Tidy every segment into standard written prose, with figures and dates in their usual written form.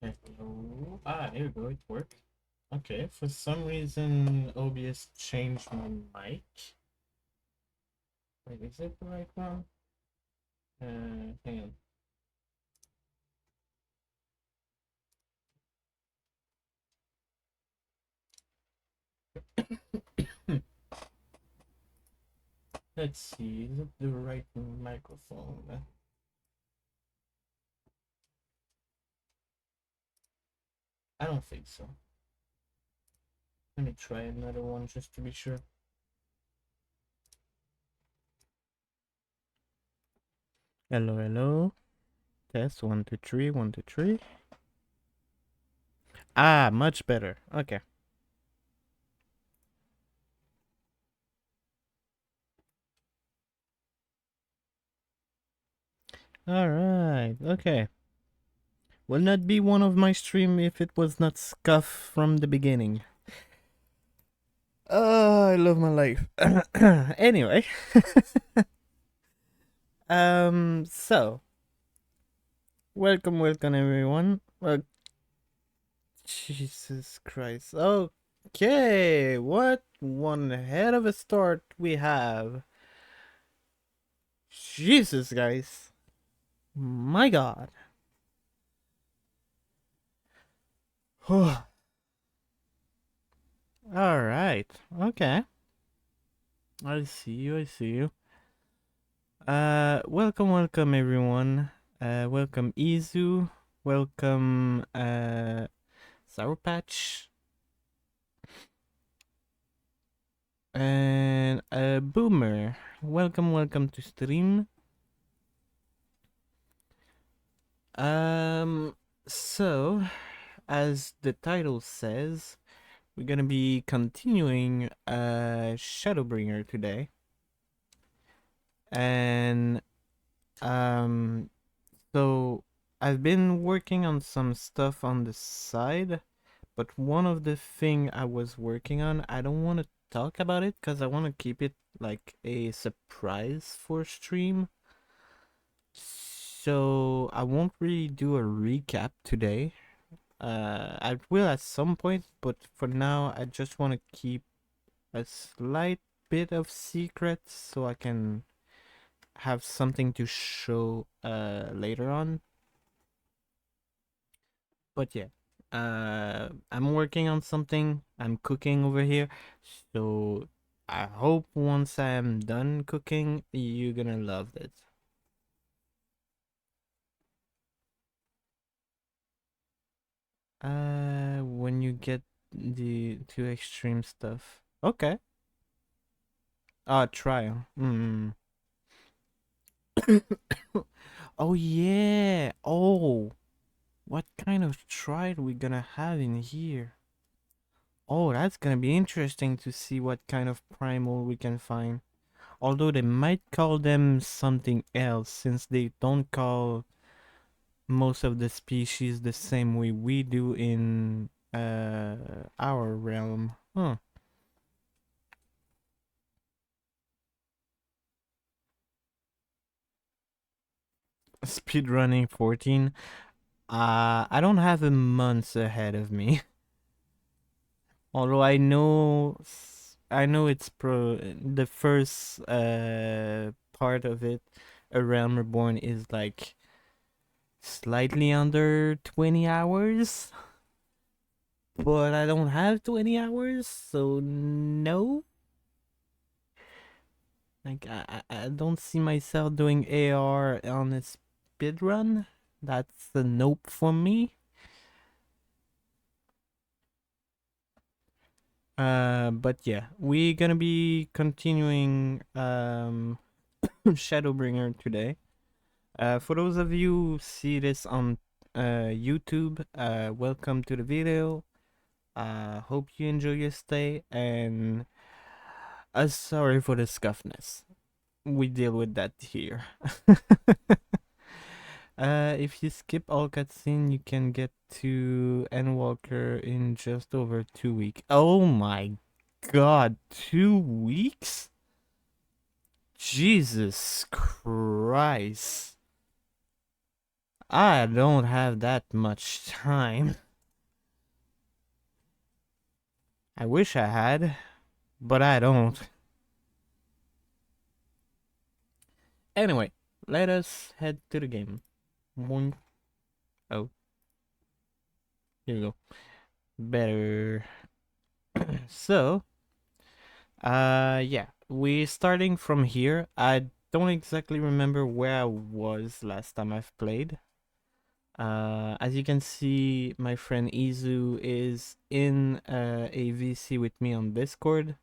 Hello. There we go. It worked. Okay. For some reason, OBS changed my mic. Wait, is it the right one? Hang on. Let's see, is it the right microphone? I don't think so. Let me try another one just to be sure. Hello, hello. Test 1, 2, 3, 1, 2, 3. Ah, much better. Okay. All right. Okay. Will not be one of my stream if it was not scuff from the beginning. I love my life. Anyway. So welcome everyone. Jesus Christ. Okay, what one head of a start we have. Jesus, guys. My God. All right. Okay. I see you. I see you. Welcome everyone. Welcome Izu. Welcome Sour Patch. And Boomer. Welcome to stream. So as the title says, we're gonna be continuing Shadowbringer today. And so I've been working on some stuff on the side, but one of the thing I was working on, I don't want to talk about it because I want to keep it like a surprise for stream. So I won't really do a recap today. I will at some point, but for now I just want to keep a slight bit of secret so I can have something to show later on. But yeah, I'm working on something. I'm cooking over here, so I hope once I'm done cooking, you're gonna love it. When you get the too extreme stuff. Okay. Trial. Oh yeah. Oh, what kind of trial we gonna have in here? Oh, that's gonna be interesting to see what kind of primal we can find. Although they might call them something else since they don't call most of the species the same way we do in our realm. Huh. Speedrunning 14. I don't have a month ahead of me. Although I know it's the first part of it, A Realm Reborn, is like slightly under 20 hours. But I don't have 20 hours, so no. Like I don't see myself doing AR on a speed run. That's a nope for me. But yeah, we're gonna be continuing Shadowbringer today. For those of you who see this on YouTube, welcome to the video. Hope you enjoy your stay, and sorry for the scuffness. We deal with that here. If you skip all cutscene, you can get to Endwalker in just over 2 weeks. Oh my god, 2 weeks? Jesus Christ. I don't have that much time. I wish I had, but I don't. Anyway, let us head to the game. Boing. Oh, here we go. Better. So, yeah, we starting from here. I don't exactly remember where I was last time I've played. As you can see, my friend Izu is in a VC with me on Discord.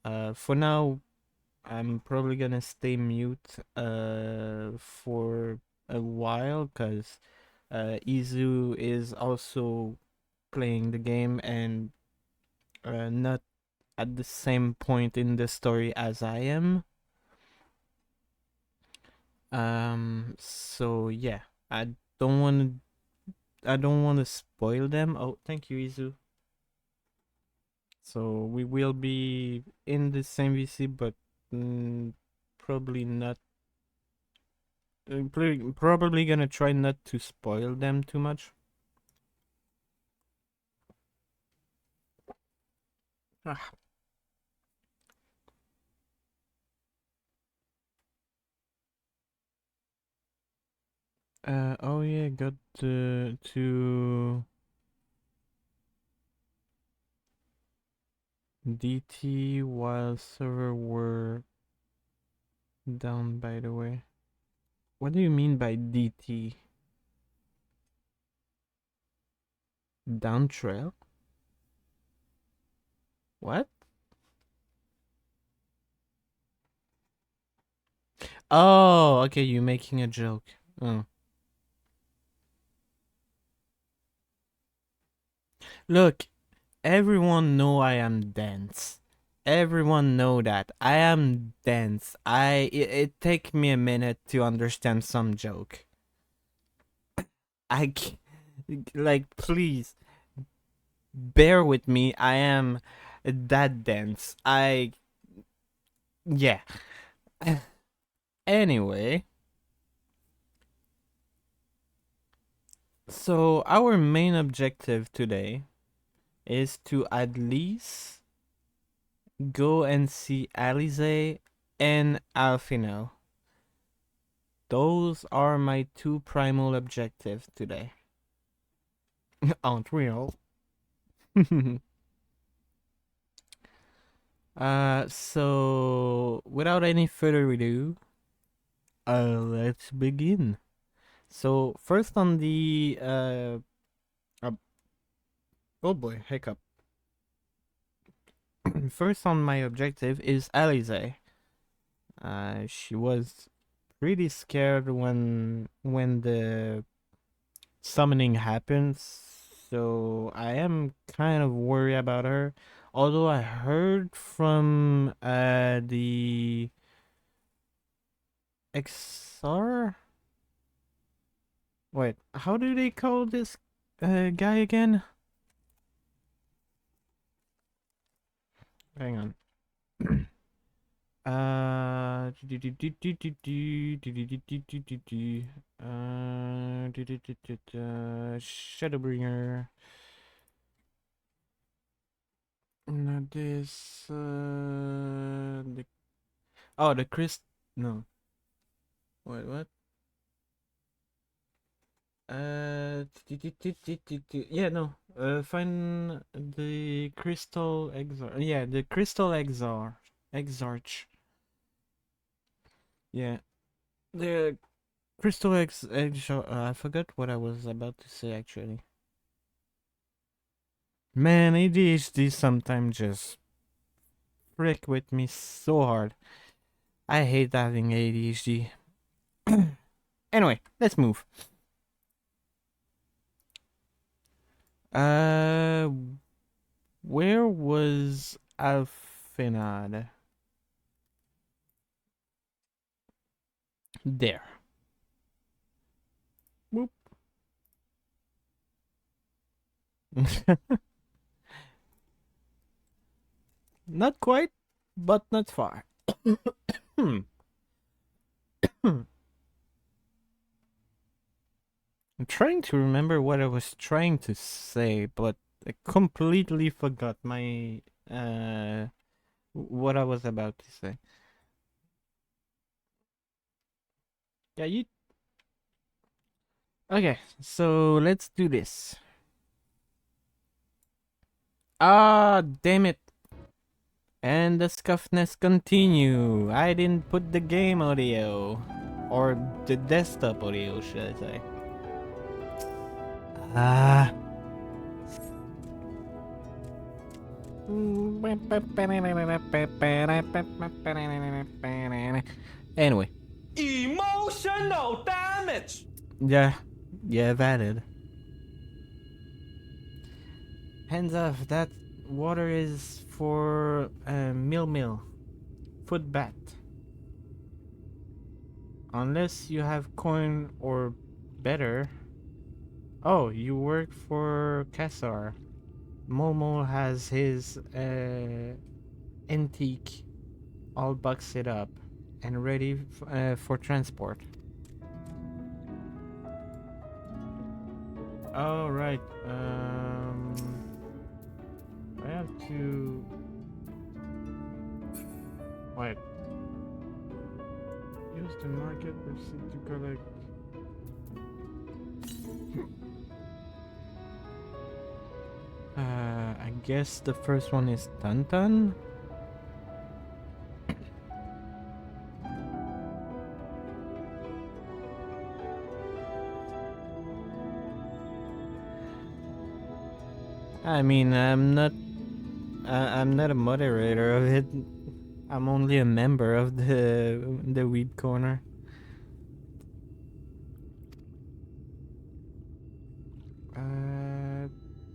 For now, I'm probably gonna stay mute for a while because Izu is also playing the game and not at the same point in the story as I am. So yeah, I don't want I don't want to spoil them. Oh, thank you, Izu. So we will be in the same VC, but probably not. Probably gonna try not to spoil them too much. Ah. Oh yeah, got to DT while server were down, by the way. What do you mean by DT? Down trail? What? Oh, okay, you're making a joke. Oh. Look, everyone know I am dense. Everyone know that. I am dense. It take me a minute to understand some joke. Like, please bear with me. I am that dense. Yeah. Anyway, so our main objective today is to at least go and see Alize and Alfino. Those are my two primal objectives today. Aren't real. So without any further ado, let's begin. So first on the oh boy, hiccup. First on my objective is Alize. She was pretty scared when the summoning happens, so I am kind of worried about her. Although I heard from the XR. Wait, how do they call this guy again? Hang on. Shadowbringer. No, this the Chris. No, wait, what? Yeah, no. Find the Crystal Exar. Yeah, the Crystal Exarch. Yeah, the Crystal Exarch. I forgot what I was about to say actually. Man, ADHD sometimes just frick with me so hard. I hate having ADHD. Anyway, let's move. Uh, where was Alfinad? There. Whoop. Not quite, but not far. I'm trying to remember what I was trying to say, but I completely forgot my what I was about to say. Yeah, you. Okay, so let's do this. Ah, damn it. And the scuffness continue. I didn't put the game audio. Or the desktop audio, should I say. Ah. Anyway. Emotional damage! Yeah. Yeah, valid. Hands off, that water is for Mill. Foot bat. Unless you have coin or better. Oh, you work for Kassar. Momo has his antique all boxed up and ready for transport. All right. I have to. Wait. Use the market receipt to collect. I guess the first one is Tantan. I mean, I'm not a moderator of it. I'm only a member of the Weeb Corner.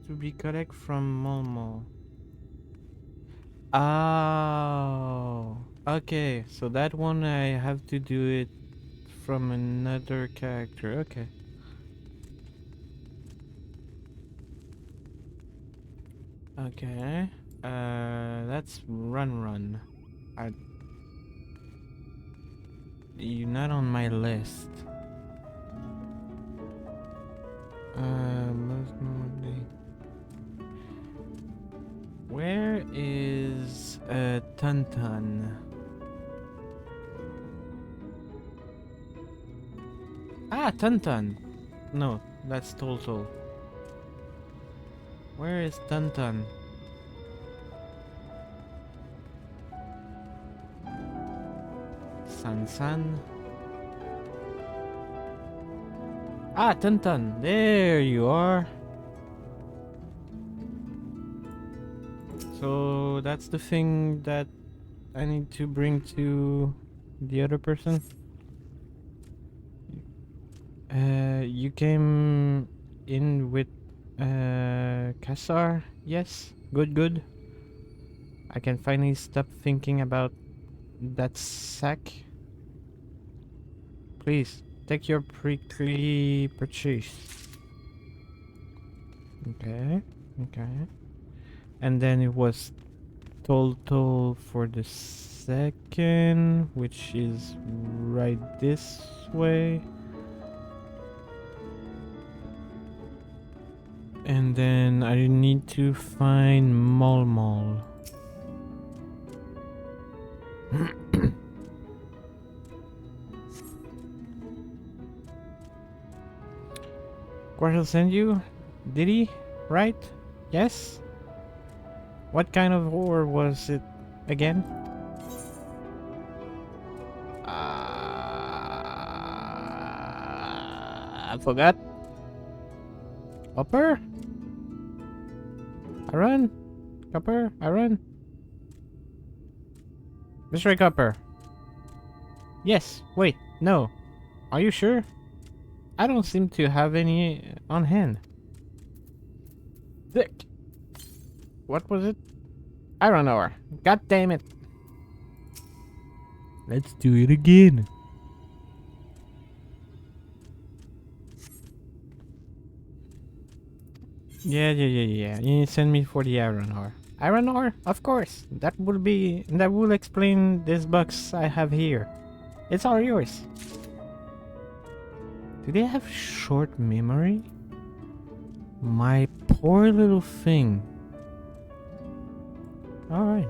To be collect from Momo. Oh, okay. So that one I have to do it from another character. Okay. Okay. That's Run. You're not on my list. Most notably. Where is Tantan? Ah, Tantan. No, that's Toltol. Where is Tantan? San. Ah, Tantan. There you are. So that's the thing that I need to bring to the other person. You came in with Kassar? Yes. Good. I can finally stop thinking about that sack. Please take your purchase. Okay. And then it was total for the second, which is right this way. And then I need to find Mol. Quartel send you? Did he? Right? Yes? What kind of ore was it again? I forgot. Copper? Iron? Copper? Iron? Mr. Copper. Yes. Wait. No. Are you sure? I don't seem to have any on hand. Thick. What was it? Iron ore. God damn it. Let's do it again. Yeah. You send me for the iron ore. Iron ore? Of course. That will explain this box I have here. It's all yours. Do they have short memory? My poor little thing. Alright.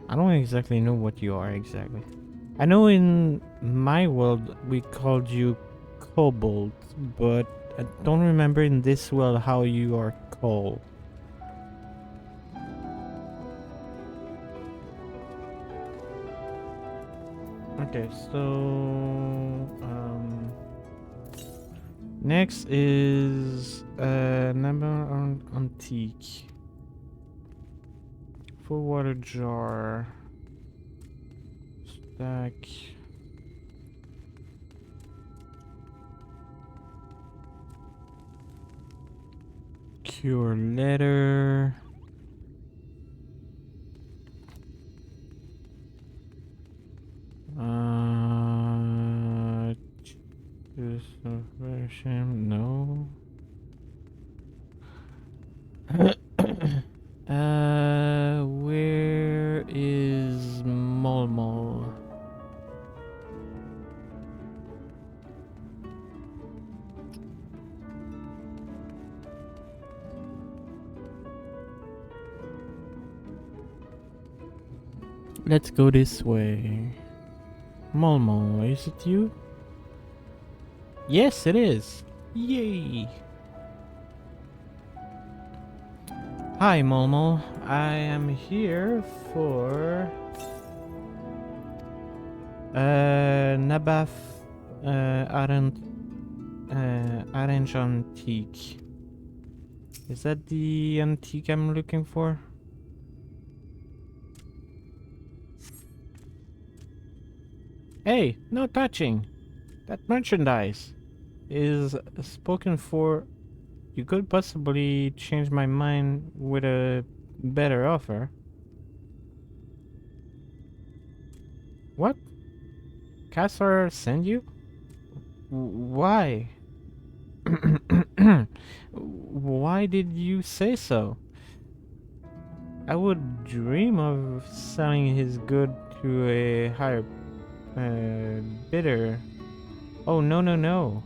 I don't exactly know what you are exactly. I know in my world we called you Kobold, but I don't remember in this world how you are called. Okay, so next is number on antique. Full water jar. Stack. Cure letter. Choose a version. No. Where is Molmol? Let's go this way. Molmol, is it you? Yes, it is. Yay! Hi, Molmol. I am here for Nabaf Orange Antique. Is that the antique I'm looking for? Hey, no touching. That merchandise is spoken for. You could possibly change my mind with a better offer. What? Cassar send you? Why? Why did you say so? I would dream of selling his good to a higher bidder. Oh, no, no, no.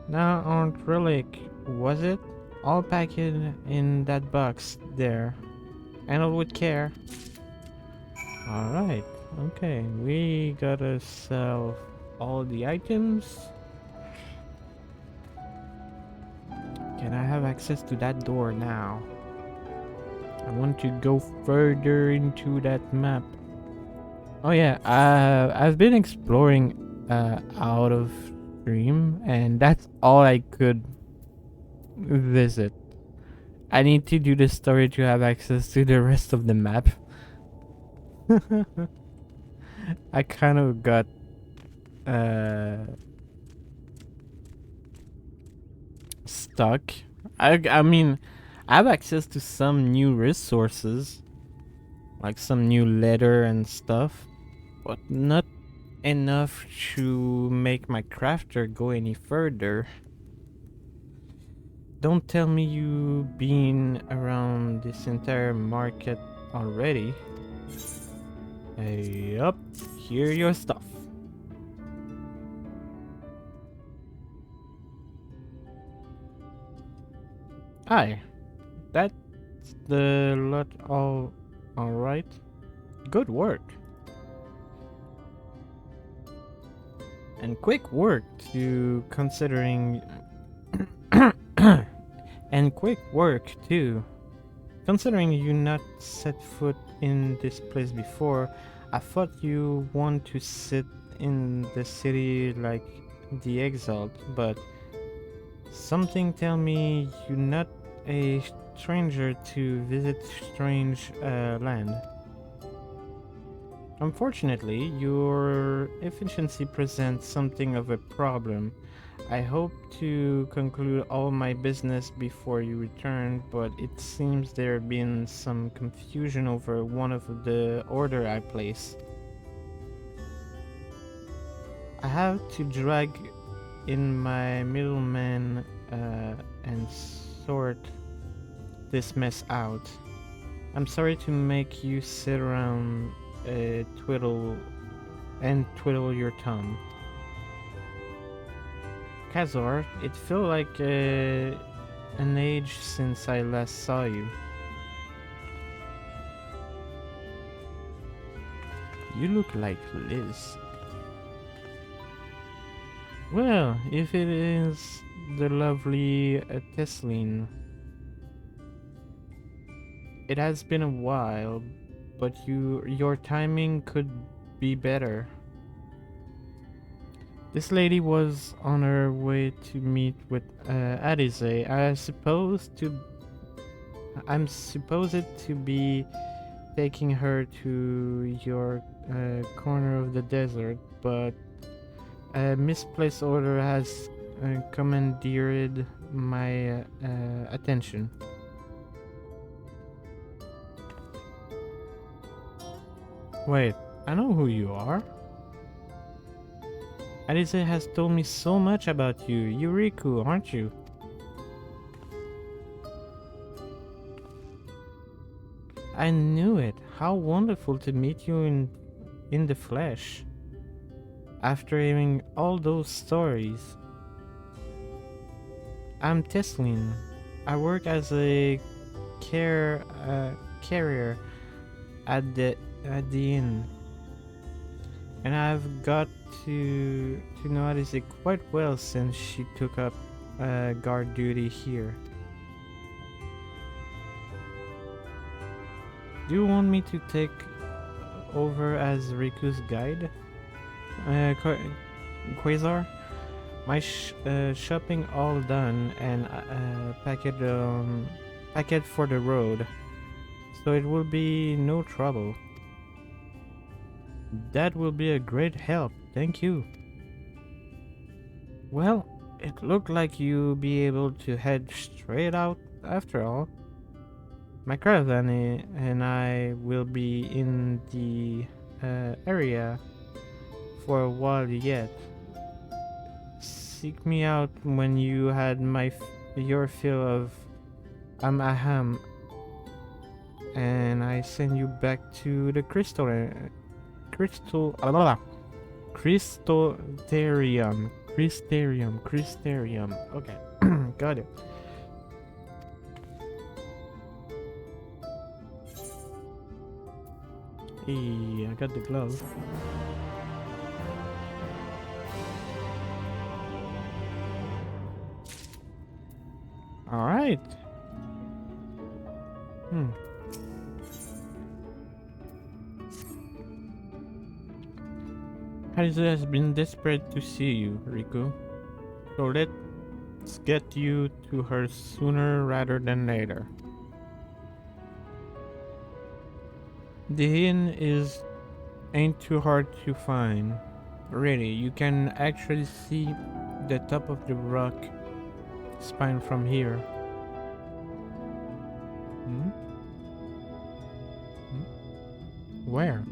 Now, Aunt Relic, was it? All packed in that box there. Handled with care. Alright, okay. We gotta sell all the items. Can I have access to that door now? I want to go further into that map. Oh yeah, I've been exploring out of stream, and that's all I could visit. I need to do the story to have access to the rest of the map. I kind of got stuck. I mean, I have access to some new resources, like some new leather and stuff, but not enough to make my crafter go any further. Don't tell me you've been around this entire market already. Yup, here your stuff. Hi, that's the lot all alright. Good work. And quick work to considering and quick work too. Considering you not set foot in this place before, I thought you want to sit in the city like the exalt, but something tell me you're not a stranger to visit strange land. Unfortunately, your efficiency presents something of a problem. I hope to conclude all my business before you return, but it seems there been some confusion over one of the order I placed. I have to drag in my middleman and sort this mess out. I'm sorry to make you sit around twiddle your thumb. Kazor, it feels like an age since I last saw you. You look like Liz. Well, if it is the lovely Tesline, it has been a while, but your timing could be better. This lady was on her way to meet with Adize. I'm supposed to be taking her to your corner of the desert, but a misplaced order has commandeered my attention. Wait, I know who you are. Alice has told me so much about you. You're Riku, aren't you? I knew it. How wonderful to meet you in the flesh. After hearing all those stories. I'm Teslin. I work as a carrier at the inn. And I've got to know Alice quite well since she took up guard duty here. Do you want me to take over as Riku's guide? Quasar? My shopping all done and packet for the road, so it will be no trouble. That will be a great help, thank you. Well, it looked like you'll be able to head straight out after all. My caravan and I will be in the area for a while yet. Seek me out when you had your fill of aham, and I send you back to the Crystarium. Okay, got it. Hey, I got the glove. Alright. Hazel has been desperate to see you, Riku. So let's get you to her sooner rather than later. The inn ain't too hard to find. Really, you can actually see the top of the rock spine from here. Where?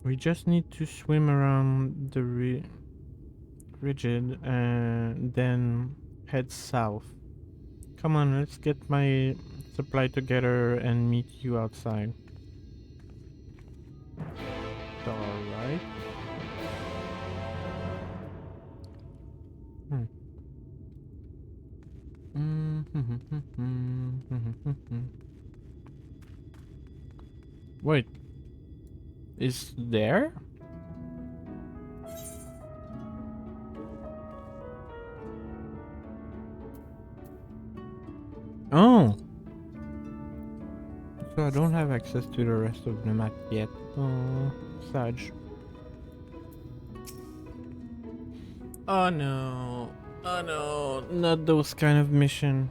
We just need to swim around the rigid and then head south. Come on, let's get my supply together and meet you outside. Alright. Wait. Is there? Oh! So I don't have access to the rest of the map yet. Oh, Saj. Oh no. Oh no, not those kind of mission.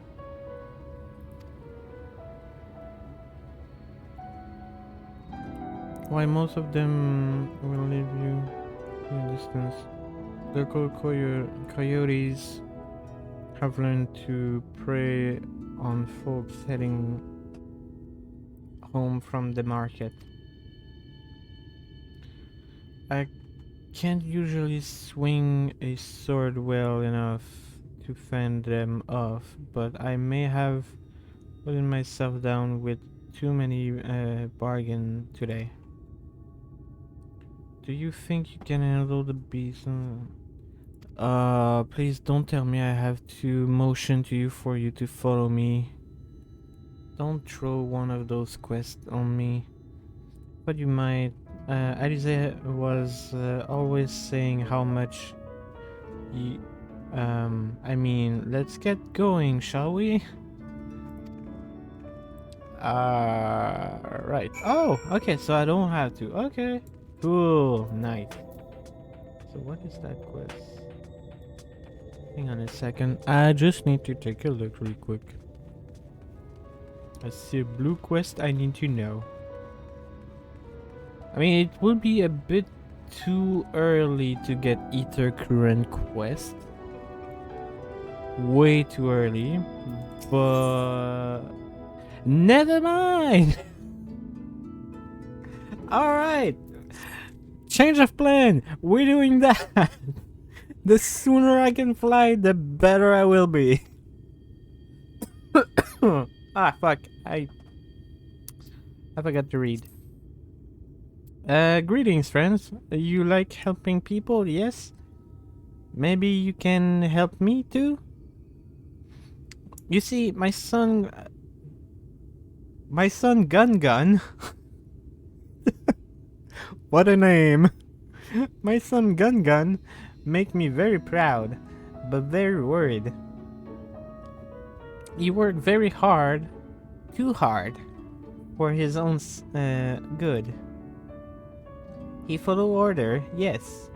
Why most of them will leave you in a distance. Local coyotes have learned to prey on folks heading home from the market. I can't usually swing a sword well enough to fend them off, but I may have put myself down with too many bargain today. Do you think you can handle the beast? Please don't tell me I have to motion to you for you to follow me. Don't throw one of those quests on me. But you might. Alize was always saying how much. I mean, let's get going, shall we? Right. Oh, okay, so I don't have to. Okay. Cool. Nice. So what is that quest? Hang on a second. I just need to take a look real quick. I see a blue quest I need to know. I mean, it would be a bit too early to get Ether Current quest. Way too early. But never mind. Alright. Change of plan. We're doing that. The sooner I can fly, the better I will be. Ah, fuck. I forgot to read. Greetings, friends. You like helping people, yes? Maybe you can help me too? You see, my son Gun Gun. What a name. My son Gun Gun make me very proud, but very worried. He worked very hard, too hard, for his own good. He follow order, yes.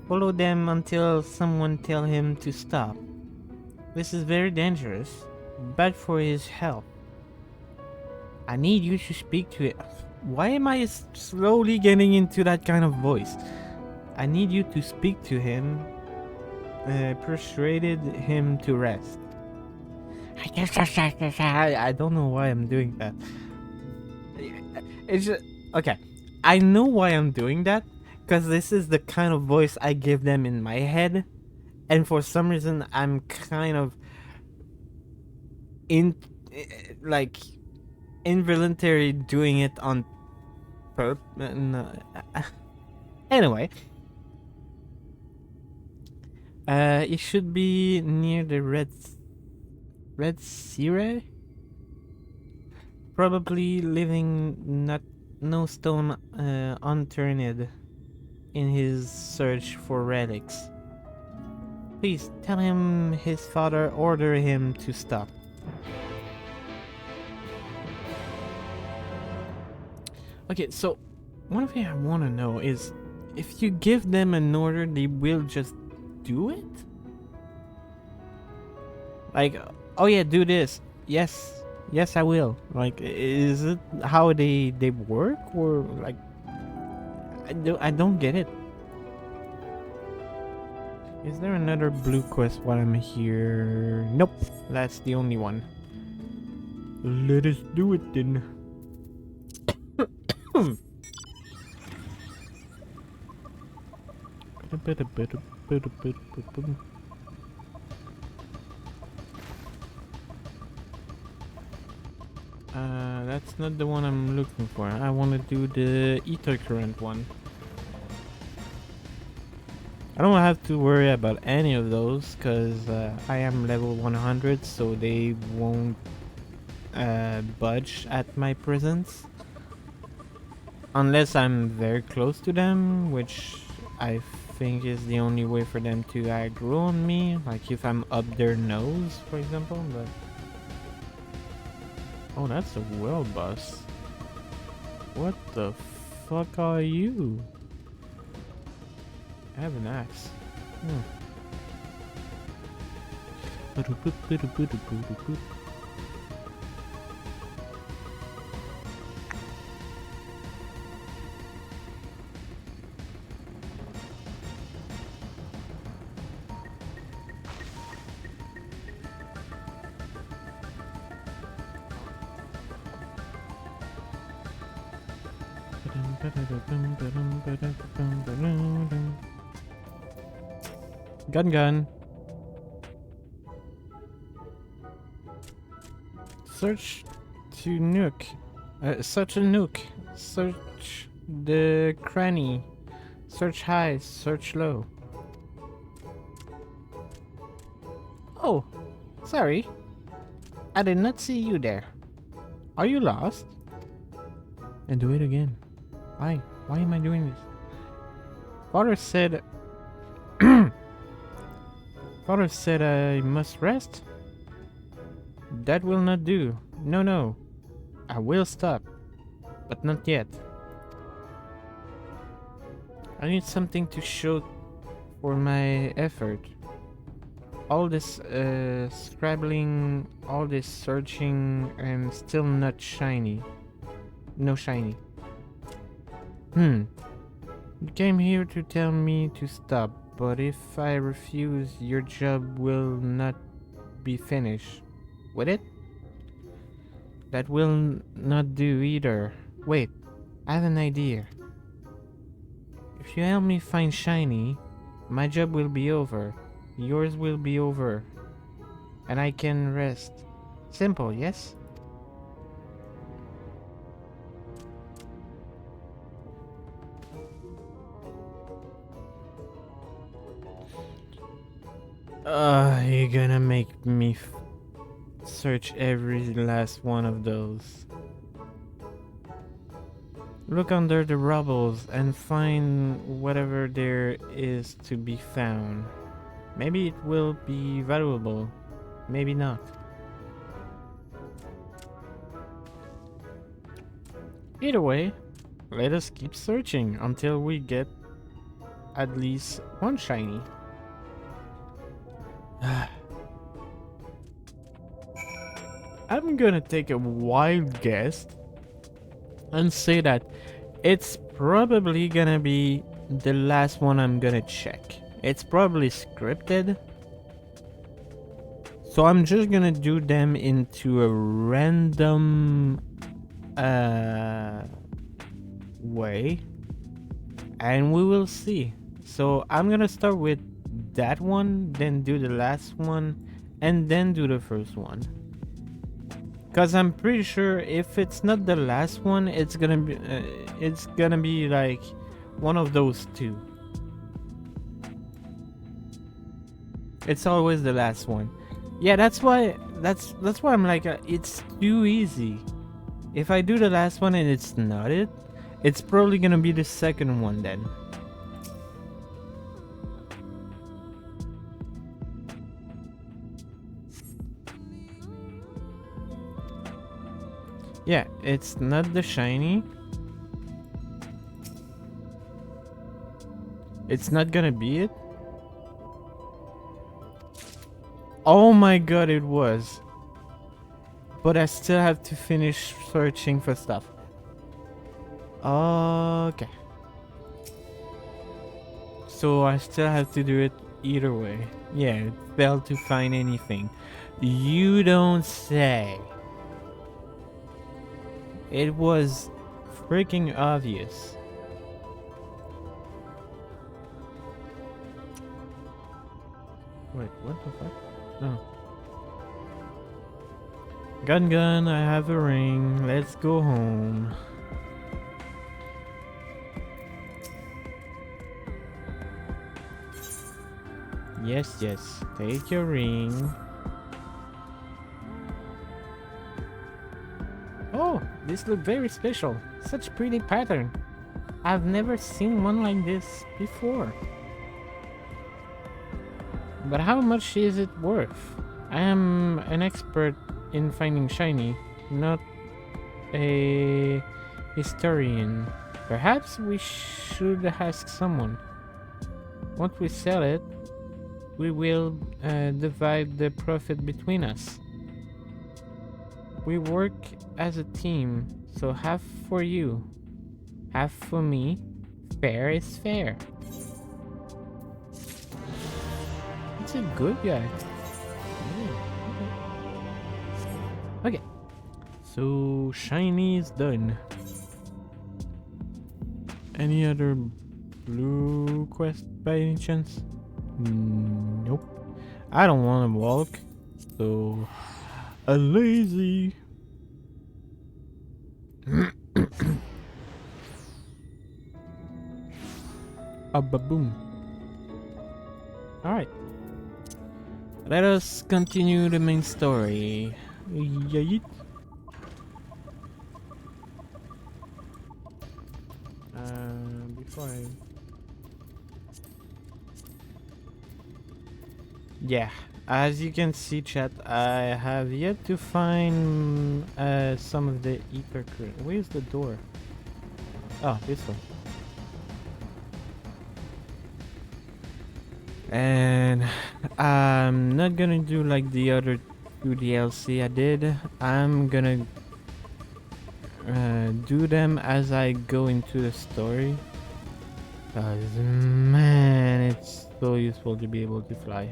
Follow them until someone tell him to stop. This is very dangerous, bad for his health. I need you to speak to it. Why am I slowly getting into that kind of voice? I need you to speak to him. Persuaded him to rest. I don't know why I'm doing that. It's just, okay. I know why I'm doing that, because this is the kind of voice I give them in my head, and for some reason I'm kind of involuntary doing it on purpose. Anyway, it should be near the Red Sire. Probably leaving no stone unturned in his search for relics. Please tell him his father ordered him to stop. Okay, so one thing I want to know is if you give them an order, they will just do it? Like, oh yeah, do this. Yes, I will. Like, is it how they work, or like, I don't get it. Is there another blue quest while I'm here? Nope, that's the only one. Let us do it then. That's not the one I'm looking for. I want to do the Ether Current one. I don't have to worry about any of those because I am level 100, so they won't budge at my presence. Unless I'm very close to them, which I think is the only way for them to aggro on me. Like if I'm up their nose, for example, but... Oh, that's a world boss. What the fuck are you? I have an axe. Gun. Search to nuke. Search a nuke. Search the cranny. Search high. Search low. Oh, sorry. I did not see you there. Are you lost? And do it again. Why? Why am I doing this? Father said... Father said I must rest? That will not do. No, no. I will stop. But not yet. I need something to show for my effort. All this scrabbling, all this searching, and still not shiny. No shiny. You came here to tell me to stop, but if I refuse, your job will not be finished. With it? That will not do either. Wait, I have an idea. If you help me find shiny, my job will be over. Yours will be over. And I can rest. Simple, yes? You're gonna make me search every last one of those. Look under the rubbles and find whatever there is to be found. Maybe it will be valuable, maybe not. Either way, let us keep searching until we get at least one shiny. I'm gonna take a wild guess and say that it's probably gonna be the last one I'm gonna check. It's probably scripted, so I'm just gonna do them into a random way, and we will see. So I'm gonna start with that one, then do the last one, and then do the first one. Cause I'm pretty sure if it's not the last one, it's gonna be like one of those two. It's always the last one. Yeah, that's why I'm like it's too easy. If I do the last one and it's not it, it's probably gonna be the second one then. Yeah, it's not the shiny. It's not gonna be it. Oh my god, it was. But I still have to finish searching for stuff. Okay. So I still have to do it either way. Yeah, it failed to find anything. You don't say. It was freaking obvious. Wait, what the fuck? Oh. Gun, I have a ring. Let's go home. Yes, take your ring. Oh, this looks very special. Such pretty pattern. I've never seen one like this before. But how much is it worth? I am an expert in finding shiny, not a historian. Perhaps we should ask someone. Once we sell it, we will divide the profit between us. We work as a team, so half for you, half for me. Fair is fair. It's a good guy. Okay, so shiny is done. Any other blue quest by any chance? Nope. I don't want to walk, so a lazy. A baboon. Alright. Let us continue the main story. Yeet. fine. Yeah, as you can see, chat, I have yet to find some of the ether current. Where's the door? Oh, this one. And I'm not gonna do like the other two DLC I did. I'm gonna do them as I go into the story. Cause man, it's so useful to be able to fly.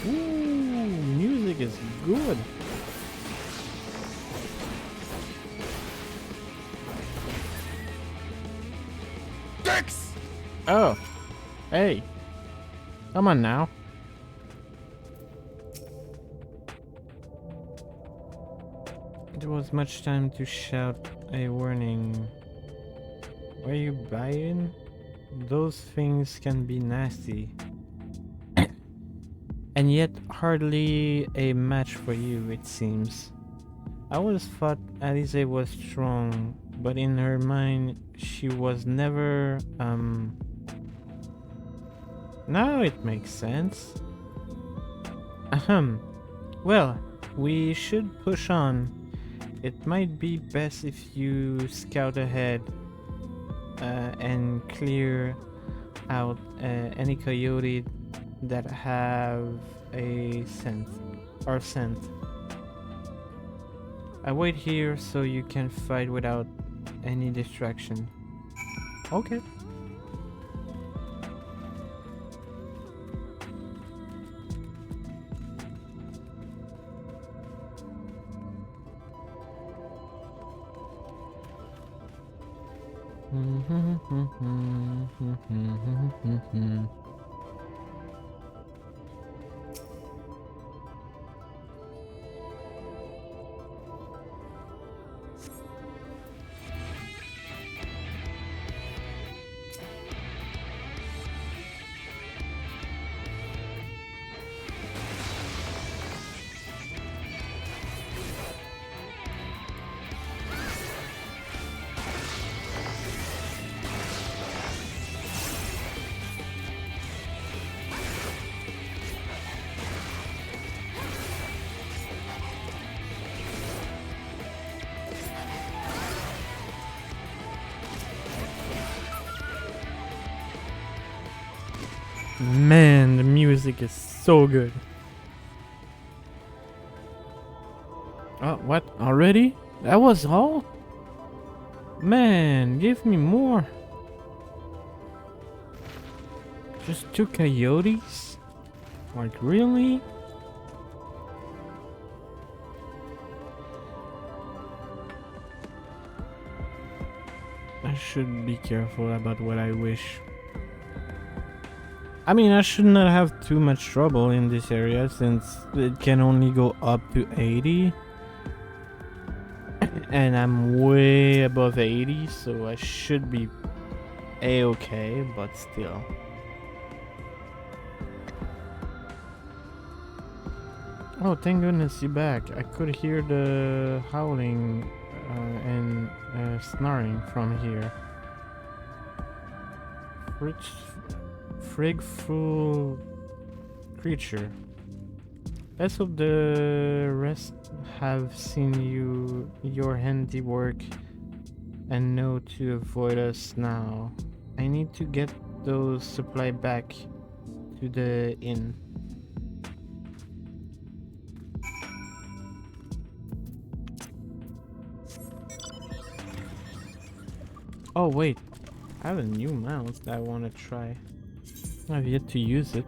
Ooh, music is good. Dicks! Oh, hey, come on now. There was much time to shout a warning. Where you buying? Those things can be nasty. And yet hardly a match for you, it seems. I always thought Alice was strong, but in her mind, she was never, Now it makes sense. Ahem. Well, we should push on. It might be best if you scout ahead and clear out any coyote that have a scent. I wait here so you can fight without any distraction. Okay. Man, the music is so good. Oh, what? Already? That was all? Man, give me more. Just 2 coyotes? Like, really? I should be careful about what I wish. I mean, I should not have too much trouble in this area since it can only go up to 80. And I'm way above 80, so I should be a-okay, but still. Oh, thank goodness you're back. I could hear the howling and snarling from here. Frigful creature. Let's hope the rest have seen your handiwork and know to avoid us now. I need to get those supply back to the inn. Oh wait, I have a new mouse that I want to try. I've yet to use it.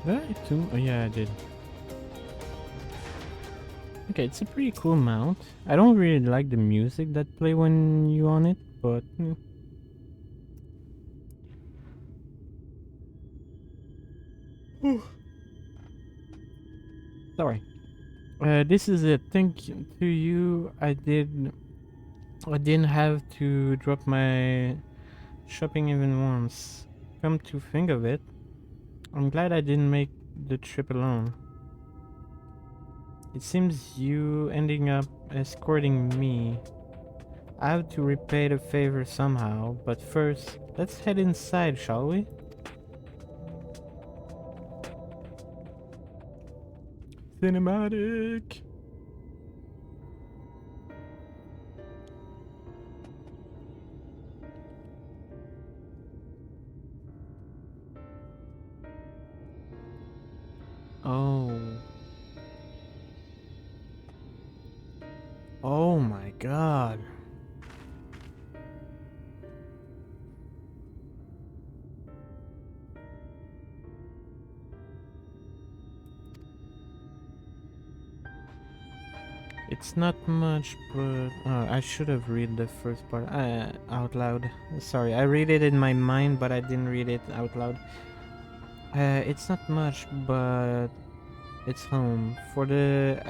Did I too? Oh yeah, I did. Okay, it's a pretty cool mount. I don't really like the music that play when you on it, but sorry. This is it. Thank you to you. I didn't have to drop my shopping even once. Come to think of it, I'm glad I didn't make the trip alone. It seems you ending up escorting me. I have to repay the favor somehow, but first, let's head inside, shall we? Cinematic! Oh. Oh my god. It's not much, but I should have read the first part out loud. Sorry, I read it in my mind, but I didn't read it out loud. It's not much, but it's home for the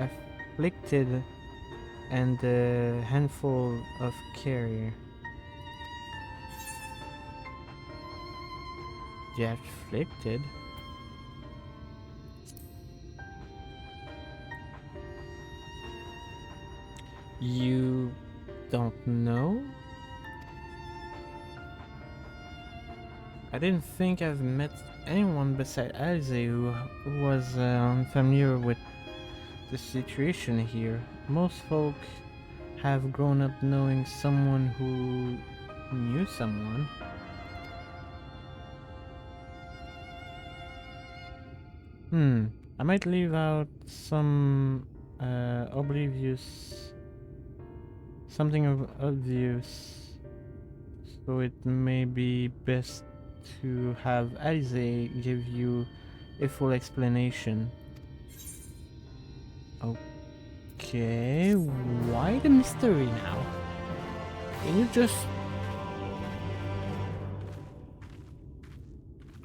afflicted and the handful of carrier. The afflicted? You don't know? I didn't think I've met anyone beside Alice who was unfamiliar with the situation here. Most folk have grown up knowing someone who knew someone. I might leave out some oblivious, something of obvious, so it may be best to have Alice give you a full explanation. Okay, why the mystery now? Can you just...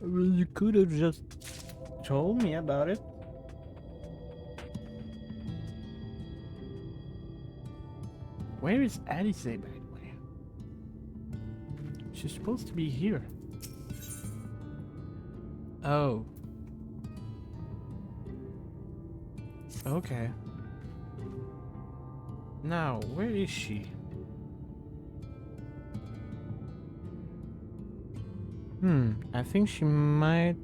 Well, you could have just told me about it. Where is Alice, by the way? She's supposed to be here. Oh. Okay. Now, where is she? I think she might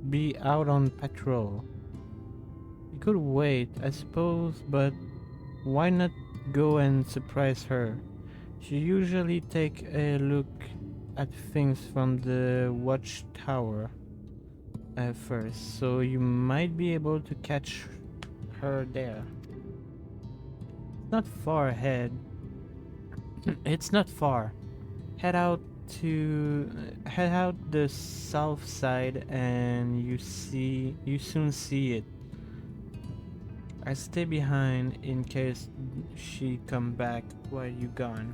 be out on patrol. You could wait, I suppose, but why not go and surprise her? She usually take a look at things from the watchtower first, so you might be able to catch her there. Not far ahead. It's not far. Head out the south side and you soon see it. I stay behind in case she come back while you gone.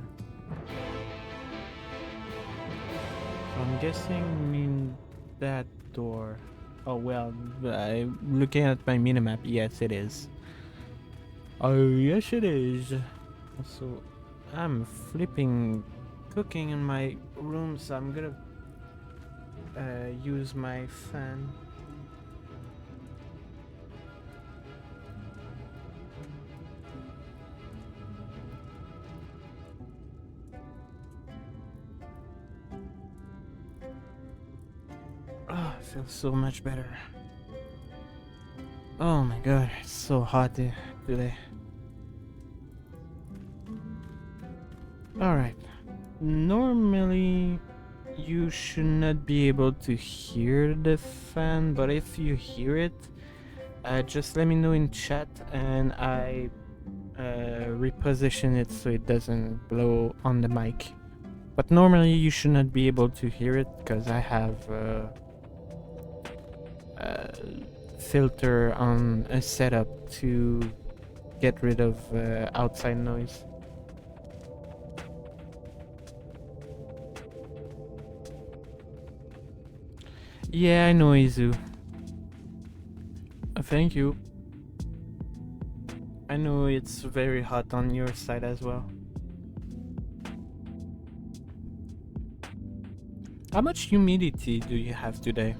So I'm guessing mean that door. Oh well, looking at my minimap, yes it is. Oh yes it is. So I'm flipping cooking in my room, so I'm gonna use my fan. Oh, I feel so much better. Oh my god, it's so hot today. Alright. Normally, you should not be able to hear the fan, but if you hear it, just let me know in chat and I reposition it so it doesn't blow on the mic. But normally you should not be able to hear it because I have filter on a setup to get rid of outside noise. Yeah, I know, Izu. Thank you. I know it's very hot on your side as well. How much humidity do you have today?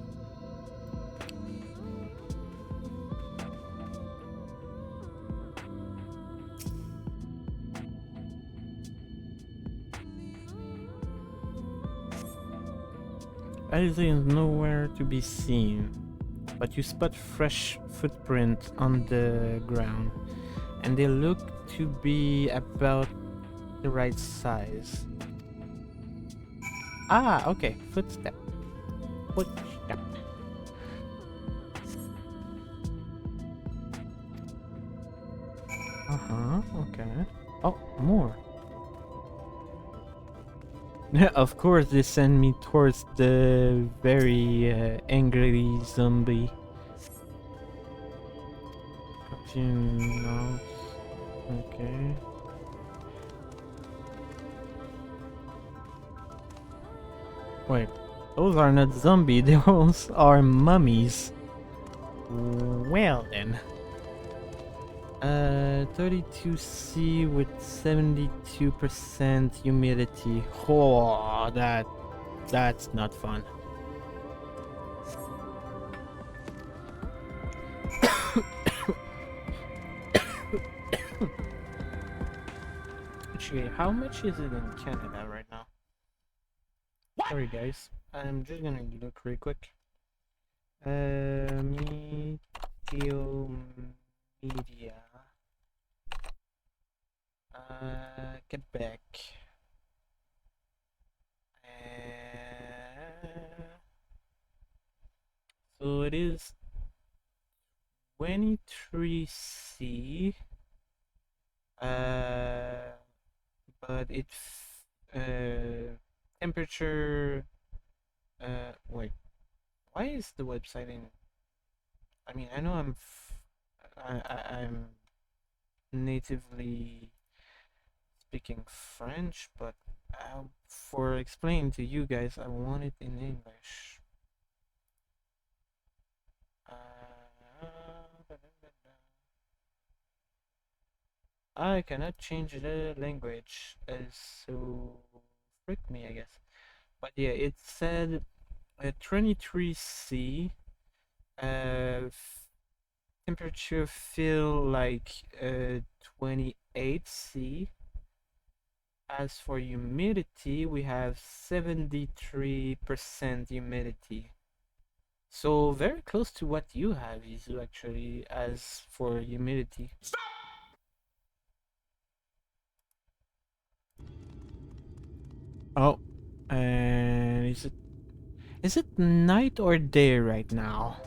Alice is nowhere to be seen, but you spot fresh footprints on the ground, and they look to be about the right size. Ah, okay, footstep. Footstep. Uh-huh, okay. Oh, more. Of course, they send me towards the very angry zombie. Continue now. Okay. Wait, those are not zombies, those are mummies. Well then. 32C with 72% humidity. Oh, that's not fun. Actually, how much is it in Canada right now? Sorry guys, I'm just gonna look real quick. Meteo media. Quebec. So it is 23C. But it's temperature. Wait, why is the website in? I mean, I know I'm natively speaking French, but for explaining to you guys, I want it in English. I cannot change the language, so frick me, I guess. But yeah, it said 23C. Temperature feel like 28C. As for humidity, we have 73% humidity. So very close to what you have, Izu, actually, as for humidity. Stop! Oh, and is it night or day right now?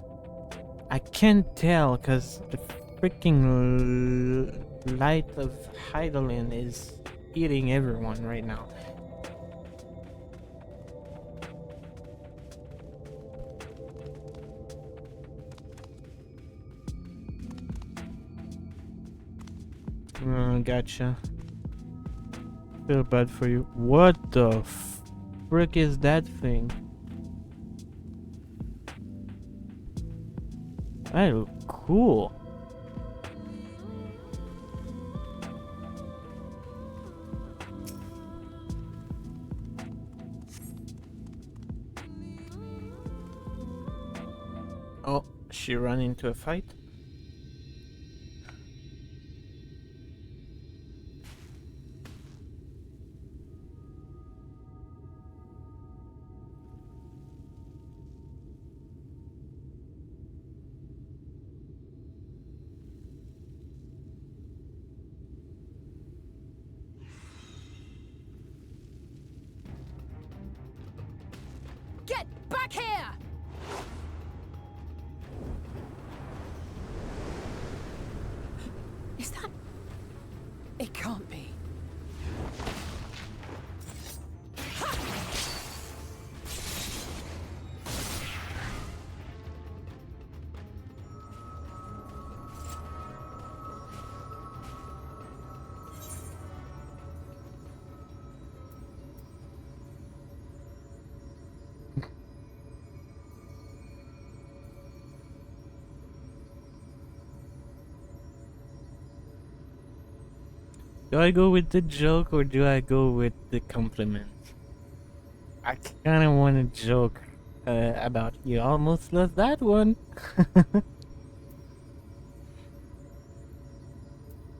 I can't tell because the freaking light of Heidelin is eating everyone right now. Gotcha. Feel bad for you. What the frick is that thing? That look cool. Oh, she ran into a fight? Get back here! Is that... It can't be. Do I go with the joke or do I go with the compliment? I kind of want to joke about you almost lost that one.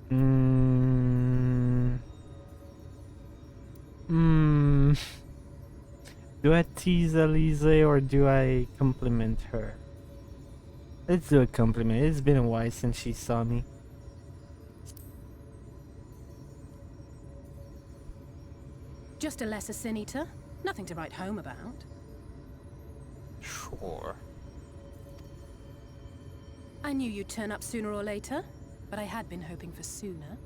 Hmm. Hmm. Do I tease Elise or do I compliment her? Let's do a compliment. It's been a while since she saw me. Just a lesser sin eater. Nothing to write home about. Sure. I knew you'd turn up sooner or later, but I had been hoping for sooner.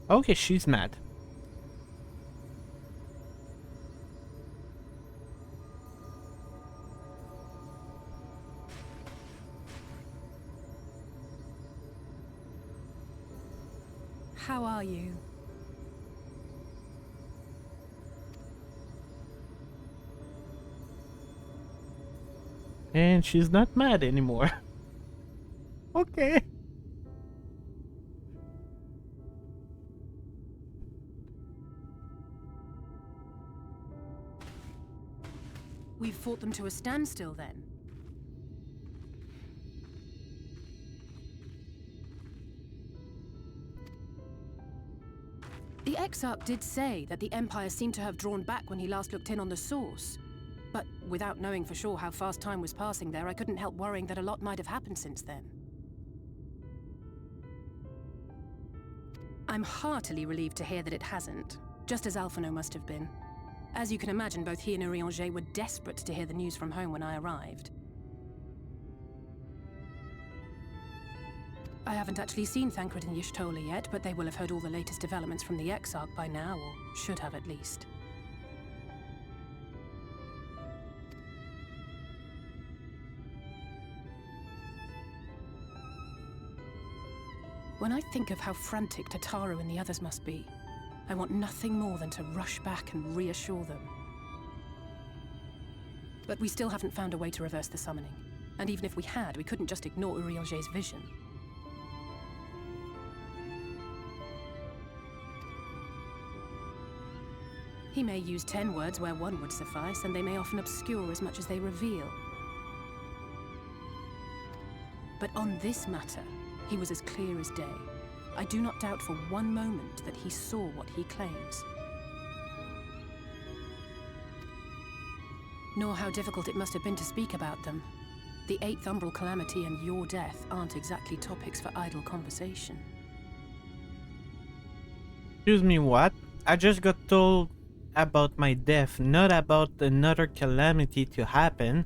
Okay, she's mad. How are you? And she's not mad anymore. Okay. We've fought them to a standstill then. The Exarch did say that the Empire seemed to have drawn back when he last looked in on the source. But without knowing for sure how fast time was passing there, I couldn't help worrying that a lot might have happened since then. I'm heartily relieved to hear that it hasn't, just as Alphino must have been. As you can imagine, both he and Urianger were desperate to hear the news from home when I arrived. I haven't actually seen Thancred and Y'shtola yet, but they will have heard all the latest developments from the Exarch by now, or should have at least. When I think of how frantic Tataru and the others must be, I want nothing more than to rush back and reassure them. But we still haven't found a way to reverse the summoning. And even if we had, we couldn't just ignore Urianger's vision. He may use 10 words where one would suffice, and they may often obscure as much as they reveal. But on this matter, he was as clear as day. I do not doubt for one moment that he saw what he claims. Nor how difficult it must have been to speak about them. The 8th Umbral Calamity and your death aren't exactly topics for idle conversation. Excuse me, what? I just got told about my death, not about another calamity to happen.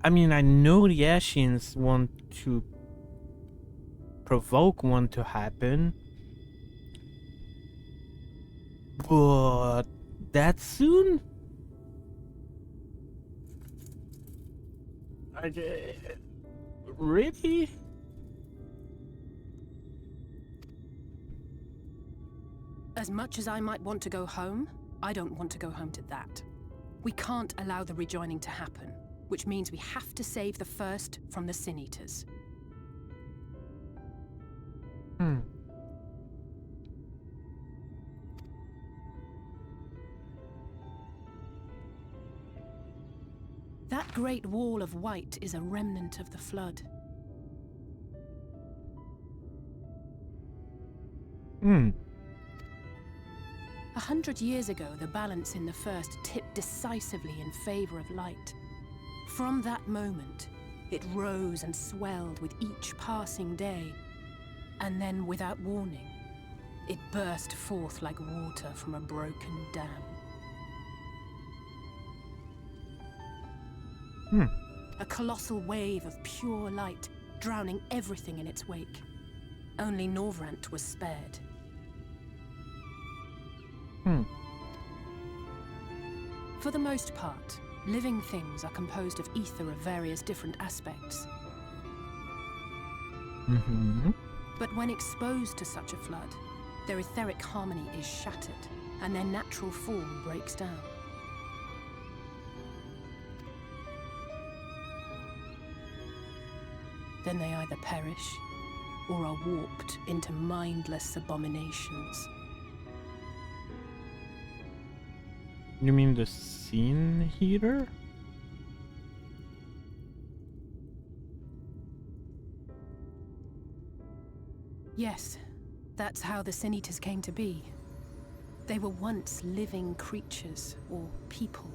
I mean, I know the Ashians want to provoke one to happen, but that soon? Really? As much as I might want to go home, I don't want to go home to that. We can't allow the rejoining to happen, which means we have to save the first from the Sin Eaters. That great wall of white is a remnant of the flood. 100 years ago, the balance in the first tipped decisively in favor of light. From that moment, it rose and swelled with each passing day, and then, without warning, it burst forth like water from a broken dam. A colossal wave of pure light, drowning everything in its wake. Only Norvrant was spared. For the most part, living things are composed of ether of various different aspects. But when exposed to such a flood, their etheric harmony is shattered, and their natural form breaks down. Then they either perish, or are warped into mindless abominations. You mean the scene heater? Yes, that's how the Sin Eaters came to be. They were once living creatures, or people,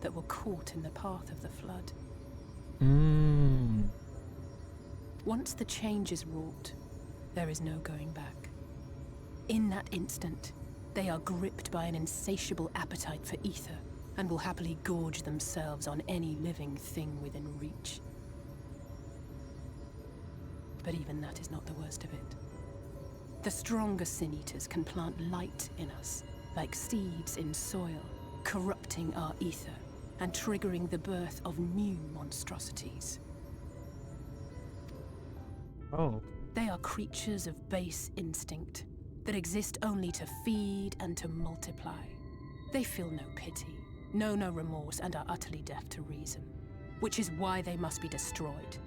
that were caught in the path of the flood. Once the change is wrought, there is no going back. In that instant, they are gripped by an insatiable appetite for ether, and will happily gorge themselves on any living thing within reach. But even that is not the worst of it. The stronger Sin Eaters can plant light in us, like seeds in soil, corrupting our ether and triggering the birth of new monstrosities. Oh. They are creatures of base instinct that exist only to feed and to multiply. They feel no pity, know no remorse, and are utterly deaf to reason, which is why they must be destroyed.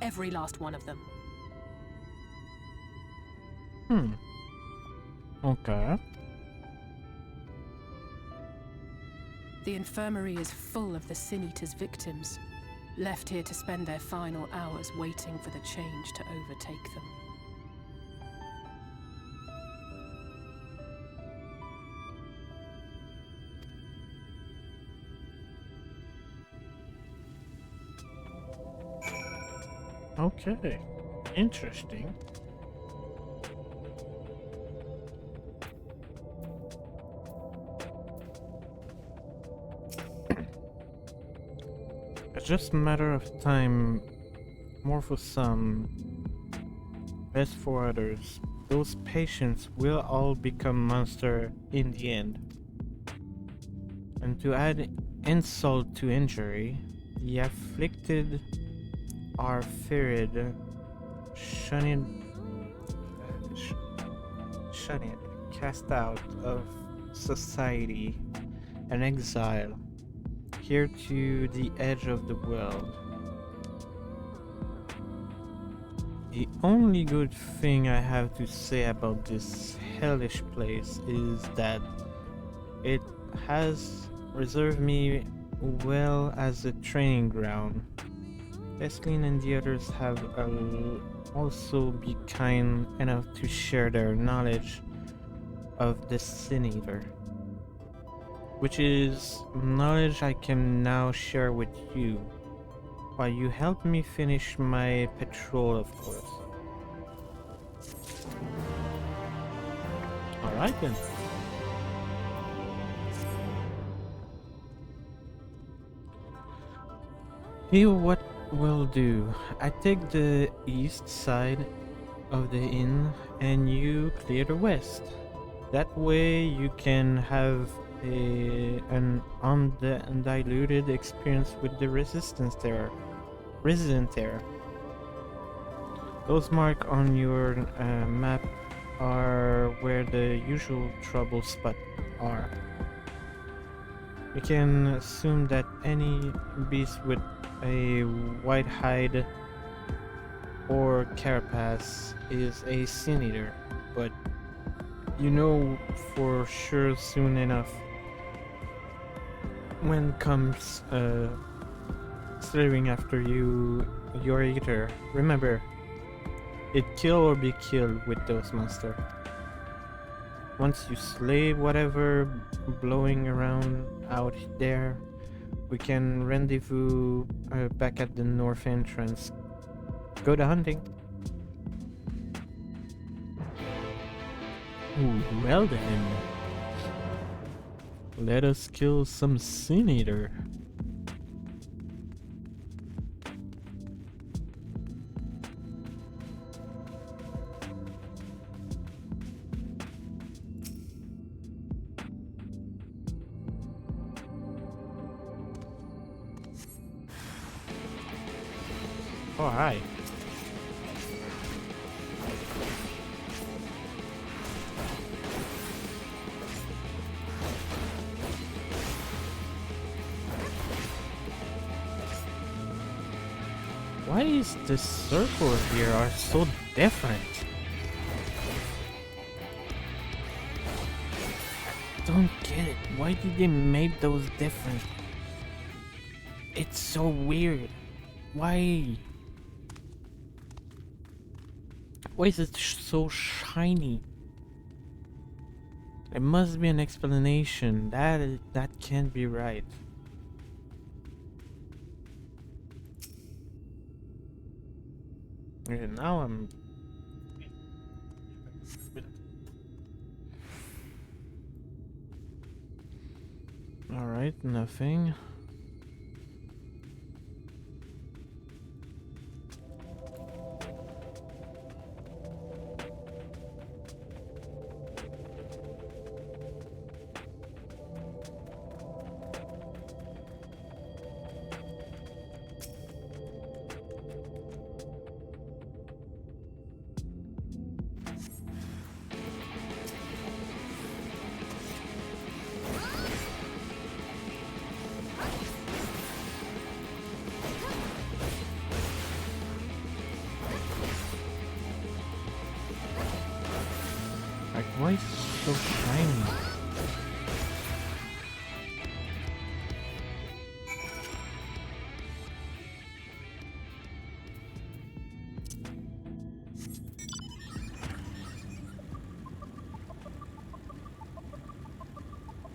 Every last one of them. Okay. The infirmary is full of the Sin Eaters' victims, left here to spend their final hours waiting for the change to overtake them. Okay. Interesting. It's just a matter of time, more for some, less for others. Those patients will all become monsters in the end. And to add insult to injury, the afflicted are feared, shunned, cast out of society, and exiled. Here to the edge of the world. The only good thing I have to say about this hellish place is that it has reserved me well as a training ground. Esklin and the others have also been kind enough to share their knowledge of the Sin Eater, which is knowledge I can now share with you, while you help me finish my patrol, of course. Alright then. Here what we'll do. I take the east side of the inn and you clear the west. That way you can have an undiluted experience with the resident there. Those marked on your map are where the usual trouble spots are. You can assume that any beast with a white hide or carapace is a Sin Eater, but you know for sure soon enough when comes slaving after your eater. Remember, it kill or be killed with those monsters. Once you slay whatever blowing around out there, we can rendezvous back at the north entrance. Go to hunting. Well then, let us kill some Sin Eater. Alright. Why is the circles here are so different? Don't get it. Why did they make those different? It's so weird. Why? Why is it so shiny? There must be an explanation. That can't be right. Okay, now I'm. All right, nothing. Like, why is it so shiny?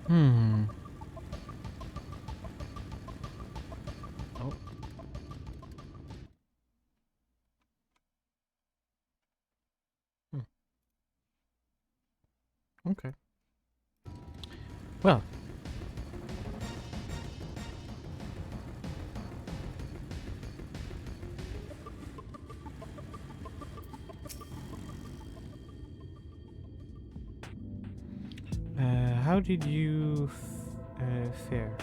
Hmm. Oh. Hmm. Okay. Well. How did you fare?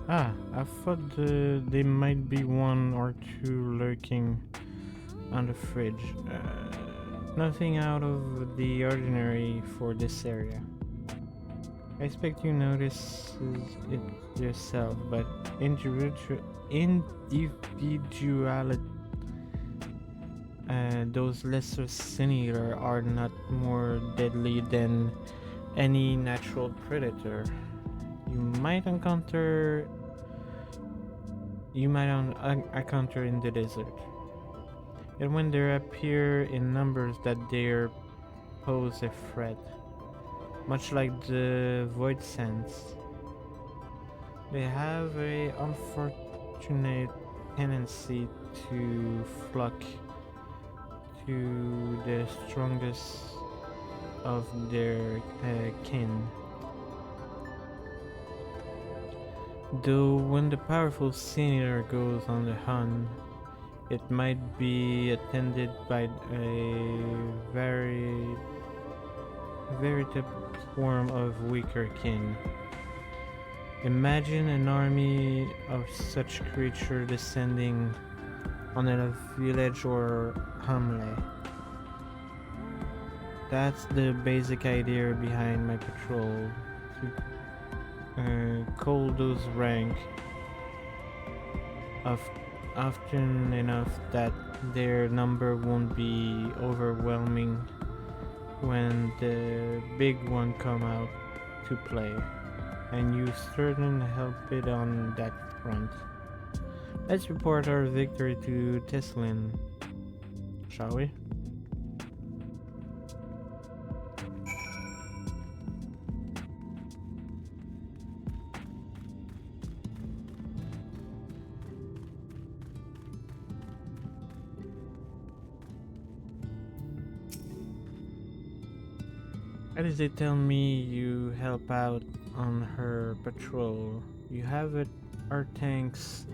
Ah, I thought there might be one or two lurking on the fridge. Nothing out of the ordinary for this area. I expect you notices it yourself, but individuality. Those lesser singular are not more deadly than any natural predator you might encounter in the desert. And when they appear in numbers that they pose a threat, much like the void sense, they have a unfortunate tendency to flock to the strongest of their kin. Though when the powerful senior goes on the hunt, it might be attended by a veritable form of weaker kin. Imagine an army of such creatures descending on a village or hamlet. That's the basic idea behind my patrol. To call those rank of often enough that their number won't be overwhelming when the big one come out to play, and you certainly help it on that front. Let's report our victory to Teslin, shall we? Why does they tell me you help out on her patrol? You have it, our thanks,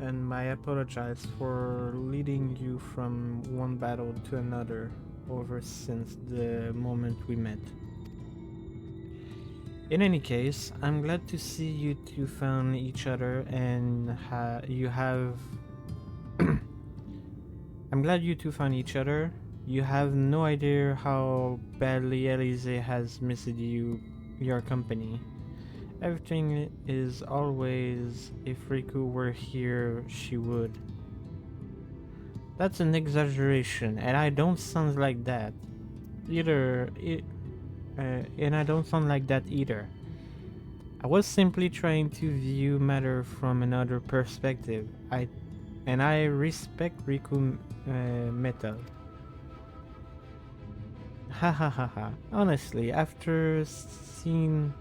and I apologize for leading you from one battle to another over since the moment we met. In any case, I'm glad to see you two found each other and you have. I'm glad you two found each other. You have no idea how badly Elise has missed your company. Everything is always, if Riku were here, she would. That's an exaggeration, and I don't sound like that. And I don't sound like that either. I was simply trying to view matter from another perspective. I respect Riku method. Ha ha ha ha. Honestly, after seeing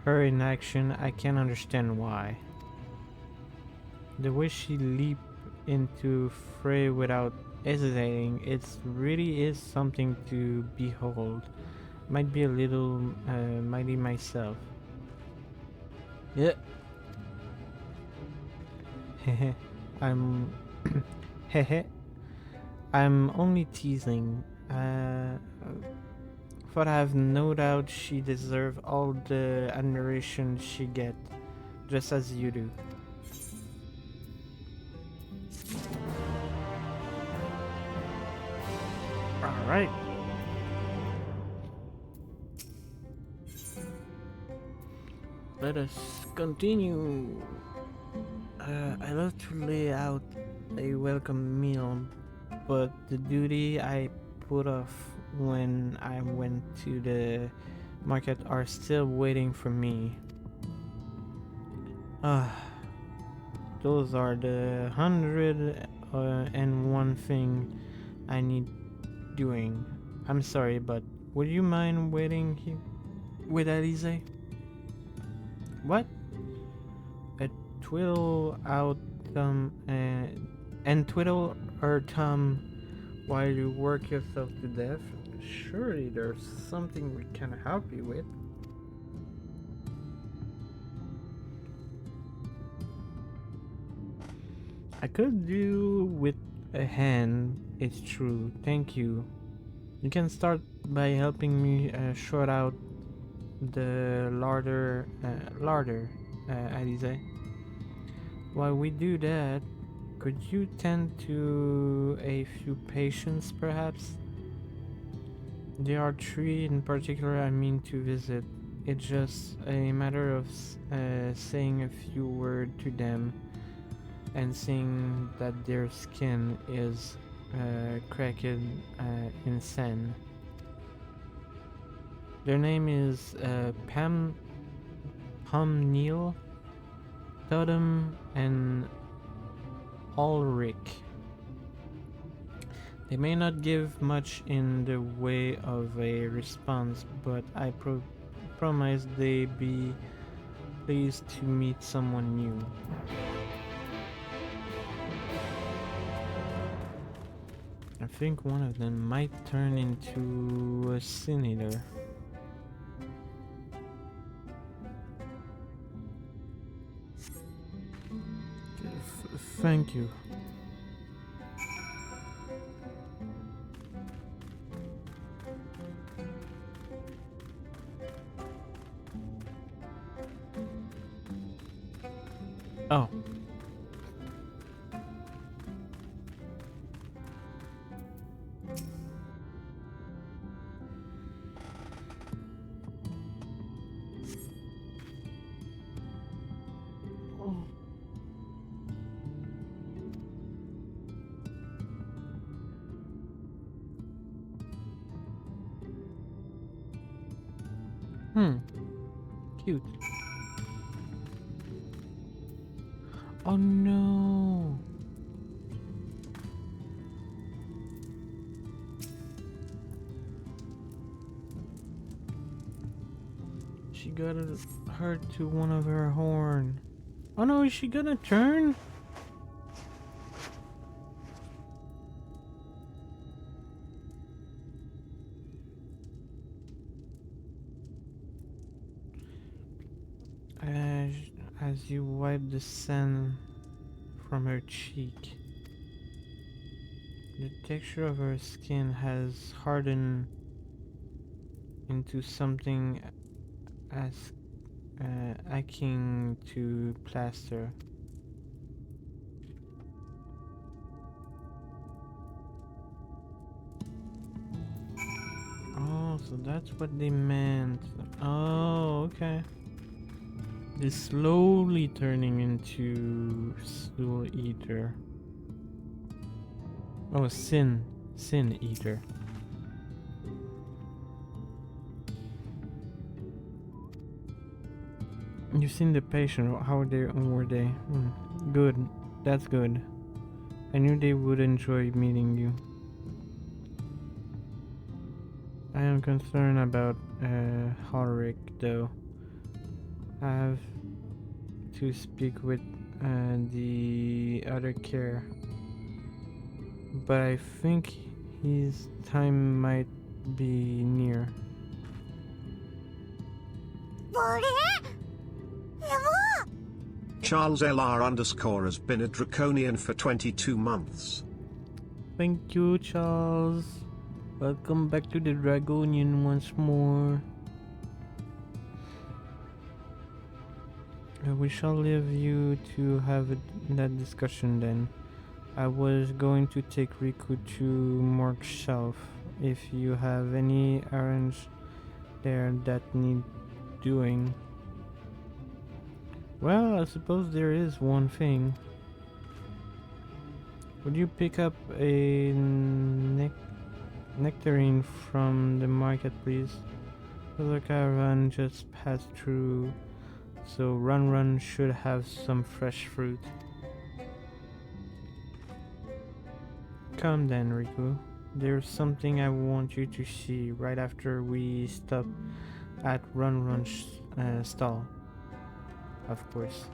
her in action, I can understand why. The way she leaped into fray without hesitating, it really is something to behold. Might be a little mighty myself. Yeah. Hehe. I'm hehe. I'm only teasing. But I have no doubt she deserves all the admiration she get, just as you do. Alright. Let us continue. I love to lay out a welcome meal, but the duty I put off when I went to the market are still waiting for me. Ah, those are the 101 thing I need doing. I'm sorry, but would you mind waiting here with Alize? What? A twiddle out thumb and twiddle her thumb while you work yourself to death? Surely there's something we can help you with. I could do with a hand, it's true. Thank you. You can start by helping me sort out the larder, Alize. While we do that, could you tend to a few patients, perhaps? There are three in particular I mean to visit. It's just a matter of saying a few words to them and seeing that their skin is cracked in sand. Their name is Pam Neal, Totem, and Ulrich. They may not give much in the way of a response, but I promise they be pleased to meet someone new. I think one of them might turn into a sin eater. Thank you. Oh. Cute. Oh no. She got hurt to one of her horn. Oh no, is she gonna turn? As you wipe the sand from her cheek, the texture of her skin has hardened into something as akin to plaster. Oh, so that's what they meant. Oh, okay. is slowly turning into Soul Eater. Oh, Sin Eater. You've seen the patient. How were they? Good. That's good. I knew they would enjoy meeting you. I am concerned about Ulrich, though. I have to speak with the other care, but I think his time might be near. Charles LR underscore has been a draconian for 22 months. Thank you, Charles. Welcome back to the Dragonian once more. We shall leave you to have that discussion then. I was going to take Riku to Mark's shelf. If you have any errands there that need doing. Well, I suppose there is one thing. Would you pick up a nectarine from the market, please? The caravan just passed through, so Run should have some fresh fruit. Come then, Riku. There's something I want you to see right after we stop at Run's stall. Of course.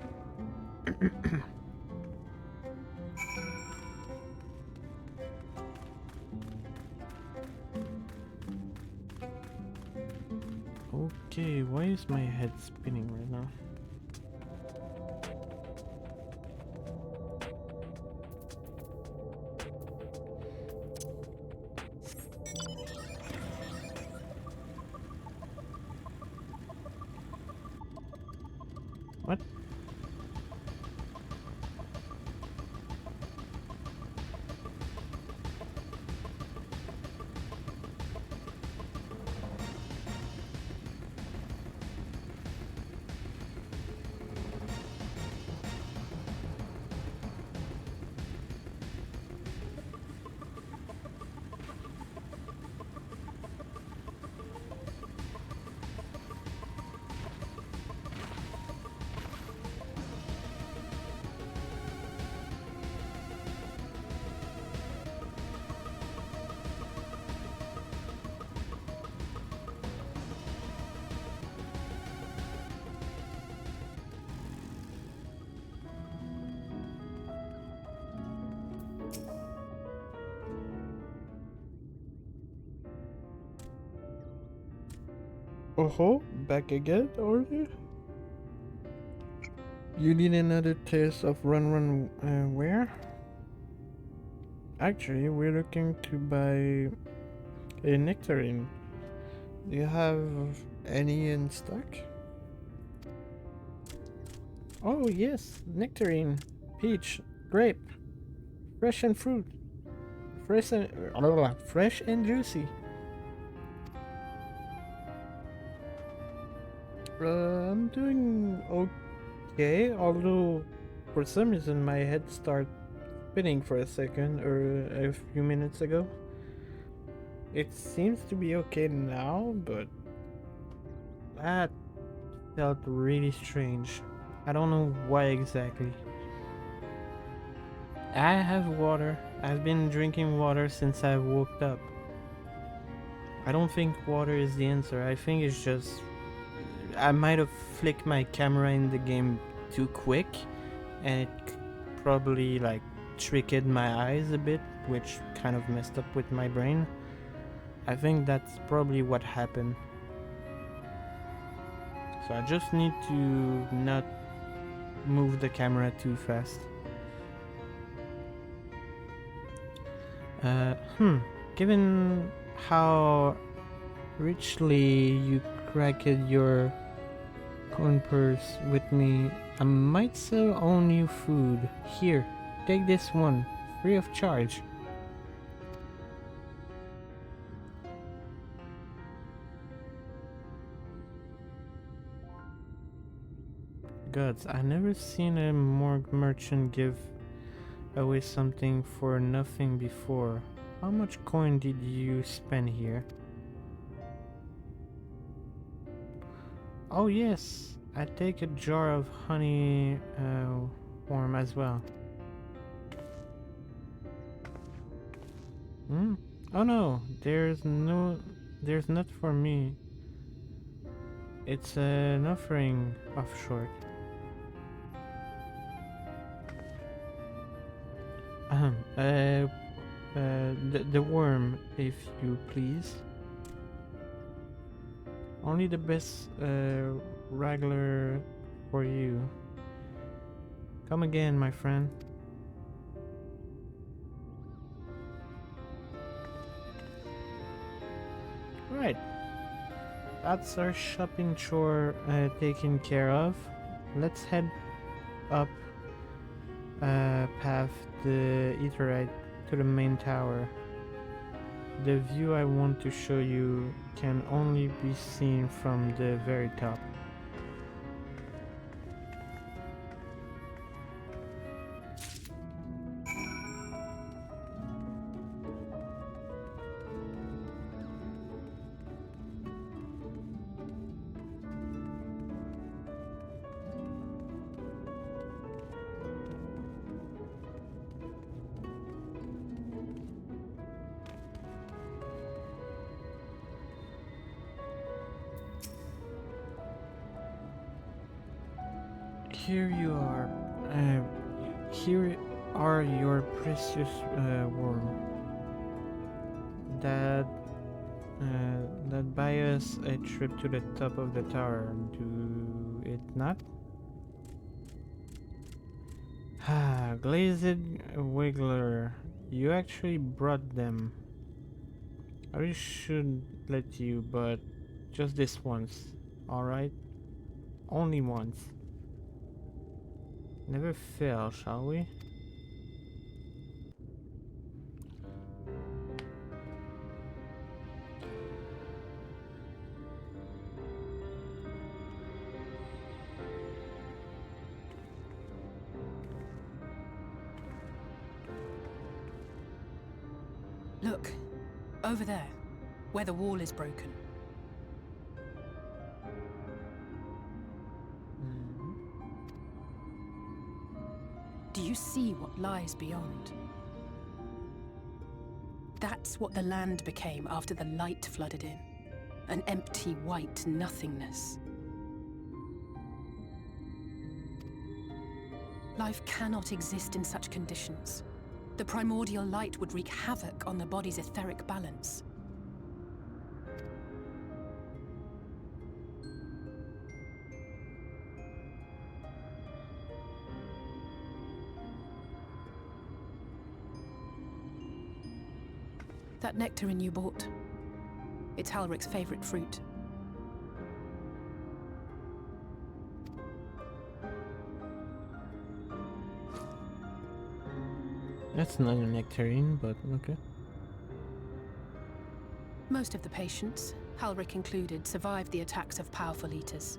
Okay, why is my head spinning right now? What? Oh, back again, order? You need another taste of Run, where? Actually, we're looking to buy a nectarine. Do you have any in stock? Oh yes, nectarine, peach, grape, fresh and fruit, fresh and juicy. I'm doing okay, although for some reason my head started spinning for a second or a few minutes ago. It seems to be okay now, but that felt really strange. I don't know why exactly. I have water. I've been drinking water since I woke up. I don't think water is the answer. I think it's just I might have flicked my camera in the game too quick and it probably like tricked my eyes a bit, which kind of messed up with my brain. I think that's probably what happened. So I just need to not move the camera too fast. Given how richly you cracked your corn purse with me, I might sell own you food. Here, take this one, free of charge. Gods, I never seen a morgue merchant give away something for nothing before. How much coin did you spend here? Oh yes, I take a jar of honey worm as well. Hmm? Oh no, there's not for me. It's an offering of short. Ahem. The worm, if you please. Only the best regular for you. Come again, my friend. Right, that's our shopping chore taken care of. Let's head up past the Etherite to the main tower. The view I want to show you can only be seen from the very top. Here you are. Here are your precious worm. That buy us a trip to the top of the tower. Do it not? Ah, glazed wiggler. You actually brought them. I really should let you, but just this once. Alright? Only once. Never fail, shall we? Look, over there, where the wall is broken. Do you see what lies beyond? That's what the land became after the light flooded in. An empty white nothingness. Life cannot exist in such conditions. The primordial light would wreak havoc on the body's etheric balance. That nectarine you bought, it's Halric's favorite fruit. That's not a nectarine, but okay. Most of the patients, Halric included, survived the attacks of powerful eaters.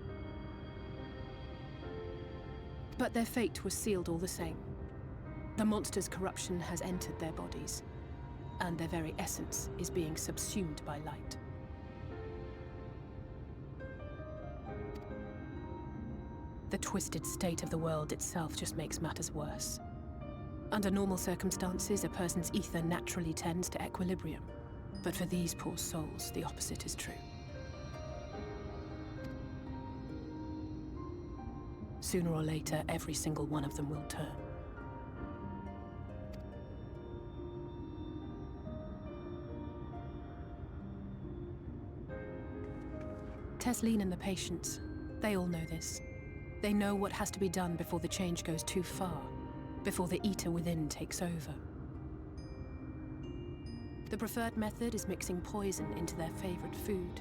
But their fate was sealed all the same. The monster's corruption has entered their bodies, and their very essence is being subsumed by light. The twisted state of the world itself just makes matters worse. Under normal circumstances, a person's ether naturally tends to equilibrium. But for these poor souls, the opposite is true. Sooner or later, every single one of them will turn. Tesleen and the patients, they all know this. They know what has to be done before the change goes too far, before the eater within takes over. The preferred method is mixing poison into their favorite food.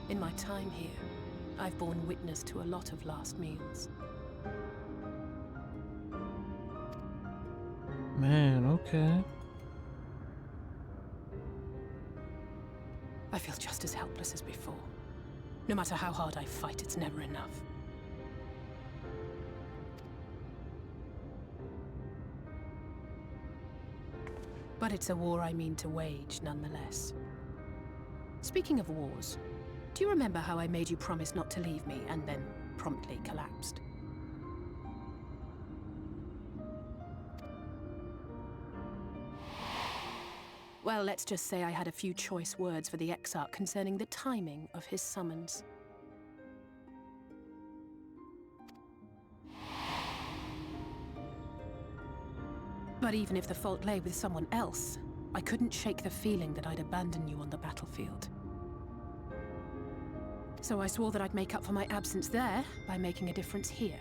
In my time here, I've borne witness to a lot of last meals. Man, okay. I feel just as helpless as before. No matter how hard I fight, it's never enough. But it's a war I mean to wage, nonetheless. Speaking of wars, do you remember how I made you promise not to leave me and then promptly collapsed? Well, let's just say I had a few choice words for the Exarch concerning the timing of his summons. But even if the fault lay with someone else, I couldn't shake the feeling that I'd abandon you on the battlefield. So I swore that I'd make up for my absence there by making a difference here.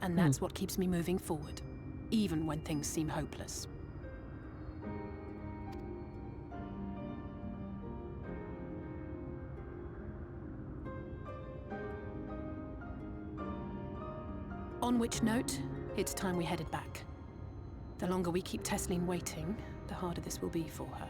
And that's what keeps me moving forward, even when things seem hopeless. On which note, it's time we headed back. The longer we keep Tesleen waiting, the harder this will be for her.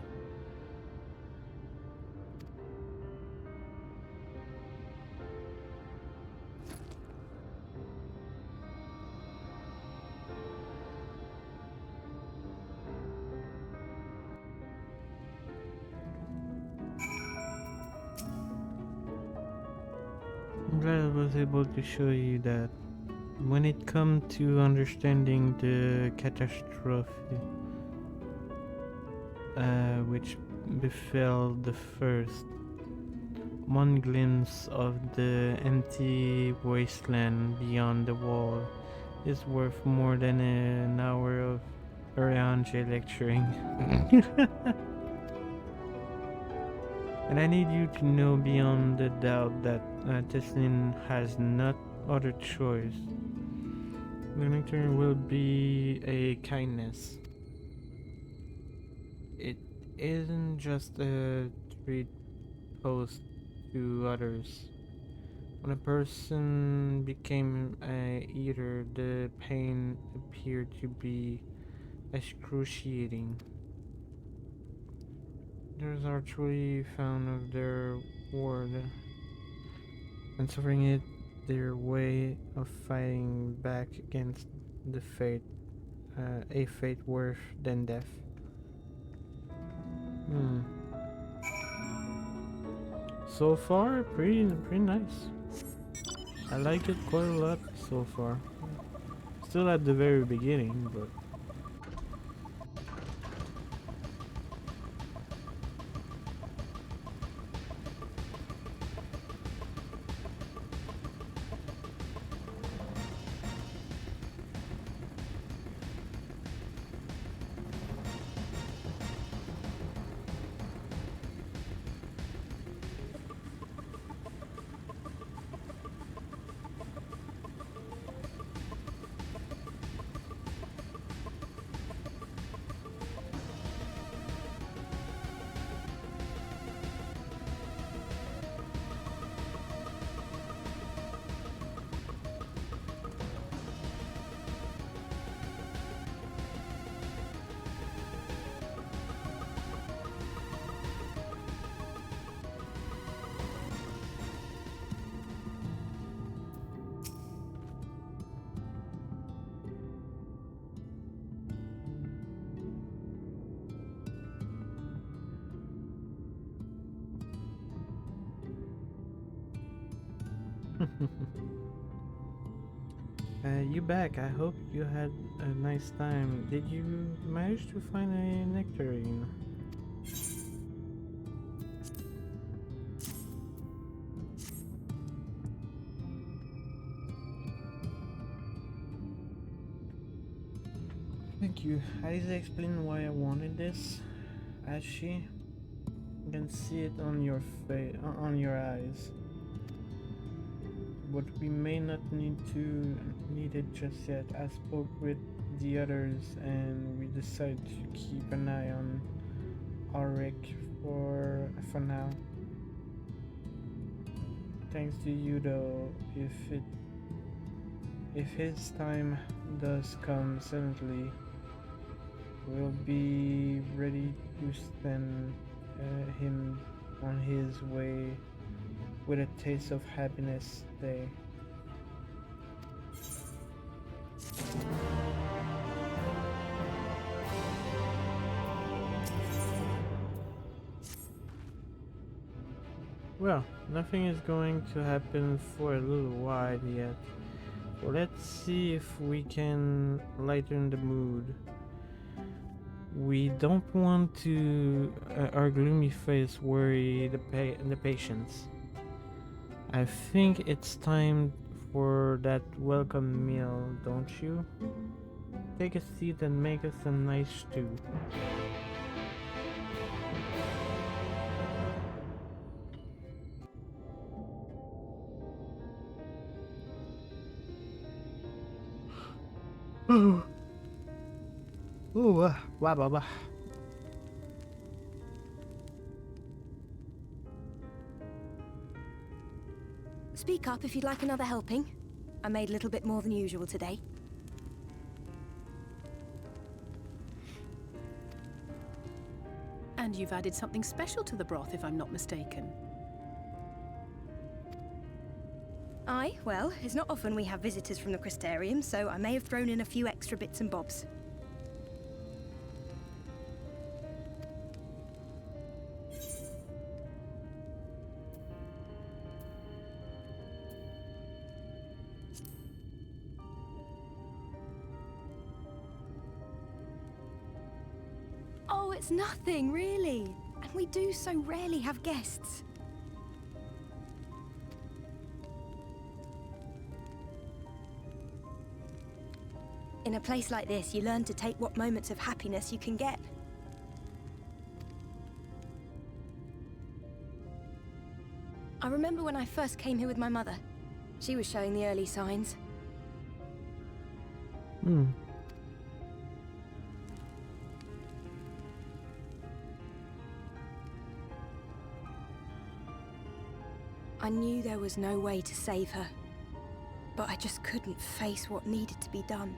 I'm glad I was able to show you that when it comes to understanding the catastrophe which befell the first, one glimpse of the empty wasteland beyond the wall is worth more than an hour of Arianje lecturing. And I need you to know beyond the doubt that Tesleen has not other choice. The nectar will be a kindness. It isn't just a treat posed to others. When a person became a eater, the pain appeared to be excruciating. Others are truly found of their word, and suffering it their way of fighting back against the fate, a fate worse than death. So far, pretty nice. I like it quite a lot so far. Still at the very beginning, but you back. I hope you had a nice time. Did you manage to find a nectarine? Thank you. Aliza explained why I wanted this. As she can see it on your face, on your eyes. But we may not need it just yet. I spoke with the others and we decided to keep an eye on Ulrich for now. Thanks to you though, if his time does come suddenly, we'll be ready to send him on his way with a taste of happiness day. Well, nothing is going to happen for a little while yet. So let's see if we can lighten the mood. We don't want to our gloomy face worry the patients. I think it's time for that welcome meal, don't you? Take a seat and make us some nice stew. Oh, wah, wah, wah. Speak up if you'd like another helping. I made a little bit more than usual today. And you've added something special to the broth, if I'm not mistaken. Aye, well, it's not often we have visitors from the Crystarium, so I may have thrown in a few extra bits and bobs. Oh, it's nothing, really. And we do so rarely have guests. In a place like this, you learn to take what moments of happiness you can get. I remember when I first came here with my mother. She was showing the early signs. I knew there was no way to save her, but I just couldn't face what needed to be done.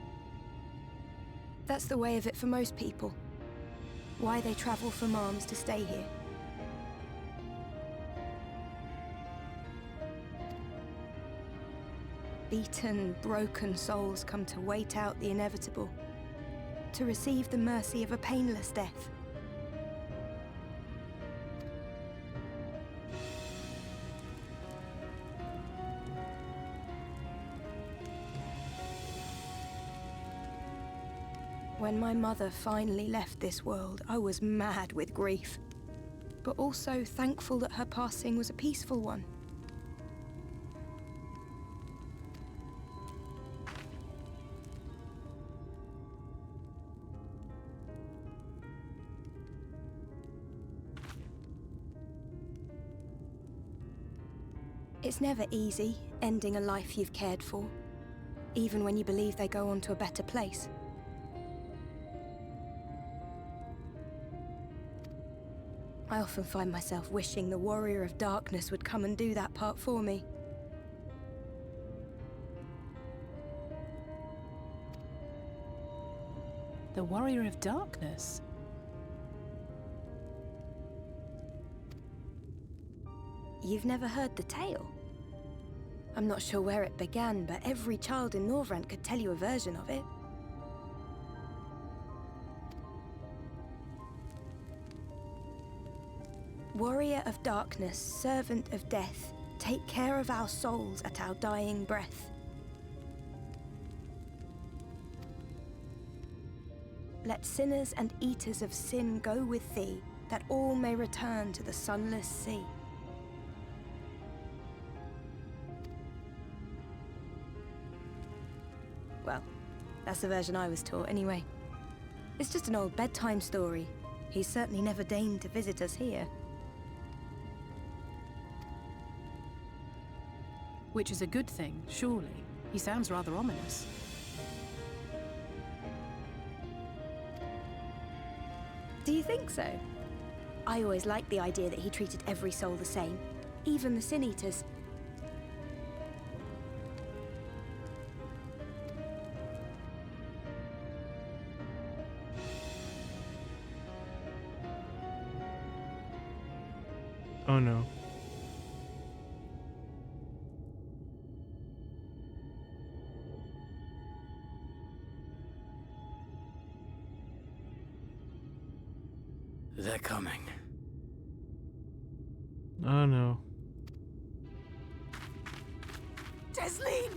That's the way of it for most people. Why they travel from arms to stay here. Beaten, broken souls come to wait out the inevitable, to receive the mercy of a painless death. When my mother finally left this world, I was mad with grief, but also thankful that her passing was a peaceful one. It's never easy, ending a life you've cared for, even when you believe they go on to a better place. I often find myself wishing the Warrior of Darkness would come and do that part for me. The Warrior of Darkness? You've never heard the tale? I'm not sure where it began, but every child in Norvrent could tell you a version of it. Warrior of Darkness, servant of death, take care of our souls at our dying breath. Let sinners and eaters of sin go with thee, that all may return to the sunless sea. Well, that's the version I was taught anyway. It's just an old bedtime story. He's certainly never deigned to visit us here. Which is a good thing, surely. He sounds rather ominous. Do you think so? I always liked the idea that he treated every soul the same, even the Sin Eaters. Oh no. They're coming. Oh no. Desleen!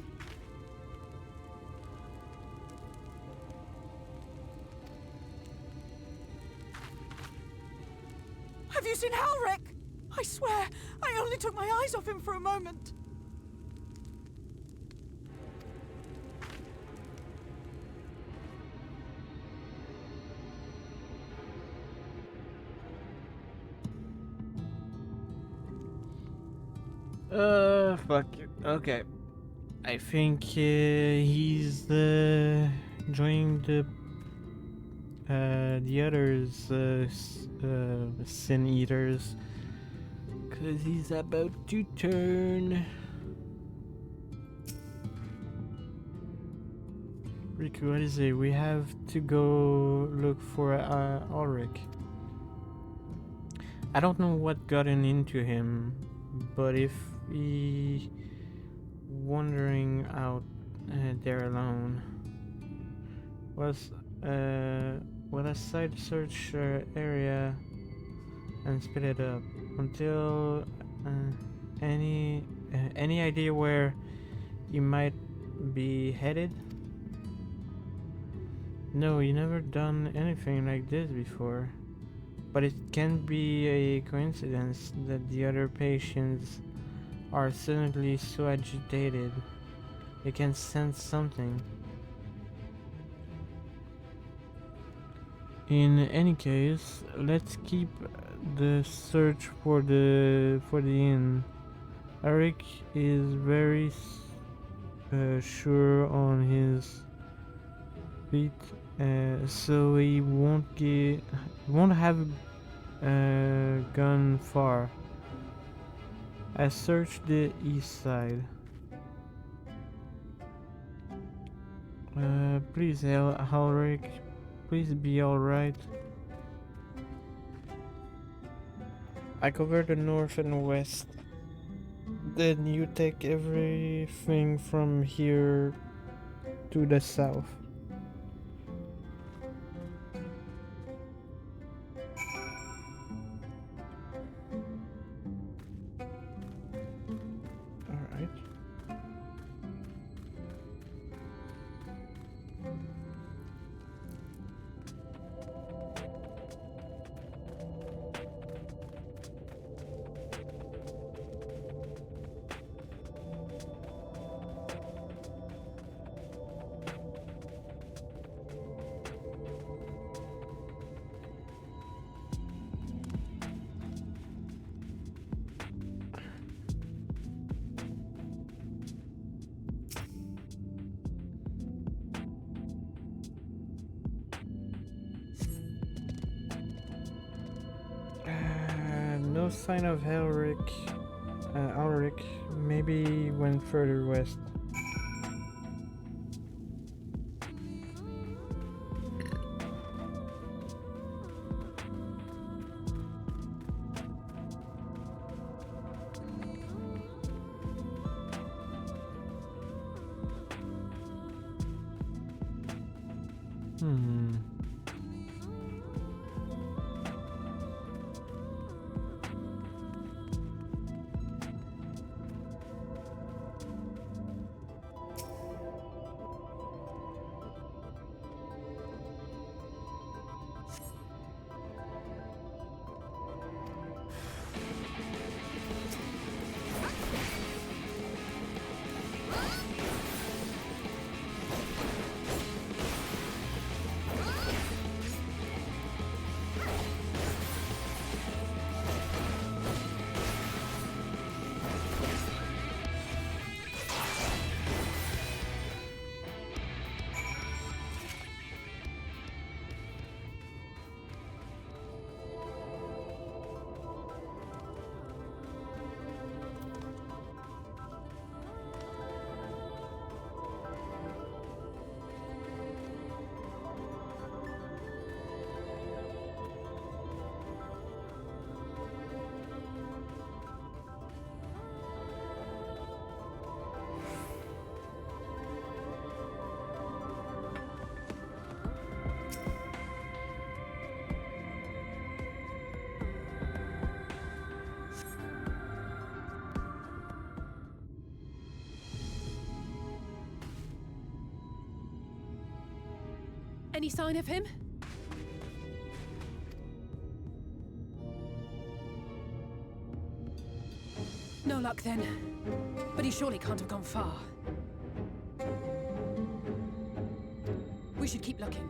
Have you seen Halric? I swear, I only took my eyes off him for a moment. Fuck you. Okay. I think he's joining the others, sin eaters, cause he's about to turn. Riku, what is it? We have to go look for Ulrich. I don't know what gotten into him, but if he wandering out there alone was a side search area and split it up until any idea where he might be headed? No, you never done anything like this before, but it can be a coincidence that the other patients are suddenly so agitated they can sense something. In any case, let's keep the search for the inn. Eric is very sure on his feet, so he won't have gone far. I searched the east side. Please, Halric, please be alright. I cover the north and west. Then you take everything from here to the south. Alright. No sign of Ulrich. Maybe went further west. Any sign of him? No luck then. But he surely can't have gone far. We should keep looking.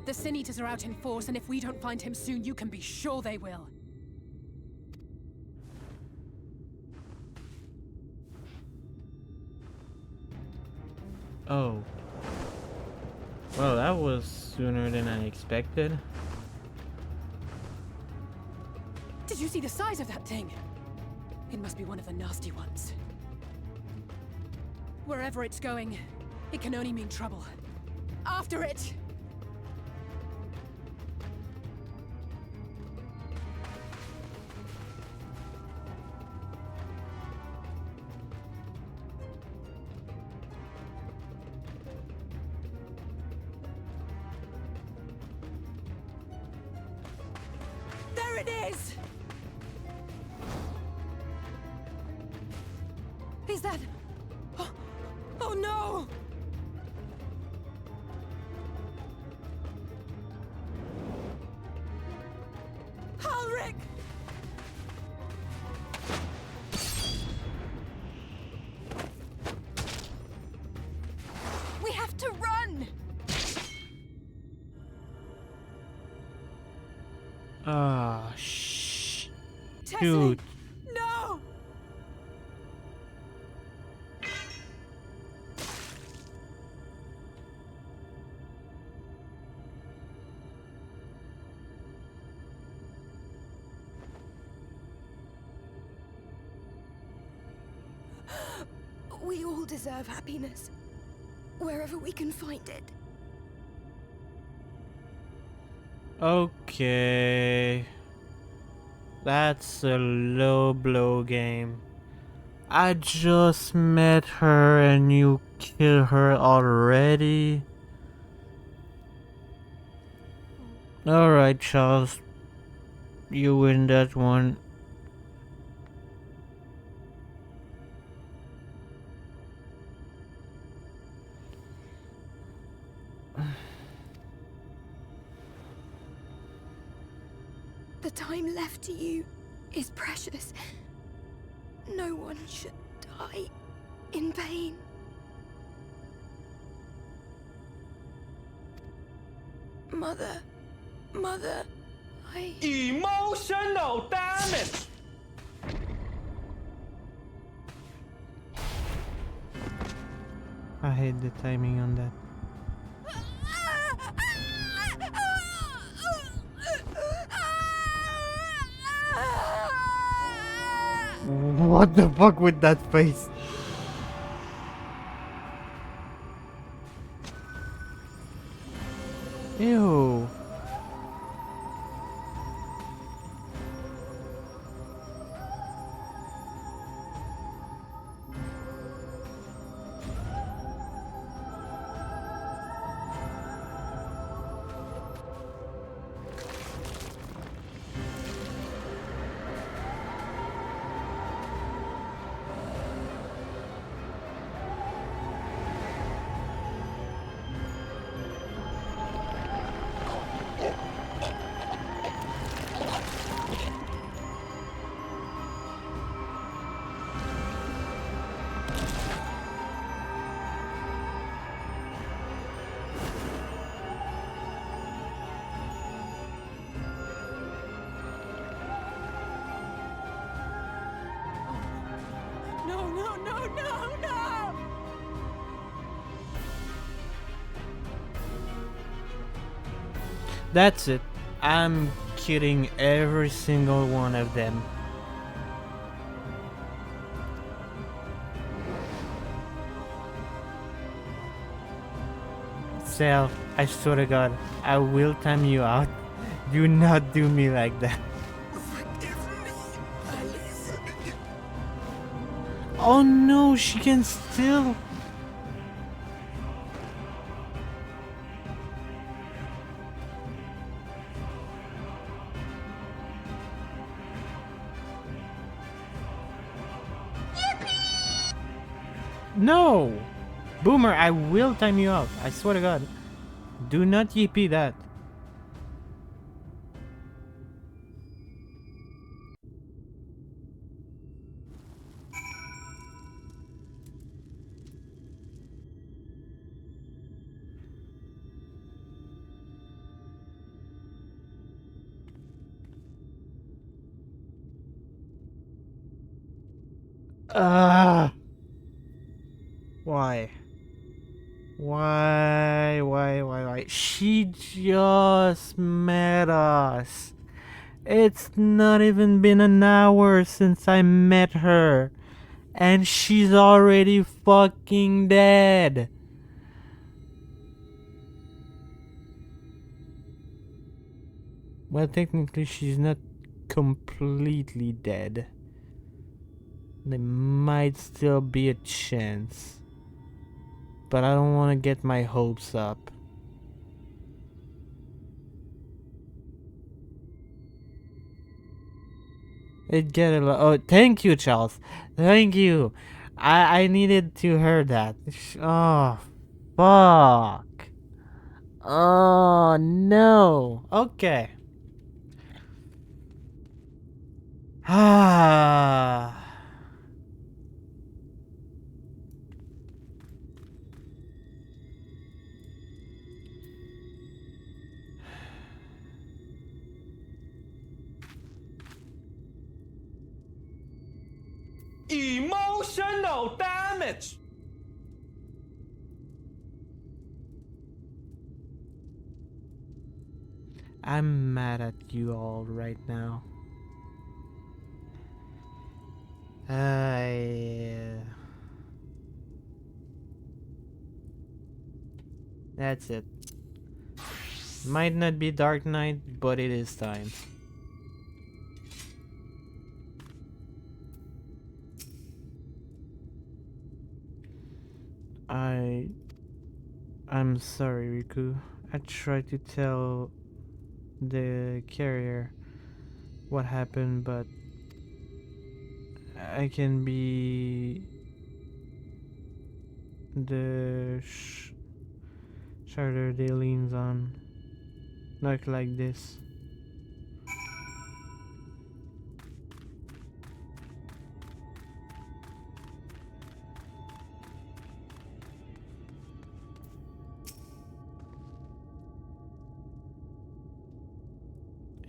The Sin Eaters are out in force, and if we don't find him soon, you can be sure they will. Oh. Well, that was sooner than I expected. Did you see the size of that thing? It must be one of the nasty ones. Wherever it's going, it can only mean trouble. After it! There it is! Is that... Oh no! Ulrich! We have to run! Ah, Tessy! Dude. No! We all deserve happiness. Wherever we can find it. Okay. That's a low blow game. I just met her and you kill her already. Alright, Charles. You win that one. The time left to you is precious. No one should die in pain. Mother, I... Emotional damage! I hate the timing on that. What the fuck with that face? Ew. No! That's it. I'm killing every single one of them. Sal, I swear to God, I will time you out. Do not do me like that. Oh no, she can still. No! Boomer, I will time you out. I swear to God. Do not yippee that. Ah. Why? Why? She just met us. It's not even been an hour since I met her. And she's already fucking dead. Well, technically, she's not completely dead. There might still be a chance. But I don't want to get my hopes up. It get a lot. Oh, thank you, Charles. Thank you. I needed to hear that. Oh, fuck. Oh, no. Okay. Ah. Emotional damage. I'm mad at you all right now. Yeah. That's it. Might not be Dark Knight, but it is time. I'm sorry, Riku. I tried to tell the carrier what happened, but I can be the shoulder they leans on. Not like this.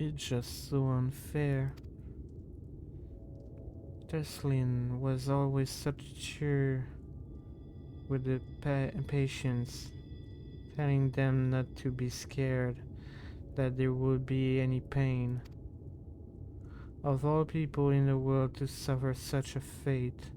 It's just so unfair. Teslin was always such a cheer with the patients, telling them not to be scared, that there would be any pain. Of all people in the world to suffer such a fate.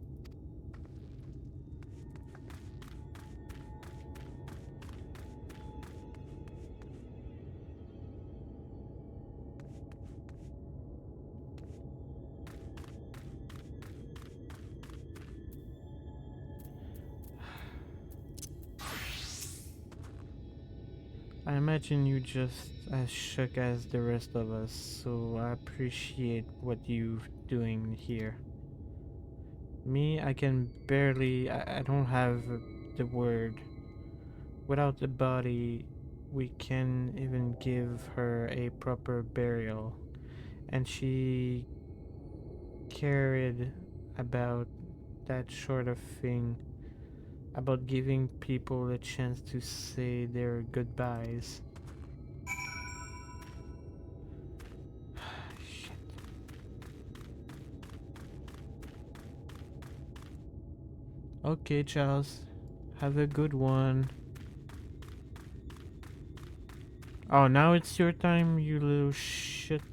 I imagine you just as shook as the rest of us, so I appreciate what you're doing here. Me, I can barely, I don't have the word. Without the body, we can't even give her a proper burial. And she cared about that sort of thing, about giving people a chance to say their goodbyes. Shit. Okay, Charles. Have a good one. Oh, now it's your time, you little shit.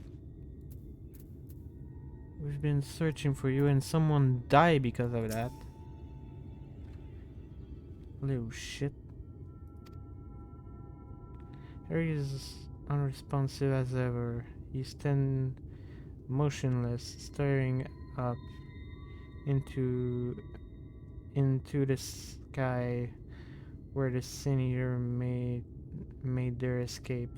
We've been searching for you and someone died because of that. Little shit. Harry is unresponsive as ever. He stands motionless, staring up into the sky where the Sin-Eater made their escape.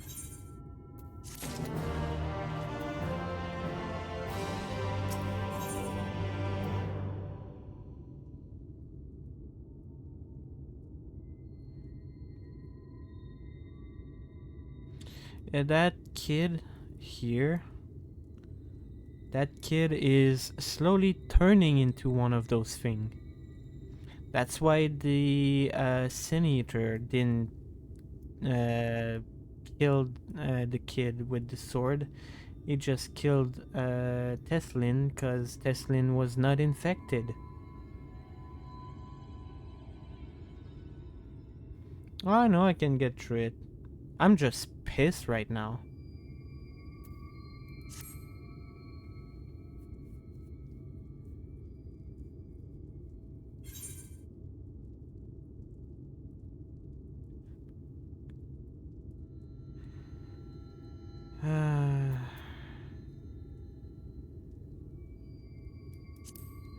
That kid here, that kid is slowly turning into one of those things. That's why the Sin Eater didn't kill the kid with the sword. He just killed Teslin because Teslin was not infected. Oh, I know I can get through it. I'm just pissed right now.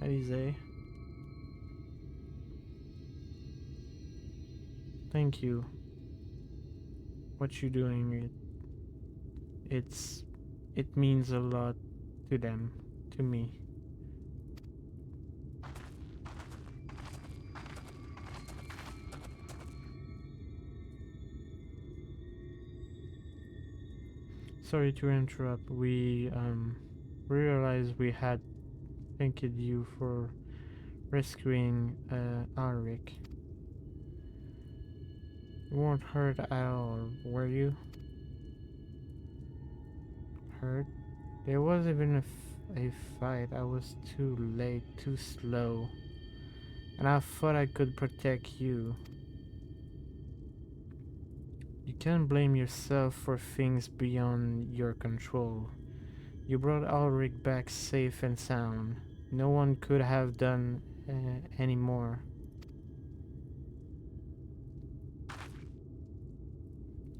Alize, thank you. What you doing? It means a lot to them, to me. Sorry to interrupt. We realized we had thanked you for rescuing Ulrich. You weren't hurt at all, were you? Hurt? There was even a fight. I was too late, too slow. And I thought I could protect you. You can't blame yourself for things beyond your control. You brought Ulrich back safe and sound. No one could have done any more.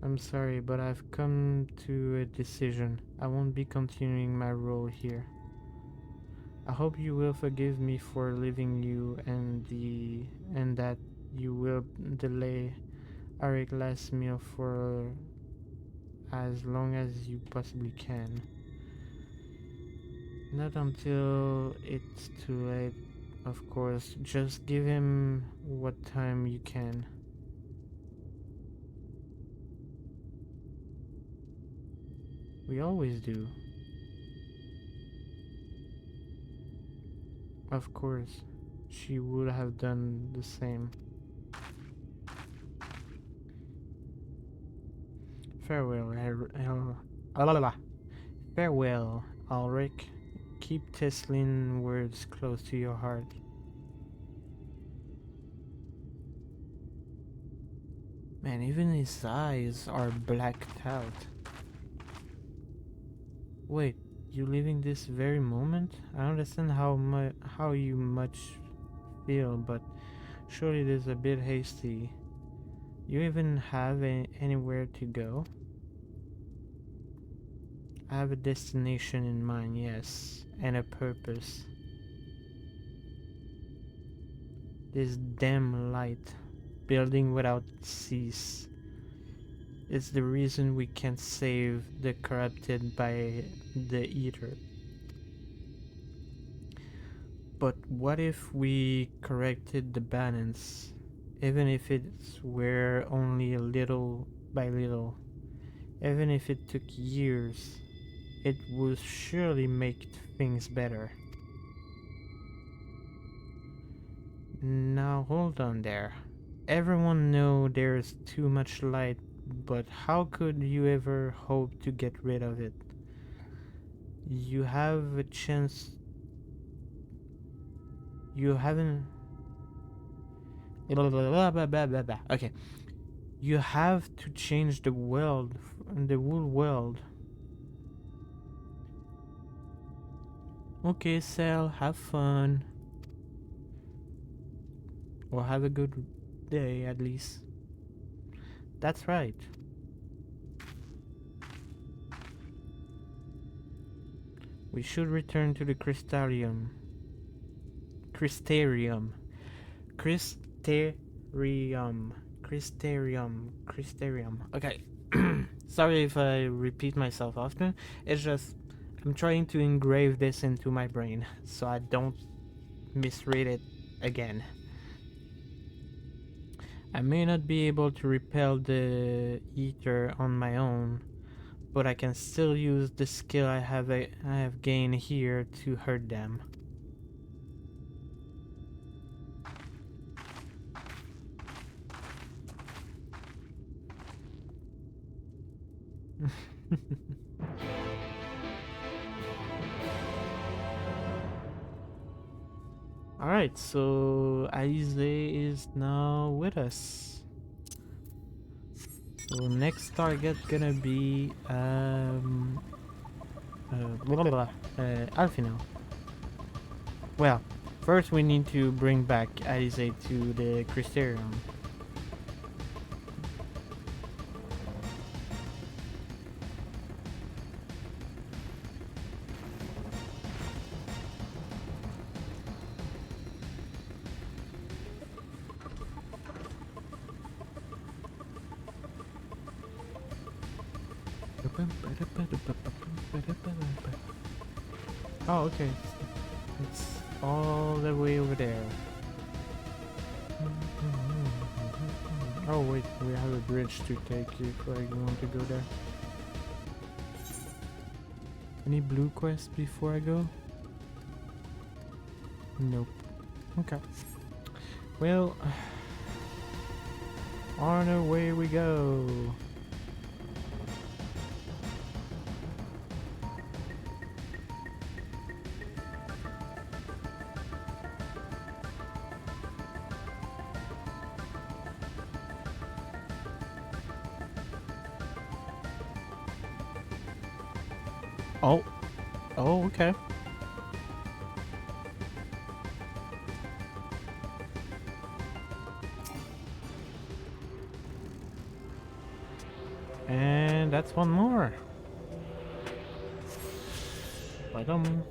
I'm sorry, but I've come to a decision. I won't be continuing my role here. I hope you will forgive me for leaving you and that you will delay Ulrich's last meal for as long as you possibly can. Not until it's too late, of course. Just give him what time you can. We always do. Of course, she would have done the same. Farewell, Farewell, Ulrich. Keep Teslin words close to your heart. Man, even his eyes are blacked out. Wait, you living this very moment? I understand how you much feel, but surely it is a bit hasty. You even have anywhere to go? I have a destination in mind, yes, and a purpose. This damn light, building without cease, is the reason we can't save the corrupted by the Eater. But what if we corrected the balance, even if it's were only little by little, even if it took years? It would surely make things better. Now hold on there. Everyone know there's too much light, but how could you ever hope to get rid of it? You have a chance. You haven't. Okay. You have to change the world, the whole world. Okay, Sal, have fun. Or have a good day, at least. That's right. We should return to the Crystarium. Crystarium. Crystarium. Crystarium. Crystarium. Okay. Sorry if I repeat myself often. It's just I'm trying to engrave this into my brain so I don't misread it again. I may not be able to repel the Eater on my own, but I can still use the skill I have gained here to hurt them. Alright, so Alize is now with us. So next target gonna be Alfino. Well, first we need to bring back Alize to the Crysterium. Oh, okay. It's all the way over there. Oh wait, we have a bridge to take if I want to go there. Any blue quests before I go? Nope. Okay. Well, on our way we go. Oh. Oh, okay. And that's one more. Bite 'em.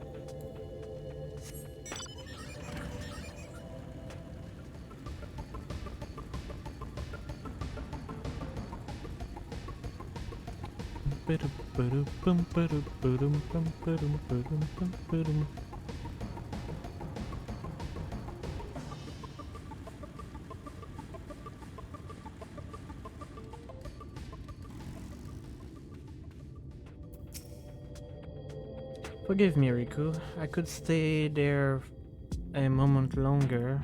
Forgive me, Riku. I could stay there a moment longer,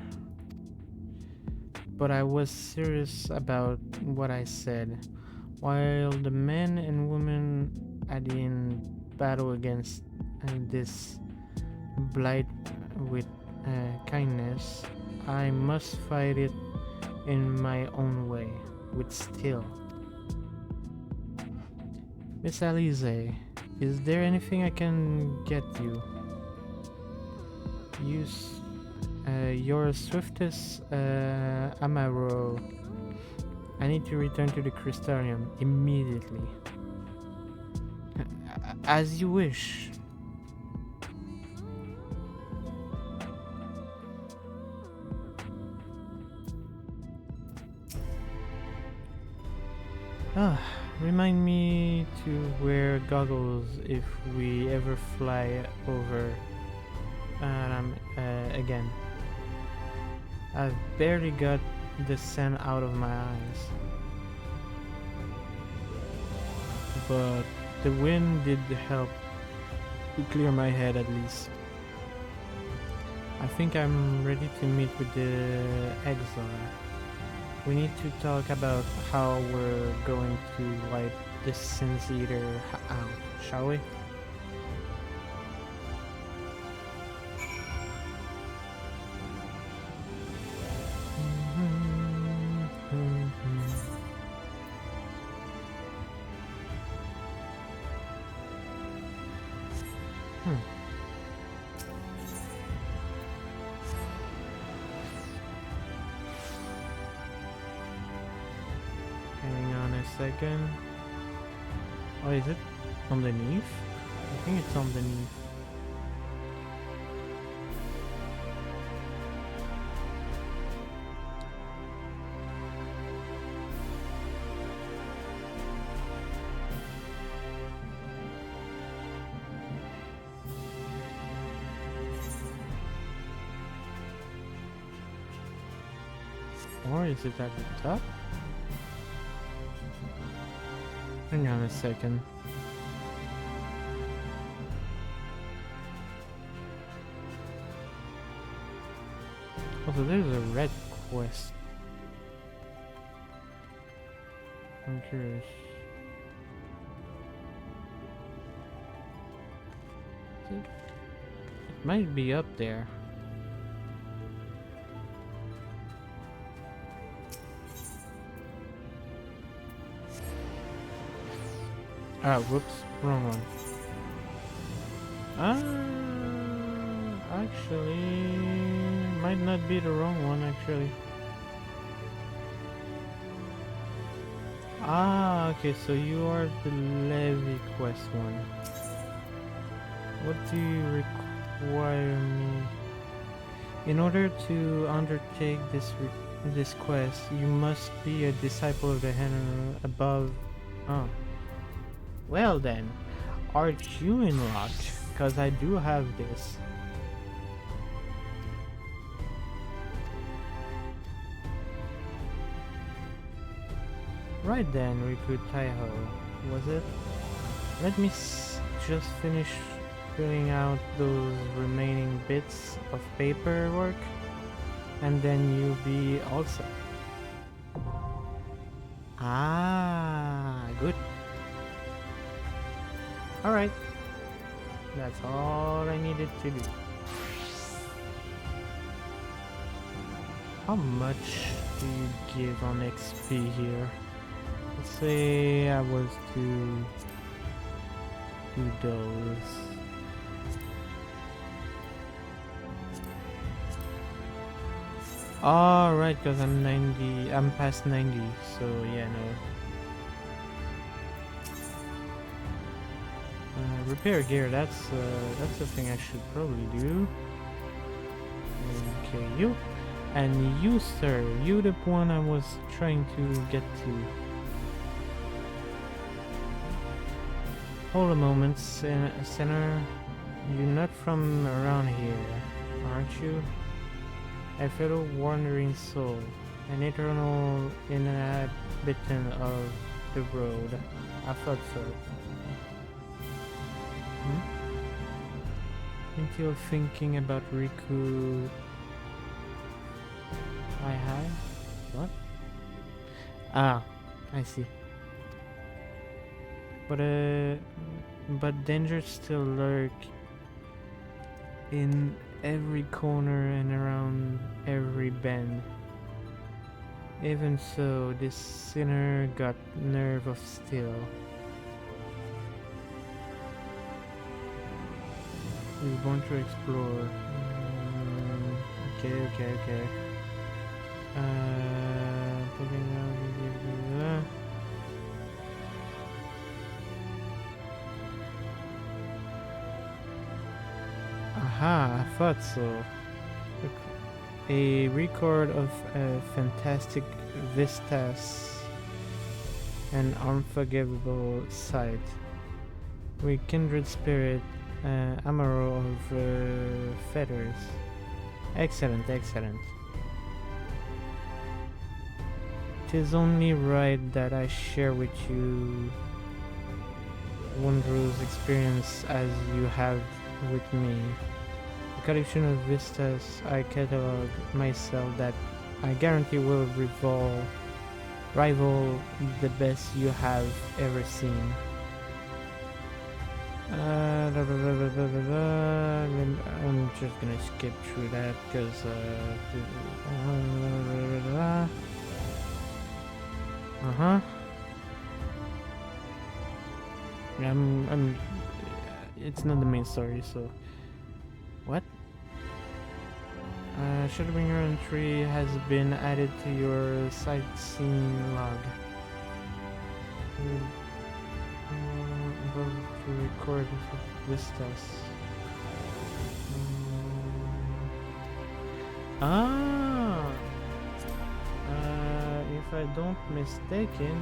but I was serious about what I said. While the men and women are in battle against this blight with kindness, I must fight it in my own way, with skill. Miss Alize, is there anything I can get you? Use your swiftest Amaro. I need to return to the Crystarium immediately. As you wish. Remind me to wear goggles if we ever fly over again. I've barely got the sand out of my eyes. But the wind did help to clear my head at least. I think I'm ready to meet with the exile. We need to talk about how we're going to wipe the Sins Eater out, shall we? Hang on a second. Oh, is it underneath? I think it's underneath. Or is it at the top? Hang on a second. Also, there's a red quest. I'm curious. It might be up there. Ah, whoops, wrong one. Actually, might not be the wrong one, actually. Ah, okay, so you are the Levy quest one. What do you require me? In order to undertake this quest, you must be a disciple of the Hen above. Oh. Well then, aren't you in luck? Because I do have this. Right then, recruit Taiho, was it? Let me just finish filling out those remaining bits of paperwork, and then you'll be all set. Ah, good. Alright. That's all I needed to do. How much do you give on XP here? Let's say I was to do those. Alright, because I'm 90, I'm past 90, so yeah, no. Repair gear, that's the thing I should probably do. Okay, you. And you, sir, you the one I was trying to get to. Hold a moment, Sinner. You're not from around here, aren't you? A fellow wandering soul, an eternal inhabitant of the road. I thought so. Until thinking about Riku, I had what? Ah, I see. But dangers still lurk in every corner and around every bend. Even so, this sinner got nerve of steel. He's born to explore. Okay. Aha, I thought so. A record of fantastic vistas, an unforgivable sight. We kindred spirit, Amaro of feathers. Excellent. 'Tis only right that I share with you wondrous experience as you have with me. A collection of vistas I catalog myself that I guarantee will rival the best you have ever seen. I'm just gonna skip through that because it's not the main story, so what? Shadowbringer entry has been added to your sightseeing log. To record vistas. If I don't mistaken,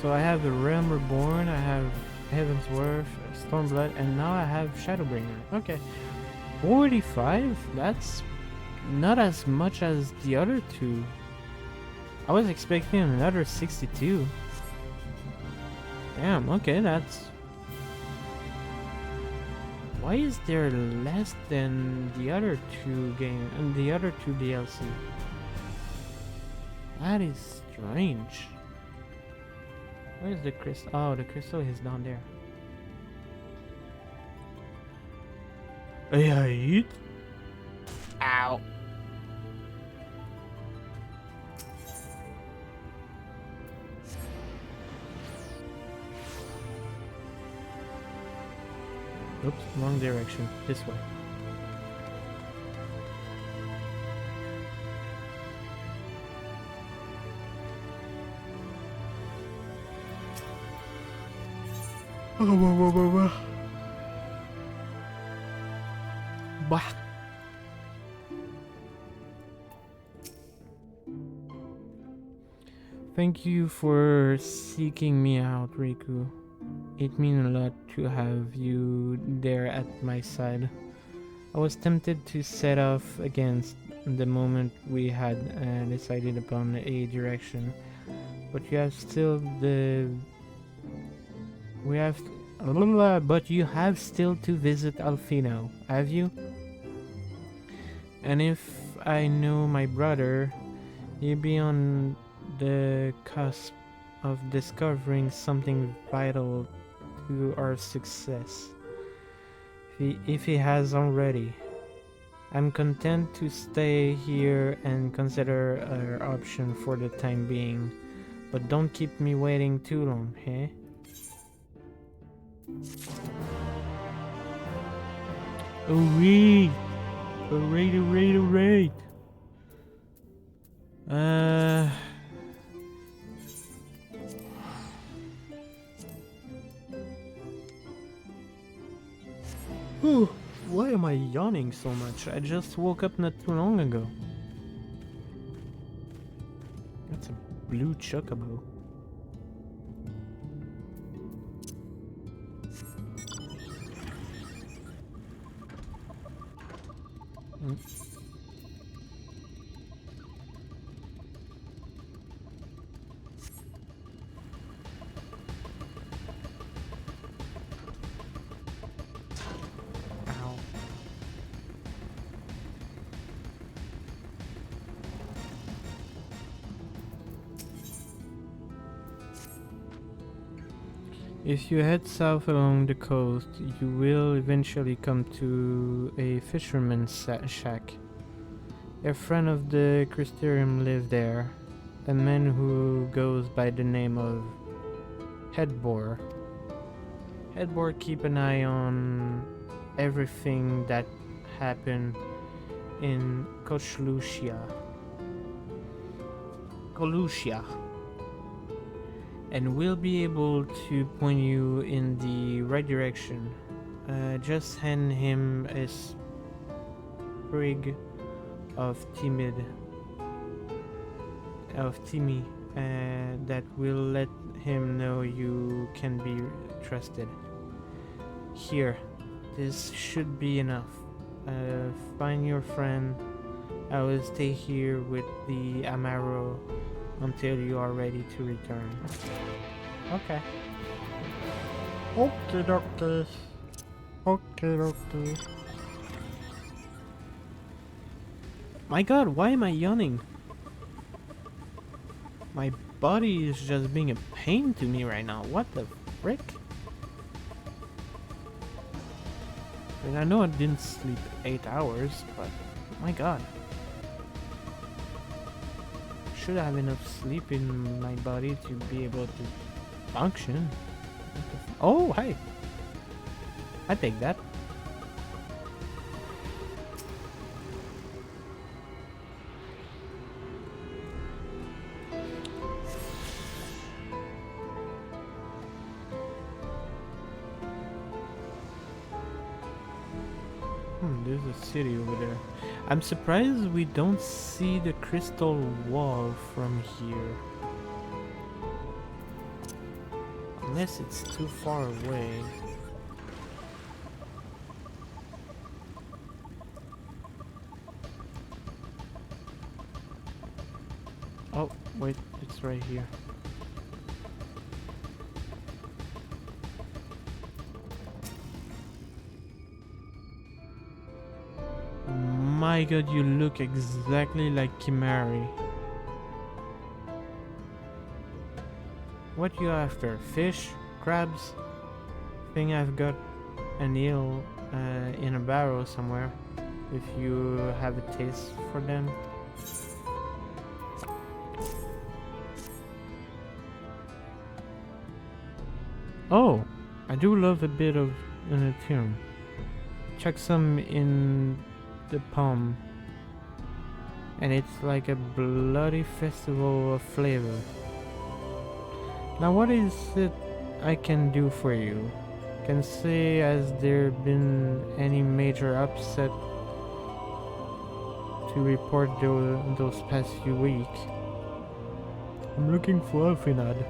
so I have the Realm Reborn, I have Heaven's Worth, Stormblood, and now I have Shadowbringer. Okay, 45. That's not as much as the other two. I was expecting another 62. Damn, okay, that's Why is there less than the other two game and the other two DLC? That is strange. Where's the crystal? Oh, the crystal is down there. Hey, ow. Oops, wrong direction. This way. Bah. Thank you for seeking me out, Riku. It means a lot to have you there at my side. I was tempted to set off against the moment we had decided upon a direction, but you have still but you have still to visit Alfino, have you? And if I know my brother, he'd be on the cusp of discovering something vital to our success. If he has already. I'm content to stay here and consider our option for the time being. But don't keep me waiting too long, eh? Alright! Alright! Why am I yawning so much? I just woke up not too long ago. That's a blue chocobo. Ow. If you head south along the coast, you will eventually come to a fisherman's shack. A friend of the Crystarium lived there, a man who goes by the name of Headbore. Headbore keep an eye on everything that happened in Colusia, and will be able to point you in the right direction. Just hand him a sprig of Timmy that will let him know you can be trusted. Here, this should be enough. Find your friend. I will stay here with the Amaro until you are ready to return. Okay. Okay, doctor. Okay, doctor. My god, why am I yawning? My body is just being a pain to me right now. What the frick? I mean, I know I didn't sleep 8 hours, but my god. Should have enough sleep in my body to be able to function. Oh, hey! I take that. There's a city over there. I'm surprised we don't see the crystal wall from here. Unless it's too far away. Oh, wait, it's right here. my god, you look exactly like Kimari. What you after? Fish? Crabs? Think I've got an eel in a barrel somewhere. If you have a taste for them. Oh, I do love a bit of an tune. Chuck some in the palm, and it's like a bloody festival of flavor. Now what is it I can do for you? Can say, has there been any major upset to report those past few weeks? I'm looking for Alfinad.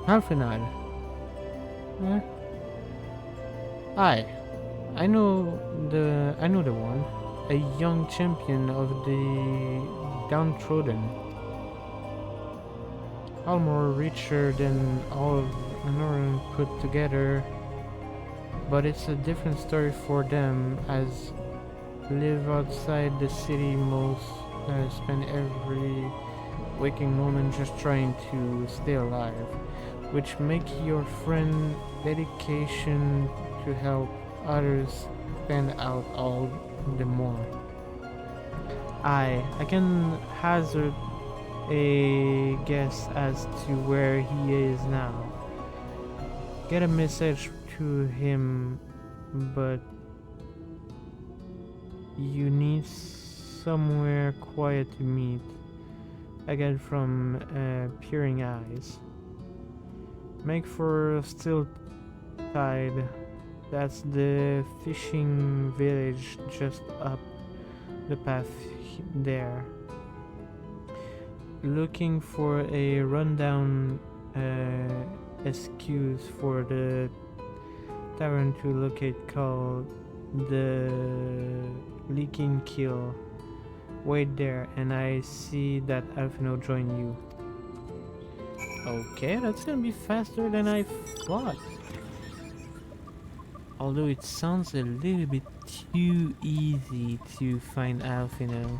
Alfinad? Eh? Aye. I know the one. A young champion of the downtrodden. All more richer than all of Northern put together. But it's a different story for them, as live outside the city most spend every waking moment just trying to stay alive, which make your friend dedication to help others stand out all the more. I can hazard a guess as to where he is now. Get a message to him, but you need somewhere quiet to meet. Again from peering eyes. Make for Still Tide. That's the fishing village just up the path there. Looking for a rundown excuse for the tavern to locate called the Leaking Kill. Wait there, and I see that Alfino join you. Okay, that's gonna be faster than I thought. Although it sounds a little bit too easy to find Alfino.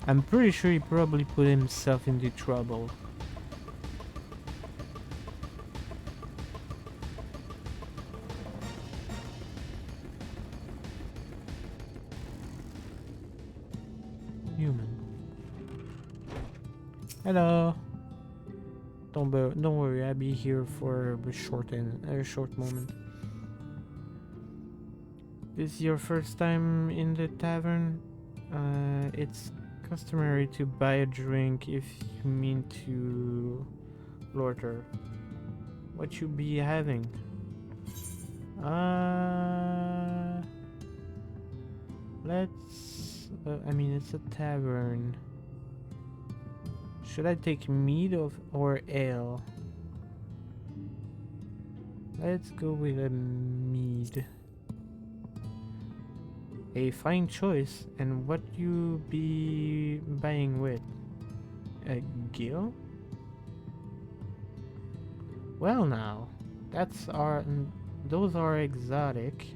I'm pretty sure he probably put himself into trouble. Human. Hello. Don't worry, I'll be here for a short moment. This is your first time in the tavern? It's customary to buy a drink if you mean to loiter. What you be having? I mean, it's a tavern. Should I take mead or ale? Let's go with a mead. A fine choice. And what you be buying with? A gill? Well now, those are exotic.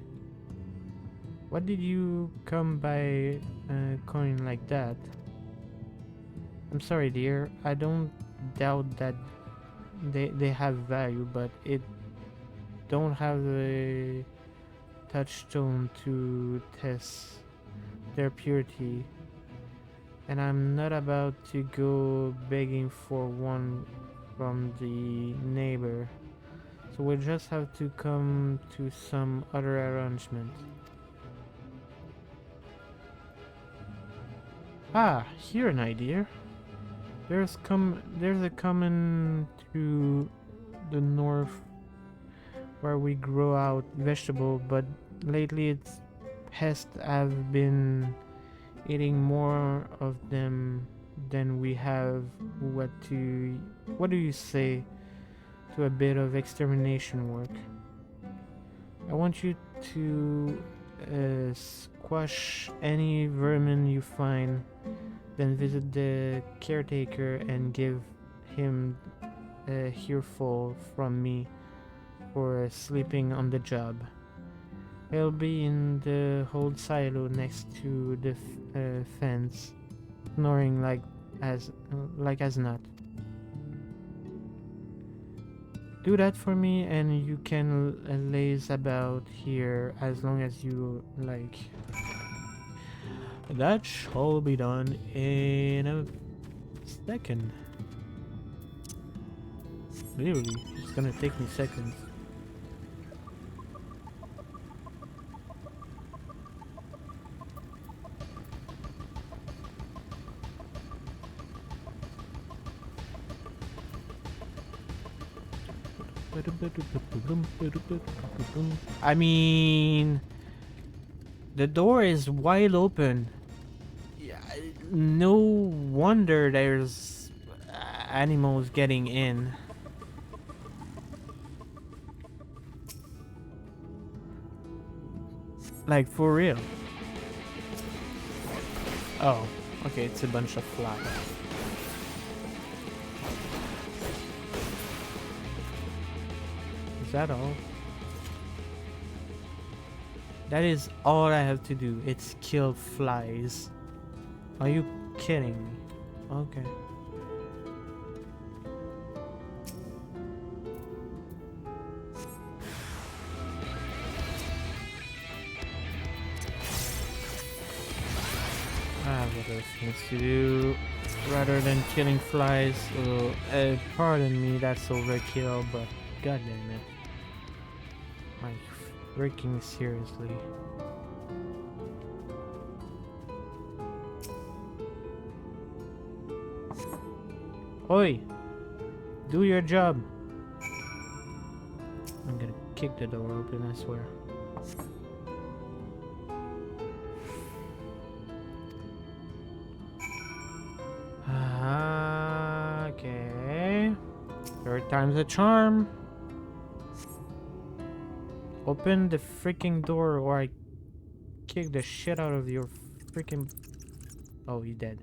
What did you come by a coin like that? I'm sorry, dear. I don't doubt that they have value, but it don't have a touchstone to test their purity. And I'm not about to go begging for one from the neighbor. So we'll just have to come to some other arrangement. Ah, here an idea. There's a common to the north where we grow out vegetable, but lately its pests have been eating more of them than we have. What do you say to a bit of extermination work? I want you to squash any vermin you find, then visit the caretaker and give him a earful from me for sleeping on the job. He'll be in the old silo next to the fence, snoring like as not. Do that for me, and you can laze about here as long as you like. That shall be done in a second. Literally, it's gonna take me seconds. I mean, the door is wide open. Yeah, no wonder there's animals getting in. Like, for real. Oh, okay, it's a bunch of flies. Is that all? That is all I have to do. It's kill flies. Are you kidding me? Okay. I have other things to do rather than killing flies. Pardon me, that's overkill, but god damn it. Like, freaking seriously. Oi! Do your job! I'm gonna kick the door open, I swear. Okay. Third time's a charm. Open the freaking door or I kick the shit out of your freaking... Oh, he's dead.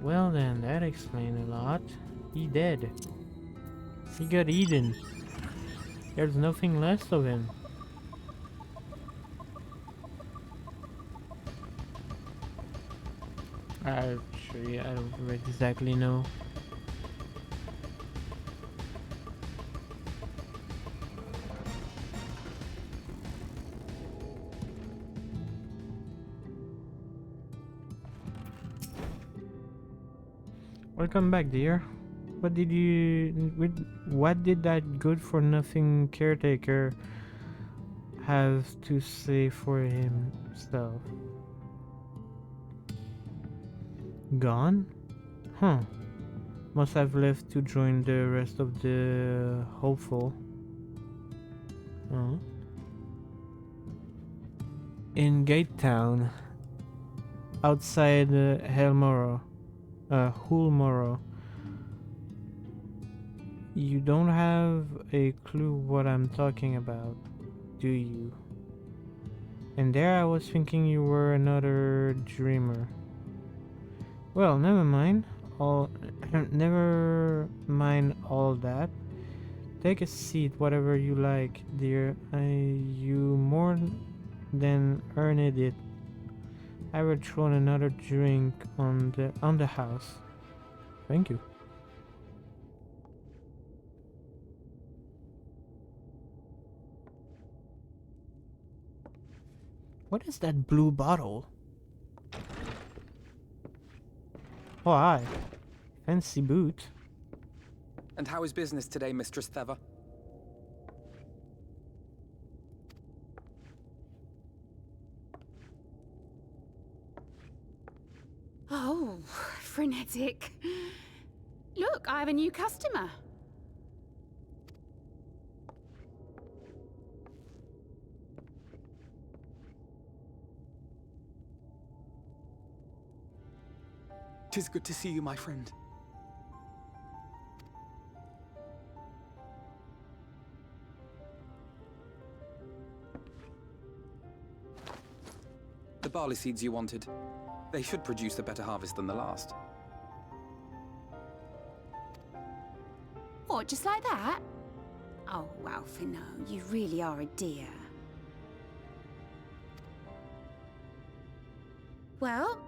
Well then, that explains a lot. He dead. He got eaten. There's nothing left of him. Actually, I don't exactly know. Welcome back, dear. What did that good-for-nothing caretaker have to say for himself? Gone? Huh. Must have left to join the rest of the hopeful. Oh. In Gate Town, outside Hulmoro. You don't have a clue what I'm talking about, do you? And there I was thinking you were another dreamer. Well, never mind. Never mind all that. Take a seat, whatever you like, dear. You more than earned it. I will throw another drink on the house. Thank you. What is that blue bottle? Oh, hi. Fancy boot. And how is business today, Mistress Theva? Oh, frenetic. Look, I have a new customer. Tis good to see you, my friend. barley seeds you wanted. They should produce a better harvest than the last. What, just like that? Oh, well, Fino, you really are a dear. Well,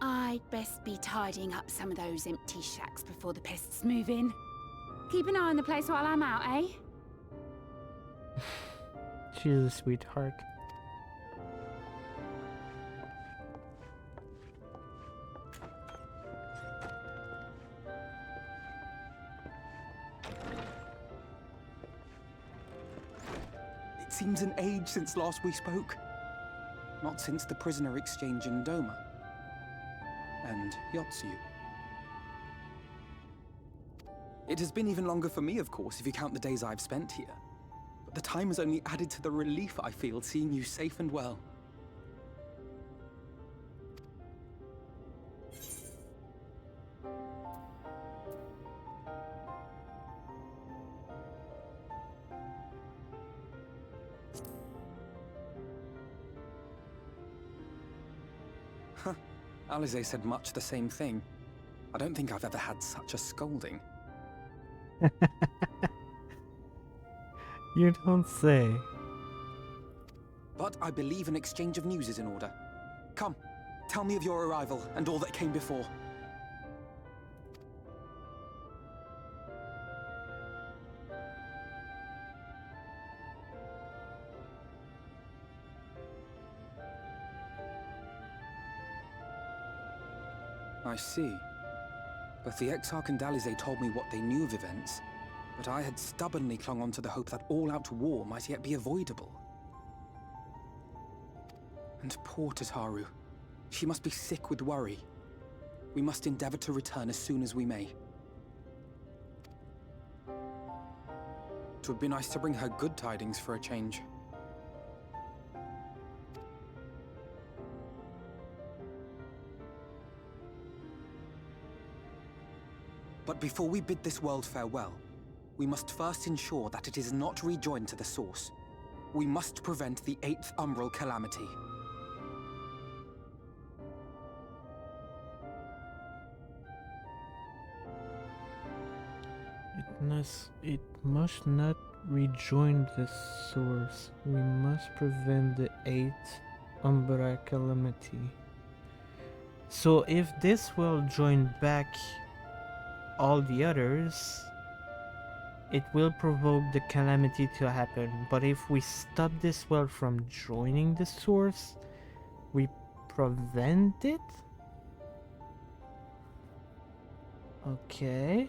I'd best be tidying up some of those empty shacks before the pests move in. Keep an eye on the place while I'm out, eh? She's a sweetheart. It seems an age since last we spoke. Not since the prisoner exchange in Doma. And Yotsu. It has been even longer for me, of course, if you count the days I've spent here. But the time has only added to the relief I feel seeing you safe and well. Huh. Alize said much the same thing. I don't think I've ever had such a scolding. You don't say. But I believe an exchange of news is in order. Come, tell me of your arrival and all that came before. I see. Both the Exarch and Alize told me what they knew of events, but I had stubbornly clung on to the hope that all-out war might yet be avoidable. And poor Tataru. She must be sick with worry. We must endeavor to return as soon as we may. It would be nice to bring her good tidings for a change. But before we bid this world farewell, we must first ensure that it is not rejoined to the source. We must prevent the 8th Umbral Calamity. It must not rejoin the source. We must prevent the 8th Umbral Calamity. So if this will join back all the others, it will provoke the calamity to happen. But if we stop this world from joining the source, we prevent it? Okay.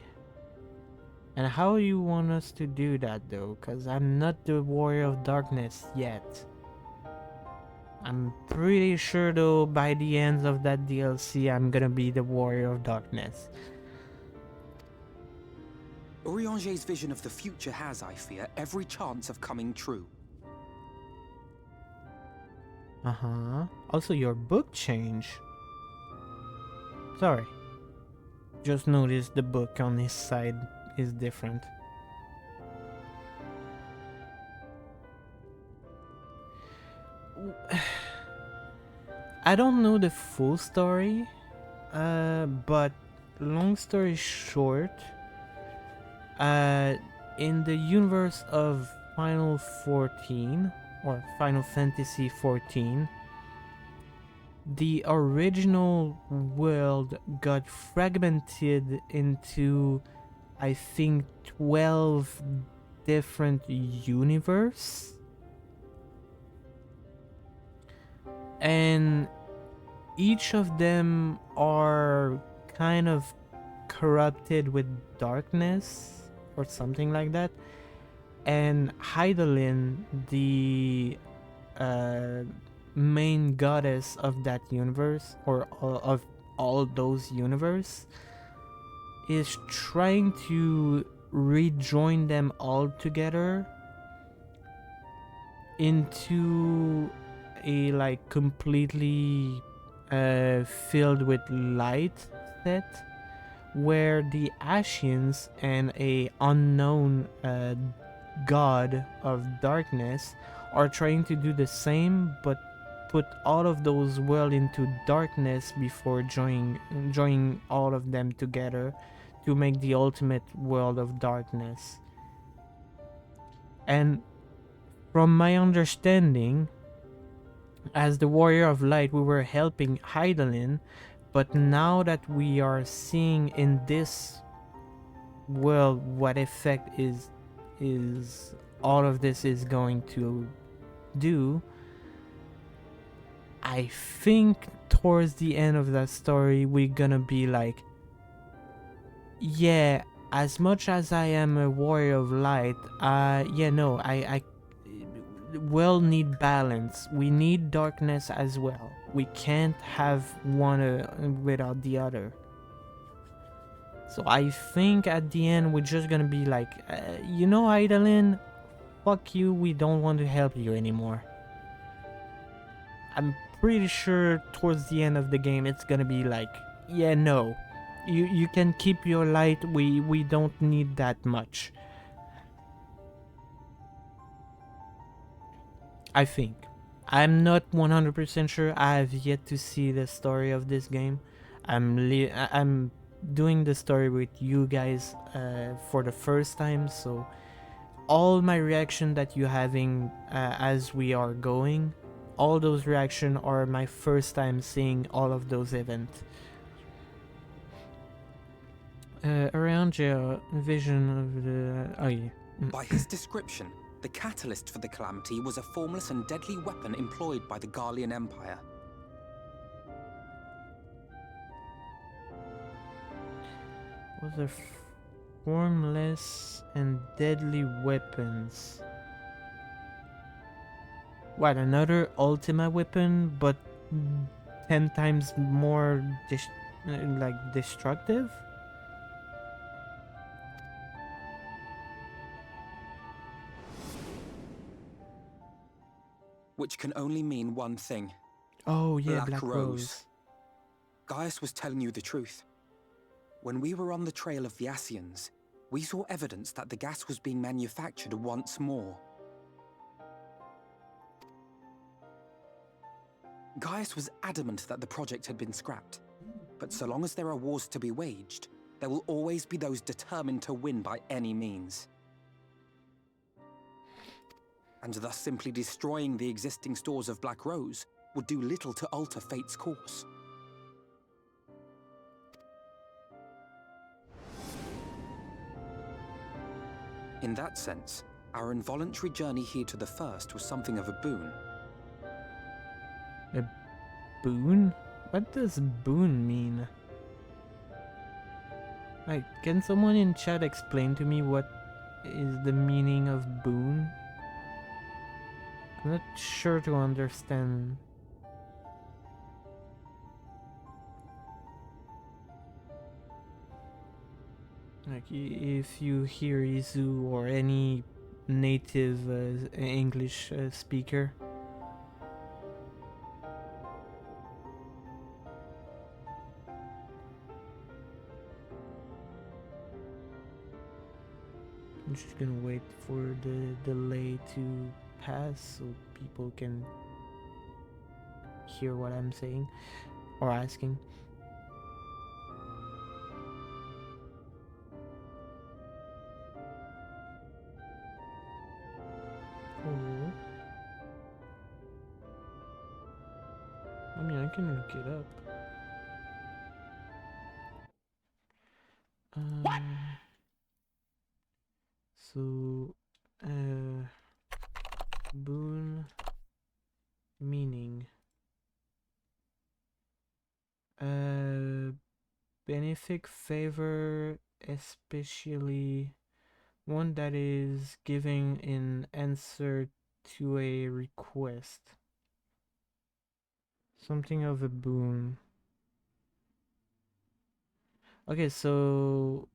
And how you want us to do that though? Because I'm not the Warrior of Darkness yet. I'm pretty sure though by the end of that DLC I'm gonna be the Warrior of Darkness. Urianger's vision of the future has, I fear, every chance of coming true. Uh-huh. Also your book change. Sorry. Just noticed the book on his side is different. I don't know the full story, but long story short, in the universe of Final 14 or Final Fantasy 14, the original world got fragmented into, I think, 12 different universes. And each of them are kind of corrupted with darkness or something like that. And Heidelin, the main goddess of that universe, or of all those universes, is trying to rejoin them all together into a like completely filled with light set, where the Ashians and a unknown god of darkness are trying to do the same, but put all of those world into darkness before joining all of them together to make the ultimate world of darkness. And from my understanding, as the warrior of light, we were helping Hydaelyn, but now that we are seeing in this world what effect is all of this is going to do, I think towards the end of that story we're gonna be like, yeah, as much as I am a warrior of light, yeah, no, I will need balance. We need darkness as well. We can't have one without the other. So I think at the end we're just gonna be like, you know, Hydaelyn, fuck you, we don't want to help you anymore. I'm pretty sure towards the end of the game it's gonna be like, yeah, no, you can keep your light, we don't need that much. I think. I'm not 100% sure. I have yet to see the story of this game. I'm doing the story with you guys for the first time, so all my reaction that you're having as we are going, all those reaction are my first time seeing all of those events. Around your vision of the... oh yeah. By his description, the catalyst for the calamity was a formless and deadly weapon employed by the Garlean Empire. Was a formless and deadly weapons. What, another Ultima weapon, but 10 times more destructive? Which can only mean one thing. Oh yeah, Black Rose. Gaius was telling you the truth. When we were on the trail of the Ascians, we saw evidence that the gas was being manufactured once more. Gaius was adamant that the project had been scrapped. But so long as there are wars to be waged, there will always be those determined to win by any means. And thus simply destroying the existing stores of Black Rose would do little to alter fate's course. In that sense, our involuntary journey here to the First was something of a boon. A boon? What does boon mean? Like, can someone in chat explain to me what is the meaning of boon? I'm not sure to understand. Like, if you hear Izu or any native English speaker. I'm just gonna wait for the delay to pass so people can hear what I'm saying or asking. Oh. I mean, I can look it up. So, boon meaning. Benefic favor, especially one that is giving in answer to a request. Something of a boon. Okay, so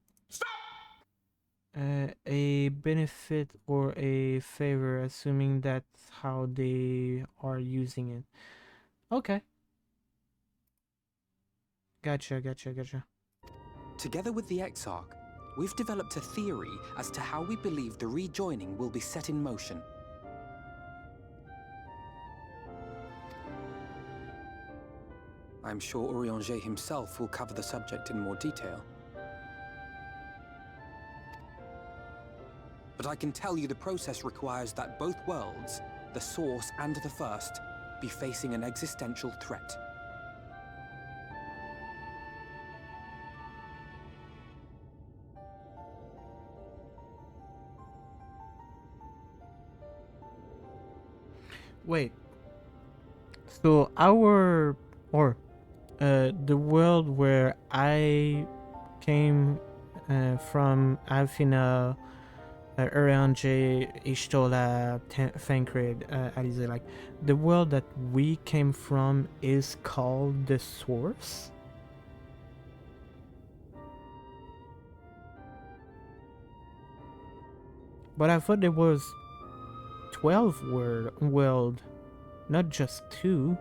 a benefit or a favor, assuming that's how they are using it. Okay. Gotcha. Together with the Exarch, we've developed a theory as to how we believe the rejoining will be set in motion. I'm sure Urianger himself will cover the subject in more detail. But I can tell you the process requires that both worlds, the Source and the First, be facing an existential threat. Wait. So our or the world where I came from, Alfina, Urianger, Ishtola, Thancred, Alize, like the world that we came from is called the Source. But I thought there was 12 world, not just 2.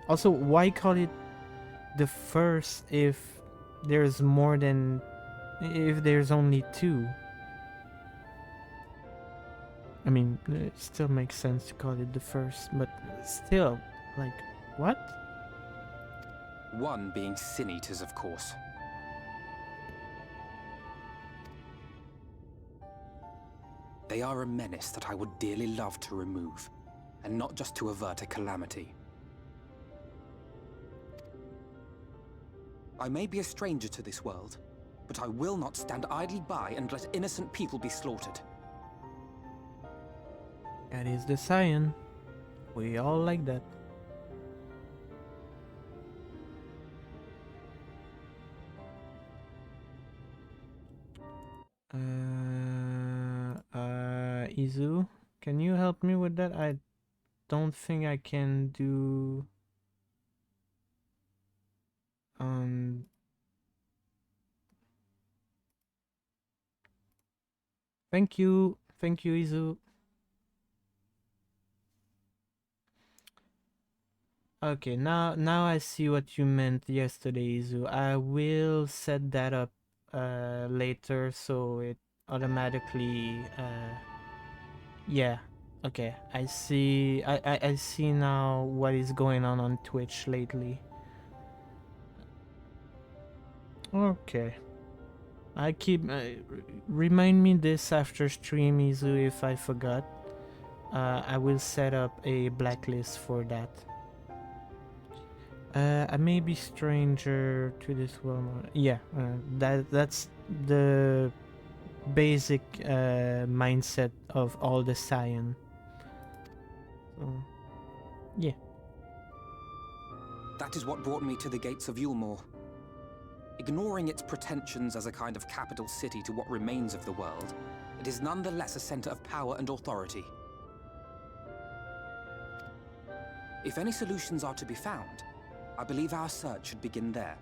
Also, why call it the first if there's more than... if there's only 2? I mean, it still makes sense to call it the first, but still, like, what? One being Sin Eaters, of course. They are a menace that I would dearly love to remove, and not just to avert a calamity. I may be a stranger to this world, but I will not stand idly by and let innocent people be slaughtered. That is the Scion. We all like that. Izu, can you help me with that? I don't think I can do... Thank you, Izu. Okay, now I see what you meant yesterday, Izu. I will set that up later so it automatically yeah. Okay, I see. I see now what is going on Twitch lately. Okay. I keep remind me this after stream, Izu, if I forgot. I will set up a blacklist for that. I may be stranger to this world. Yeah, that's the basic mindset of all the Scion. Yeah. That is what brought me to the gates of Yulmore. Ignoring its pretensions as a kind of capital city to what remains of the world, it is nonetheless a center of power and authority. If any solutions are to be found, I believe our search should begin there.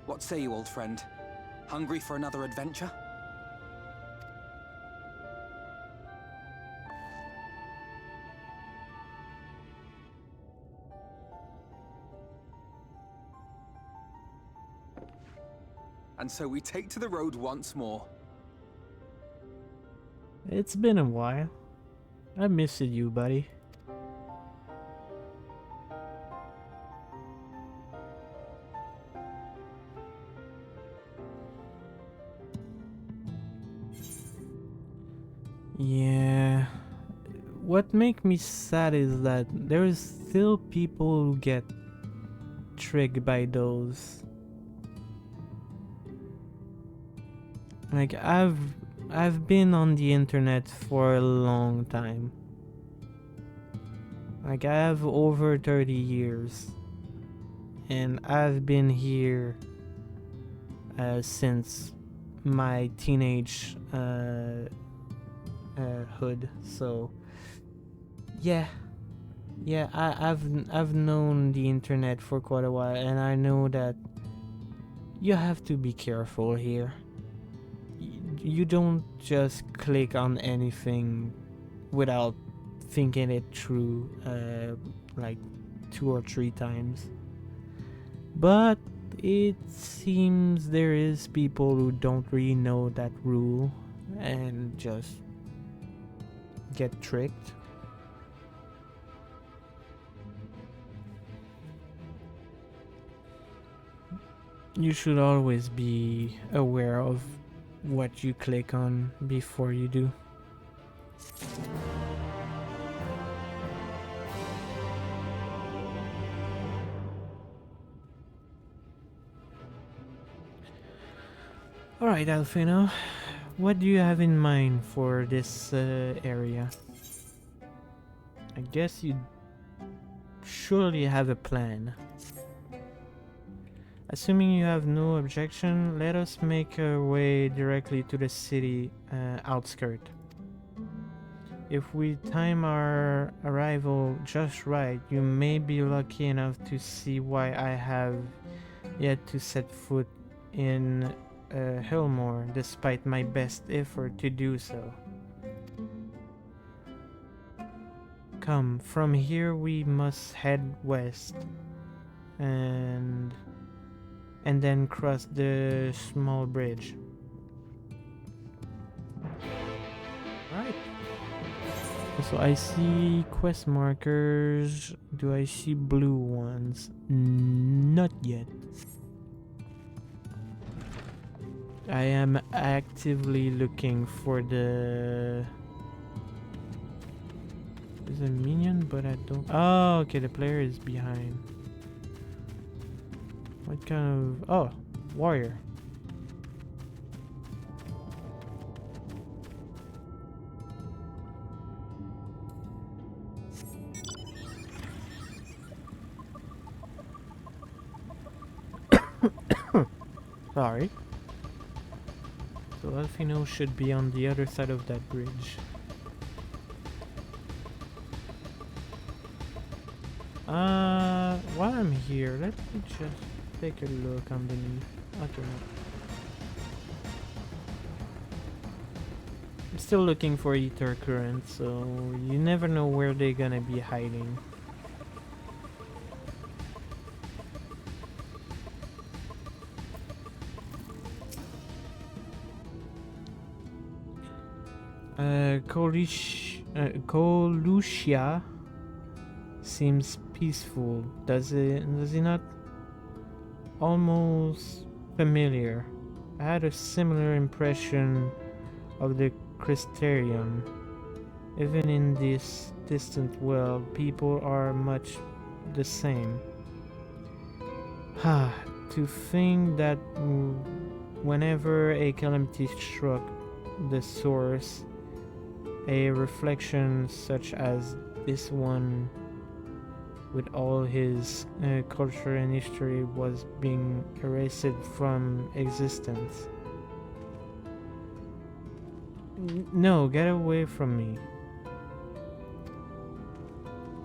What say you, old friend? Hungry for another adventure? And so we take to the road once more. It's been a while. I missed you, buddy. Yeah. What makes me sad is that there's still people who get tricked by those. Like I've been on the internet for a long time. Like I have over 30 years. And I've been here since my teenage hood. So yeah. Yeah, I've known the internet for quite a while, and I know that you have to be careful here. You don't just click on anything without thinking it through like 2 or 3 times. But it seems there is people who don't really know that rule and just get tricked. You should always be aware of what you click on before you do. Alright, Alfino, what do you have in mind for this area? I guess you surely have a plan. Assuming you have no objection, let us make our way directly to the city outskirt. If we time our arrival just right, you may be lucky enough to see why I have yet to set foot in Hillmore, despite my best effort to do so. Come, from here we must head west and then cross the small bridge. Right. So I see quest markers. Do I see blue ones? Not yet. I am actively looking for the... There's a minion, but I don't... Oh, okay, the player is behind. What kind of... Oh, warrior. Sorry. So Alfino should be on the other side of that bridge. While I'm here, let me just take a look underneath. Okay, no. I'm still looking for ether currents, so you never know where they're gonna be hiding. Colucia seems peaceful. Does it not? Almost familiar. I had a similar impression of the Crystarium. Even in this distant world, people are much the same. Ha! To think that whenever a calamity struck the source, a reflection such as this one, with all his culture and history, was being erased from existence. No, get away from me.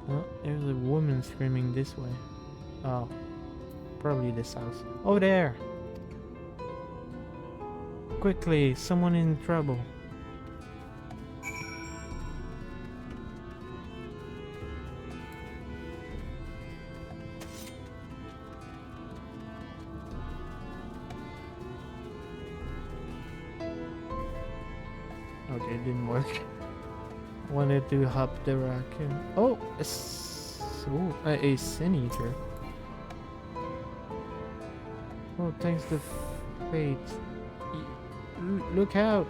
Oh, there's a woman screaming this way. Oh, probably this house. Oh, there! Quickly, someone in trouble. Okay, it didn't work. Wanted to hop the rock. Oh, a sin eater. Oh, thanks to fate. Look out!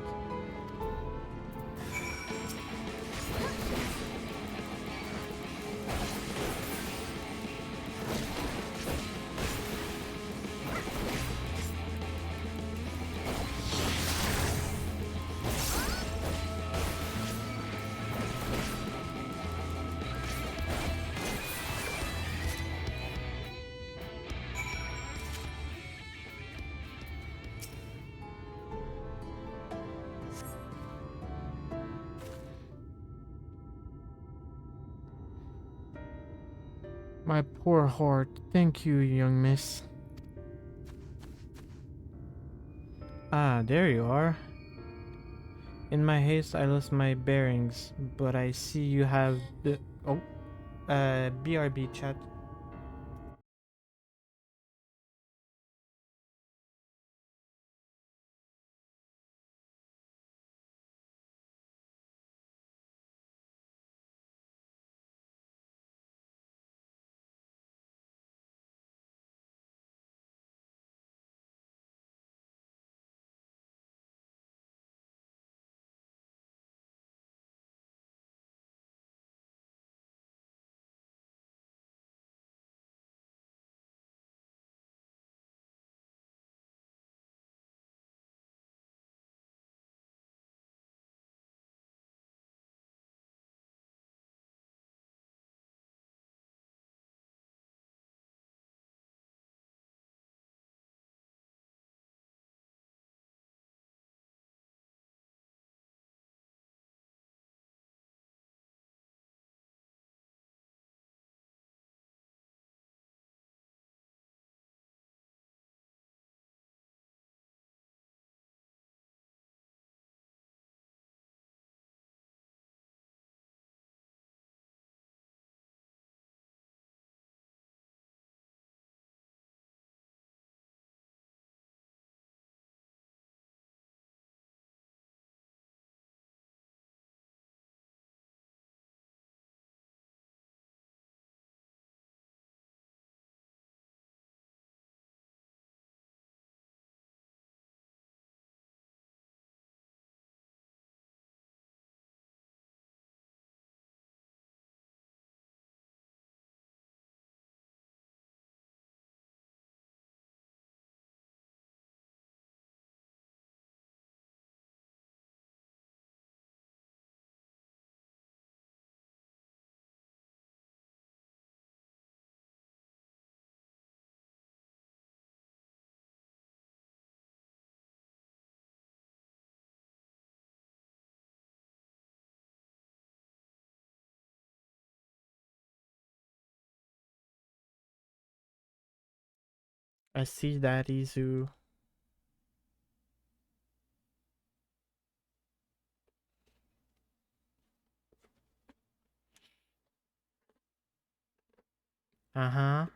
My poor heart. Thank you, young miss. Ah, there you are. In my haste, I lost my bearings, but I see you have the... Oh, BRB chat. I see that, Izu. Uh-huh.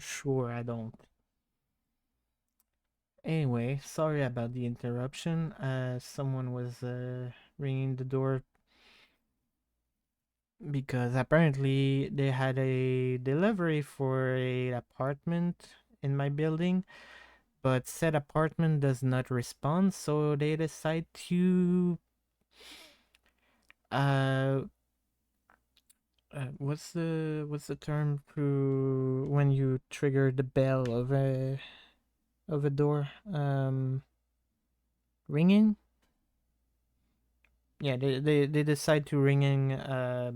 Sure, I don't. Anyway, sorry about the interruption. Someone was ringing the door because apparently they had a delivery for a apartment in my building, but said apartment does not respond, so they decide to uh what's the term to when you trigger the bell of a door ringing. Yeah, they decide to ringing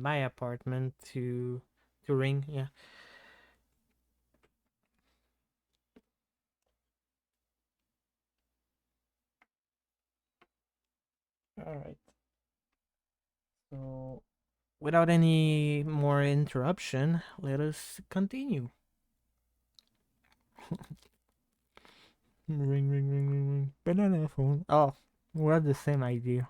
my apartment to ring. Yeah. All right. So without any more interruption, let us continue. Ring, ring, ring, ring, ring. Banana phone. Oh, we have the same idea.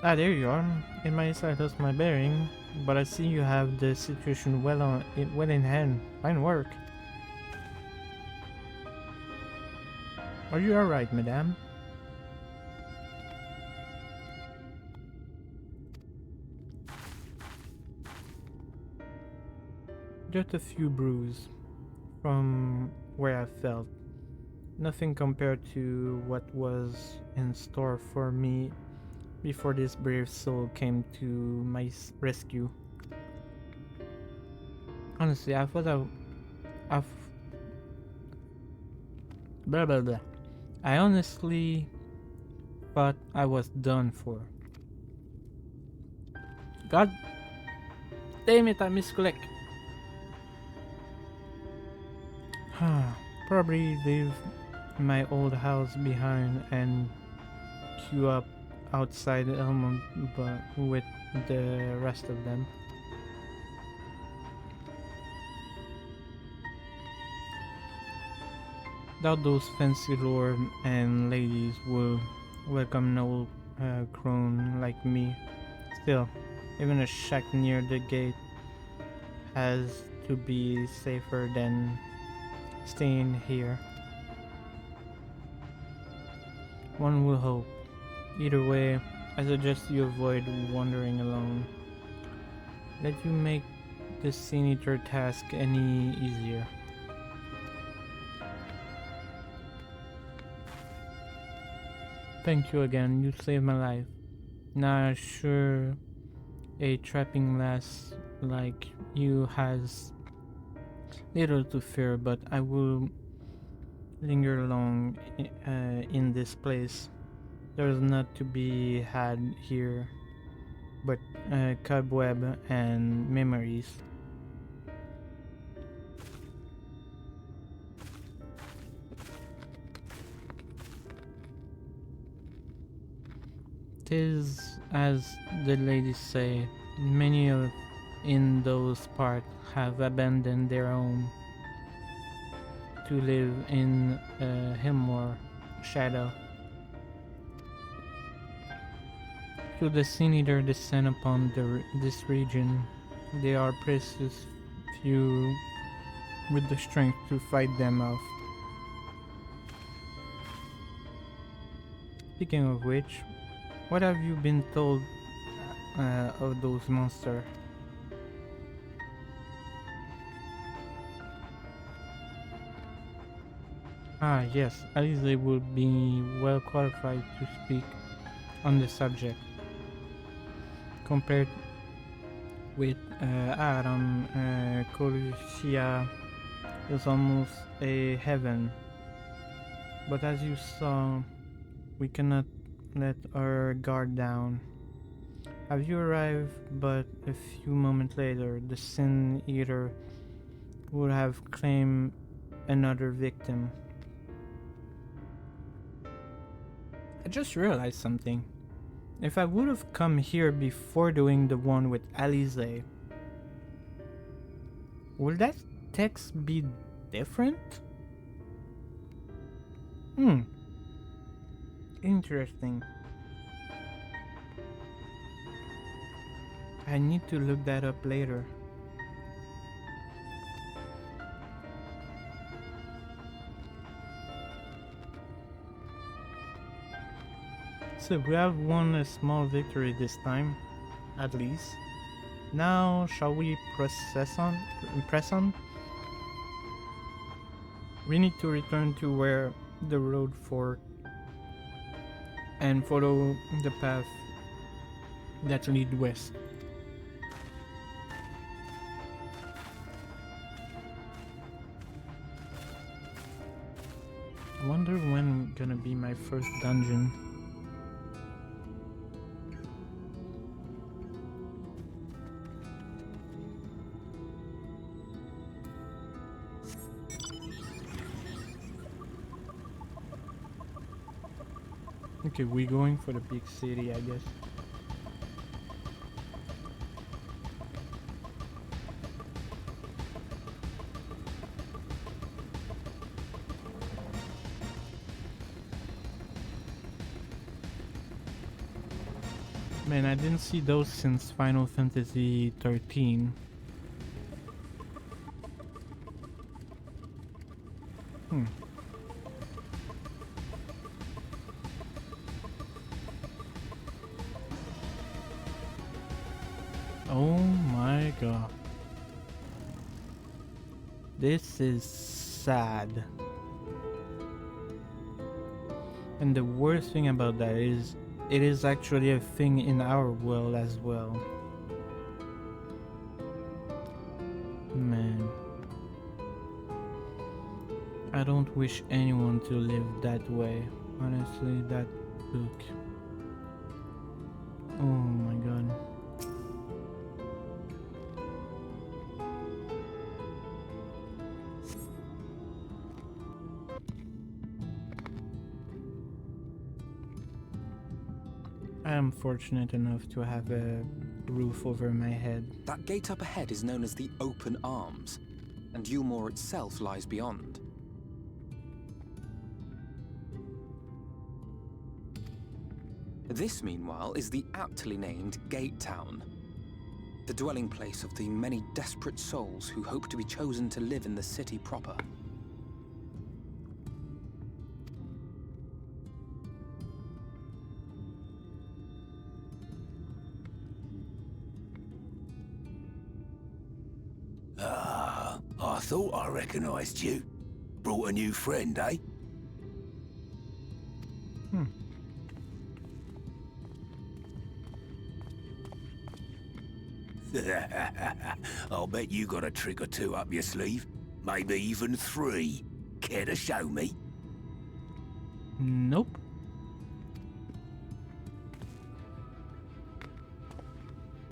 Ah, there you are. In my side, lost my bearing, but I see you have the situation well in hand. Fine work. Are you alright, madame? Just a few bruises from where I felt. Nothing compared to what was in store for me before this brave soul came to my rescue. Honestly, I thought I've blah blah blah. I honestly thought I was done for. God damn it, I misclick. Probably leave my old house behind and queue up outside Elmont but with the rest of them. Doubt those fancy lords and ladies will welcome an old crone like me. Still, even a shack near the gate has to be safer than staying here. One will hope. Either way, I suggest you avoid wandering alone. Let you make the senator task any easier. Thank you again, you saved my life. Now sure a trapping lass like you has little to fear, but I will linger long in this place. There is not to be had here but cobweb and memories. Tis as the ladies say, many of in those parts have abandoned their home to live in Hillmore shadow. Should the sin eater descend upon this region, they are precious few with the strength to fight them off. Speaking of which, what have you been told of those monsters? Ah, yes, Alize would be well qualified to speak on the subject. Compared with Aram, Coruscant is almost a heaven. But as you saw, we cannot let our guard down. Have you arrived but a few moments later, the Sin Eater would have claimed another victim. I just realized something. If I would have come here before doing the one with Alize, will that text be different? Interesting. I need to look that up later. So we have won a small victory this time, at least. Now, shall we press on? We need to return to where the road forked and follow the path that leads west. I wonder when gonna be my first dungeon. Okay, we're going for the big city, I guess. Man, I didn't see those since Final Fantasy 13. Oh my god. This is sad. And the worst thing about that is it is actually a thing in our world as well. Man. I don't wish anyone to live that way. Honestly, that book. Oh my god. I am fortunate enough to have a roof over my head. That gate up ahead is known as the Open Arms, and Yulmore itself lies beyond. This, meanwhile, is the aptly named Gate Town, the dwelling place of the many desperate souls who hope to be chosen to live in the city proper. I thought I recognized you. Brought a new friend, eh? I'll bet you got a trick or two up your sleeve. Maybe even 3. Care to show me? Nope.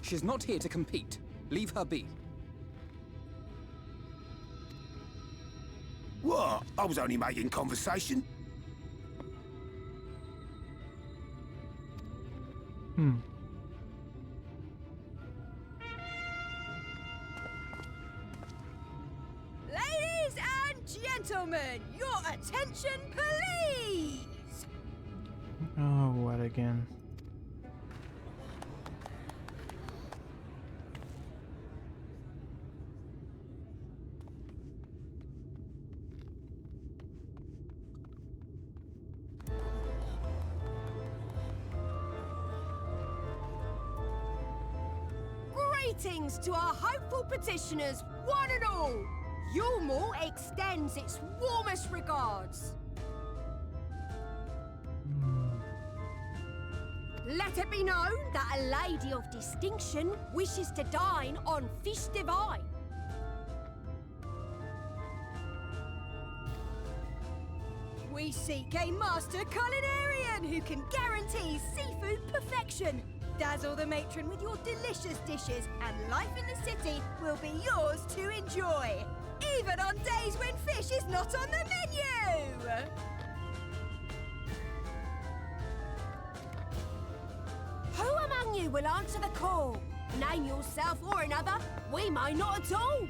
She's not here to compete. Leave her be. What? I was only making conversation. Ladies and gentlemen, your attention, please! Oh, what again? Greetings to our hopeful petitioners, one and all. Yulmore extends its warmest regards. Let it be known that a lady of distinction wishes to dine on fish divine. We seek a master culinarian who can guarantee seafood perfection. Dazzle the matron with your delicious dishes, and life in the city will be yours to enjoy, even on days when fish is not on the menu! few will answer the call. Name yourself or another, we may not at all.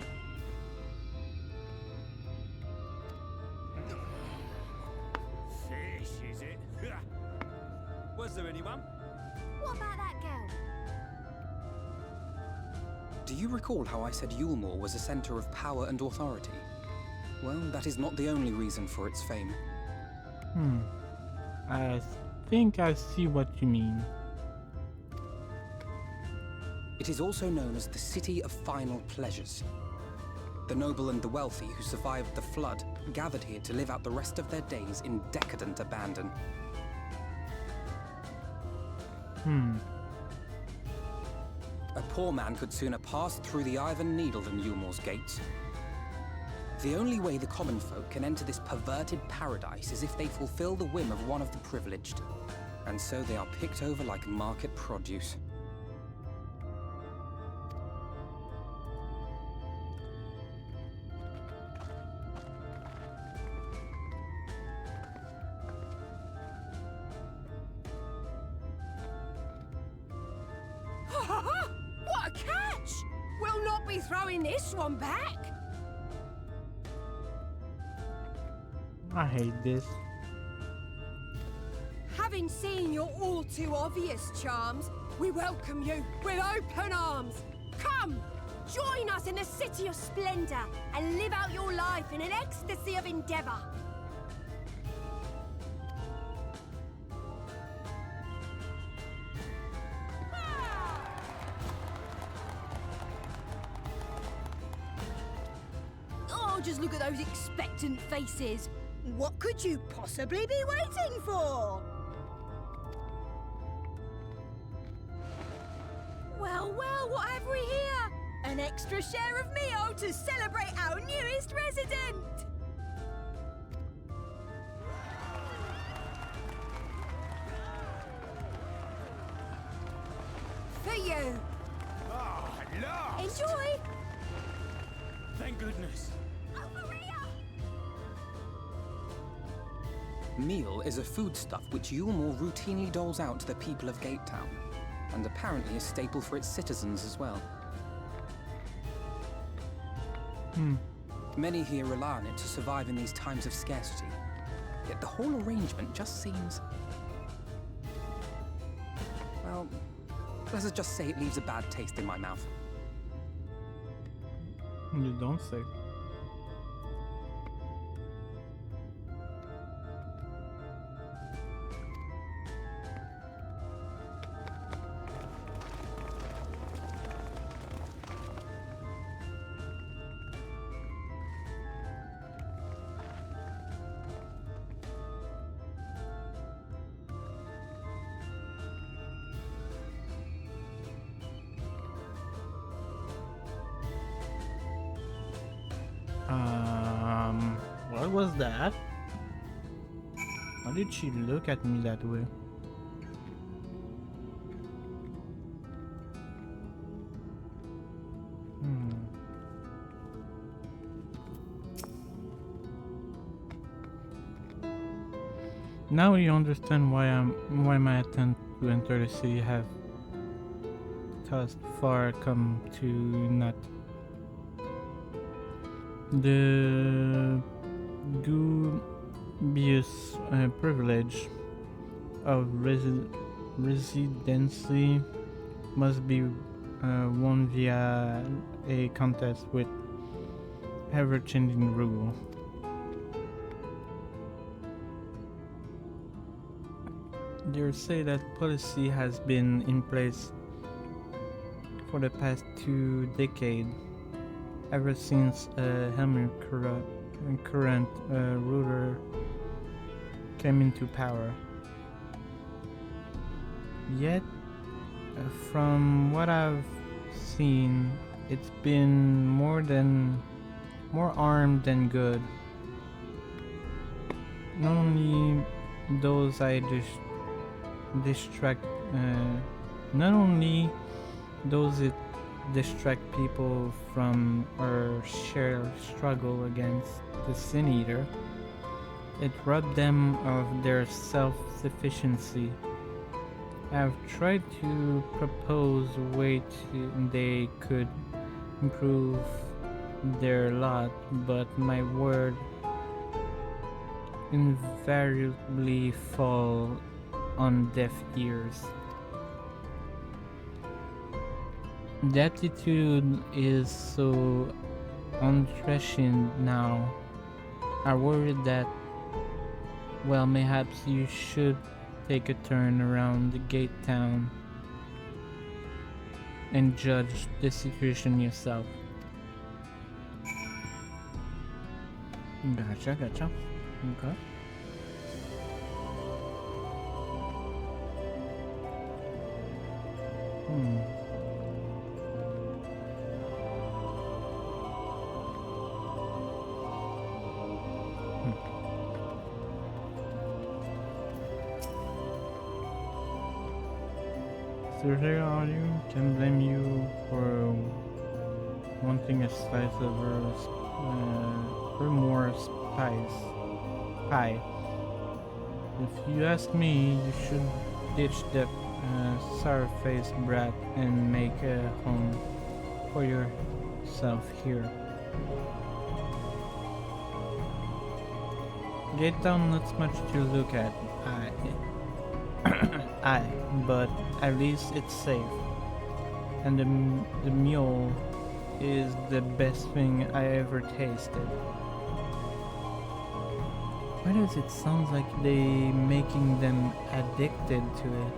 Fish, is it? Was there anyone? What about that girl? Do you recall how I said Yulmore was a center of power and authority? Well, that is not the only reason for its fame. I think I see what you mean. It is also known as the City of Final Pleasures. The noble and the wealthy who survived the flood gathered here to live out the rest of their days in decadent abandon. A poor man could sooner pass through the Iron Needle than Yulmore's gates. The only way the common folk can enter this perverted paradise is if they fulfill the whim of one of the privileged. And so they are picked over like market produce. What a catch! We'll not be throwing this one back. I hate this. Having seen your all too obvious charms, we welcome you with open arms. Come, join us in the City of Splendor and live out your life in an ecstasy of endeavor. Oh, just look at those expectant faces. What could you possibly be waiting for? Well, well, what have we here? An extra share of meal to celebrate our newest resident! For you! Ah, at last! Enjoy! Thank goodness. Over here! Meal is a foodstuff which Yulmore routinely doles out to the people of Gatetown, and apparently a staple for its citizens as well. Many here rely on it to survive in these times of scarcity, yet the whole arrangement just seems... well, let's just say it leaves a bad taste in my mouth. You don't say. What was that? Why did she look at me that way? Now you understand why my attempt to enter the city have thus far come to naught. The dubious privilege of residency must be won via a contest with ever-changing rule. They say that policy has been in place for the past 2 decades, ever since Helmer current ruler came into power. Yet, from what I've seen, it's been more armed than good. Not only those I distract people from our shared struggle against the Sin Eater, it robbed them of their self-sufficiency I've tried to propose a way they could improve their lot, but my word invariably fall on deaf ears. The attitude is so unprescient now. I worry that, well, mayhaps you should take a turn around the gate town and judge the situation yourself. Gotcha. Okay. Certainly, can blame you for wanting a slice of or more pie. If you ask me, you should ditch that sour-faced brat and make a home for yourself here. Gate Town not much to look at, but at least it's safe. And the mule is the best thing I ever tasted. Why does it sound like they making them addicted to it?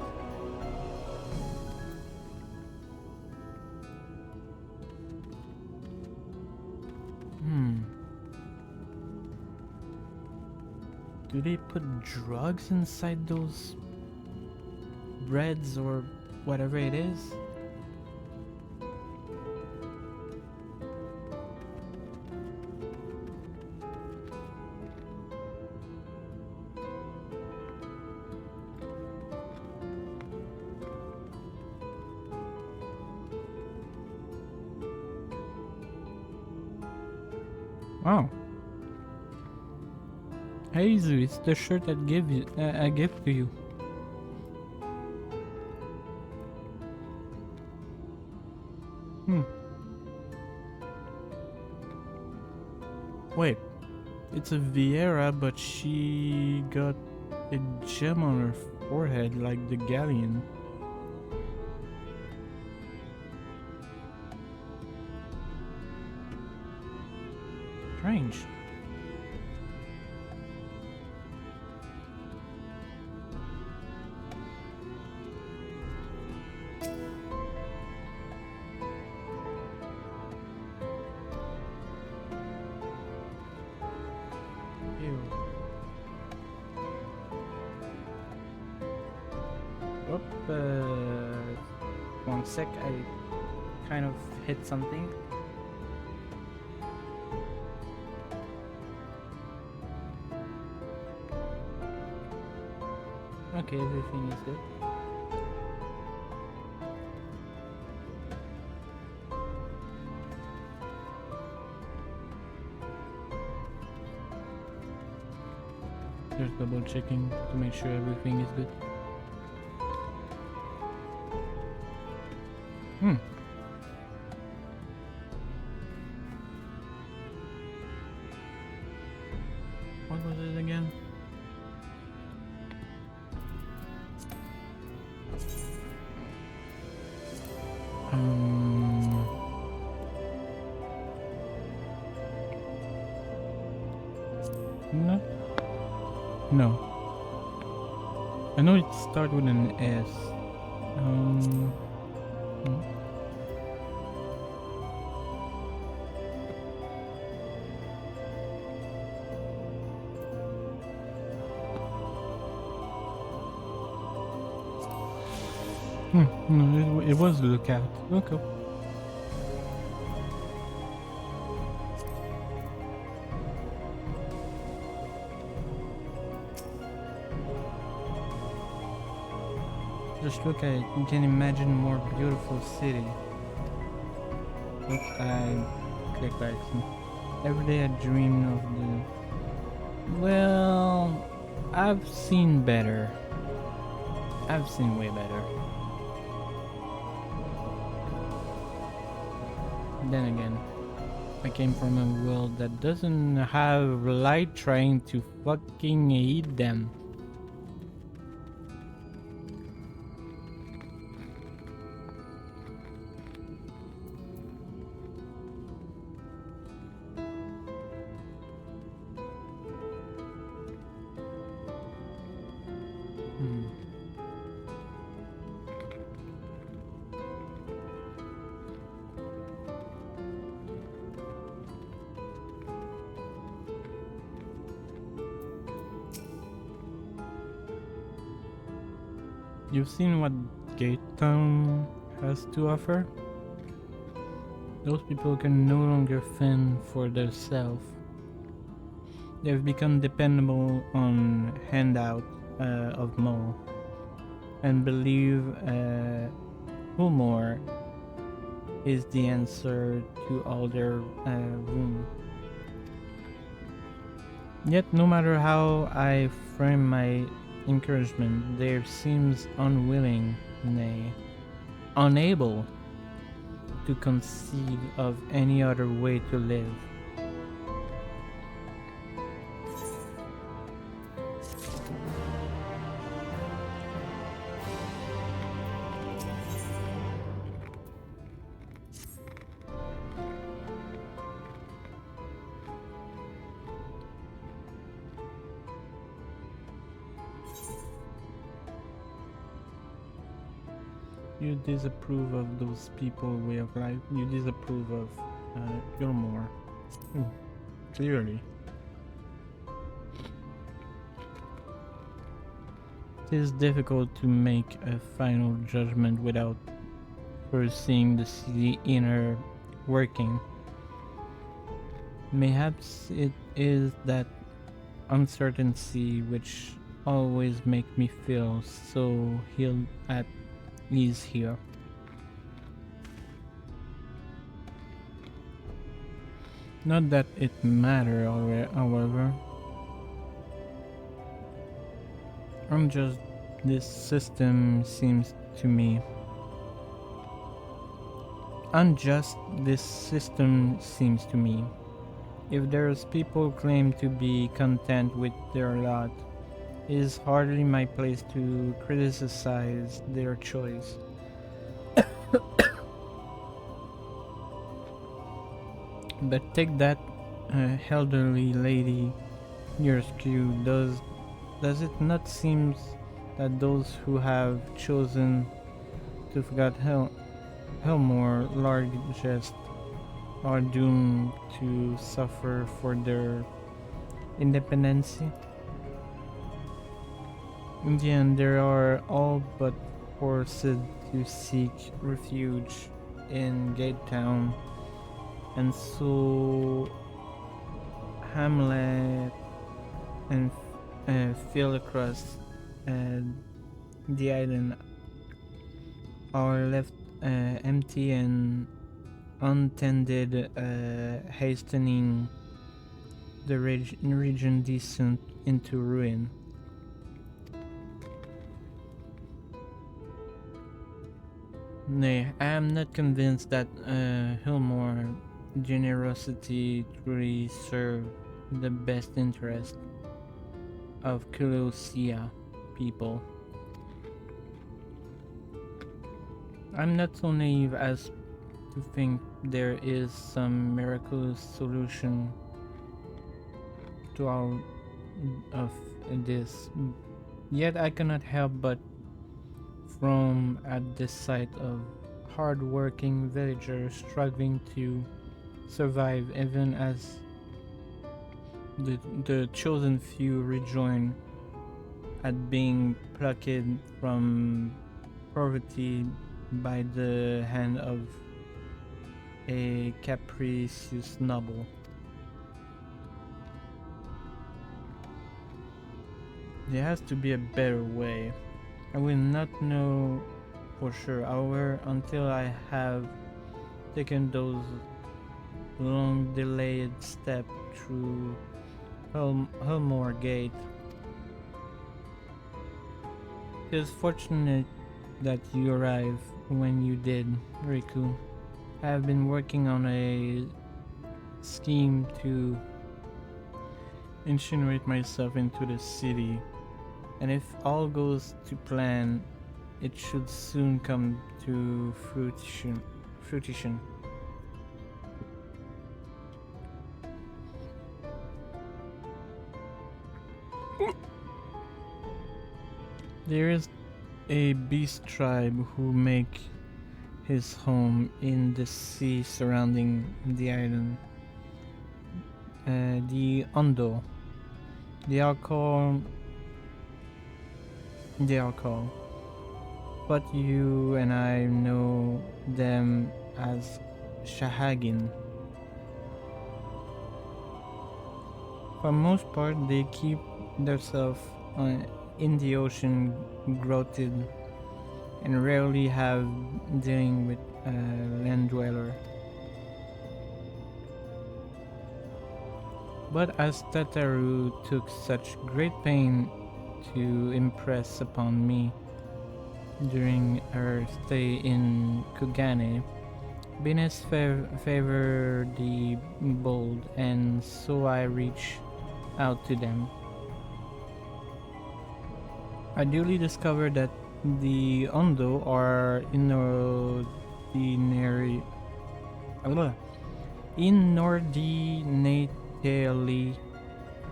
Do they put drugs inside those breads or whatever it is? Wow. Hey Izu, it's the shirt I gave to you. Wait, it's a Vieira, but she got a gem on her forehead like the galleon. Strange. One sec, I kind of hit something. Okay, everything is good. Just double checking to make sure everything is good. What was it again? No. I know it starts with an S. No, it was lookout. Okay. Just look at it. You can imagine a more beautiful city. Oops, I clicked by accident. Every day I dream of the... Well, I've seen better. I've seen way better. Then again, I came from a world that doesn't have light trying to fucking eat them. You've seen what Gate Town has to offer? Those people can no longer fend for themselves. They've become dependable on handout of more, and believe Humor is the answer to all their wound. Yet, no matter how I frame my encouragement, there seems unwilling, nay, unable to conceive of any other way to live. You disapprove of those people's way of life. You disapprove of Gilmore. Clearly. It is difficult to make a final judgment without first seeing the inner working. Perhaps it is that uncertainty which always makes me feel so ill at ease here. Not that it matters, however. Unjust this system seems to me. Unjust this system seems to me. If there's people claim to be content with their lot, it is hardly my place to criticize their choice. But take that elderly lady near Skew. Does it not seem that those who have chosen to forget Helmore largest are doomed to suffer for their independence? In the end, they are all but forced to seek refuge in Gate Town, and so Hamlet and Phil across the island are left empty and untended, hastening the region descent into ruin. Nay, I am not convinced that Hillmore generosity truly served the best interest of Colossia people. I'm not so naive as to think there is some miraculous solution to all of this. Yet I cannot help but from at the sight of hard-working villagers struggling to survive, even as the chosen few rejoin at being plucked from poverty by the hand of a capricious noble. There has to be a better way. I will not know for sure, however, until I have taken those long delayed steps through Helmore Gate. It is fortunate that you arrived when you did, Riku. I have been working on a scheme to insinuate myself into the city, and if all goes to plan, it should soon come to fruition. There is a beast tribe who make his home in the sea surrounding the island. The Ondo. They are called. But you and I know them as Shahagin. For most part, they keep themselves in the ocean grotted and rarely have dealing with land dweller. But as Tataru took such great pain to impress upon me during her stay in Kugane, Bines favor the bold, and so I reach out to them. I duly discovered that the Ondo are inordinately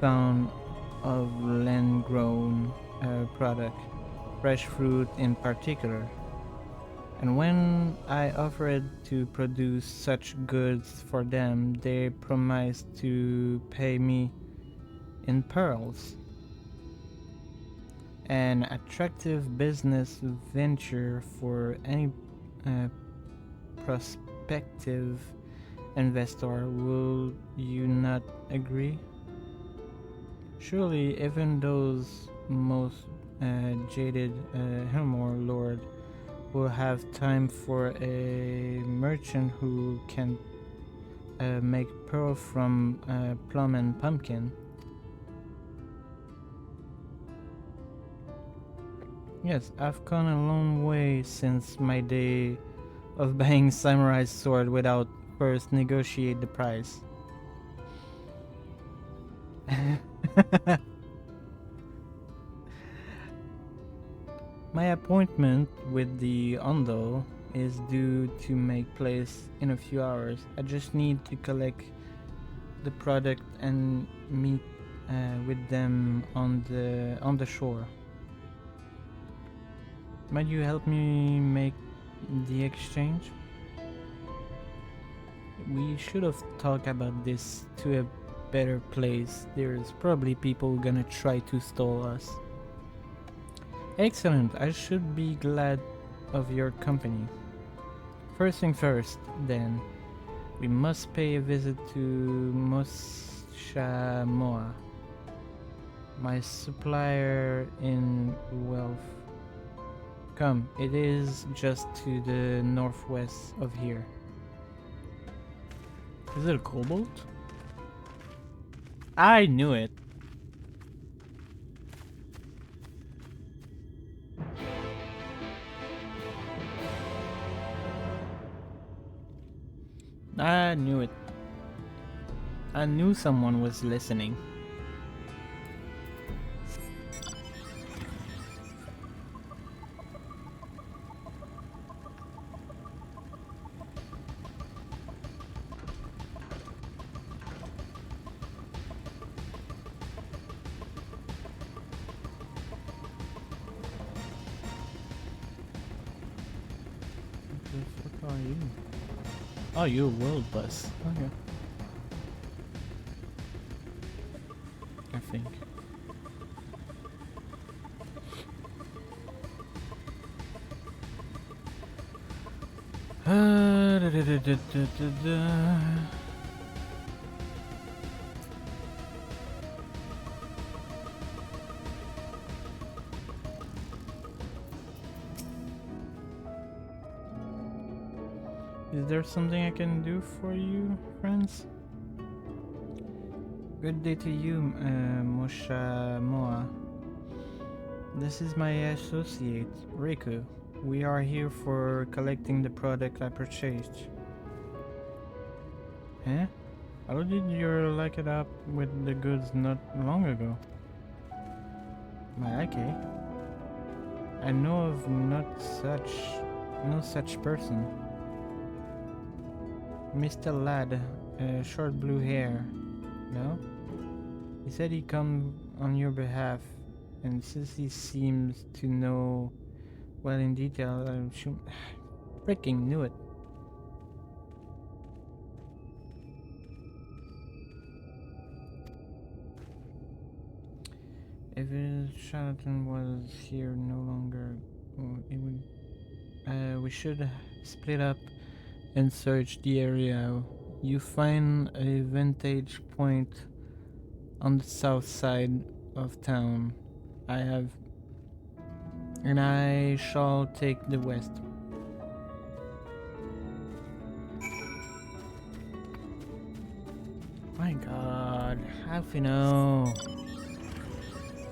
fond of land-grown product, fresh fruit in particular. And when I offered to produce such goods for them, they promised to pay me in pearls. An attractive business venture for any prospective investor, will you not agree? Surely even those most jaded Helmore lord will have time for a merchant who can make pearl from plum and pumpkin. Yes, I've gone a long way since my day of buying samurai sword without first negotiate the price. My appointment with the Ondo is due to make place in a few hours. I just need to collect the product and meet with them on the shore. Might you help me make the exchange? We should have talked about this to a better place. There's probably people gonna try to stall us. Excellent, I should be glad of your company. First thing first, then. We must pay a visit to Moshamoa, my supplier in wealth. Come, it is just to the northwest of here. Is it a kobold? I knew it. I knew it. I knew someone was listening. What are you? Oh, you're a world bus. Okay. I think. Da, da, da, da, da, da. Is there something I can do for you, friends? Good day to you, Moshamoa. This is my associate, Riku. We are here for collecting the product I purchased. Huh? How did you lock it up with the goods not long ago? Okay. I know of no such person. Mr. Ladd, short blue hair. No? He said he come on your behalf, and since he seems to know well in detail, I'm sure freaking knew it. If Charlatan was here no longer, it would. We should split up and search the area. You find a vantage point on the south side of town. And I shall take the west. My God, how do you know?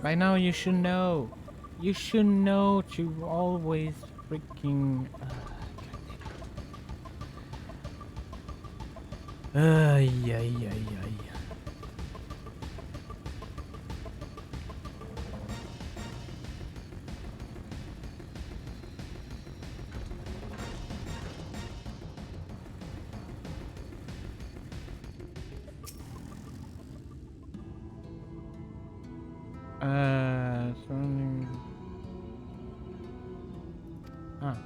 By now you should know. You should know to always freaking. Ay. Surrounding. Ah.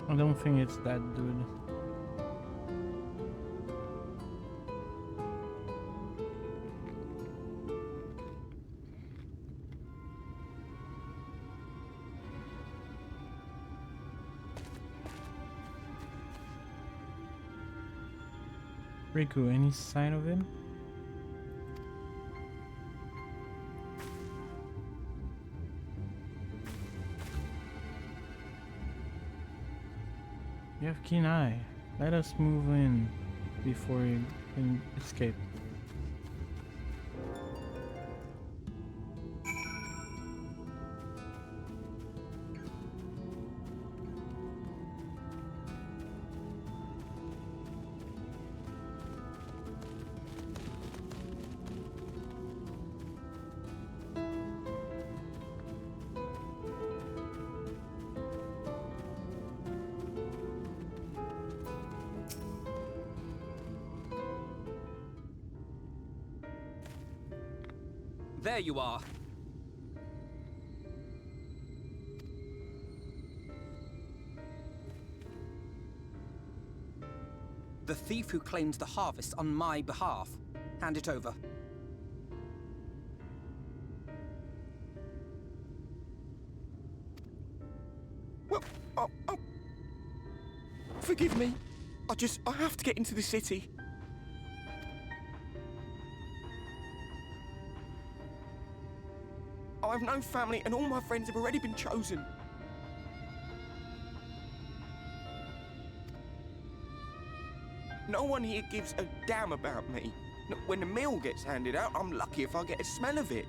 I don't think it's that dude. Riku, any sign of him? You have keen eye. Let us move in before you can escape. There you are. The thief who claims the harvest on my behalf. Hand it over. Well, forgive me. I have to get into the city. I have no family and all my friends have already been chosen. No one here gives a damn about me. When the meal gets handed out, I'm lucky if I get a smell of it.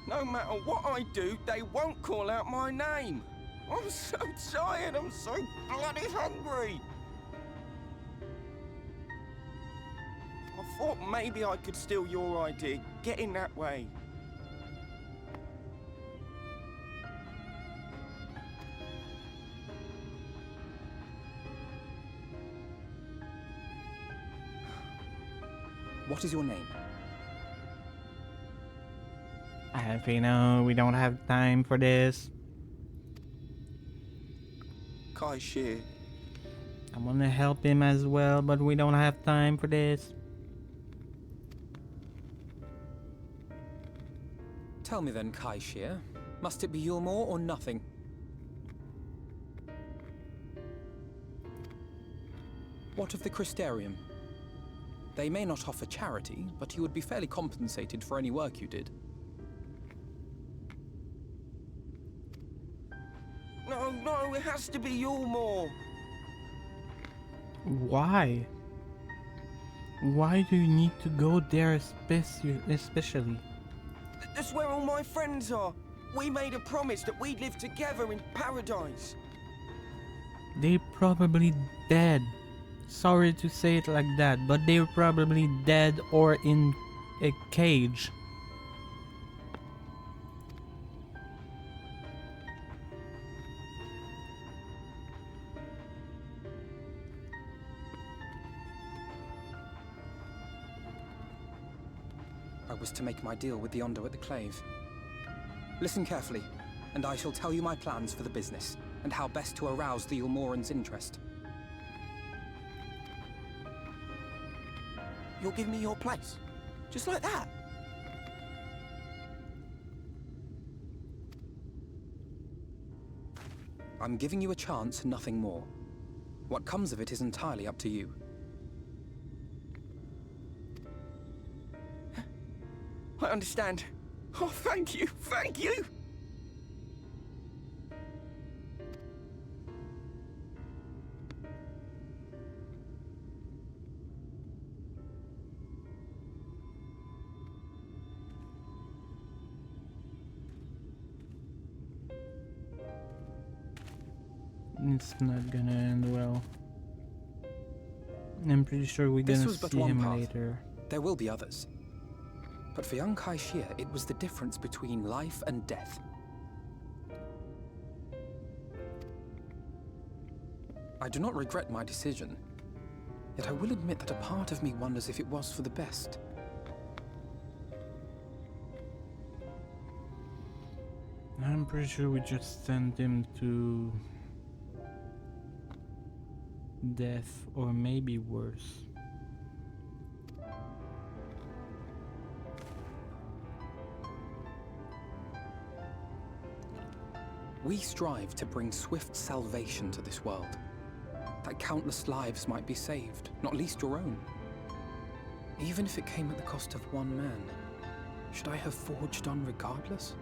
No matter what I do, they won't call out my name. I'm so tired, I'm so bloody hungry. I thought maybe I could steal your idea, get in that way. What is your name? Alfino, we don't have time for this. Kai Shear. I want to help him as well, but we don't have time for this. Tell me then, Kai Shear. Must it be Yulmore or nothing? What of the Crystarium? They may not offer charity, but you would be fairly compensated for any work you did. No, it has to be Yulmore. Why? Why do you need to go there especially? That's where all my friends are. We made a promise that we'd live together in paradise. They probably dead. Sorry to say it like that, but they're probably dead or in a cage. I was to make my deal with the Ondo at the Clave. Listen carefully, and I shall tell you my plans for the business, and how best to arouse the Yulmorans' interest. You'll give me your place? Just like that? I'm giving you a chance, nothing more. What comes of it is entirely up to you. I understand. Oh, thank you, thank you! It's not gonna end well. I'm pretty sure we're This gonna was but see one him path. later. There will be others. But for young Kai Shia, it was the difference between life and death. I do not regret my decision, yet I will admit that a part of me wonders if it was for the best. I'm pretty sure we just sent him to death, or maybe worse. We strive to bring swift salvation to this world, that countless lives might be saved, not least your own. Even if it came at the cost of one man, should I have forged on regardless?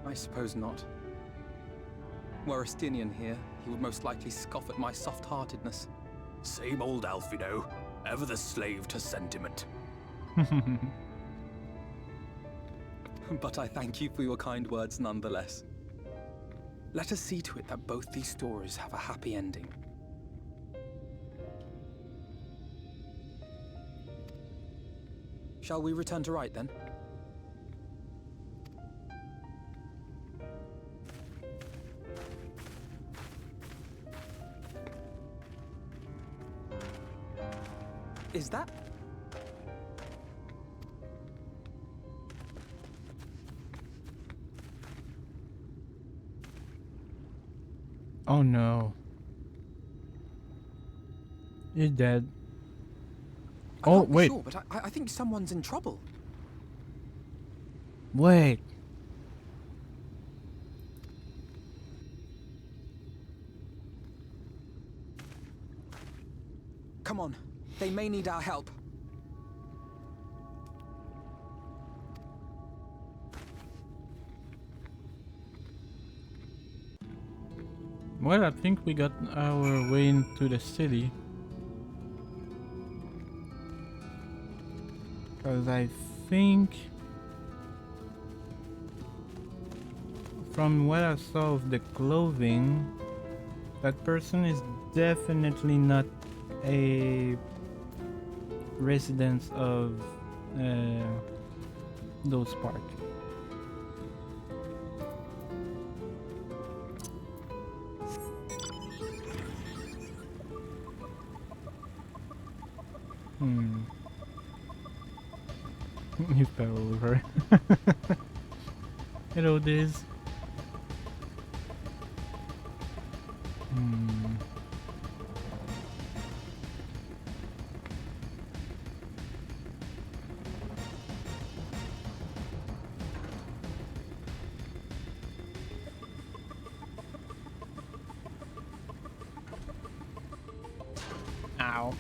I suppose not. Were Estinian here, he would most likely scoff at my soft-heartedness. Same old Alfino, ever the slave to sentiment. But I thank you for your kind words nonetheless. Let us see to it that both these stories have a happy ending. Shall we return to Rite then? Is that? Oh no. He's dead. I Oh, can't be wait. sure, but I think someone's in trouble. Wait. Come on, they may need our help. Well, I think we got our way into the city. Because I think, from what I saw of the clothing, that person is definitely not a resident of those parts. He fell over. Hello, Diz. Ow.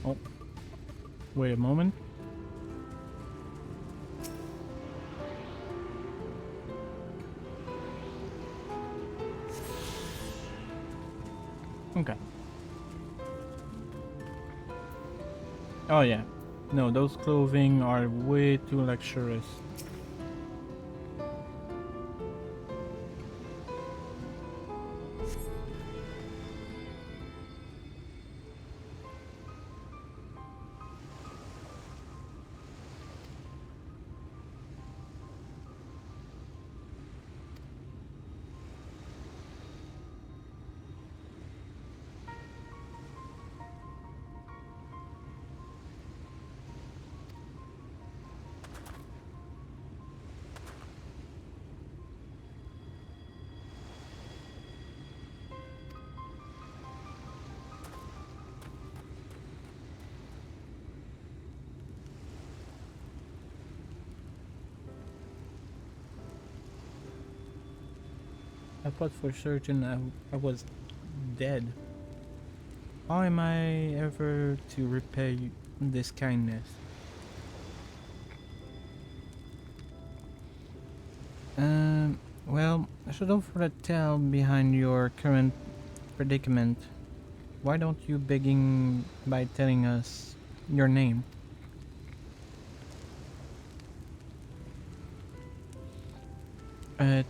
Oh. Wait a moment. Okay. Oh yeah. No, those clothing are way too luxurious. I thought for certain I was dead. How am I ever to repay this kindness? Well, shouldn't further tell behind your current predicament. Why don't you begin by telling us your name?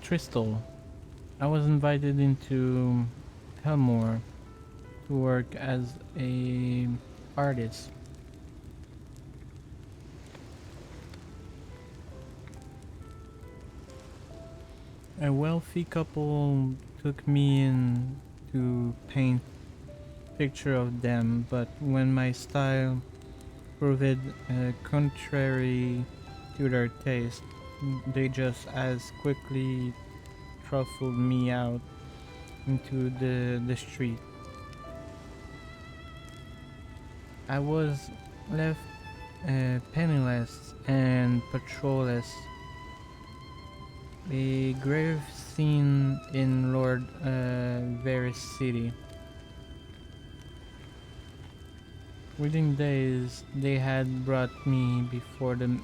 Tristal. I was invited into Helmore to work as a artist. A wealthy couple took me in to paint picture of them, but when my style proved contrary to their taste, they just as quickly truffled me out into the street. I was left penniless and patrolless. A grave scene in Lord Varys City. Within days, they had brought me before the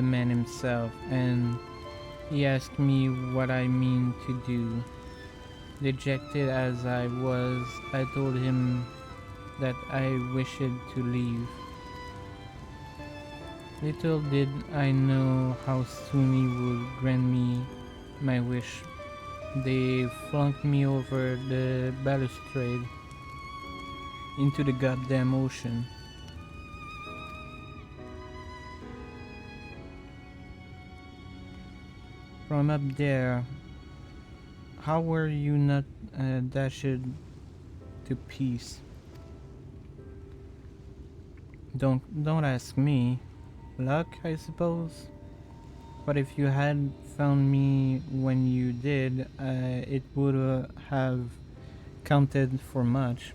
man himself, and he asked me what I mean to do. Dejected as I was, I told him that I wished to leave. Little did I know how soon he would grant me my wish. They flunked me over the balustrade into the goddamn ocean. From up there, how were you not dashed to peace? Don't ask me. Luck, I suppose. But if you had found me when you did, it would have counted for much.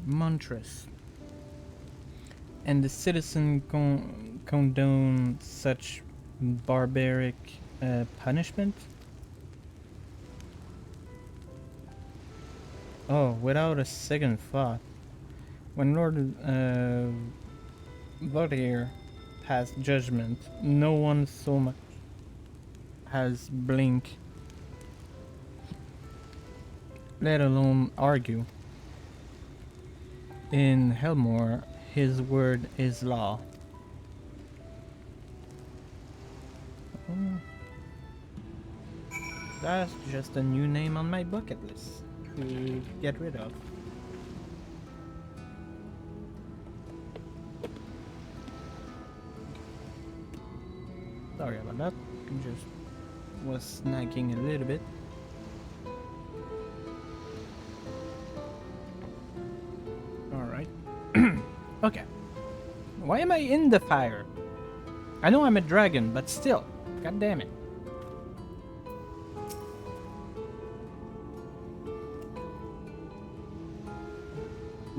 Monstrous. And the citizen condone such barbaric punishment? Oh, without a second thought. When Lord Valier passed judgment, no one so much as blink, let alone argue. In Helmore, his word is law. That's just a new name on my bucket list to get rid of. Sorry about that. Just was snagging a little bit. Alright. Okay. Why am I in the fire? I know I'm a dragon, but still. God damn it.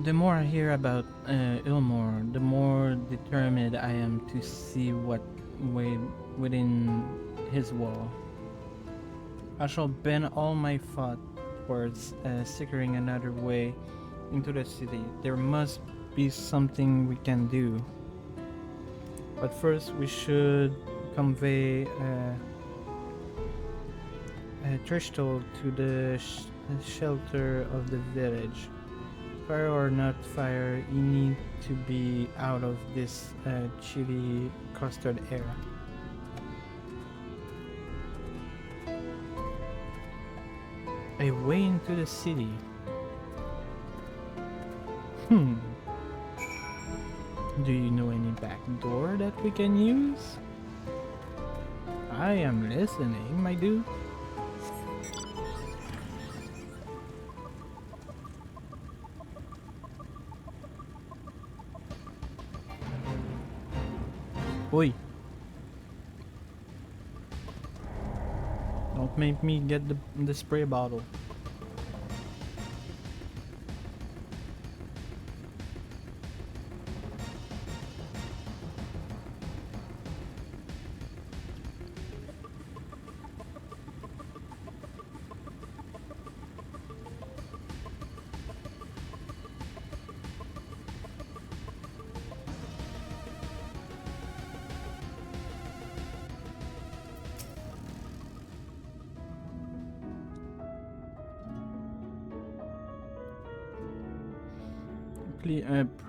The more I hear about Ilmore, the more determined I am to see what way within his wall. I shall bend all my thought towards securing another way into the city. There must be something we can do. But first, we should convey a threshold to the shelter of the village. Fire or not fire, you need to be out of this chilly custard air. A way into the city. Do you know any back door that we can use? I am listening, my dude. Oi. Don't make me get the spray bottle.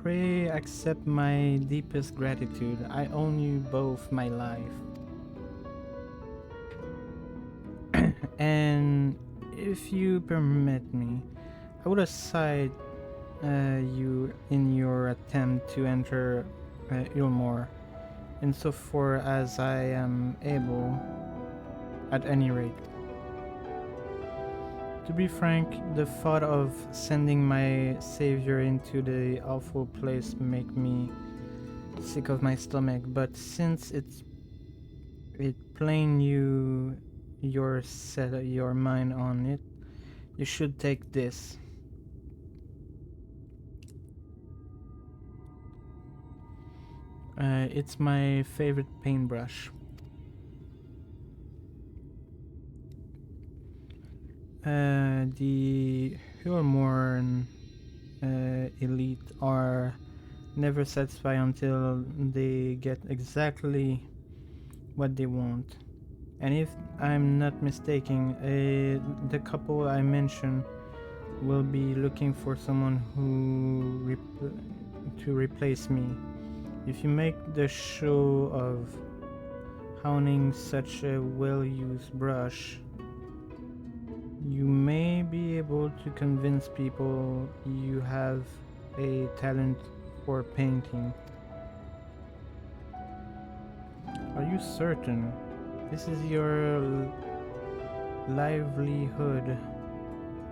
Pray accept my deepest gratitude. I owe you both my life. And if you permit me, I would aside you in your attempt to enter Ilmore, insofar as I am able, at any rate. To be frank, the thought of sending my savior into the awful place make me sick of my stomach, but since it's plain you're set your mind on it, you should take this. It's my favorite paintbrush. The Hurmorn elite are never satisfied until they get exactly what they want. And if I'm not mistaken, the couple I mentioned will be looking for someone to replace me. If you make the show of honing such a well-used brush, you may be able to convince people you have a talent for painting. Are you certain? This is your livelihood.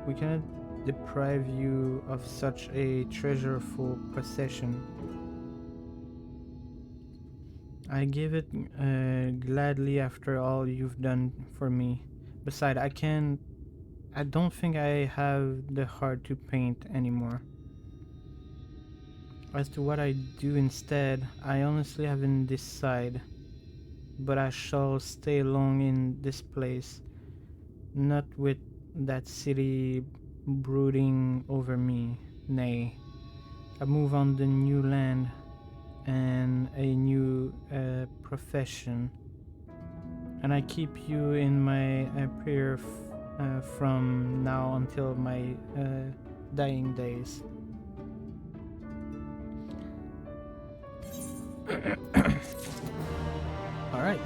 We cannot deprive you of such a treasureful possession. I give it gladly after all you've done for me. Besides, I don't think I have the heart to paint anymore. As to what I do instead, I honestly haven't decided. But I shall stay long in this place, not with that city brooding over me. Nay, I move on the new land and a new profession, and I keep you in my prayer from now until my dying days. All right.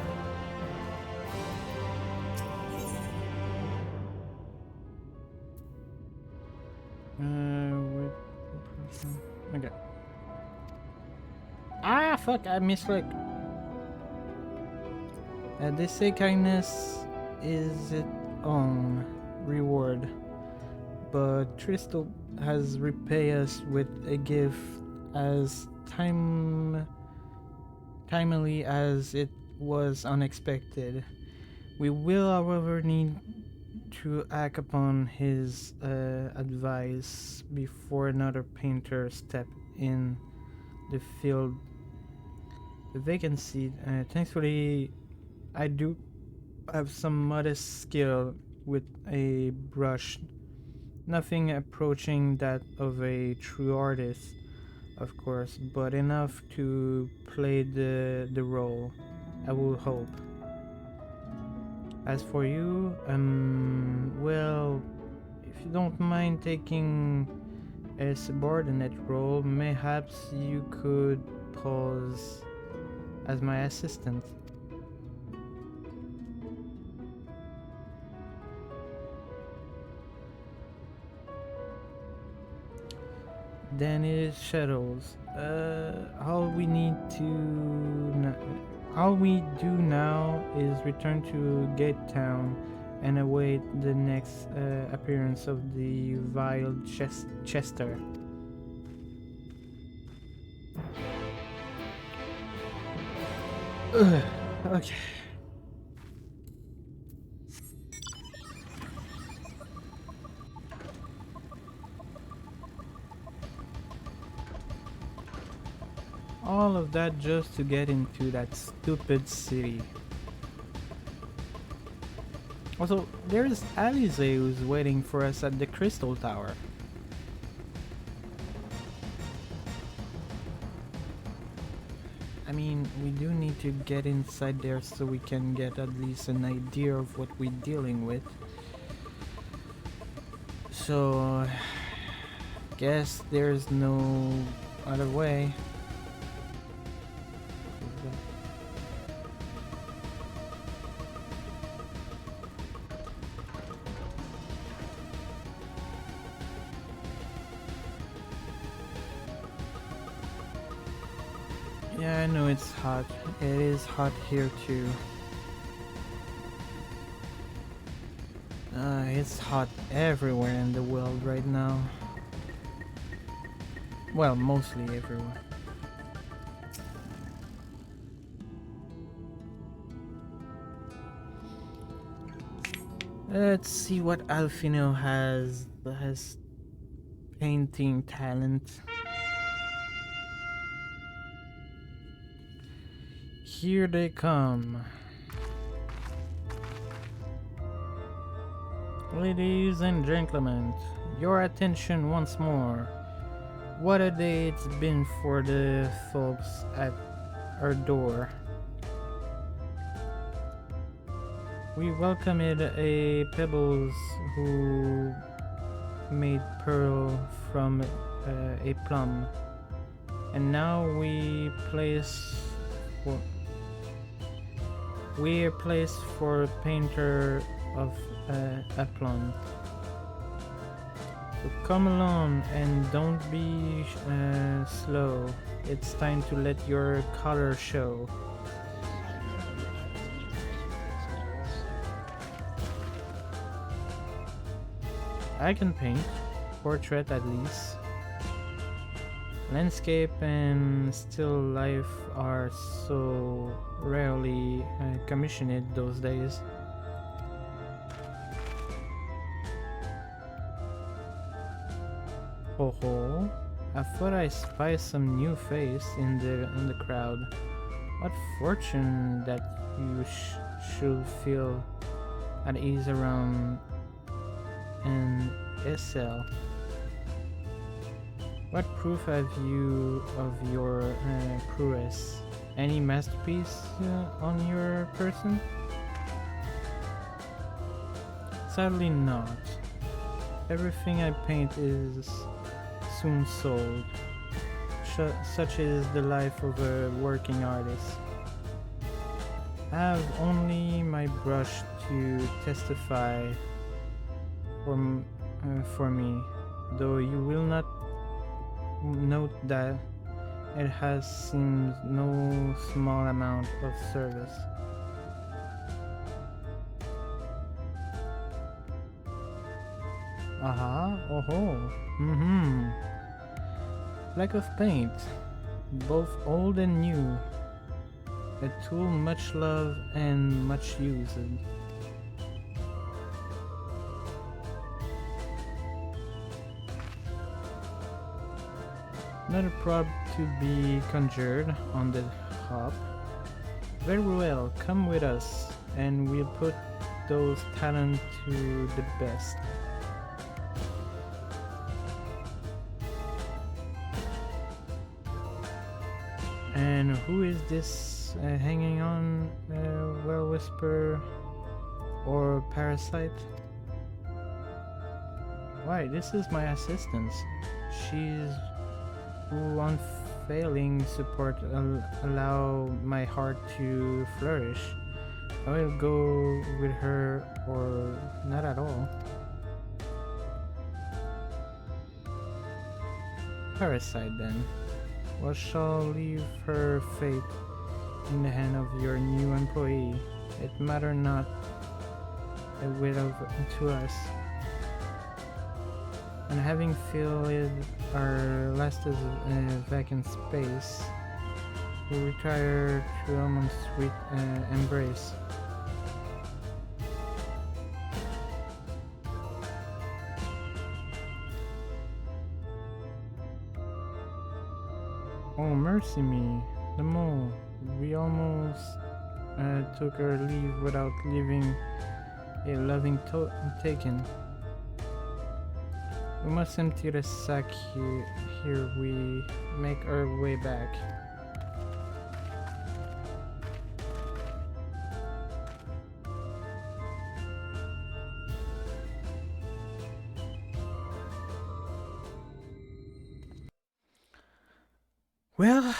Okay. Ah, fuck! I misclicked. They say kindness is its own reward, but Tristel has repaid us with a gift as timely as it was unexpected. We will, however, need to act upon his advice before another painter step in the field. The vacancy, thankfully, I do have some modest skill with a brush Nothing approaching that of a true artist, of course, but enough to play the role, I will hope. As for you, well, if you don't mind taking a subordinate role, mayhaps you could pose as my assistant. Then it is Shadows. All we do now is return to Gate Town and await the next appearance of the vile Chester. Okay. All of that just to get into that stupid city. Also, there's Alize who's waiting for us at the Crystal Tower. I mean, we do need to get inside there so we can get at least an idea of what we're dealing with. So, guess there's no other way. Yeah, I know it's hot. It is hot here too. It's hot everywhere in the world right now. Well, mostly everywhere. Let's see what Alfino has painting talent. Here they come. Ladies and gentlemen, your attention once more. What a day it's been for the folks at our door. We welcomed a Pebbles who made pearl from a plum, and now we're placed for painter of a plum. So come along and don't be slow. It's time to let your color show. I can paint, portrait at least. Landscape and still life are so rarely commissioned those days. Oh ho! I thought I spied some new face in the crowd. What fortune that you should feel at ease around an SL. What proof have you of your prowess? Any masterpiece on your person? Sadly not. Everything I paint is soon sold. Such is the life of a working artist. I have only my brush to testify for me, though you will not note that it has seemed no small amount of service. Aha, oh-ho, Fleck of paint, both old and new, a tool much loved and much used. Not a prop to be conjured on the hop. Very well, come with us, and we'll put those talents to the best. And who is this hanging on? Well Whisper or Parasite? Why, this is my assistant. She's who unfailing support allow my heart to flourish. I will go with her or not at all. Parasite then. What shall leave her fate in the hand of your new employee? It matter not a whit to us. And having filled our last vacant space, we retire to Almond's sweet embrace. Oh, mercy me, the mole. We almost took our leave without leaving a loving taken. We must empty the sack here we make our way back. Well,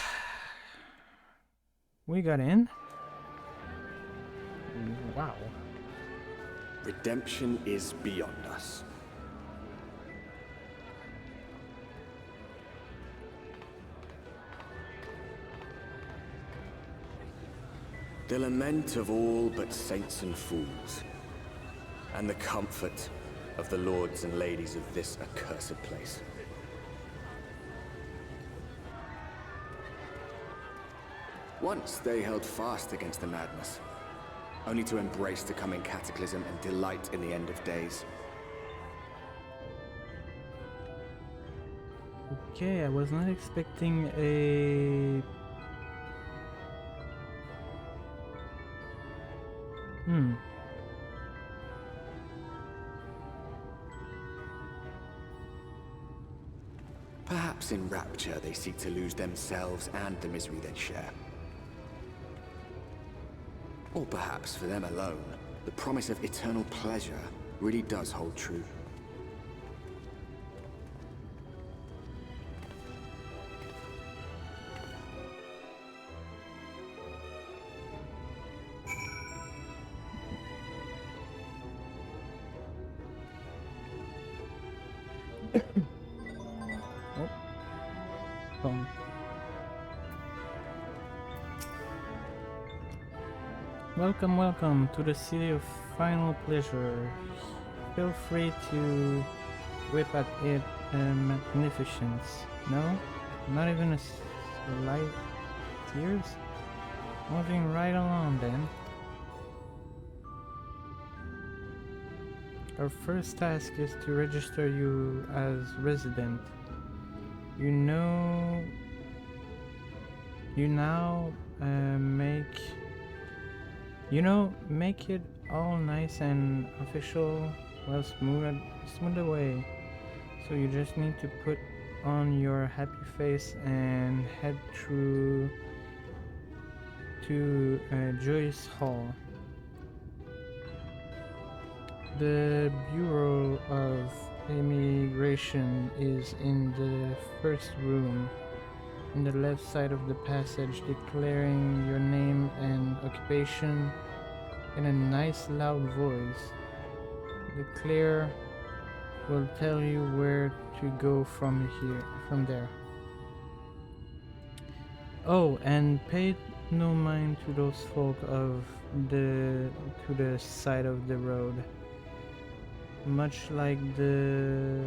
we got in. Wow. Redemption is beyond us. The lament of all but saints and fools, and the comfort of the lords and ladies of this accursed place. Once they held fast against the madness, only to embrace the coming cataclysm and delight in the end of days. Okay, I was not expecting a... Perhaps in rapture they seek to lose themselves and the misery they share. Or perhaps for them alone, the promise of eternal pleasure really does hold true. Welcome, welcome to the city of final pleasure. Feel free to whip at it magnificence. No? Not even a slight tears? Moving right along then. Our first task is to register you as resident. You now make it all nice and official, well smooth away. So you just need to put on your happy face and head through to Joyce Hall. The Bureau of Immigration is in the first room, in the left side of the passage, declaring your name and occupation in a nice loud voice. The clerk will tell you where to go from there. Oh, and pay no mind to those folk to the side of the road. Much like the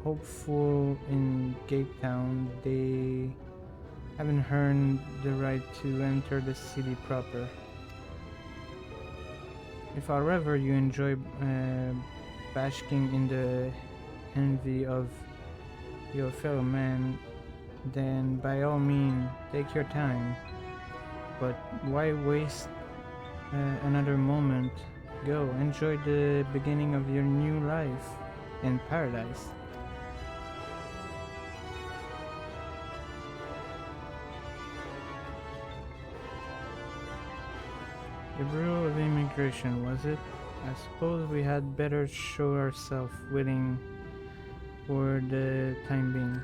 hopeful in Gate Town, they haven't earned the right to enter the city proper. If however you enjoy basking in the envy of your fellow man, then by all means take your time. But why waste another moment? Go, enjoy the beginning of your new life in paradise. The Bureau of Immigration, was it? I suppose we had better show ourselves willing for the time being.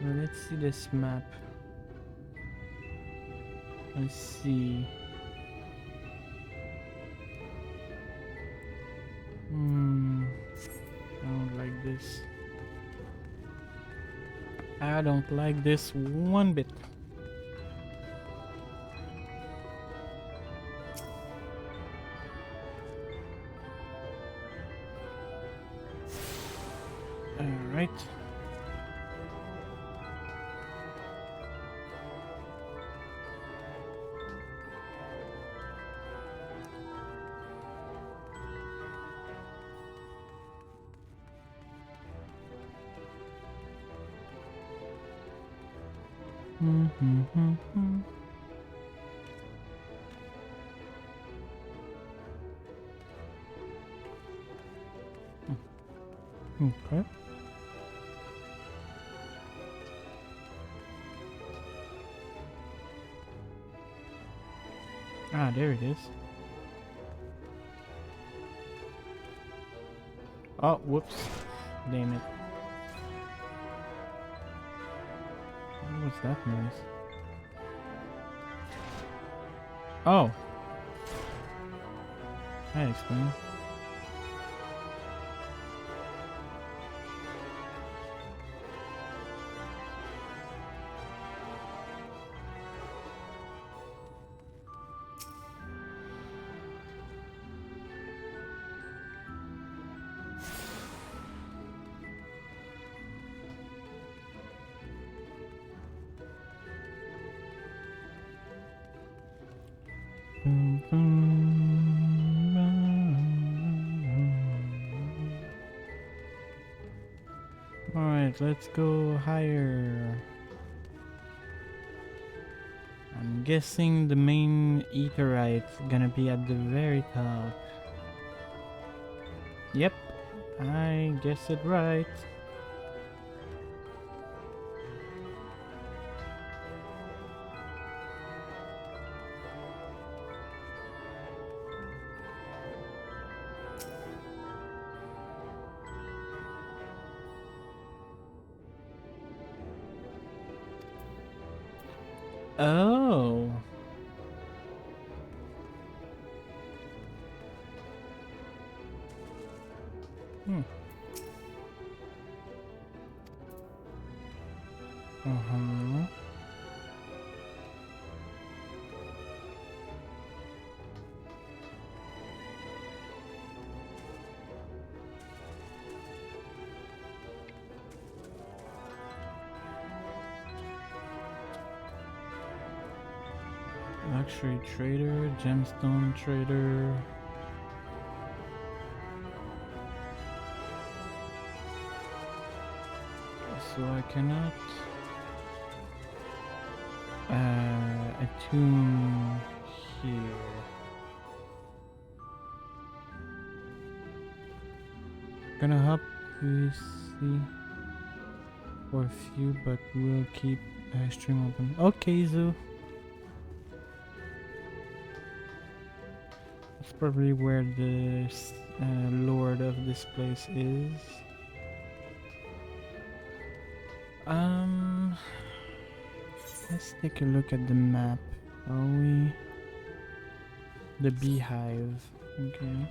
Well, let's see this map. Let's see. I don't like this. I don't like this one bit. Alright. Okay. Ah, there it is. Oh, whoops. Damn it. What was that noise? Oh. That explains. Alright, let's go higher. I'm guessing the main Aetheryte's gonna be at the very top. Yep, I guessed it right. Oh. Uh-huh. Luxury trader, gemstone trader. So I cannot attune here. Gonna hop to see for a few, but we'll keep stream open. Okay, Zoo. That's probably where the lord of this place is. Let's take a look at the map. Are we? The beehive. Okay.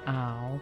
Ow.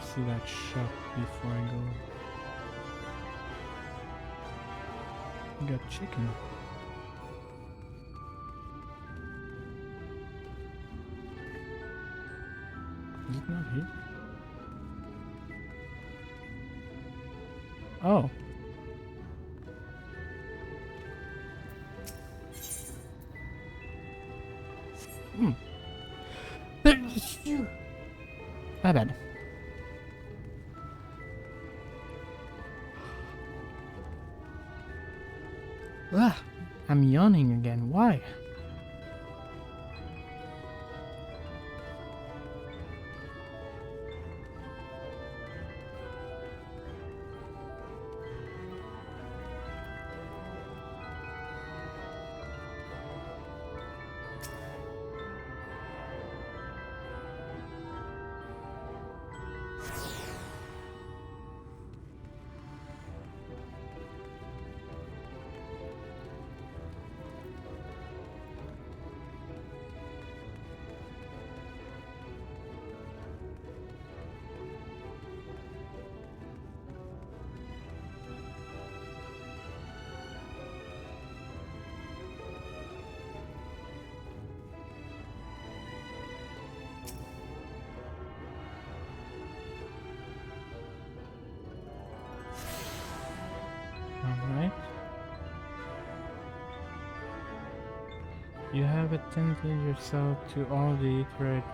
see that shop before I go. We got chicken. Is it not here? Oh. Hmm. My bad. Ah, I'm yawning again. Why? Alright. You have attended yourself to all the Iterate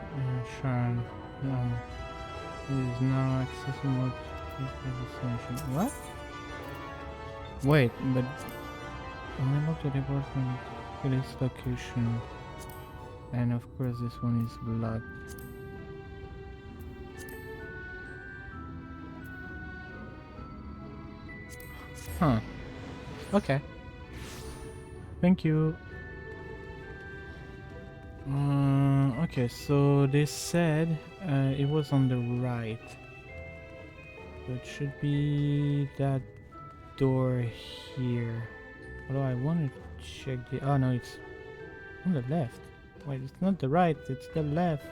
shrine. It is now accessible to the destination. What? Wait, but unable to report from this location. And of course this one is blood. Huh. Okay. Thank you. Okay, so they said it was on the right. So it should be that door here. Although I wanted to check the... Oh no, it's on the left. Wait, it's not the right, it's the left.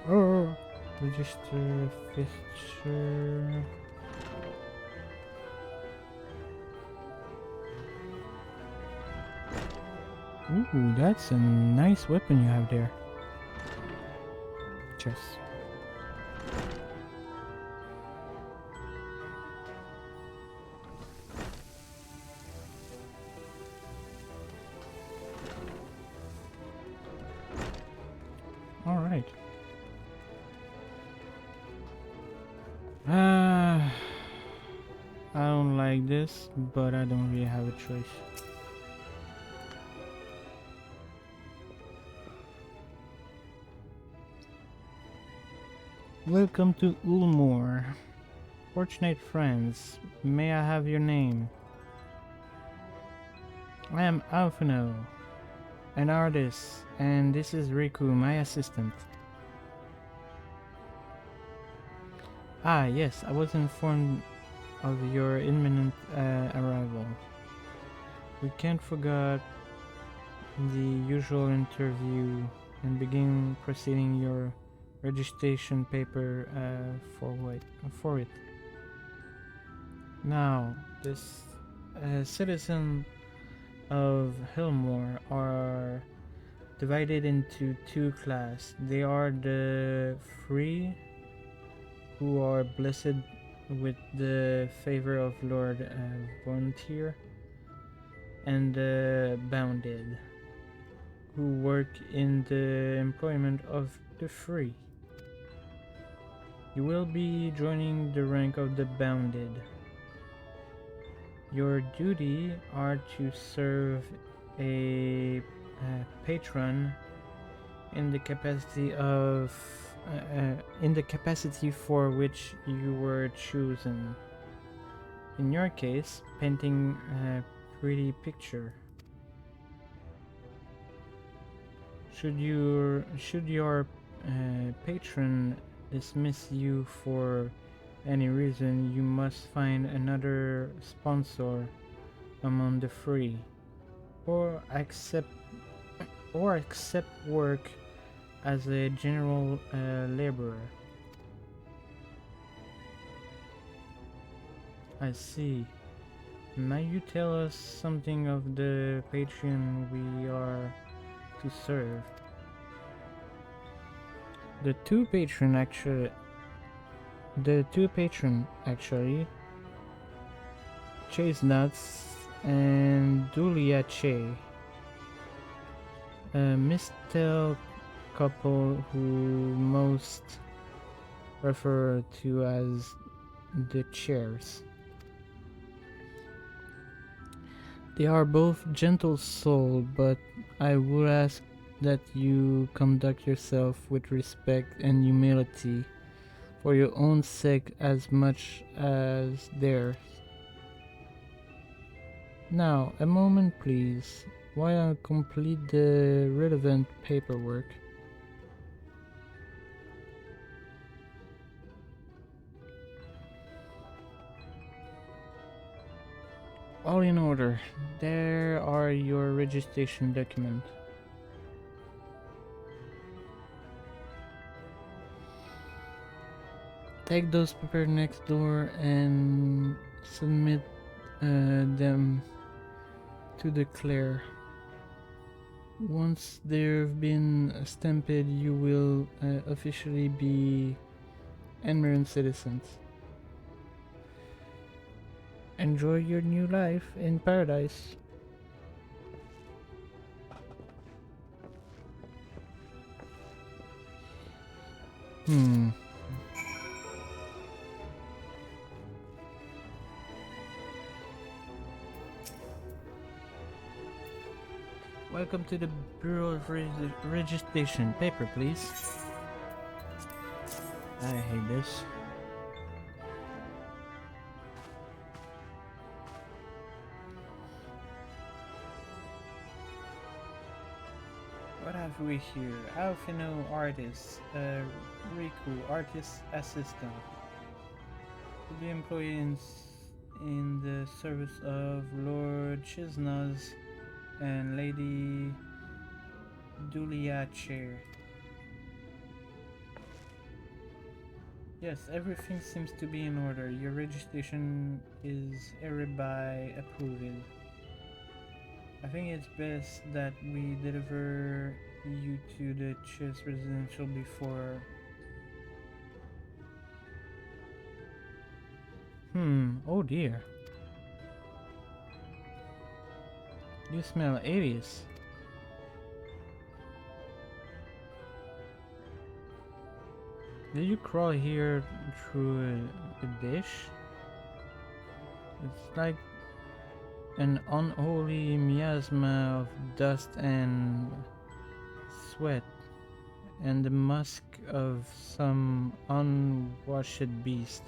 Oh, register fixture. Ooh, that's a nice weapon you have there. Chest. Alright. I don't like this, but I don't really have a choice. Welcome to Ulmore. Fortunate friends, may I have your name? I am Alfino, an artist, and this is Riku, my assistant. Ah, yes, I was informed of your imminent arrival. We can't forget the usual interview and begin proceeding your registration paper for it. Now, this citizen of Hillmore are divided into two classes. They are the free, who are blessed with the favor of Lord Volunteer, and the bounded, who work in the employment of the free. You will be joining the rank of the bounded. Your duty are to serve a patron in the capacity of for which you were chosen. In your case, painting a pretty picture. Should your patron dismiss you for any reason, you must find another sponsor among the free, or accept work as a general laborer. I see. May you tell us something of the patron we are to serve? The two patron actually, Chestnuts and Duliache, a mistel couple who most refer to as the Chairs. They are both gentle soul, but I would ask that you conduct yourself with respect and humility for your own sake as much as theirs. Now, a moment please, while I complete the relevant paperwork. All in order. There are your registration documents. Take those papers next door and submit them to the clerk. Once they've been stamped, you will officially be Emerald citizens. Enjoy your new life in paradise. Welcome to the Bureau of Registration. Paper, please. I hate this. What have we here? Alfino artist, Riku artist assistant. To be employed in the service of Lord Chisnaz and Lady Duliache. Yes, everything seems to be in order. Your registration is hereby approved. I think it's best that we deliver you to the Chess residential before. Oh dear. You smell 80s. Did you crawl here through a dish? It's like an unholy miasma of dust and sweat and the musk of some unwashed beast.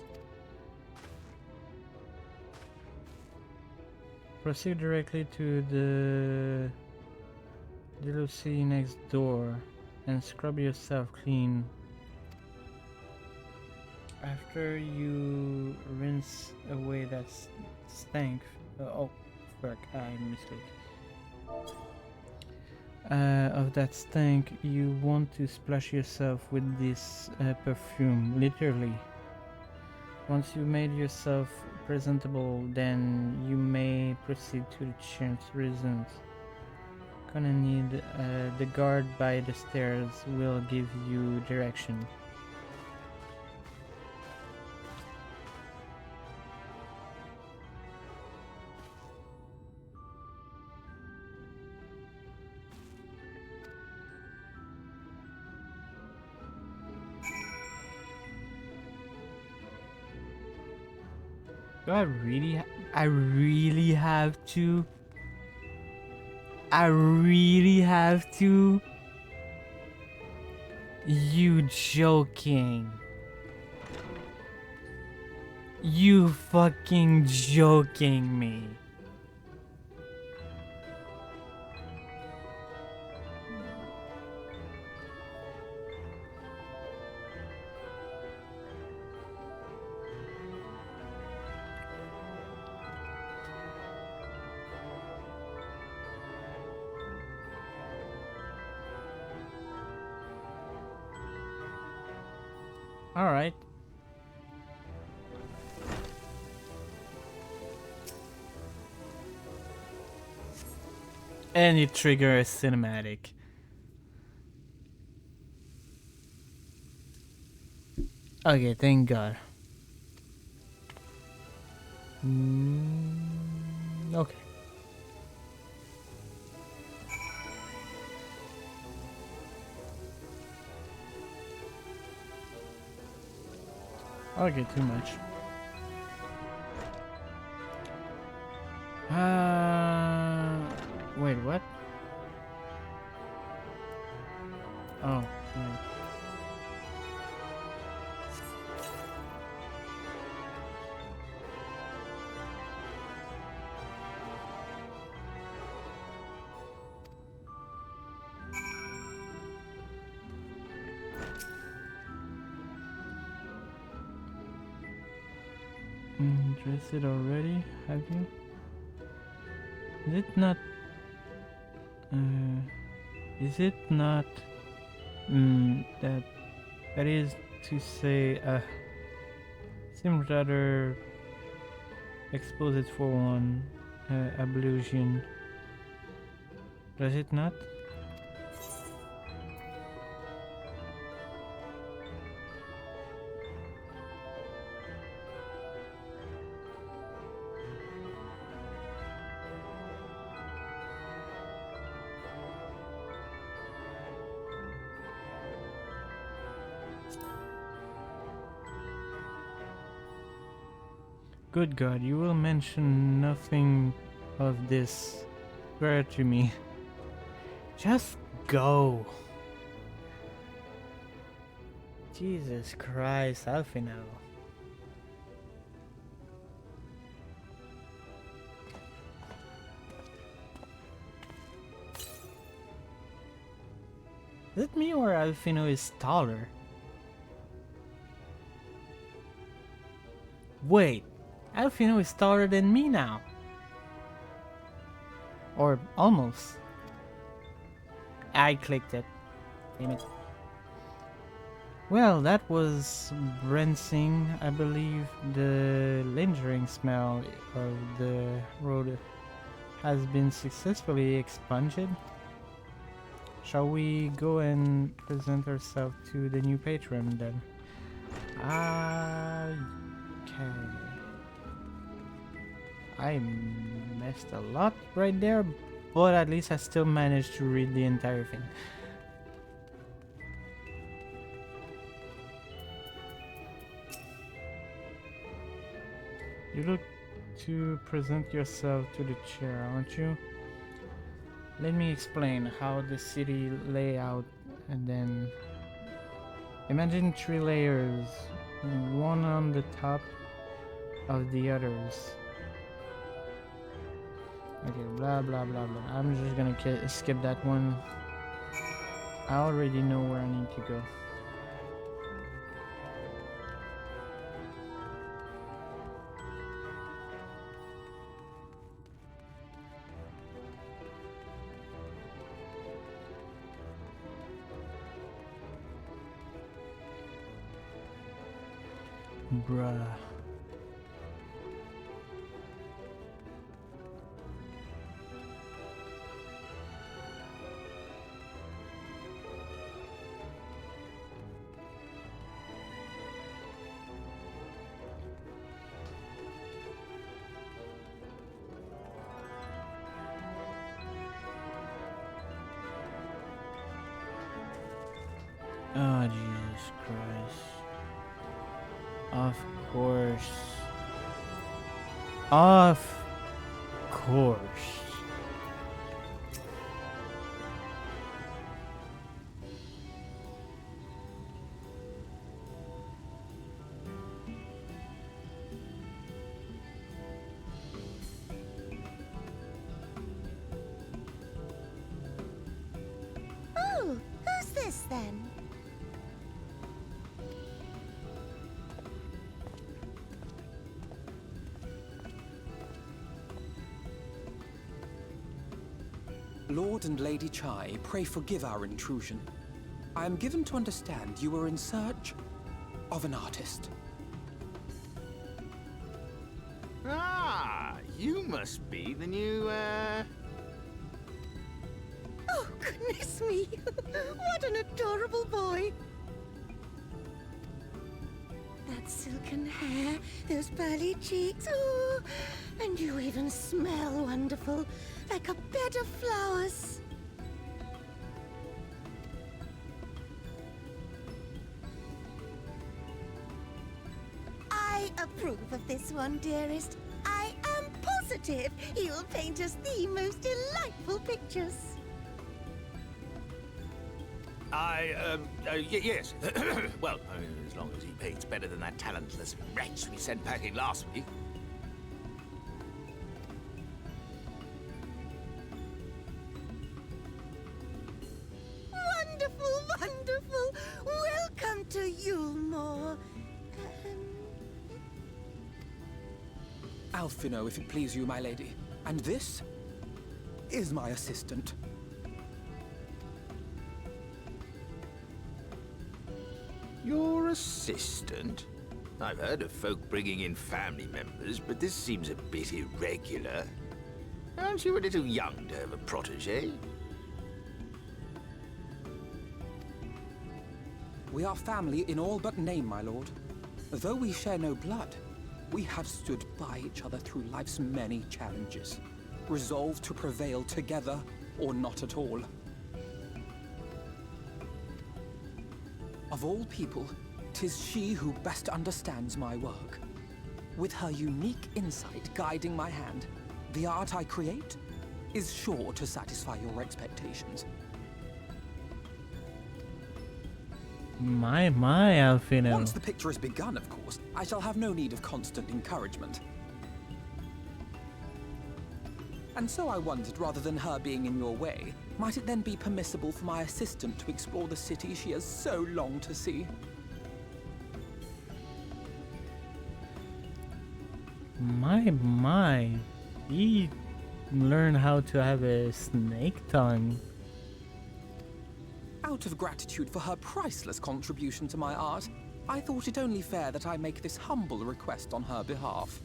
Proceed directly to the Delucy next door and scrub yourself clean. After you rinse away that stank, oh fuck, I mistake. Of that stank, you want to splash yourself with this perfume, literally. Once you made yourself presentable, then you may proceed to the chance reasons. Gonna need the guard by the stairs will give you direction. Do I really have to? I really have to? You joking. You fucking joking me. Alright. And you trigger a cinematic. Okay, thank God. Okay. Okay, too much. Wait, what? Oh, right. Interested already? Have you? Is it not? Is it not? That is to say, seems rather exposed for one ablution. Does it not? Good God, you will mention nothing of this. Swear to me. Just go. Jesus Christ, Alfino. Is it me or Alfino is taller? Wait, Alfino is taller than me now. Or almost. I clicked it. Damn it. Well, that was rinsing. I believe the lingering smell of the road has been successfully expunged. Shall we go and present ourselves to the new patron then? Okay. I messed a lot right there, but at least I still managed to read the entire thing. You look to present yourself to the chair, aren't you? Let me explain how the city layout, and then imagine 3 layers, one on the top of the others. Okay, blah blah blah blah. I'm just gonna skip that one. I already know where I need to go. Bruh. Oh, Jesus Christ. Of course. Of course. Oh, who's this then? Lord and Lady Chai, pray forgive our intrusion. I am given to understand you were in search of an artist. Ah, you must be the new, Oh, goodness me. What an adorable boy. That silken hair, those pearly cheeks, oh, and you even smell wonderful, like a bed of flowers. I approve of this one, dearest. I am positive he'll paint us the most delightful pictures. Yes. Well, as long as he paints better than that talentless wretch we sent packing last week. Wonderful, wonderful. Welcome to Yulmore. Alphino, if it please you, my lady. And this is my assistant. Your assistant? I've heard of folk bringing in family members, but this seems a bit irregular. Aren't you a little young to have a protege? We are family in all but name, my lord. Though we share no blood, we have stood by each other through life's many challenges, resolved to prevail together or not at all. Of all people, 'tis she who best understands my work. With her unique insight guiding my hand, the art I create is sure to satisfy your expectations. My, Alphino. Once the picture is begun, of course, I shall have no need of constant encouragement. And so I wondered, rather than her being in your way, might it then be permissible for my assistant to explore the city she has so longed to see? My. He learned how to have a snake tongue. Out of gratitude for her priceless contribution to my art, I thought it only fair that I make this humble request on her behalf.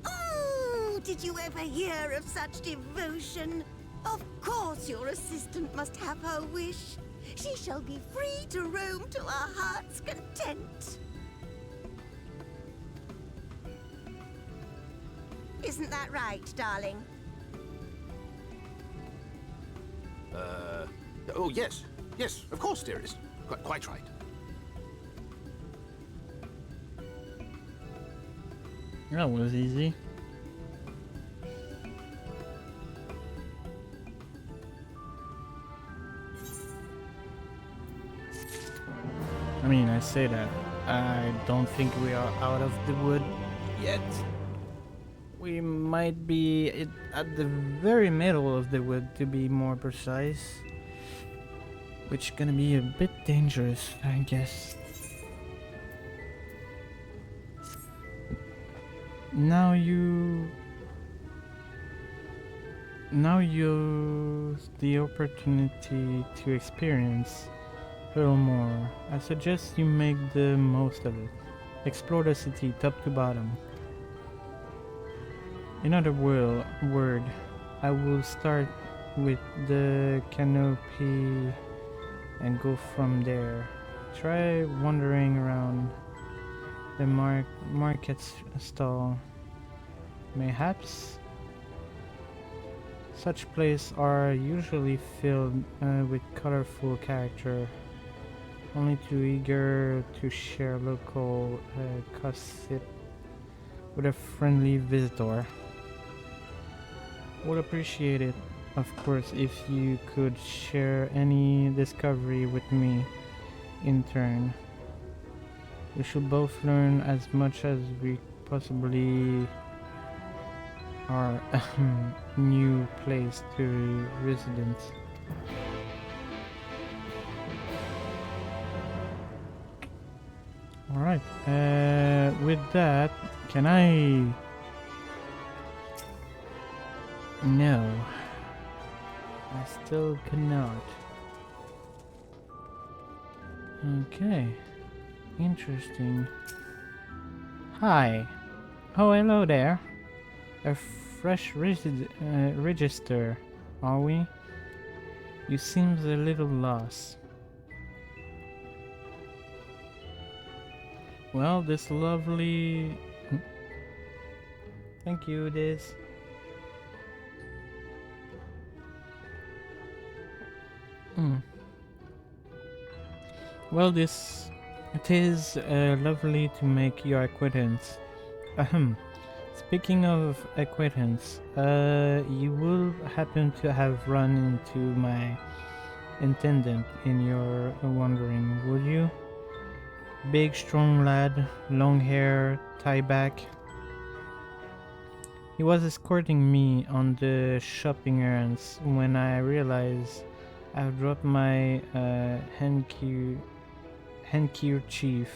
Oh, did you ever hear of such devotion? Of course your assistant must have her wish. She shall be free to roam to her heart's content. Isn't that right, darling? Oh, yes. Yes, of course, dearest. Quite right. That was easy. I mean, I say that. I don't think we are out of the wood yet. We might be at the very middle of the wood, to be more precise. Which gonna be a bit dangerous, I guess. Now you use the opportunity to experience a little more. I suggest you make the most of it. Explore the city top to bottom. In other word, I will start with the canopy and go from there. Try wandering around the market stall. Mayhaps such places are usually filled with colorful character, only too eager to share local gossip with a friendly visitor. Would appreciate it, of course, if you could share any discovery with me in turn. We should both learn as much as we possibly our new place to residence. Alright, with that, can I... No. I still cannot. Okay. Interesting. Hi. Oh, hello there. A fresh register, are we? You seems a little lost. Well, this lovely... Thank you, this. Well, this... It is lovely to make your acquaintance. Ahem. Speaking of acquaintance, you will happen to have run into my intendant in your wandering, would you? Big, strong lad, long hair, tie back. He was escorting me on the shopping errands when I I've dropped my handkerchief.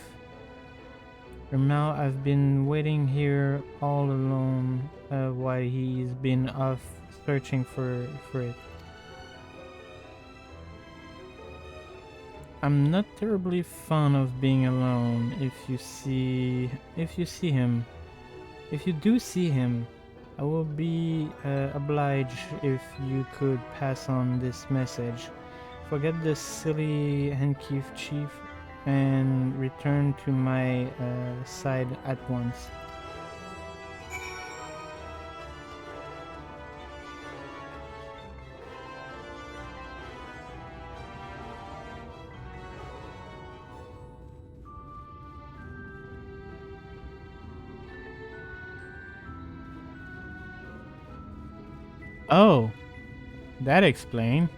And now I've been waiting here all alone while he's been off searching for it. I'm not terribly fond of being alone. If you do see him, I will be obliged if you could pass on this message. Forget the silly handkerchief and return to my side at once. Oh, that explains.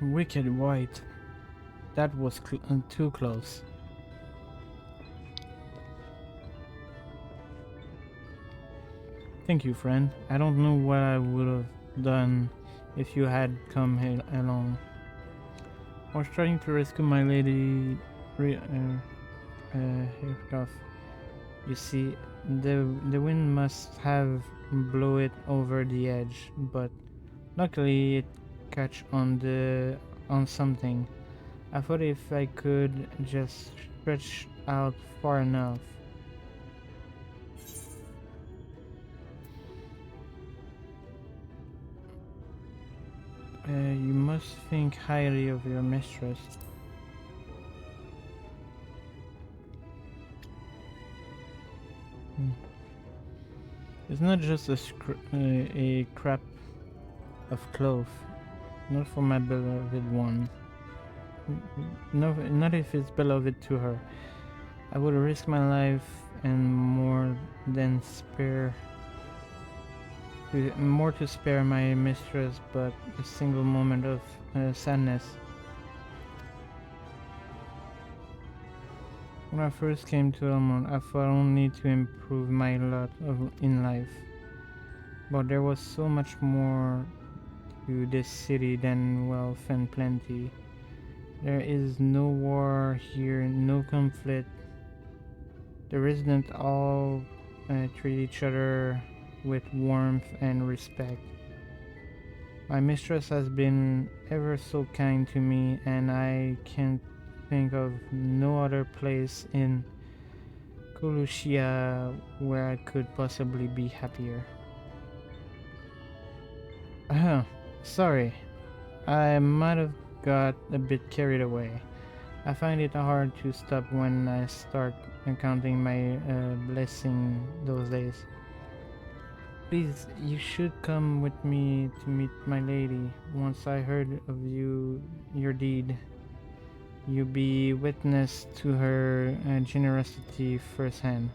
Wicked white. That was too close. Thank you, friend. I don't know what I would have done if you had come along. I was trying to rescue my lady. You see, the wind must have blown it over the edge, but luckily it catch on something. I thought if I could just stretch out far enough. You must think highly of your mistress. It's not just a crap of cloth. Not for my beloved one. No, not if it's beloved to her. I would risk my life and more to spare my mistress, but a single moment of sadness. When I first came to Elmont, I thought only to improve my lot in life. But there was so much more to this city than wealth and plenty. There is no war here, no conflict. The residents all treat each other with warmth and respect. My mistress has been ever so kind to me, and I can't think of no other place in Kolushia where I could possibly be happier. Sorry. I might have got a bit carried away. I find it hard to stop when I start counting my blessing those days. Please, you should come with me to meet my lady. Once I heard of your deed, you be witness to her generosity firsthand.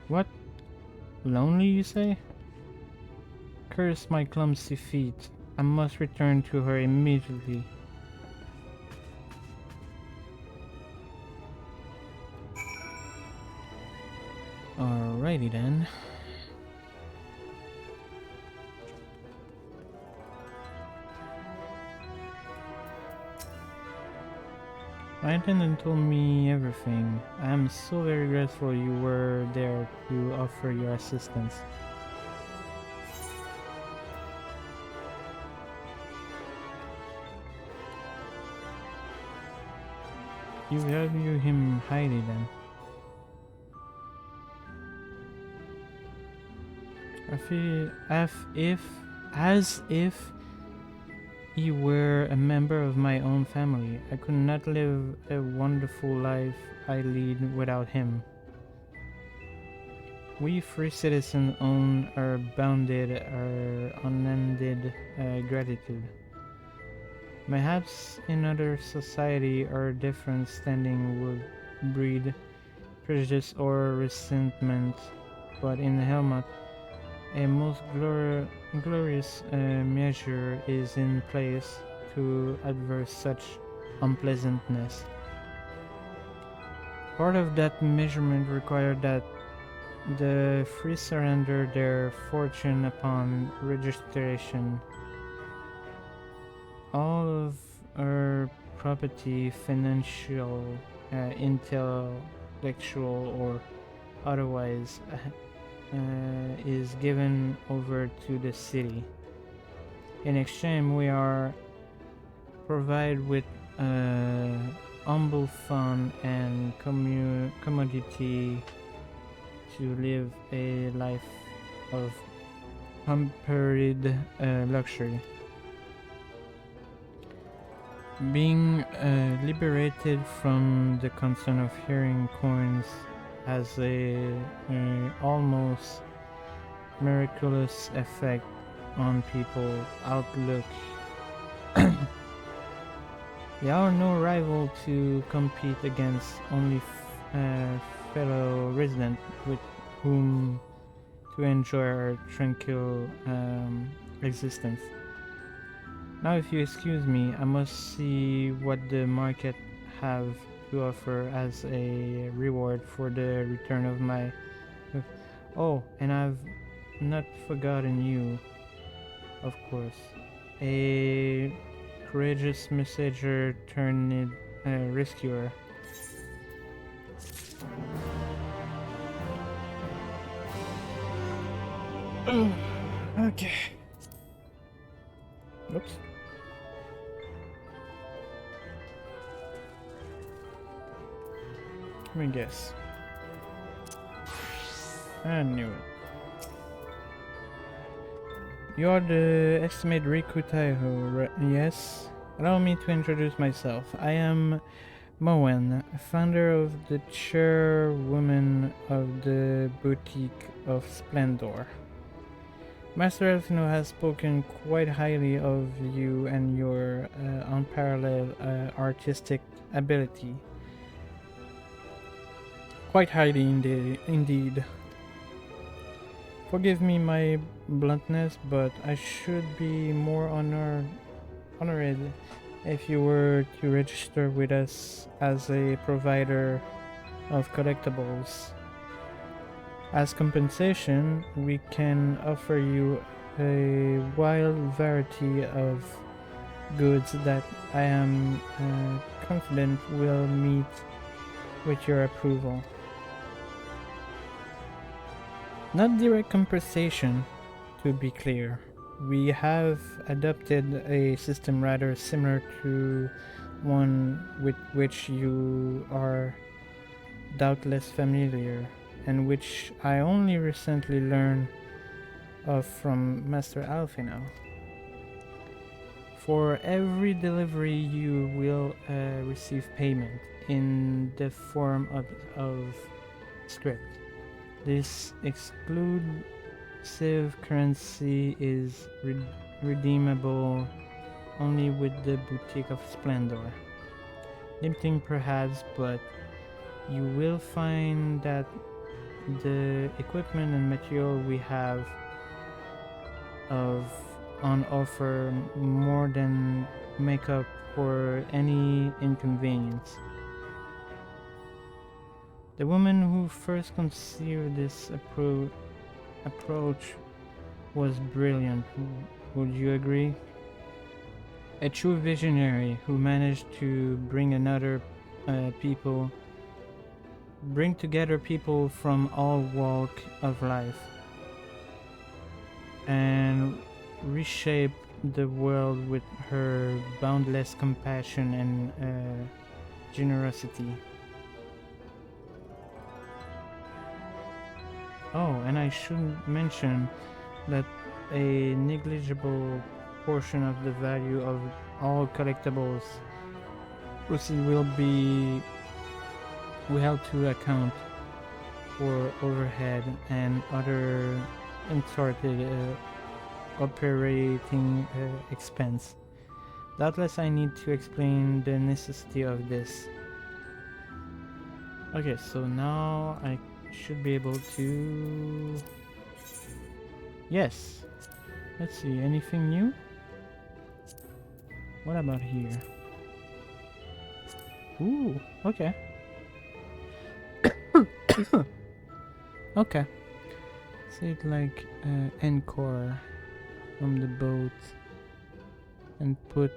What? Lonely, you say? Curse my clumsy feet. I must return to her immediately. Alrighty then. My attendant told me everything. I am so very grateful you were there to offer your assistance. You value him highly then. As if he were a member of my own family. I could not live a wonderful life I lead without him. We free citizens own our unended gratitude. Perhaps in other society our different standing would breed prejudice or resentment, but in Helmut a most glorious measure is in place to adverse such unpleasantness. Part of that measurement required that the free surrender their fortune upon registration. All of our property, financial, intellectual, or otherwise, is given over to the city. In exchange, we are provided with humble fun and commodity to live a life of pampered luxury. Being liberated from the concern of hearing coins has a almost miraculous effect on people's outlook. There are no rival to compete against, only fellow resident with whom to enjoy our tranquil existence. Now, if you excuse me, I must see what the market have to offer as a reward for the return of my... Oh, and I've not forgotten you, of course. A courageous messenger turned rescuer. Okay. Oops. Let me guess. I knew it. You are the estimate Riku Taiho, yes? Allow me to introduce myself. I am Moen, founder of the chairwoman of the Boutique of Splendor. Master Elfino has spoken quite highly of you and your unparalleled artistic ability. Quite highly indeed. Forgive me my bluntness, but I should be more honored if you were to register with us as a provider of collectibles. As compensation, we can offer you a wild variety of goods that I am confident will meet with your approval. Not direct compensation, to be clear. We have adopted a system rather similar to one with which you are doubtless familiar, and which I only recently learned of from Master Alfino. For every delivery you will receive payment in the form of script. This exclusive currency is redeemable only with the Boutique of Splendor. Limiting perhaps, but you will find that the equipment and material we have on offer more than make up for any inconvenience. The woman who first conceived this approach was brilliant, would you agree? A true visionary who managed to bring another people, bring together people from all walk of life, and reshape the world with her boundless compassion and generosity. Oh, and I should mention that a negligible portion of the value of all collectibles will be held to account for overhead and other assorted operating expense. Doubtless I need to explain the necessity of this. Okay, so now I should be able to... Yes! Let's see, anything new? What about here? Ooh, okay. Okay. Say it like encore from the boat and put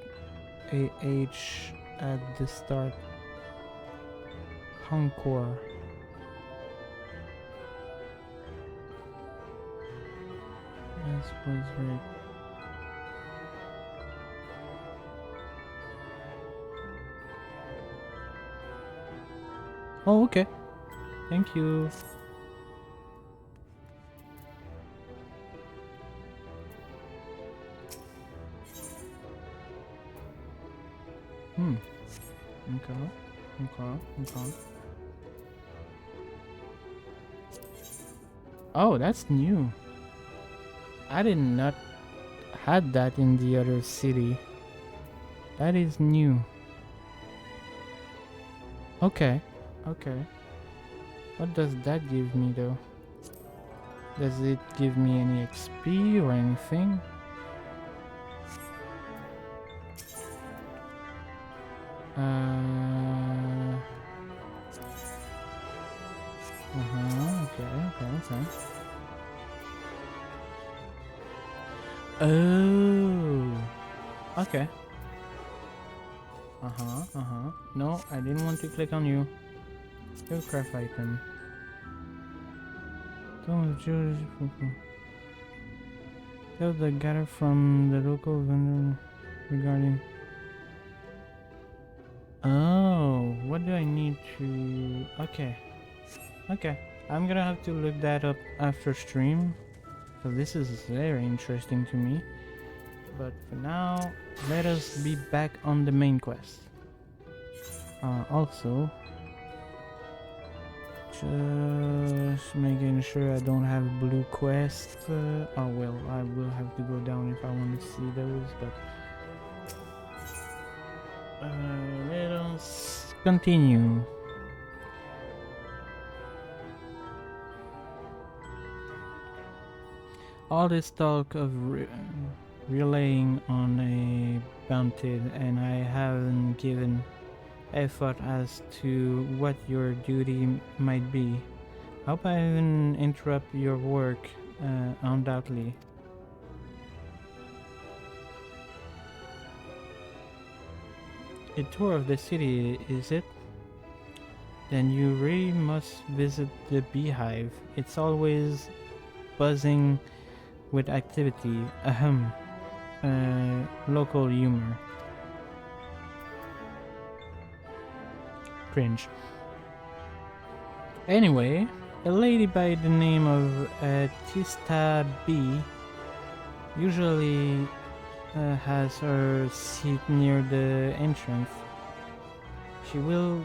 a H at the start. Encore. That was right. Oh, okay. Thank you. Okay. Oh, that's new. I did not had that in the other city. That is new. Okay. What does that give me though? Does it give me any XP or anything? Okay. Oh. Okay. No, I didn't want to click on you. Go craft item. Tell the gather from the local vendor regarding... Oh, what do I need to... Okay. I'm gonna have to look that up after stream. So this is very interesting to me. But for now, let us be back on the main quest. Also, just making sure I don't have blue quests. Oh well, I will have to go down if I want to see those, but let us continue. All this talk of relying on a bounty, and I haven't given a thought as to what your duty might be. Hope I didn't interrupt your work, undoubtedly. A tour of the city, is it? Then you really must visit the beehive. It's always buzzing with activity. Ahem. Local humor. Cringe. Anyway, a lady by the name of Tista B usually has her seat near the entrance. She will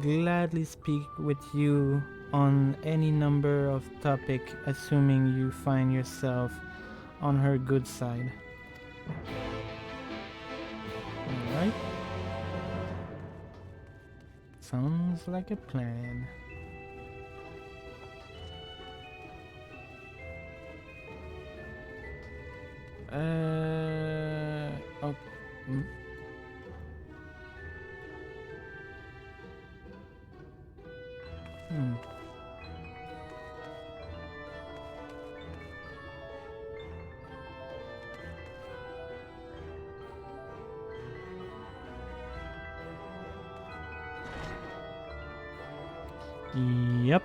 gladly speak with you on any number of topics, assuming you find yourself on her good side. Alright. Sounds like a plan. Oh. Yep.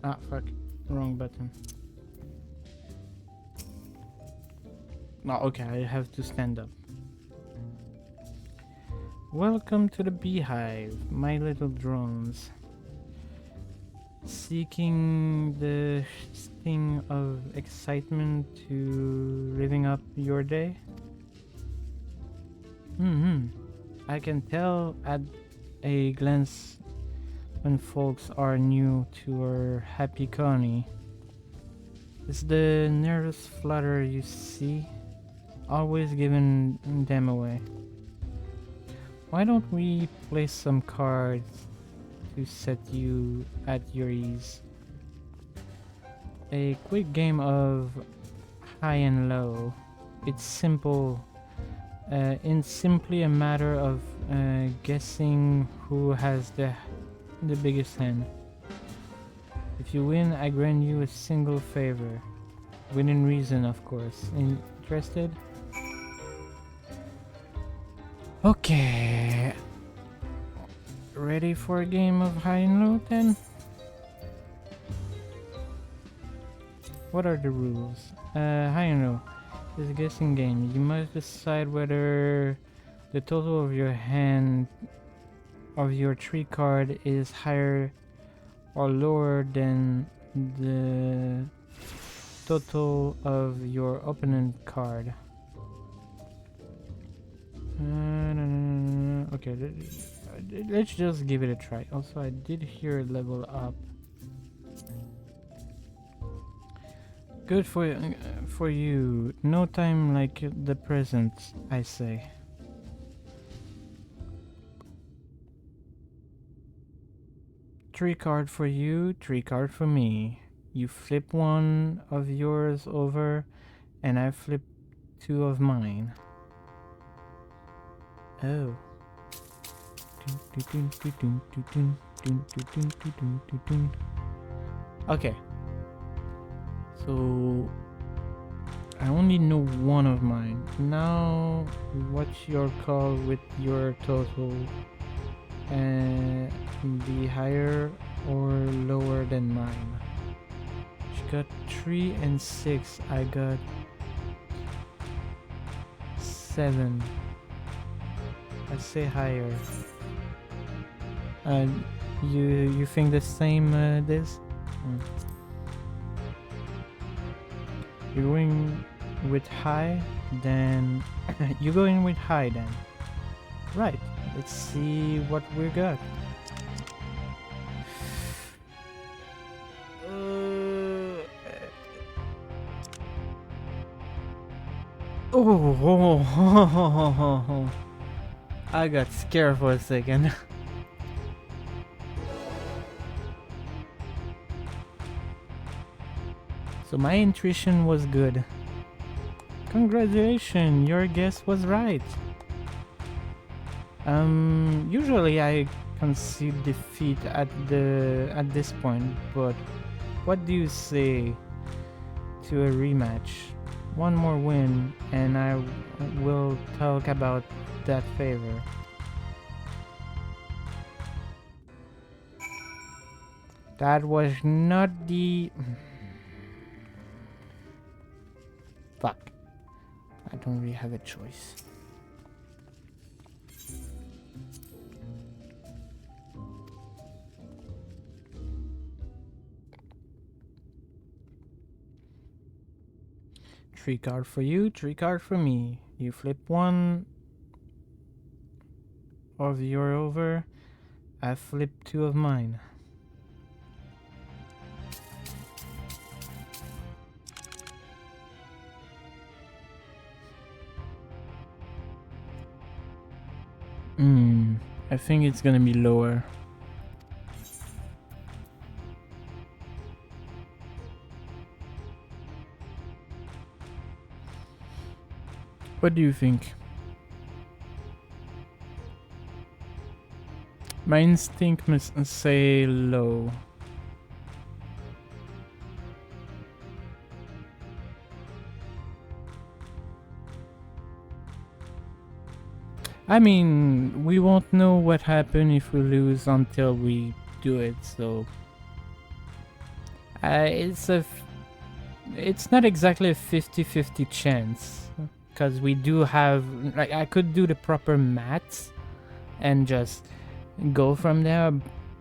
Ah, fuck. Wrong button. No, okay, I have to stand up. Welcome to the beehive, my little drones. Seeking the sting of excitement to living up your day? I can tell at a glance when folks are new to our happy colony. It's the nervous flutter you see, always giving them away. Why don't we play some cards to set you at your ease? A quick game of high and low. It's simple. It's simply a matter of guessing who has the biggest hand. If you win, I grant you a single favor. Within reason, of course. Interested? Okay. Ready for a game of high and low then? What are the rules? High and low. It's a guessing game. You must decide whether the total of your hand of your tree card is higher or lower than the total of your opponent card. Okay, let's just give it a try. Also, I did hear level up. Good for you. No time like the present, I say. Tree card for you, tree card for me. You flip one of yours over, and I flip two of mine. Oh. Okay. So I only know one of mine. Now what's your call with your total? Be higher or lower than mine? She got 3 and 6. I got 7. I say higher. You think the same, this? You're going with high, then you go in with high then. Right. Let's see what we got. Oh, I got scared for a second. So my intuition was good. Congratulations, your guess was right. Usually I concede defeat at this point, but what do you say to a rematch? One more win and I will talk about that favor. That was not the... Fuck. I don't really have a choice. Tree card for you, tree card for me. You flip one of your over, I flip two of mine. I think it's gonna be lower. What do you think? My instinct must say low. I mean, we won't know what happened if we lose until we do it, so... it's not exactly a 50-50 chance, because we do have... Like, I could do the proper maths and just go from there,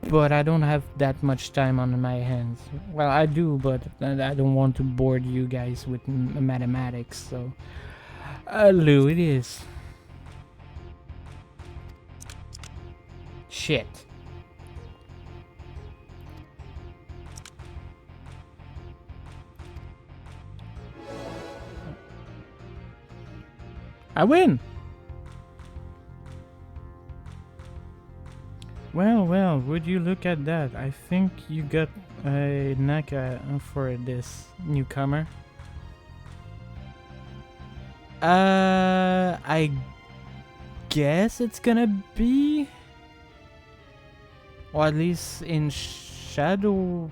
but I don't have that much time on my hands. Well, I do, but I don't want to bore you guys with mathematics, so... Lou, it is. Shit. I win! Well, would you look at that? I think you got a Naka for this newcomer. I guess it's gonna be... Or at least in Shadowbringer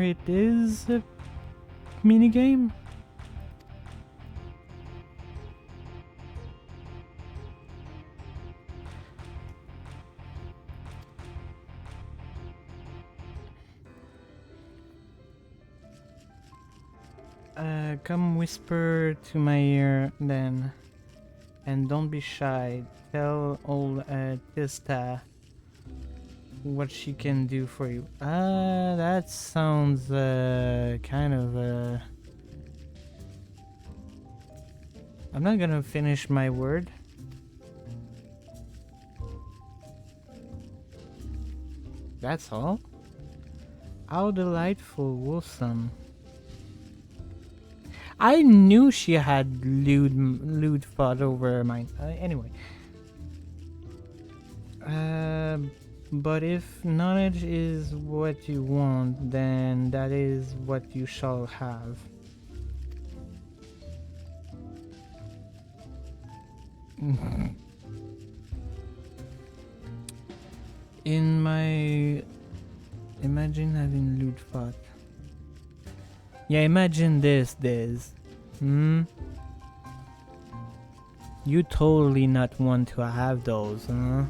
it is a minigame. Come whisper to my ear then. And don't be shy. Tell old Tista what she can do for you. That sounds kind of I'm not gonna finish my word. That's all? How delightful, wholesome. I knew she had lewd thought over her mind. Anyway. But if knowledge is what you want, then that is what you shall have. In my... Imagine having lewd thought. Yeah, imagine this, You totally not want to have those, huh?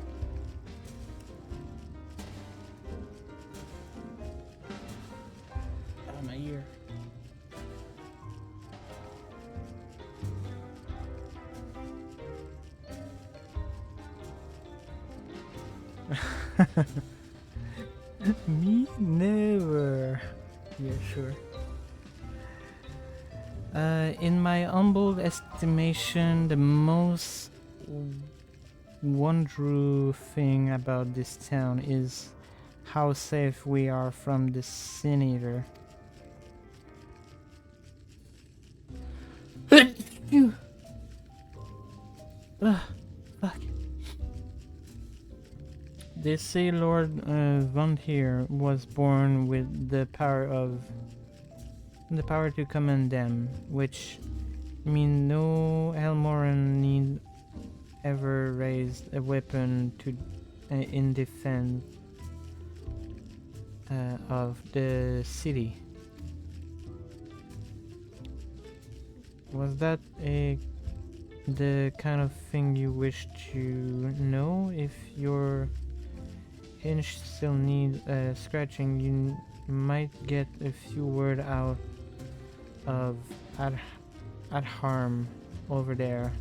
Oh, my ear. Me never. Yeah, sure. In my humble estimation, the most wondrous thing about this town is how safe we are from the Sin Eater. Fuck. They say Lord Von here was born with the power to command them, which means no Elmoran need ever raise a weapon to in defense of the city. Was that the kind of thing you wish to know? If your hinge still need scratching, you might get a few word out of at harm over there.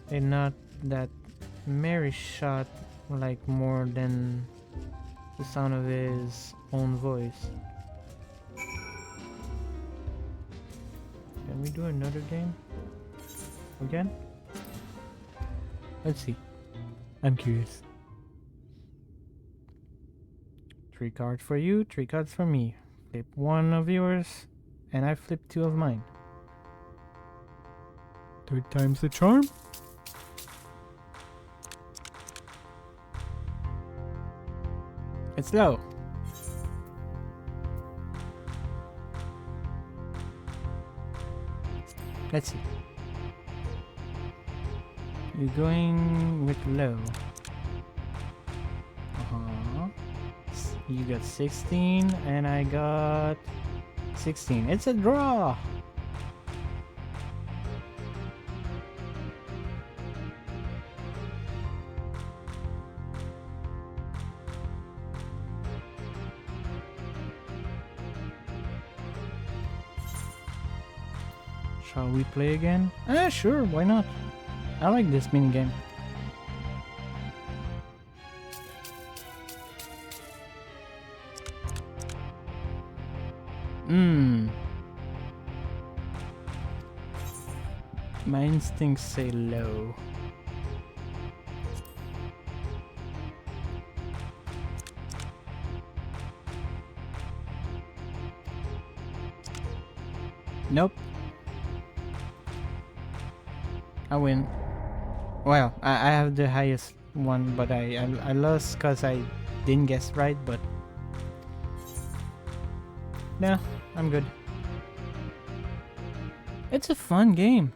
And not that Mary shot like more than the sound of his own voice. Can we do another game? Again? Let's see. I'm curious. 3 cards for you, 3 cards for me. Flip 1 of yours, and I flip 2 of mine. 3 times the charm. It's low. Let's see. You're going with low. You got 16 and I got 16. It's a draw. Shall we play again? Sure, why not? I like this minigame. My instincts say low. Nope. I win. Well, I have the highest one, but I lost because I didn't guess right, but... Nah, I'm good. It's a fun game.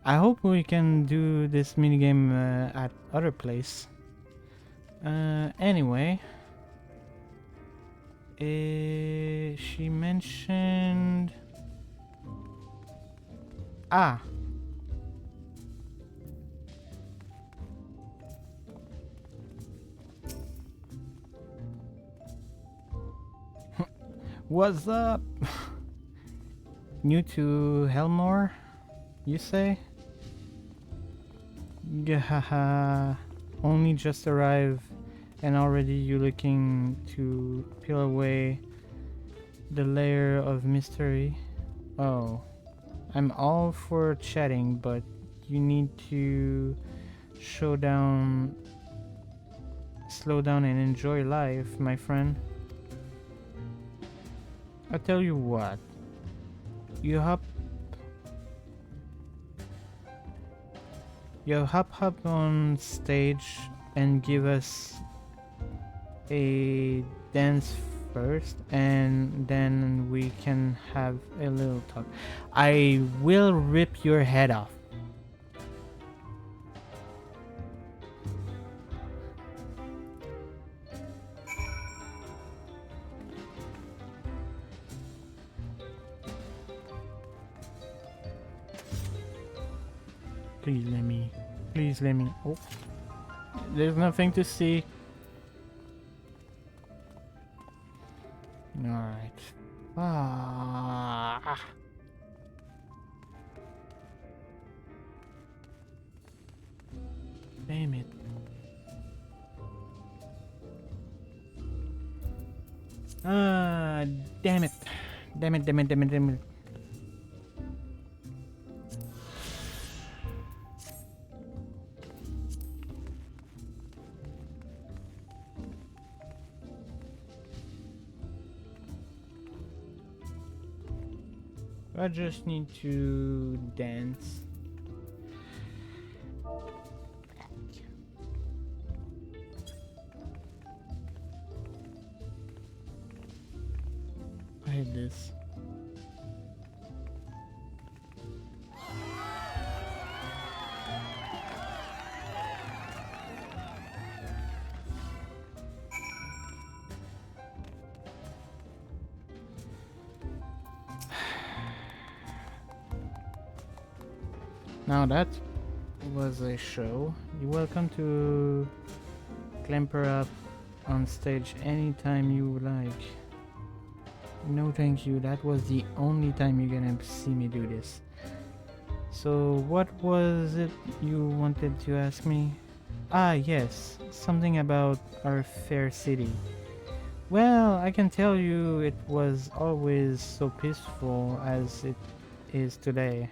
I hope we can do this minigame at other place. Anyway. She mentioned... Ah! What's up? New to Helmore, you say? Gahaha. Only just arrived and already you looking to peel away the layer of mystery. Oh, I'm all for chatting, but you need to slow down and enjoy life, my friend. I'll tell you what, you hop on stage and give us a dance first, and then we can have a little talk. I will rip your head off. Please let me. Oh, there's nothing to see. Alright. Ah. Damn it. Ah, damn it. Damn it. I just need to dance. I hate this. Now that was a show. You're welcome to clamper up on stage anytime you like. No thank you, that was the only time you're gonna see me do this. So what was it you wanted to ask me? Ah yes, something about our fair city. Well, I can tell you it was always so peaceful as it is today.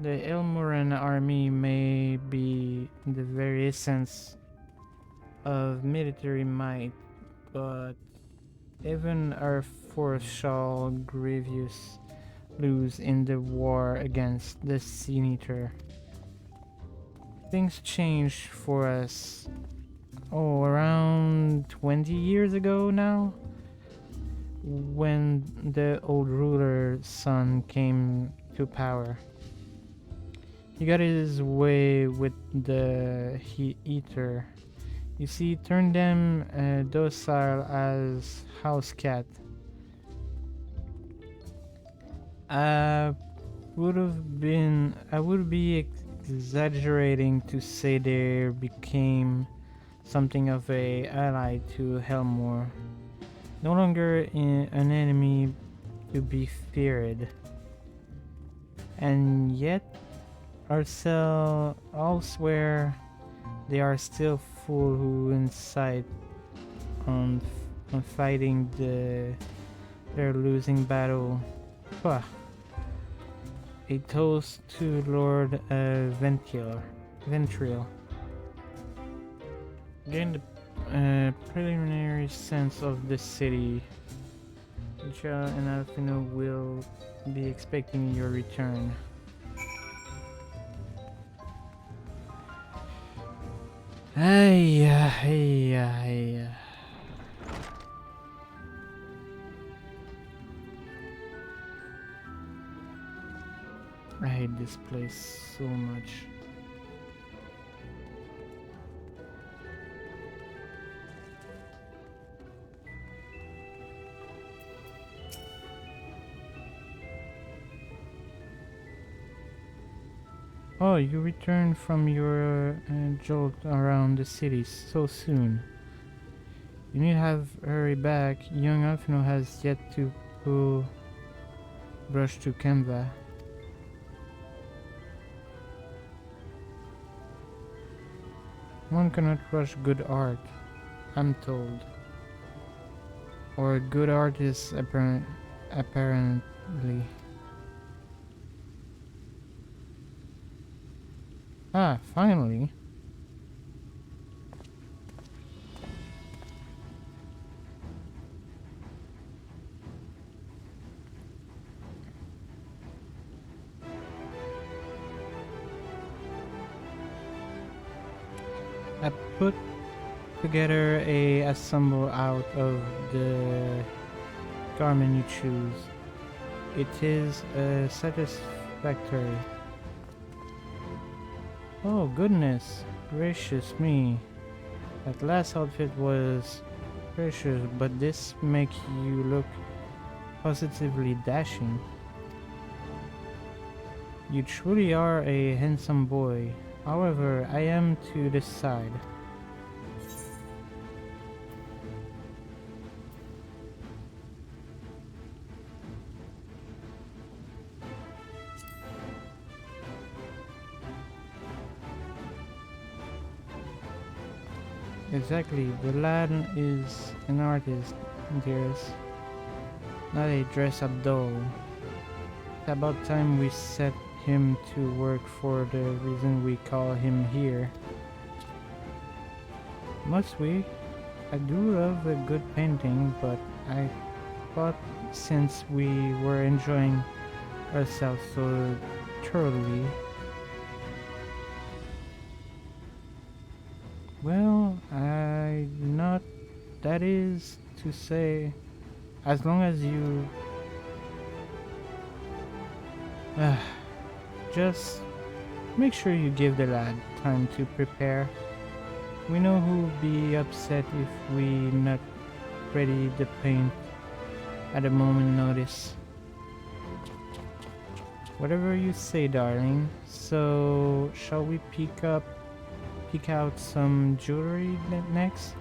The Elmoran army may be the very essence of military might, but even our force shall grievous lose in the war against the Sin Eater. Things changed for us, around 20 years ago now, when the old ruler's son came to power. He got his way with the Eater. You see, turn them docile as house cat. I would be exaggerating to say they became something of a ally to Helmore. No longer an enemy to be feared. And yet, elsewhere, they are still full who inside on fighting their losing battle. Pah. A toast to Lord Ventriel. Gain the preliminary sense of the city. Michelle and Alfino will be expecting your return. Hey. I hate this place so much. Oh, you returned from your jolt around the city so soon. You need to have hurry back. Young Alfino has yet to pull brush to Canva. One cannot rush good art, I'm told. Or good artists apparently. Ah, finally. I put together a assemble out of the garment you choose. It is satisfactory. Oh goodness gracious me. That last outfit was precious, but this makes you look positively dashing. You truly are a handsome boy. However, I am to decide. Exactly, the lad is an artist, dearest, not a dress-up doll. It's about time we set him to work for the reason we call him here. Must we? I do love a good painting, but I thought since we were enjoying ourselves so thoroughly, well, not that is to say, as long as you just make sure you give the lad time to prepare. We know who'll be upset if we not ready the paint at a moment notice. Whatever you say, darling. So, shall we pick out some jewelry next?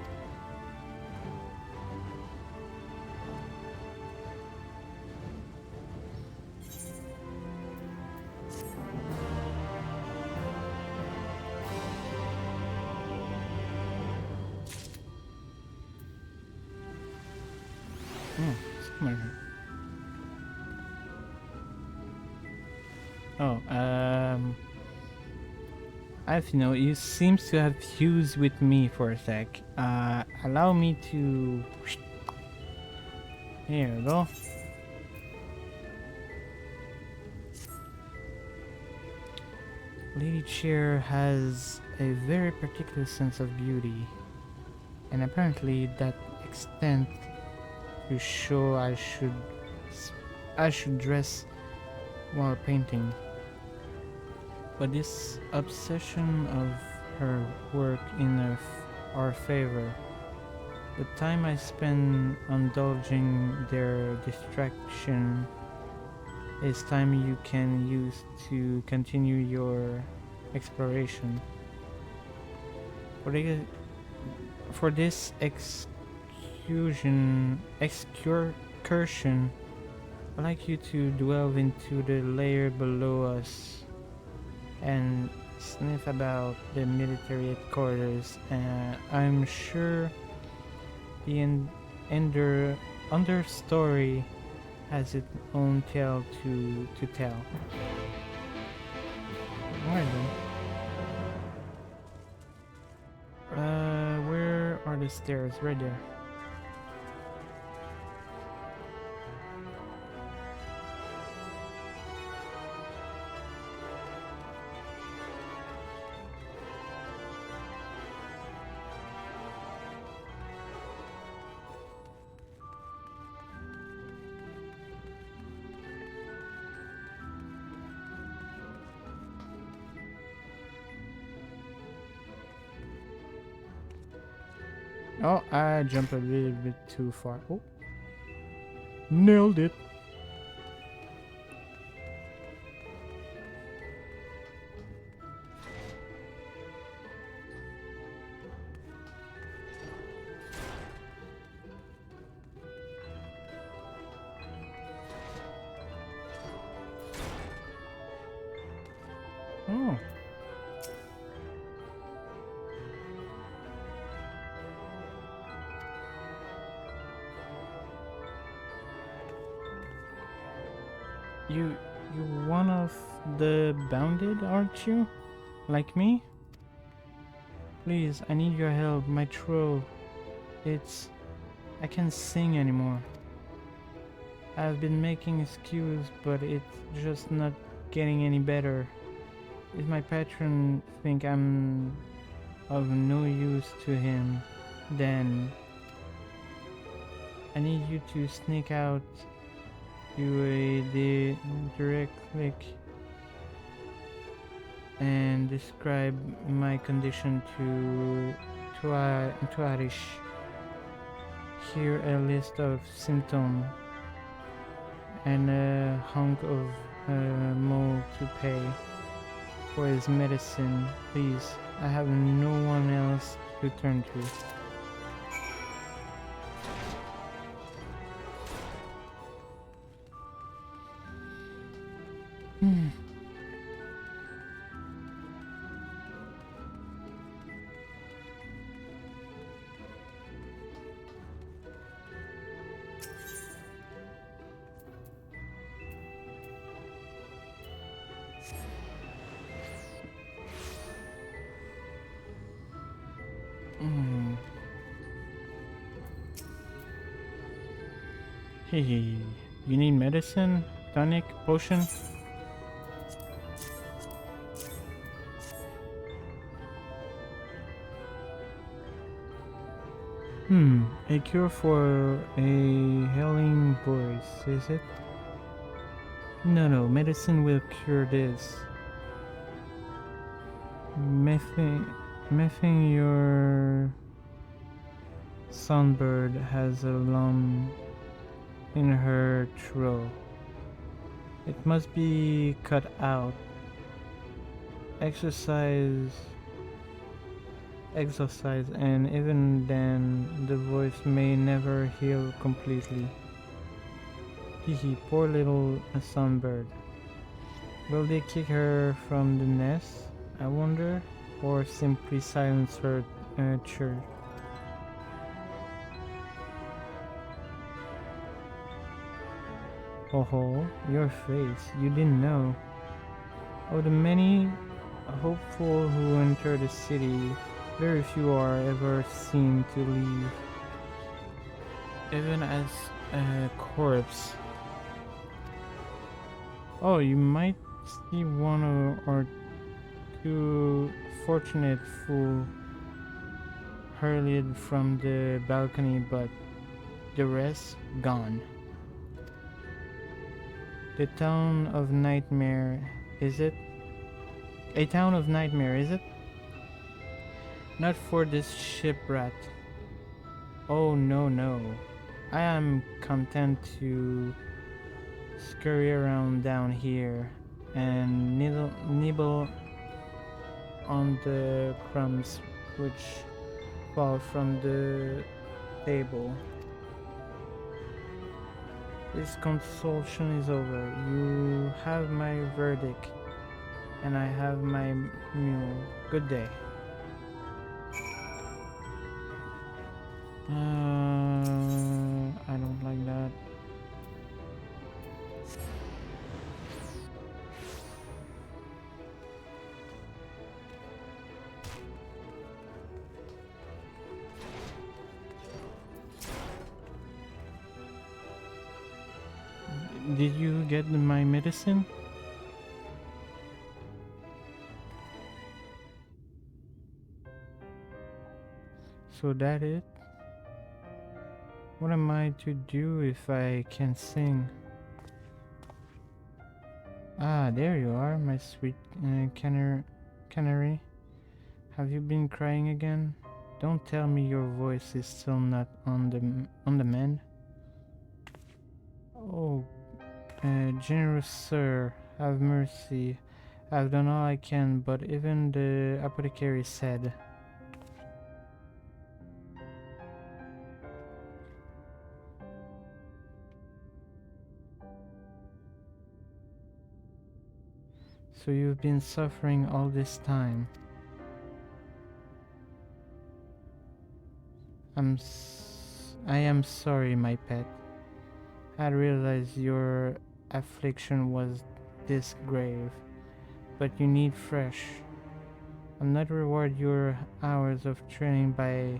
Alfino, you seems to have fused with me for a sec. Allow me to... Here we go. Lady Chair has a very particular sense of beauty, and apparently that extent to show I should dress while painting. But this obsession of her work in a our favor. The time I spend indulging their distraction is time you can use to continue your exploration. For this excursion, I'd like you to delve into the layer below us and sniff about the military headquarters. I'm sure the understory has its own tale to tell. Alright then. Where are the stairs? Right there. Oh, I jumped a little bit too far. Oh, nailed it. Oh. You're one of the bounded, aren't you? Like me? Please, I need your help. My throat, I can't sing anymore. I've been making excuses, but it's just not getting any better. If my patron think I'm of no use to him, then I need you to sneak out to the direct click and describe my condition to Arish. Here a list of symptoms and a hunk of mo to pay for his medicine. Please, I have no one else to turn to. Hey, you need medicine? Tonic? Potion? A cure for a hailing voice, is it? No, medicine will cure this. Mething your songbird has a lump in her throat. It must be cut out. Exercise, and even then the voice may never heal completely. Hehe, poor little songbird. Will they kick her from the nest, I wonder, or simply silence her chirp? Oh, your face, you didn't know. Of the many hopeful who enter the city, very few are ever seen to leave, even as a corpse. Oh, you might see one or two fortunate fool hurled from the balcony, but the rest gone. The town of Nightmare, is it? A town of Nightmare, is it? Not for this shipwreck. Oh no, no. I am content to scurry around down here and nibble on the crumbs which fall from the table. This consultation is over. You have my verdict, and I have my mule. Good day. I don't like that. Did you get my medicine? So that it? What am I to do if I can sing? Ah, there you are, my sweet canary. Have you been crying again? Don't tell me your voice is still not on the mend. Oh, generous sir, have mercy. I've done all I can, but even the apothecary said. So you've been suffering all this time. I am sorry, my pet. I realized your affliction was this grave, but you need fresh. I'll not reward your hours of training by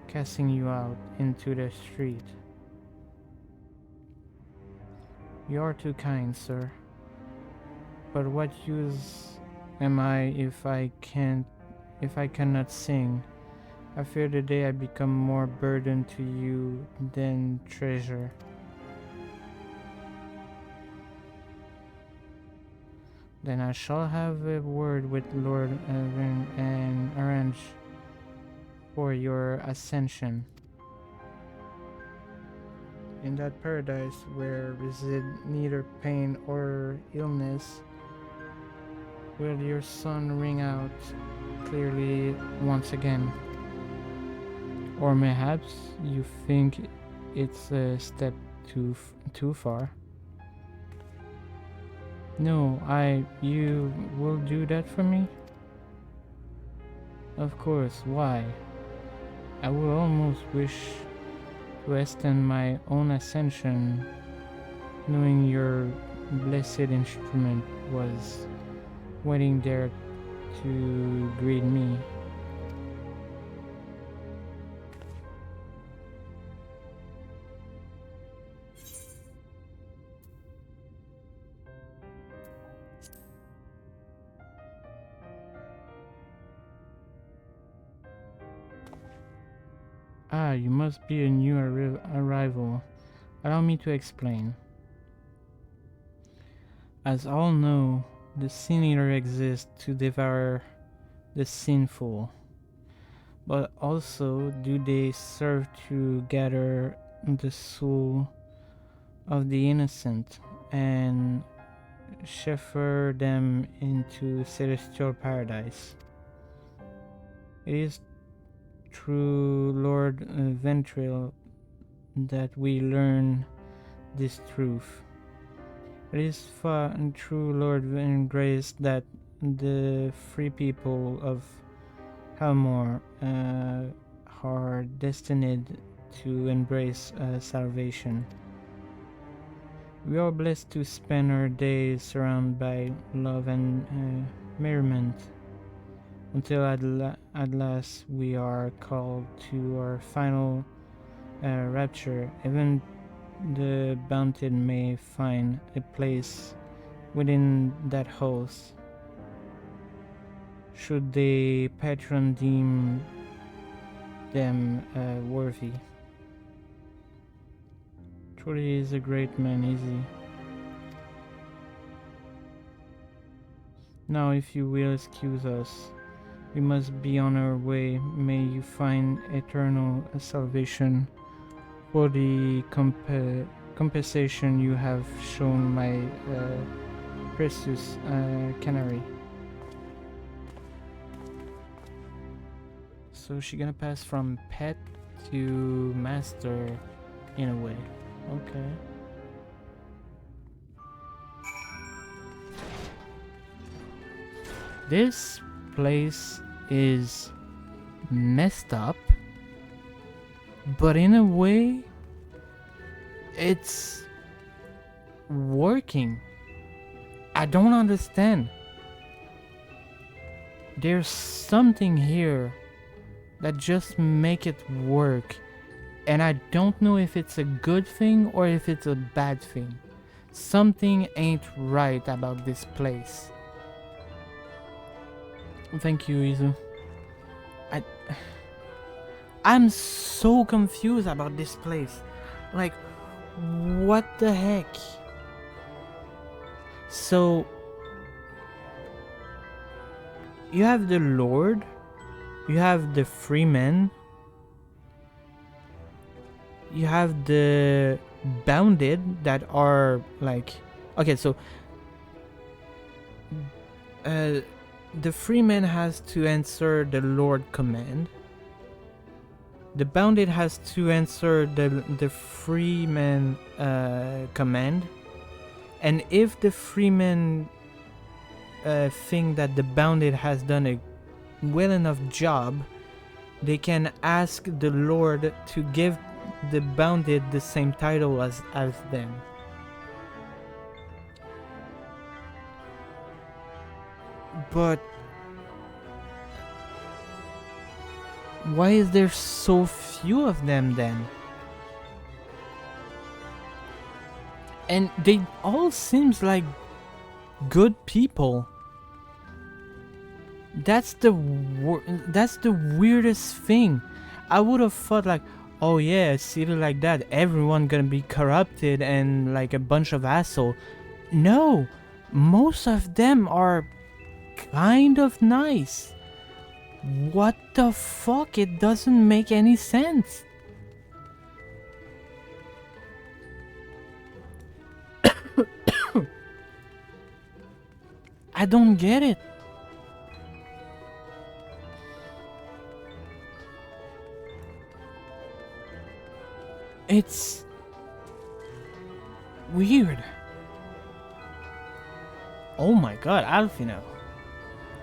casting you out into the street. You are too kind, sir. But what use am I if I cannot sing? I fear the day I become more burden to you than treasure. Then I shall have a word with Lord and arrange for your ascension. In that paradise where reside neither pain or illness, will your sun ring out clearly once again? Or mayhaps you think it's a step too far? No, you will do that for me? Of course, why? I would almost wish to extend my own ascension, knowing your blessed instrument was waiting there to greet me. Ah, you must be a new arrival. Allow me to explain. As all know, the Sin Eater exists to devour the sinful, but also do they serve to gather the soul of the innocent and shepherd them into celestial paradise. It is through Lord Ventril that we learn this truth. It is through Lord Grace that the free people of Helmore are destined to embrace salvation. We are blessed to spend our days surrounded by love and merriment, until at last we are called to our final rapture. Even the bounted may find a place within that host, should the patron deem them worthy. Truly is a great man, is he? Now, if you will excuse us, We must be on our way. May you find eternal salvation for the compensation you have shown my precious canary. So she gonna pass from pet to master in a way. Okay. This place is messed up, but in a way it's working. I don't understand. There's something here that just make it work, and I don't know if it's a good thing or if it's a bad thing. Something ain't right about this place. Thank you, Izu. I'm so confused about this place. Like, what the heck? So you have the Lord, you have the freemen, you have the bounded that are like, okay, so the freeman has to answer the Lord command. The bounded has to answer the freeman command. And if the freeman think that the bounded has done a well enough job, they can ask the Lord to give the bounded the same title as them. But why is there so few of them then? And they all seems like good people. That's the weirdest thing. I would have thought like, oh yeah, a city like that, everyone gonna be corrupted and like a bunch of asshole. No, most of them are kind of nice. What the fuck? It doesn't make any sense. I don't get it. It's weird. Oh my god, Alfino.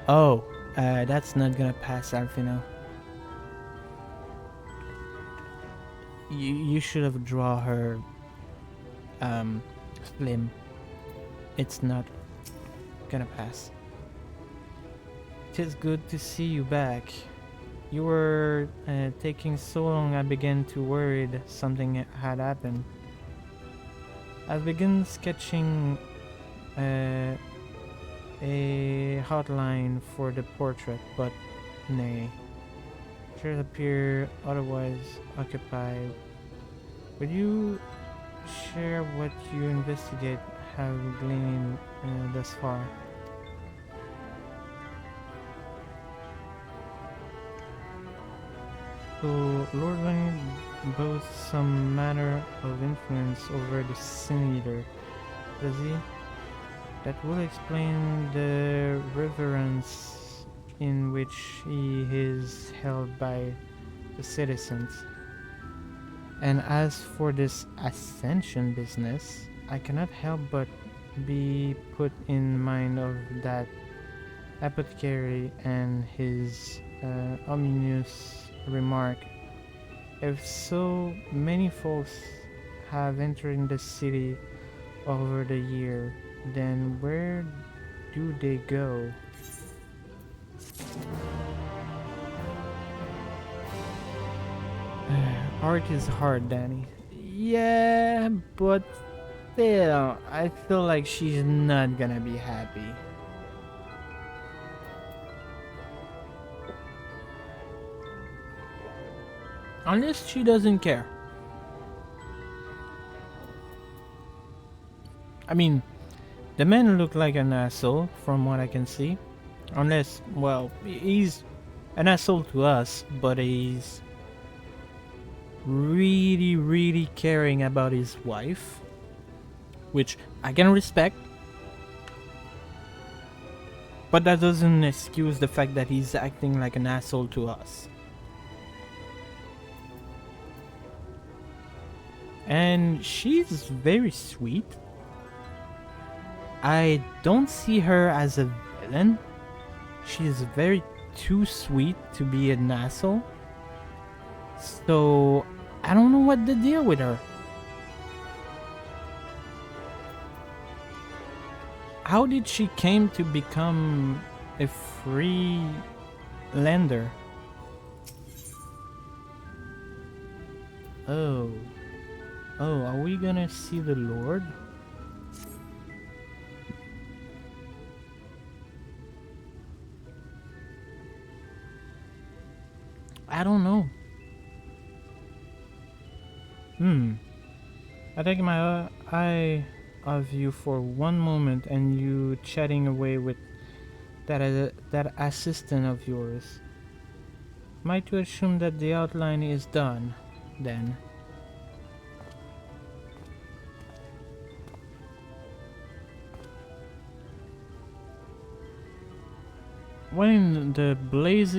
Oh, that's not gonna pass, Alfino. You should have drawn her slim. It's not gonna pass. Tis good to see you back. You were taking so long I began to worry that something had happened. I began sketching a hotline for the portrait, but nay. Should appear otherwise occupied. Would you share what you investigate have gleaned thus far? So, Lord Wang boasts some manner of influence over the Sin Eater, does he? That will explain the reverence in which he is held by the citizens. And as for this ascension business, I cannot help but be put in mind of that apothecary and his ominous remark. If so many folks have entered in the city over the year, then where do they go? Art is hard, Danny. Yeah, but still, I feel like she's not gonna be happy. Unless she doesn't care. I mean, the man looked like an asshole from what I can see. Unless, well, he's an asshole to us, but he's really, really caring about his wife, which I can respect. But that doesn't excuse the fact that he's acting like an asshole to us. And she's very sweet. I don't see her as a villain. She's very too sweet to be an asshole. So I don't know what the deal with her. How did she came to become a free lander? Oh. Oh, are we gonna see the Lord? I don't know. I take my eye of you for one moment and you chatting away with that assistant of yours. Am I to assume that the outline is done, then? When the blaze...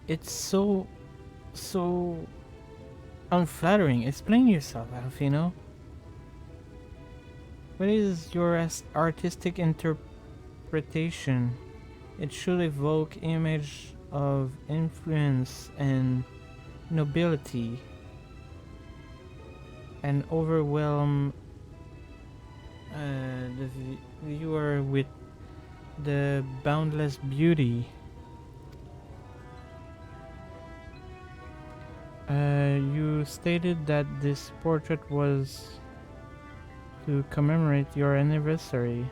It's so unflattering. Explain yourself, Alfino. What is your artistic interpretation? It should evoke image of influence and nobility and overwhelm the viewer with the boundless beauty. You stated that this portrait was to commemorate your anniversary.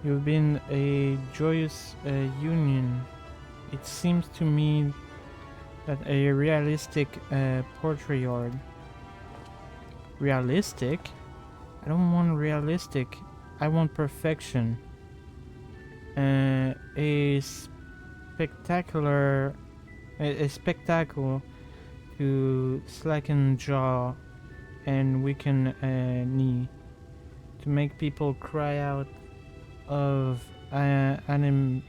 You've been a joyous union. It seems to me that a realistic portrait. Realistic? I don't want realistic. I want perfection. A spectacle to slacken jaw and weaken knee, to make people cry out of amusement.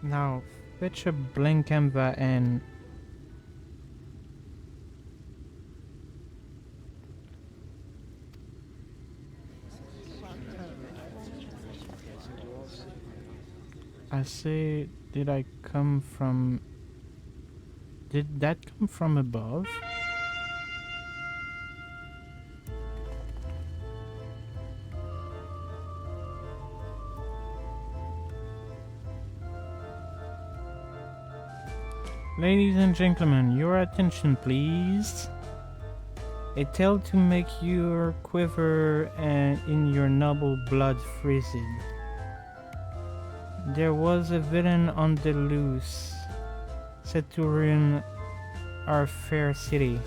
Now fetch a blank canvas and I say, did that come from above? Ladies and gentlemen, your attention please. A tale to make your quiver and in your noble blood freeze. There was a villain on the loose, set to ruin our fair city.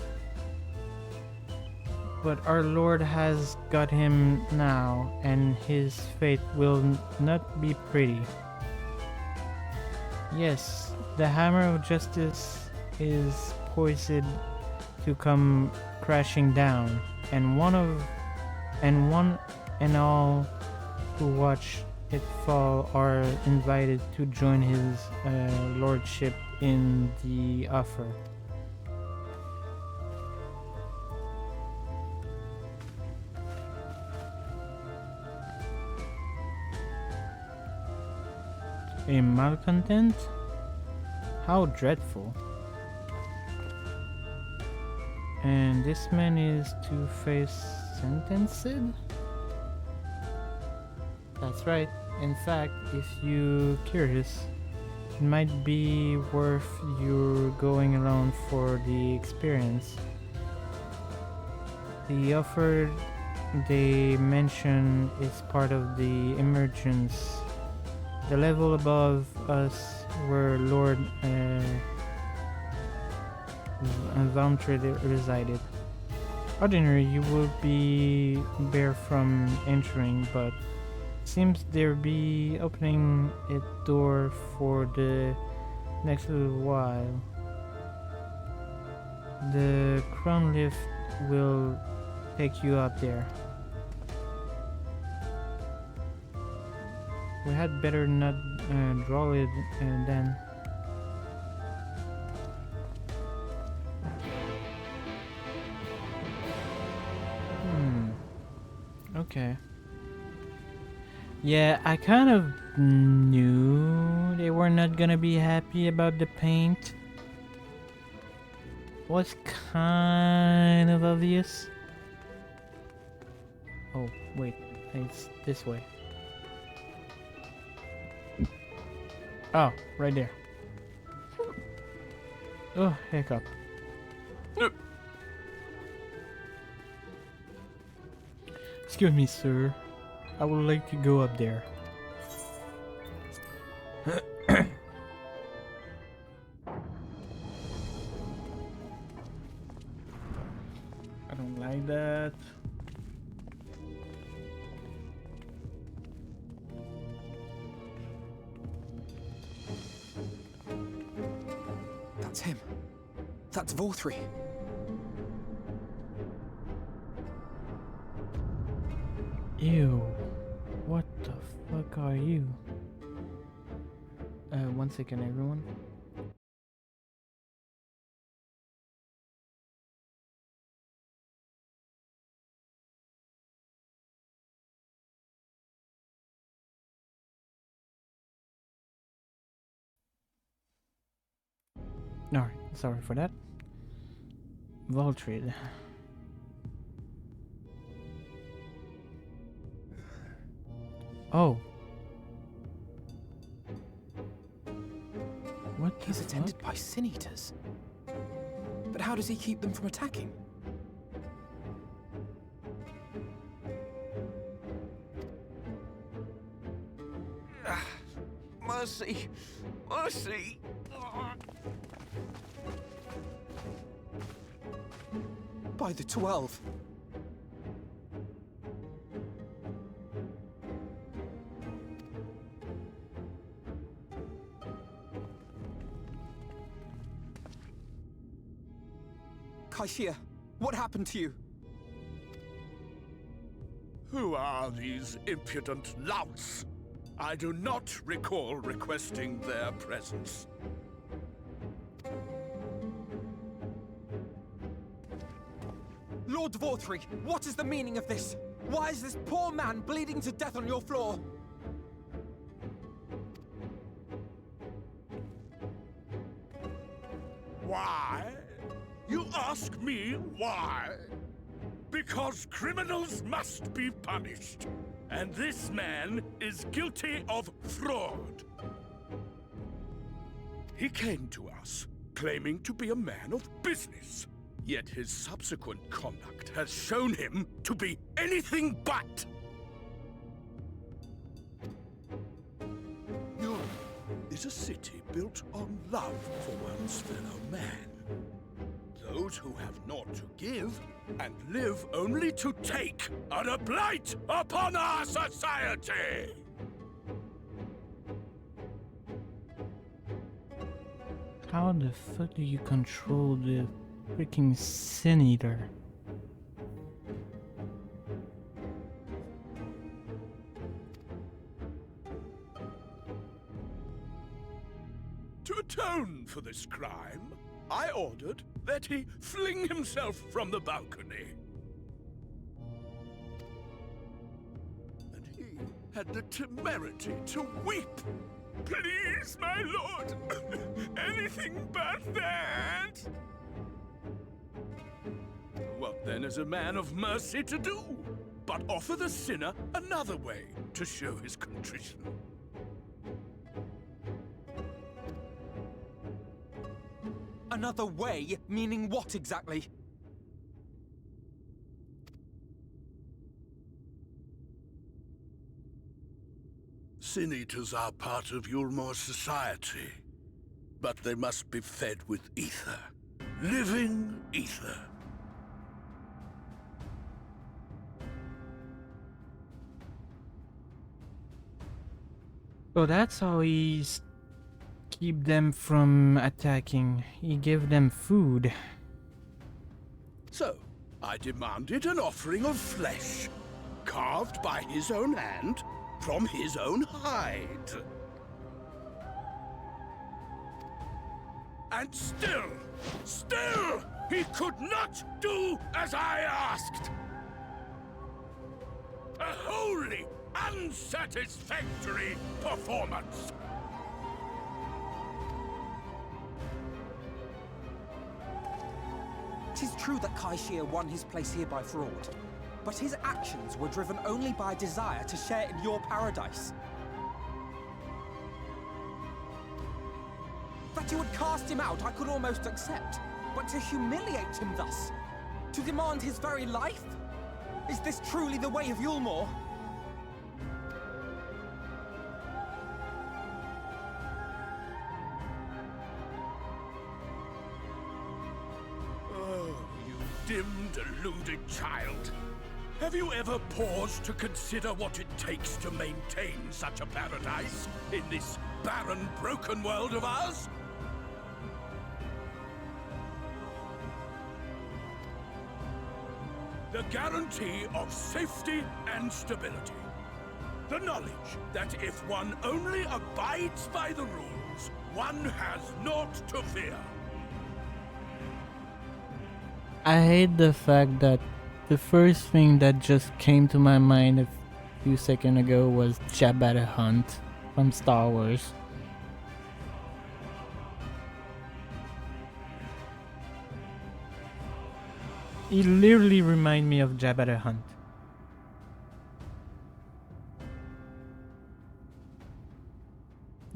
But our Lord has got him now, and his fate will not be pretty. Yes, the hammer of justice is poised to come crashing down, and one and all who watch it fall are invited to join his lordship in the offer. A malcontent? How dreadful. And this man is to face sentenced? That's right. In fact, if you're curious, it might be worth you going around for the experience. The offer they mention is part of the emergence. The level above us where Lord Vauntry resided. Ordinary, you would be barred from entering, but seems there be opening a door for the next little while. The crown lift will take you up there. We had better not draw it then. Okay. Yeah, I kind of knew they were not gonna be happy about the paint. Was kind of obvious. Oh, wait, it's this way. Oh, right there. Oh, hiccup. Excuse me, sir. I would like to go up there. I don't like that. That's him. That's Vorthri. Ew. What the fuck are you? 1 second, everyone. Alright, sorry for that. Voltrid. Oh. What the He's attended fuck? by sin eaters. But how does he keep them from attacking? Mercy! Mercy! By the 12. Kaishia, what happened to you? Who are these impudent louts? I do not recall requesting their presence. Lord Vorthri, what is the meaning of this? Why is this poor man bleeding to death on your floor? Why? You ask me why? Because criminals must be punished. And this man is guilty of fraud. He came to us, claiming to be a man of business. Yet his subsequent conduct has shown him to be anything but. Europe is a city built on love for one's fellow man. Those who have naught to give and live only to take are a blight upon our society! How the fuck do you control the freaking Sin Eater? To atone for this crime, I ordered that he fling himself from the balcony. And he had the temerity to weep. Please, my lord, anything but that. What then is a man of mercy to do? But offer the sinner another way to show his contrition. Another way? Meaning what exactly? Sin Eaters are part of Yulmor's society, but they must be fed with ether. living ether. So that's how keep them from attacking. He gave them food. So, I demanded an offering of flesh, carved by his own hand, from his own hide. And still, he could not do as I asked. A wholly unsatisfactory performance. Tis true that Kaishia won his place here by fraud, but his actions were driven only by a desire to share in your paradise. That you would cast him out I could almost accept, but to humiliate him thus, to demand his very life? Is this truly the way of Yulmore? Dim, deluded child. Have you ever paused to consider what it takes to maintain such a paradise in this barren, broken world of ours? The guarantee of safety and stability. The knowledge that if one only abides by the rules, one has naught to fear. I hate the fact that the first thing that just came to my mind a few seconds ago was Jabba the Hutt from Star Wars. He literally reminds me of Jabba the Hutt.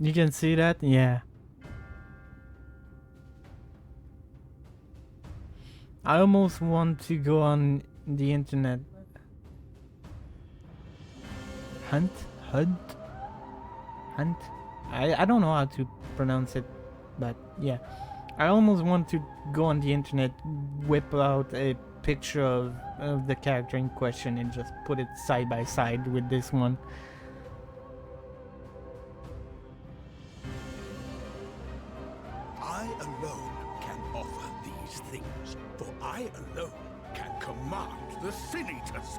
You can see that? Yeah. I almost want to go on the internet. Hunt? I don't know how to pronounce it, but yeah. I almost want to go on the internet, whip out a picture of the character in question and just put it side by side with this one. I alone can offer these things, for I alone can command the Sin Eaters.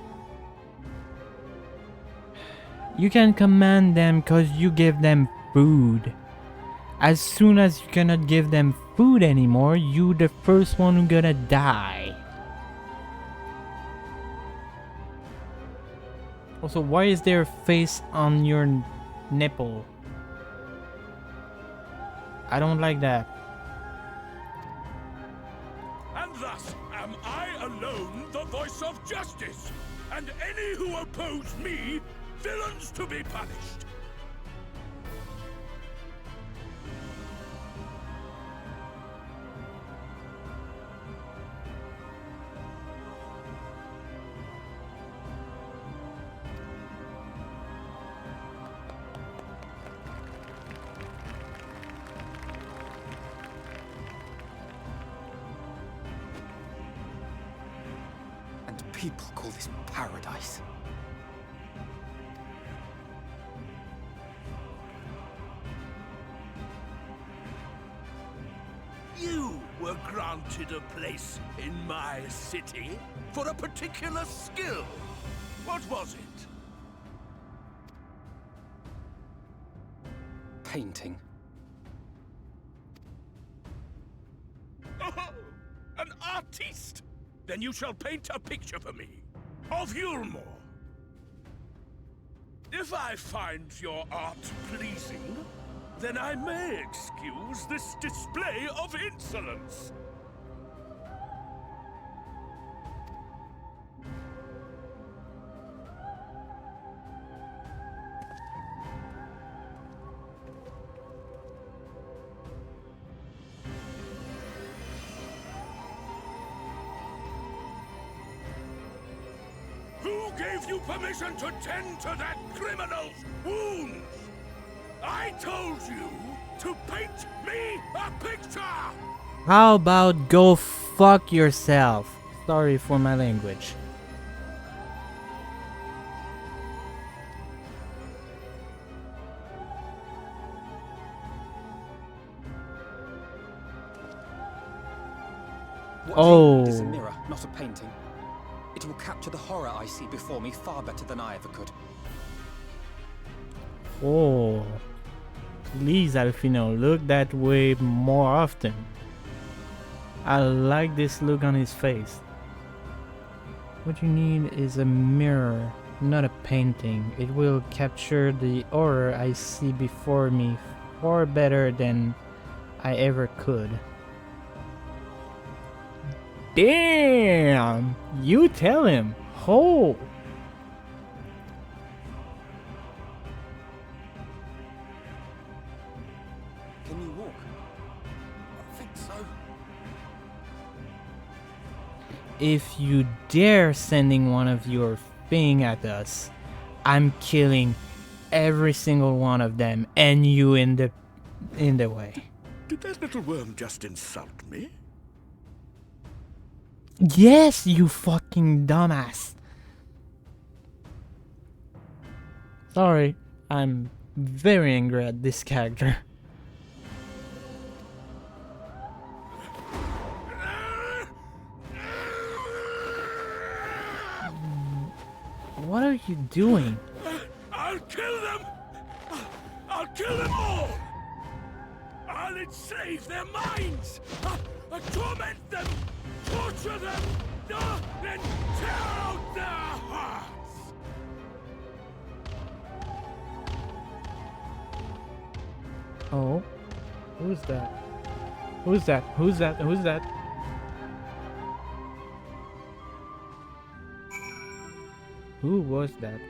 You can command them because you give them food. As soon as you cannot give them food anymore, you the first one who gonna die. Also, why is there a face on your nipple? I don't like that. And thus am I alone the voice of justice, and any who oppose me, villains to be punished. People call this paradise. You were granted a place in my city for a particular skill. What was it? Painting. Oh, an artiste! Then you shall paint a picture for me of Yulmore. If I find your art pleasing, then I may excuse this display of insolence. Who gave you permission to tend to that criminal's wounds? I told you to paint me a picture! How about go fuck yourself? Sorry for my language. What's needed is a mirror, not a painting. It will capture the horror I see before me far better than I ever could. Oh, please, Alfino, look that way more often. I like this look on his face. What you need is a mirror, not a painting. It will capture the horror I see before me far better than I ever could. Damn! You tell him. Oh! Can you walk? I think so. If you dare sending one of your thing at us, I'm killing every single one of them and you in the way. Did that little worm just insult me? Yes, you fucking dumbass. Sorry, I'm very angry at this character. What are you doing? I'll kill them! I'll kill them all! I'll enslave their minds! I'll torment them! Torture them! Then tear out their hearts! Oh, who's that? Who's that? Who's that? Who's that? Who was that?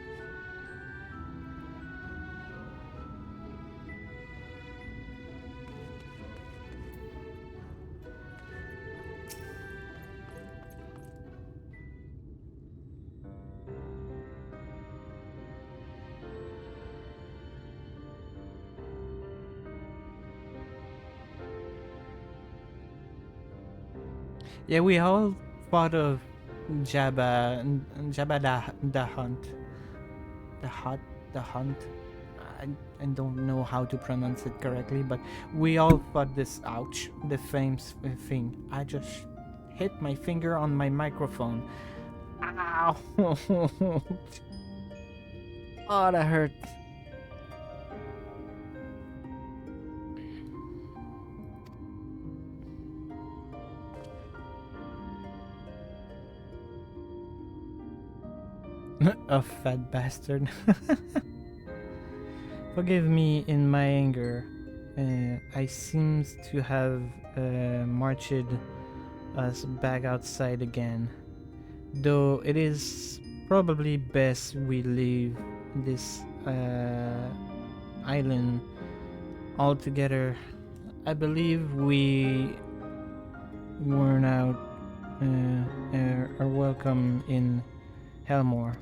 Yeah, we all thought of Jabba the Hunt. The Hunt. I don't know how to pronounce it correctly, but we all thought this. Ouch! The famous thing. I just hit my finger on my microphone. Ow! Oh, that hurt. A fat bastard. Forgive me in my anger. I seems to have marched us back outside again. Though it is probably best we leave this island altogether. I believe we worn out are welcome in Helmore.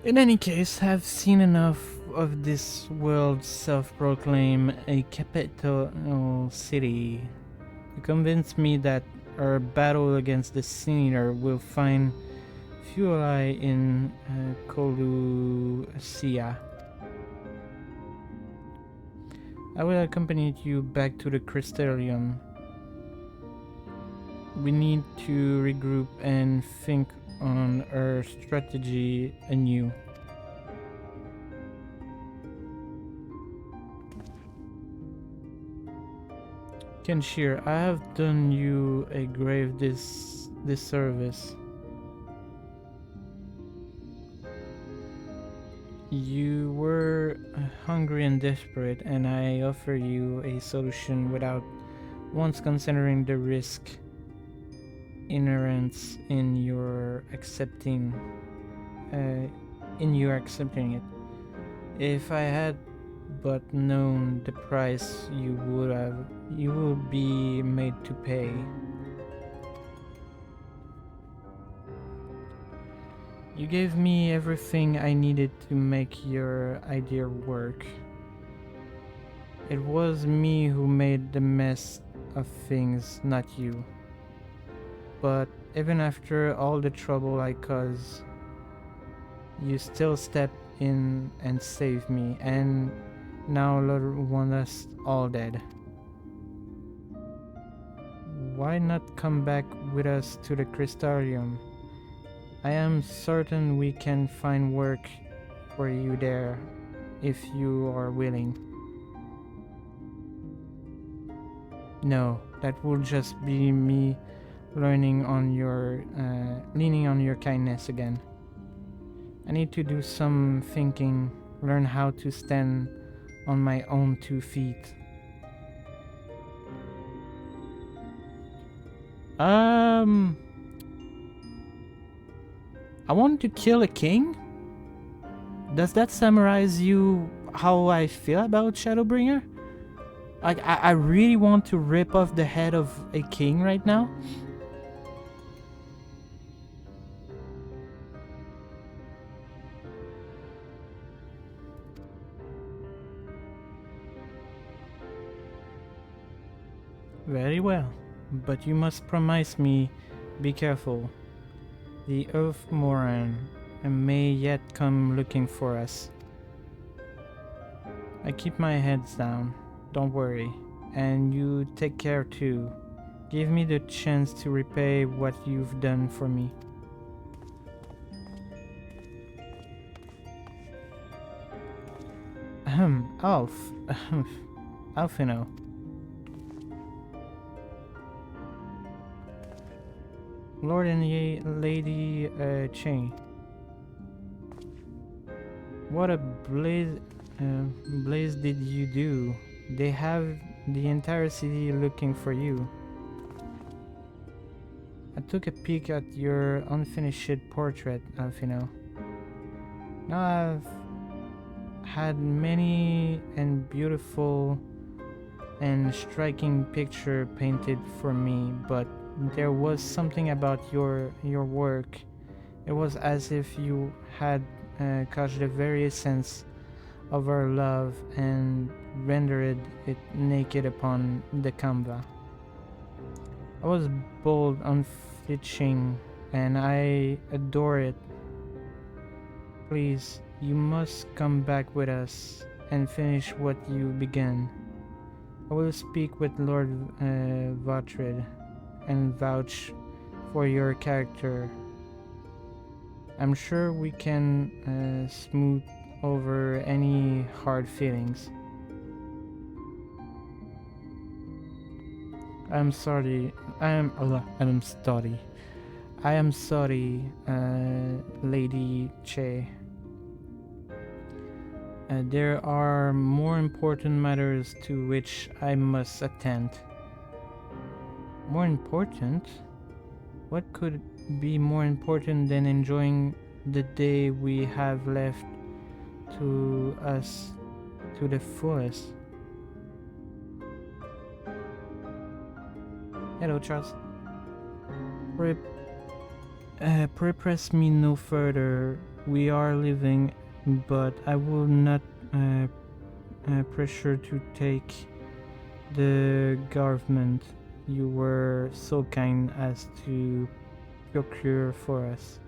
In any case, I've seen enough of this world self-proclaimed a capital city to convince me that our battle against the Sin Eater will find fuel in Colusia. I will accompany you back to the Crystallium. We need to regroup and think on our strategy anew. Kenshir, I have done you a grave disservice. You were hungry and desperate, and I offer you a solution without once considering the risk inherent in your accepting it. If I had but known the price you would be made to pay. You gave me everything I needed to make your idea work. It was me who made the mess of things, not you. But even after all the trouble I caused, you still stepped in and saved me, and now Lord want us all dead. Why not come back with us to the Crystarium? I am certain we can find work for you there, if you are willing. No, that will just be me leaning on your kindness again. I need to do some thinking, learn how to stand on my own 2 feet. I want to kill a king? Does that summarize you how I feel about Shadowbringer? Like, I really want to rip off the head of a king right now. Very well, but you must promise me, be careful. The Earth Moran may yet come looking for us. I keep my heads down, don't worry, and you take care too. Give me the chance to repay what you've done for me. Alf. Alfino. Lord and Lady Chain. What a blaze did you do? They have the entire city looking for you. I took a peek at your unfinished portrait, Alfino. Now I've had many and beautiful and striking picture painted for me, but there was something about your work. It was as if you had caught the very essence of our love and rendered it naked upon the canvas. I was bold, unflinching, and I adore it. Please, you must come back with us and finish what you began. I will speak with Lord Vatrid and vouch for your character. I'm sure we can smooth over any hard feelings. I'm sorry, Lady Che. There are more important matters to which I must attend. More important? What could be more important than enjoying the day we have left to us to the fullest? Hello, Charles. Press me no further. We are living, but I will not pressure to take the government you were so kind as to procure for us.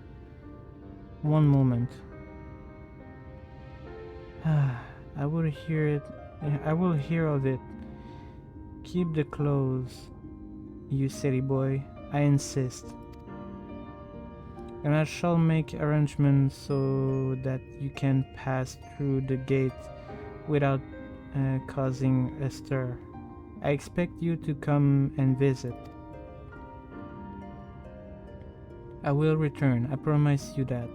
One moment. I will hear it. I will hear of it. Keep the clothes, you silly boy. I insist. And I shall make arrangements so that you can pass through the gate without causing a stir. I expect you to come and visit. I will return, I promise you that.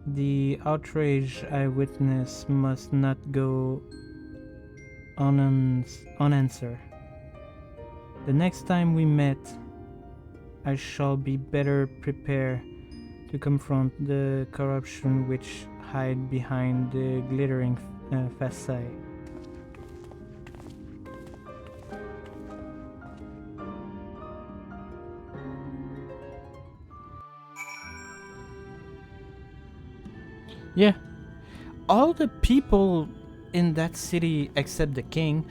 The outrage I witnessed must not go unanswered. The next time we met, I shall be better prepared to confront the corruption which hide behind the glittering facade. Yeah, all the people in that city except the king.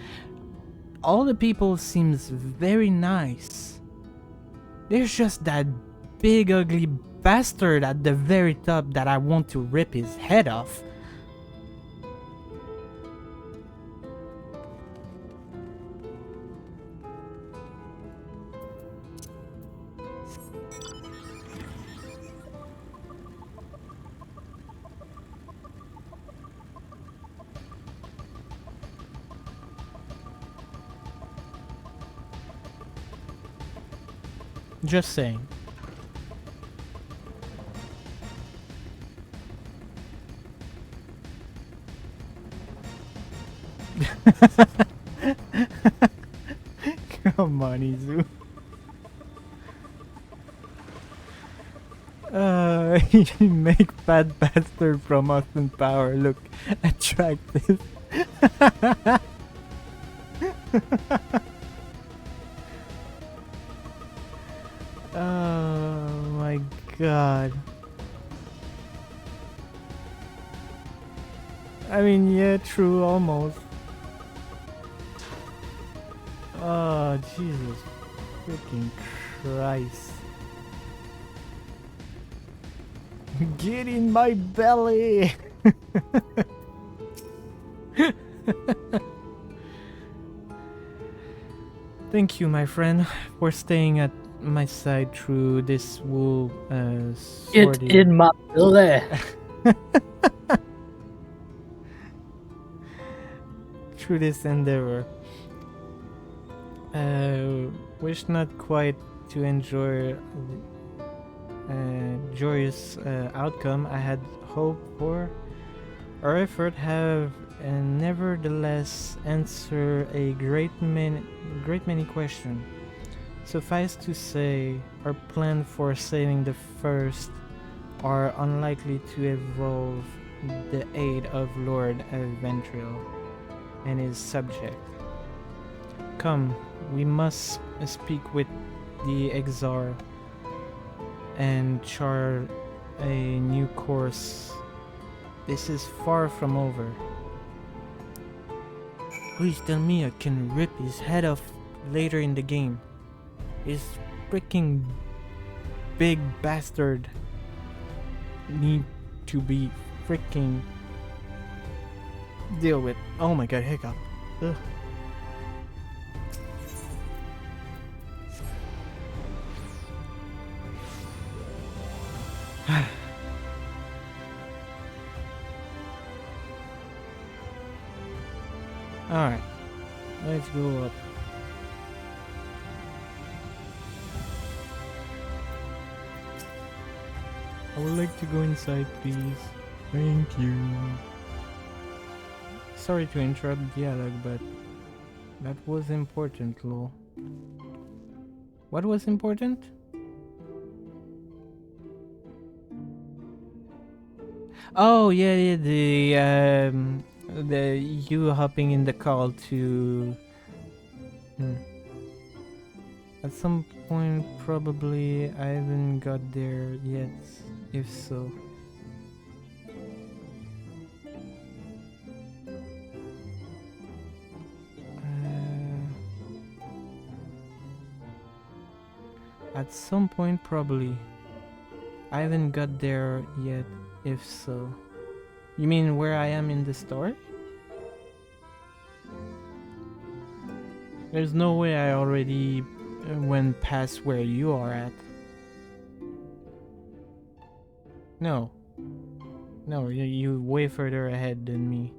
All the people seems very nice. There's just that big ugly bastard at the very top that I want to rip his head off. Just saying. Come on, Izu. You make fat bastard from Austin Power look attractive. Oh my god. I mean, yeah, true, almost. Oh, Jesus freaking Christ. Get in my belly! Thank you, my friend, for staying at my side through this wool Get in my belly! Through this endeavor. Wish not quite to enjoy joyous outcome I had hoped for. Our effort have nevertheless answered a great many questions. Suffice to say, our plan for saving the first are unlikely to involve the aid of Lord Ventril and his subject. Come, we must speak with the Exar and chart a new course. This is far from over. Please tell me I can rip his head off later in the game. His freaking big bastard need to be freaking deal with. Oh my god, hiccup. Ugh. Alright, let's go up. I would like to go inside, please. Thank you. Sorry to interrupt the dialogue, but that was important, lol. What was important? Oh yeah, the you hopping in the call to. At some point, probably I haven't got there yet. If so. At some point, probably. I haven't got there yet. If so. You mean where I am in the story? There's no way I already went past where you are at. No. No, you way further ahead than me.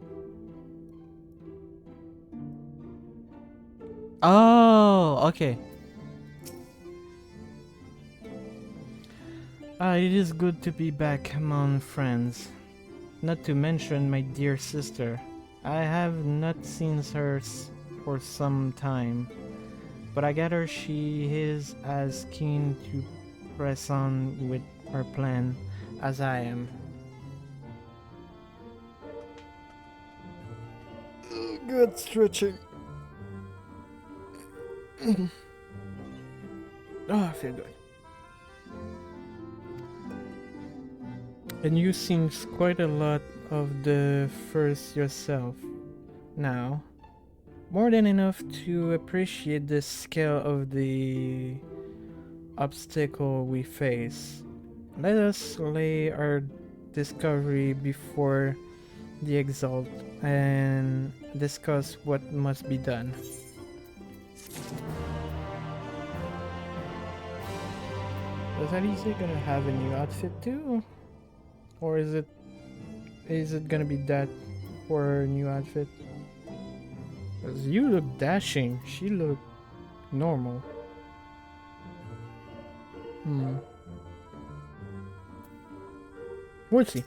Oh, okay. It is good to be back among friends. Not to mention my dear sister. I have not seen her for some time, but I gather she is as keen to press on with her plan as I am. Good stretching. Oh, I feel good. And you've seen quite a lot of the first yourself. now. More than enough to appreciate the scale of the obstacle we face. Let us lay our discovery before the exalt and discuss what must be done. Is Alice gonna have a new outfit too? Or is it gonna be that for her new outfit? 'Cause you look dashing, she looked normal. We'll see.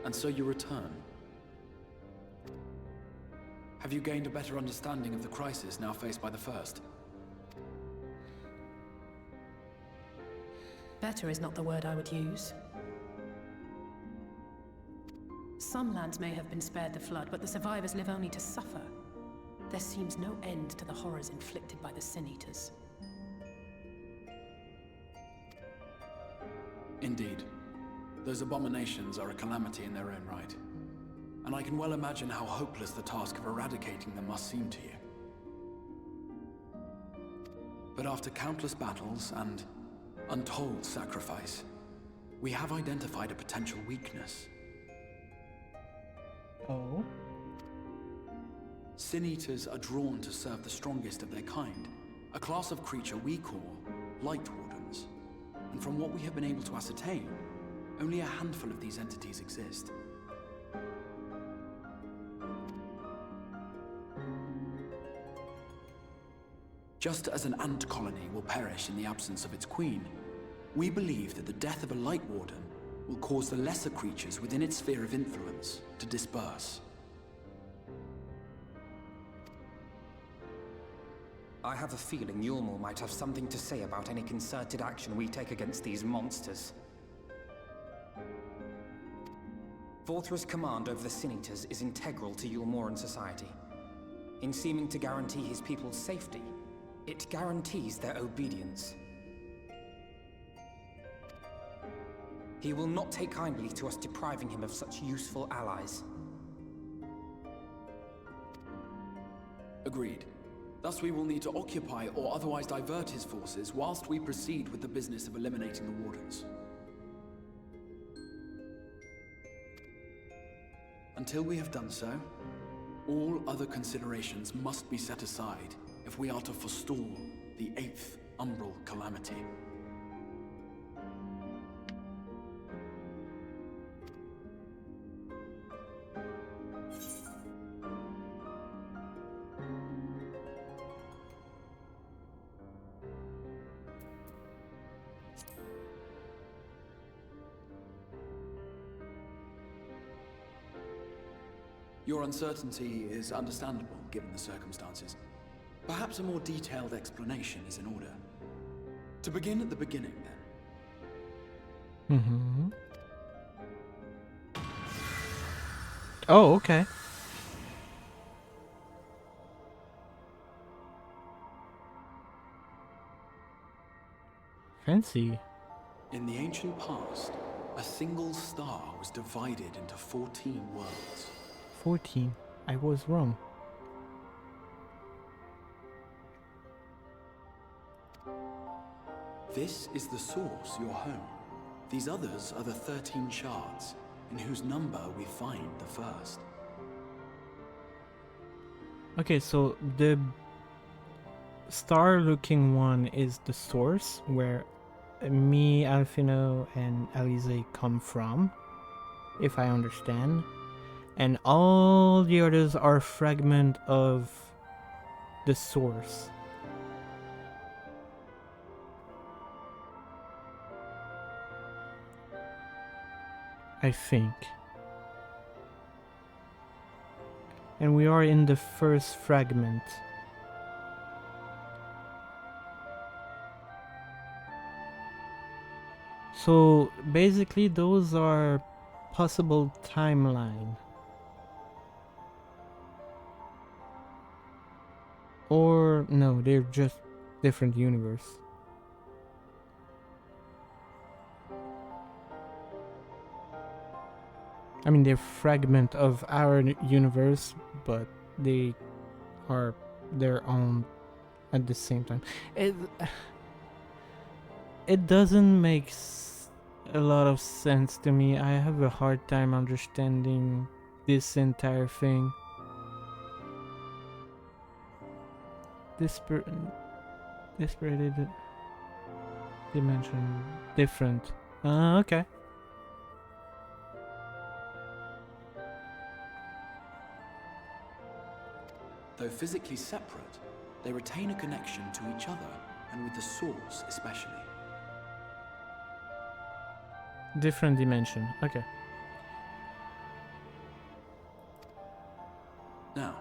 And so you return. Have you gained a better understanding of the crisis now faced by the First? Better is not the word I would use. Some lands may have been spared the flood, but the survivors live only to suffer. There seems no end to the horrors inflicted by the Sin Eaters. Indeed. Those abominations are a calamity in their own right. And I can well imagine how hopeless the task of eradicating them must seem to you. But after countless battles and untold sacrifice, we have identified a potential weakness. Oh? Sin Eaters are drawn to serve the strongest of their kind, a class of creature we call Light Wardens. And from what we have been able to ascertain, only a handful of these entities exist. Just as an ant colony will perish in the absence of its queen, we believe that the death of a Light Warden will cause the lesser creatures within its sphere of influence to disperse. I have a feeling Yulmor might have something to say about any concerted action we take against these monsters. Vorthra's command over the Sin Eaters is integral to Yulmoran society. In seeming to guarantee his people's safety, it guarantees their obedience. He will not take kindly to us depriving him of such useful allies. Agreed. Thus we will need to occupy or otherwise divert his forces whilst we proceed with the business of eliminating the Wardens. Until we have done so, all other considerations must be set aside if we are to forestall the 8th Umbral Calamity. Your uncertainty is understandable, given the circumstances. Perhaps a more detailed explanation is in order. To begin at the beginning, then. Oh, okay. Fancy. In the ancient past, a single star was divided into 14 worlds. 14. I was wrong. This is the source, your home. These others are the 13 shards, in whose number we find the first. Okay, so the star-looking one is the source where me, Alfino, and Alize come from, if I understand. And all the others are fragment of the source. I think. And we are in the first fragment. So basically those are possible timeline. Or no, they're just different universe. I mean, they're fragment of our universe, but they are their own at the same time. It doesn't make a lot of sense to me. I have a hard time understanding this entire thing. Disparated dimension, different. Okay. Though physically separate, they retain a connection to each other and with the source especially. Different dimension. Okay. Now,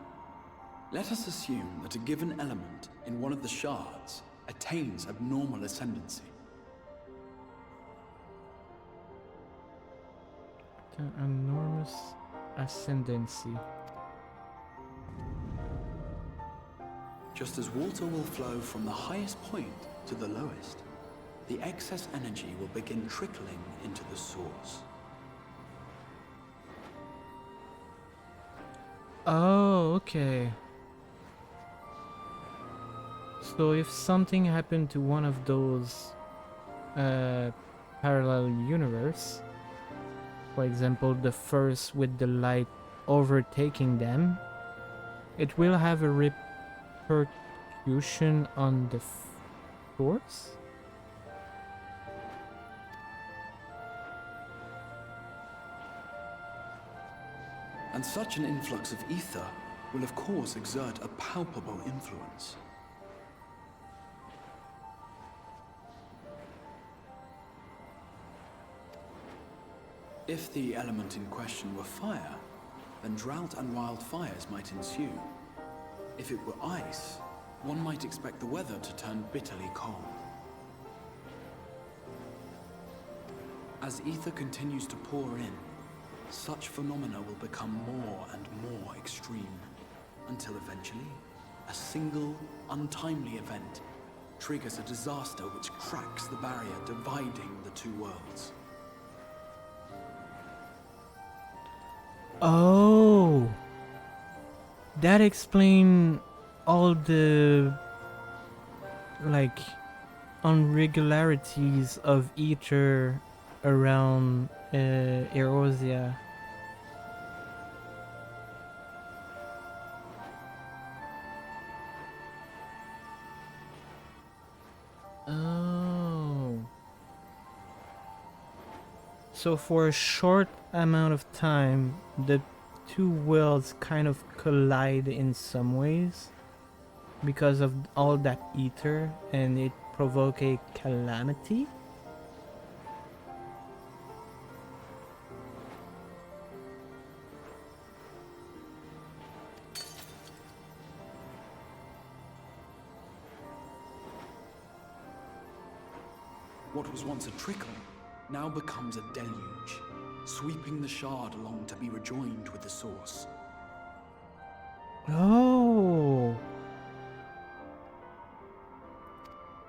let us assume that a given element in one of the shards attains abnormal ascendancy. An enormous ascendancy. Just as water will flow from the highest point to the lowest, the excess energy will begin trickling into the source. Oh, okay. So if something happened to one of those parallel universe, for example, the first with the light overtaking them, it will have a repercussion on the source? And such an influx of ether will of course exert a palpable influence. If the element in question were fire, then drought and wildfires might ensue. If it were ice, one might expect the weather to turn bitterly cold. As ether continues to pour in, such phenomena will become more and more extreme, until eventually, a single, untimely event triggers a disaster which cracks the barrier dividing the two worlds. Oh, that explains all the like irregularities of ether around Erosia. Oh. So for a short amount of time, the two worlds kind of collide in some ways because of all that ether, and it provoke a calamity? What was once a trickle now becomes a deluge, sweeping the shard along to be rejoined with the source. Oh.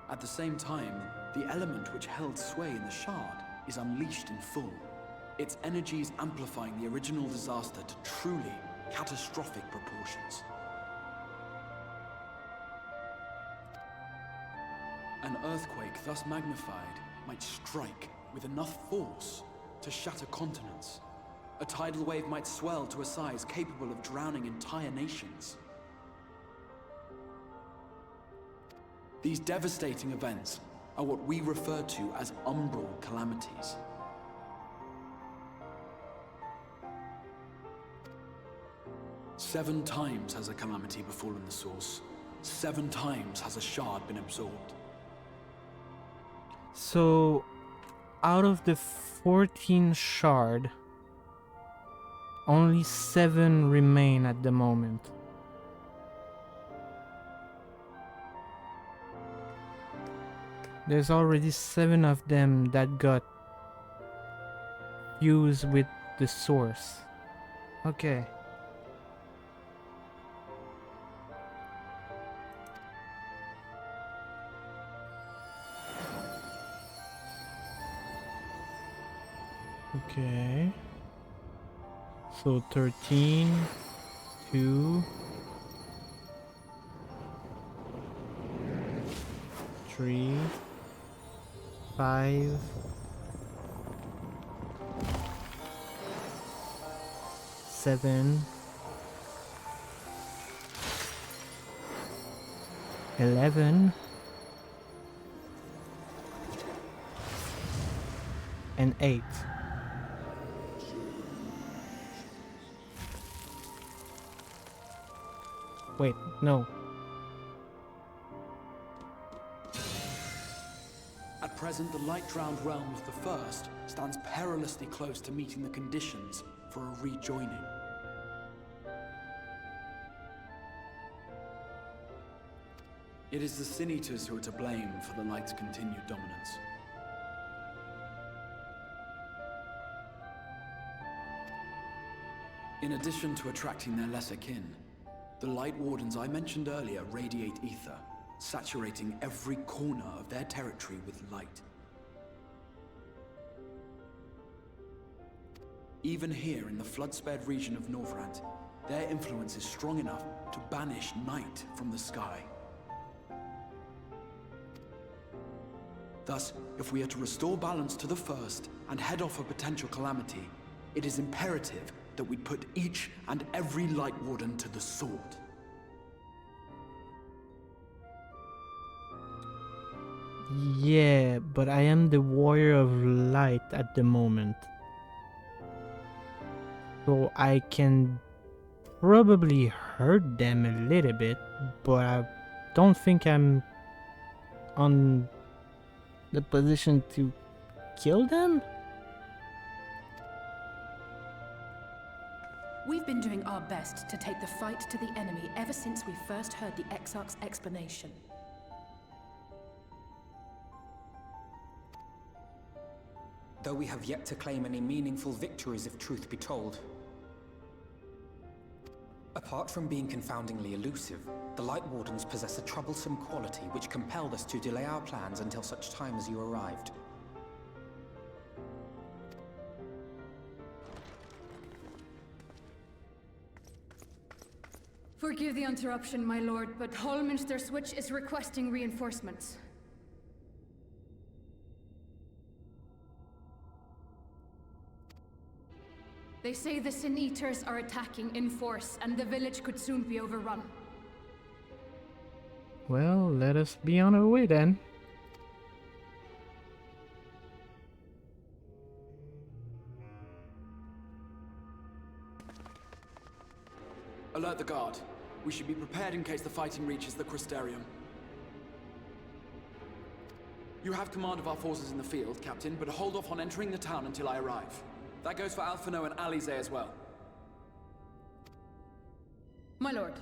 At the same time, the element which held sway in the shard is unleashed in full, its energies amplifying the original disaster to truly catastrophic proportions. An earthquake thus magnified might strike with enough force to shatter continents. A tidal wave might swell to a size capable of drowning entire nations. These devastating events are what we refer to as umbral calamities. Seven times has a calamity befallen the source. 7 times has a shard been absorbed. So, out of the 14 shard, only 7 remain at the moment. There's already 7 of them that got fused with the source. Okay. Okay. So 13, 2, 3, 5, 7, 11, and 8. Wait, no. At present, the light-drowned realm of the First stands perilously close to meeting the conditions for a rejoining. It is the Sin Eaters who are to blame for the Light's continued dominance. In addition to attracting their lesser kin, the Light Wardens I mentioned earlier radiate ether, saturating every corner of their territory with light. Even here in the flood-spared region of Norvrant, their influence is strong enough to banish night from the sky. Thus, if we are to restore balance to the First and head off a potential calamity, it is imperative that we put each and every Light Warden to the sword. Yeah, but I am the warrior of light at the moment. So I can probably hurt them a little bit, but I don't think I'm on the position to kill them? We've been doing our best to take the fight to the enemy ever since we first heard the Exarch's explanation. Though we have yet to claim any meaningful victories if truth be told. Apart from being confoundingly elusive, the Light Wardens possess a troublesome quality which compelled us to delay our plans until such time as you arrived. Forgive the interruption, my lord, but Hallminster Switch is requesting reinforcements. They say the Sin Eaters are attacking in force, and the village could soon be overrun. Well, let us be on our way then. Alert the guard. We should be prepared in case the fighting reaches the Crystarium. You have command of our forces in the field, Captain, but hold off on entering the town until I arrive. That goes for Alphino and Alize as well. My lord.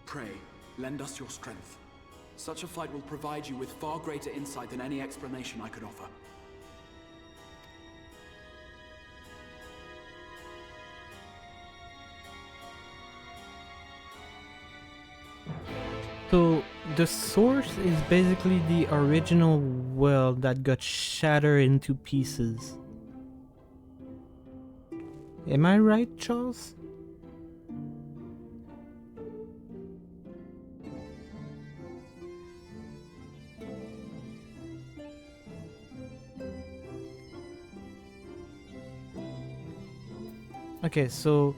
Pray, lend us your strength. Such a fight will provide you with far greater insight than any explanation I could offer. So the source is basically the original world that got shattered into pieces. Am I right, Charles? Okay, so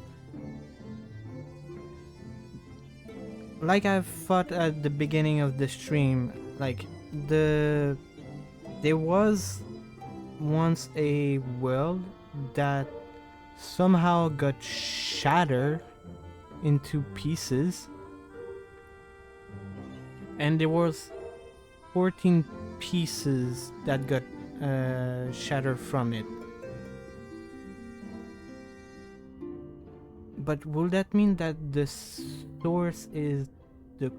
like I thought at the beginning of the stream, like there was once a world that somehow got shattered into pieces, and there was 14 pieces that got shattered from it. But will that mean that the source is the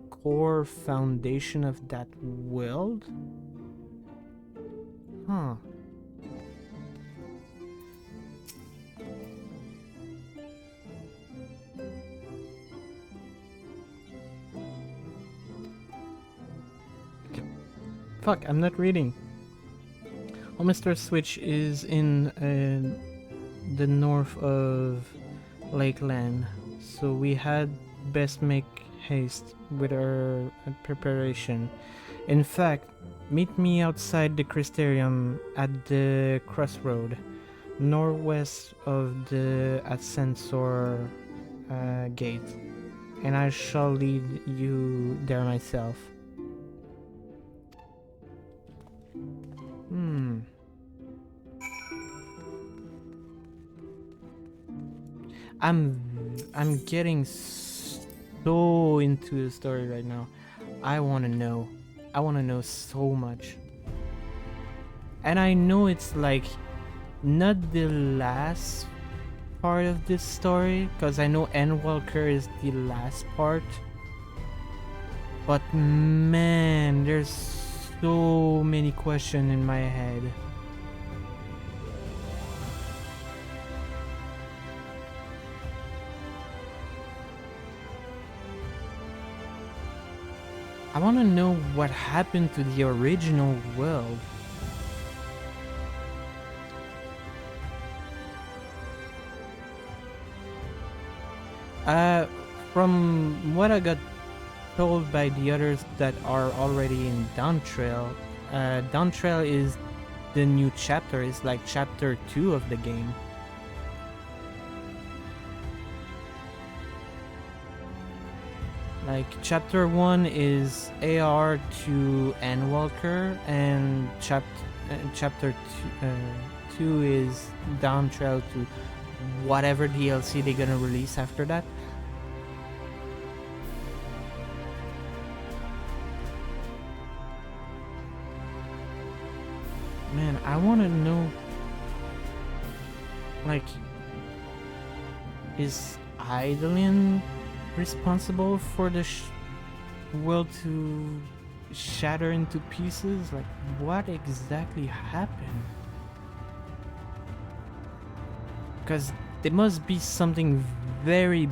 core foundation of that world? Huh. Fuck, I'm not reading. Oh, Mr. Switch is in the north of Lakeland, so we had best make haste with our preparation. In fact, meet me outside the Crystarium at the crossroad, northwest of the Ascensor gate, and I shall lead you there myself. I'm getting so into the story right now. I want to know. I want to know so much. And I know it's like not the last part of this story, because I know Endwalker is the last part. But man, there's so many questions in my head. I want to know what happened to the original world. From what I got told by the others that are already in Dawntrail, Dawntrail is the new chapter, is like chapter 2 of the game. Like chapter 1 is AR to Endwalker, and chapter 2 is Dawntrail to whatever DLC they're gonna release after that. Man, I wanna know, like, is Eidolon responsible for the world to shatter into pieces? Like, what exactly happened? Because there must be something very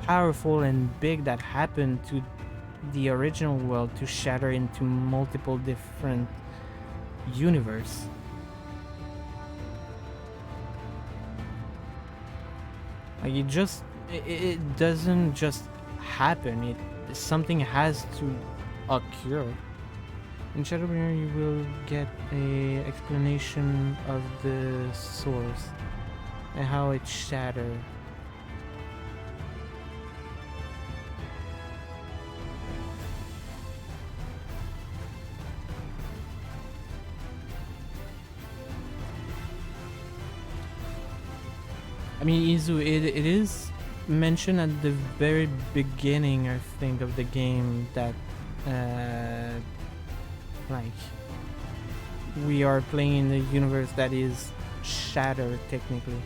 powerful and big that happened to the original world to shatter into multiple different universe. Like, it doesn't just happen. Something has to occur. In Shadowbringers, you will get a explanation of the source and how it shattered. I mean, Izu, it is mentioned at the very beginning, I think, of the game that like, we are playing in a universe that is shattered technically.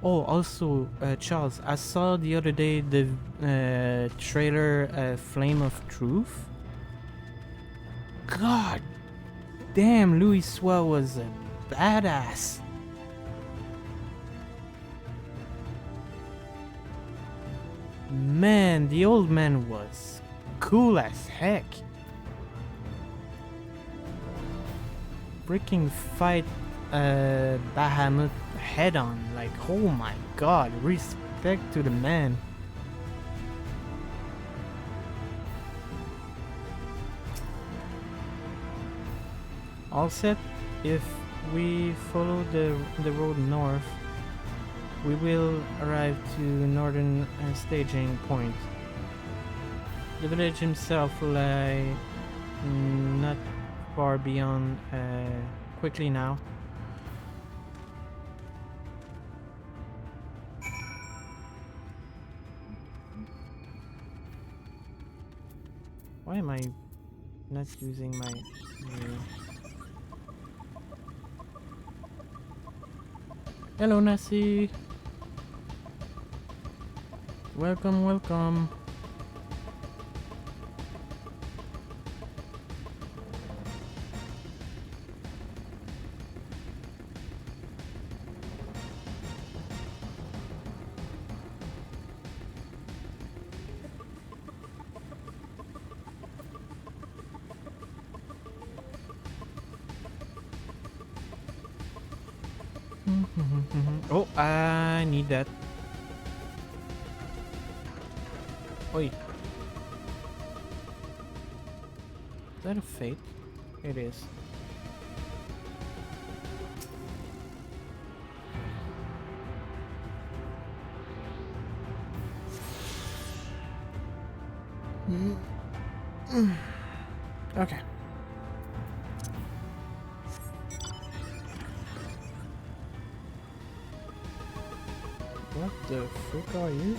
Oh, also, Charles, I saw the other day the trailer Flame of Truth. God damn, Louis Swell was a badass. Man, the old man was cool as heck. Freaking fight Bahamut head on. Like, oh my god, respect to the man. All set. If we follow the road north, we will arrive to northern staging point. The village himself lie not far beyond. Quickly now. Why am I not using my new? Hello, Nasi. Welcome, welcome. Oh, I need that. Oi. Is that a fate? It is. Okay. What the frick are you?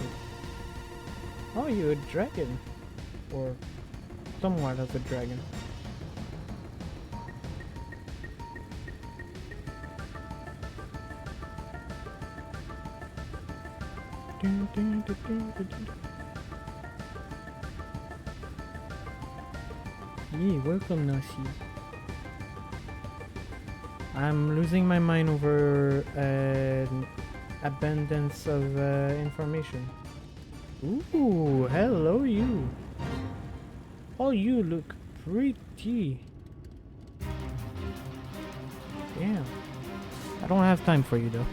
Oh, you're a dragon. Or somewhat of a dragon. Yeah, welcome, Nasi. I'm losing my mind over an abundance of information. Ooh, hello you. Oh, you look pretty. Yeah. I don't have time for you though.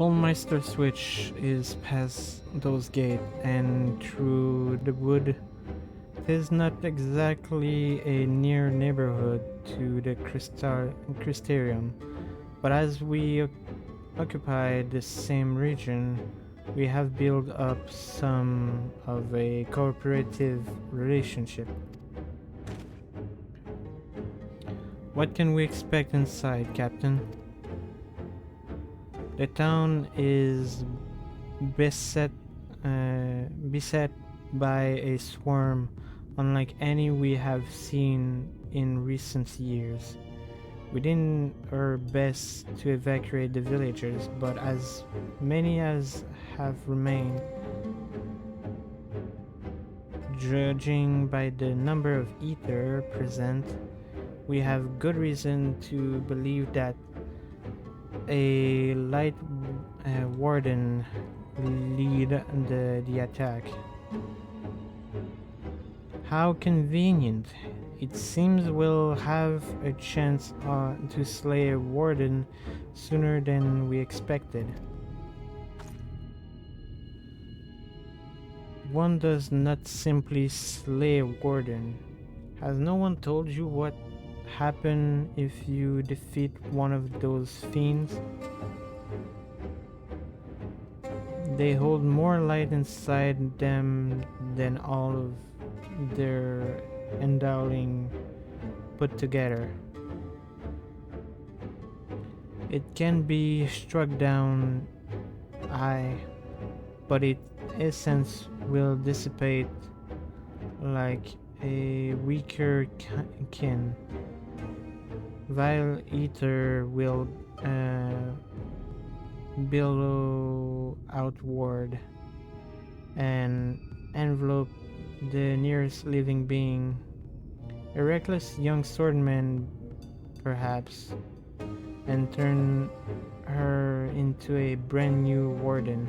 Meister switch is past those gates and through the wood. It is not exactly a near neighborhood to the Crystarium, but as we occupy the same region, we have built up some of a cooperative relationship. What can we expect inside, Captain? The town is beset by a swarm unlike any we have seen in recent years. We did our best to evacuate the villagers, but as many as have remained, judging by the number of ether present, we have good reason to believe that a light warden lead the attack. How convenient. It seems we'll have a chance to slay a warden sooner than we expected. One does not simply slay a warden. Has no one told you what happens if you defeat one of those fiends? They hold more light inside them than all of their endowing put together. It can be struck down, aye, but its essence will dissipate like a weaker kin. Vile ether will billow outward and envelope the nearest living being. A reckless young swordman, perhaps, and turn her into a brand new warden.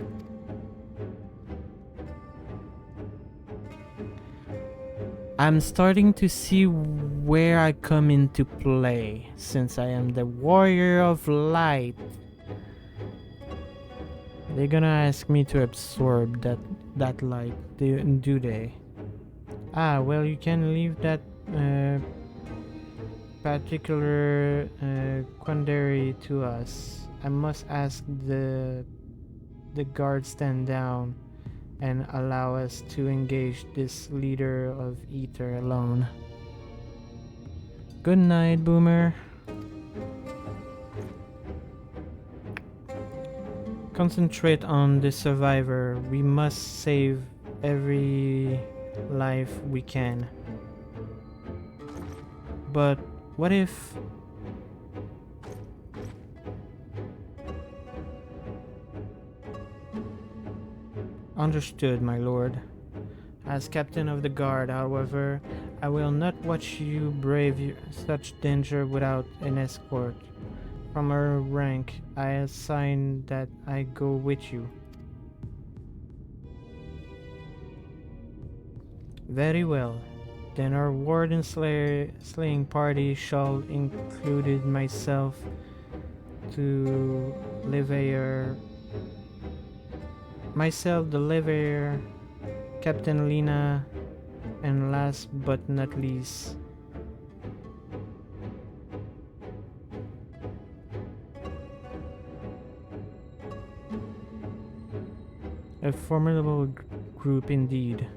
I'm starting to see where I come into play, since I am the warrior of light. They're gonna ask me to absorb that light, do they? Ah, well, you can leave that particular quandary to us. I must ask the guard stand down and allow us to engage this leader of ether alone. Good night, Boomer. Concentrate on the survivor. We must save every life we can. But what if... Understood, my lord. As captain of the guard, however, I will not watch you brave such danger without an escort. From her rank, I assign that I go with you. Very well. Then our warden slaying party shall include myself to Liveyer, myself the Liveyer, Captain Lena, and last but not least, a formidable group indeed.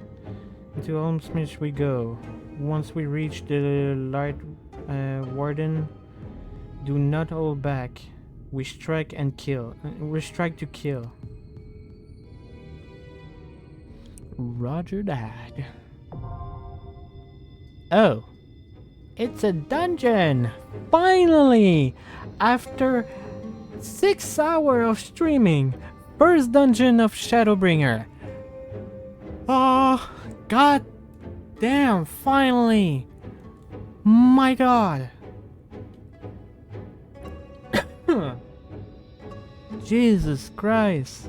Into Holmesmith we go. Once we reach the light warden, do not hold back. We strike and kill. We strike to kill. Roger that. Oh, it's a dungeon! Finally! After 6 hours of streaming, first dungeon of Shadowbringer. Oh, god damn, finally! My god! Jesus Christ!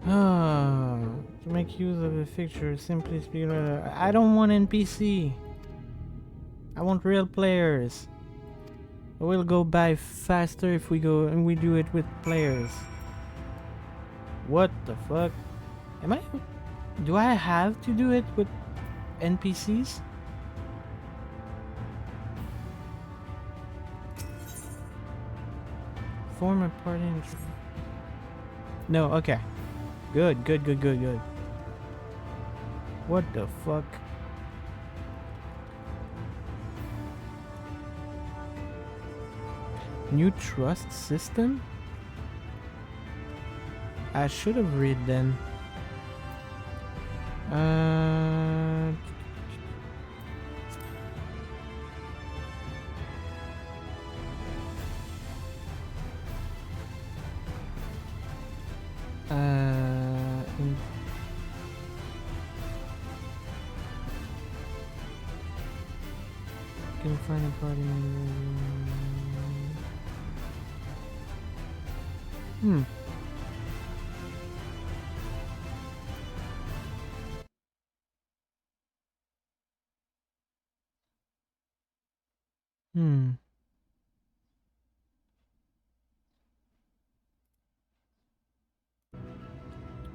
To make use of a fixture, simply speak. I don't want NPC. I want real players. It will go by faster if we go and we do it with players. What the fuck? Do I have to do it with NPCs? Form a party. No, okay. Good. What the fuck? New trust system? I should have read then. Can find a party member.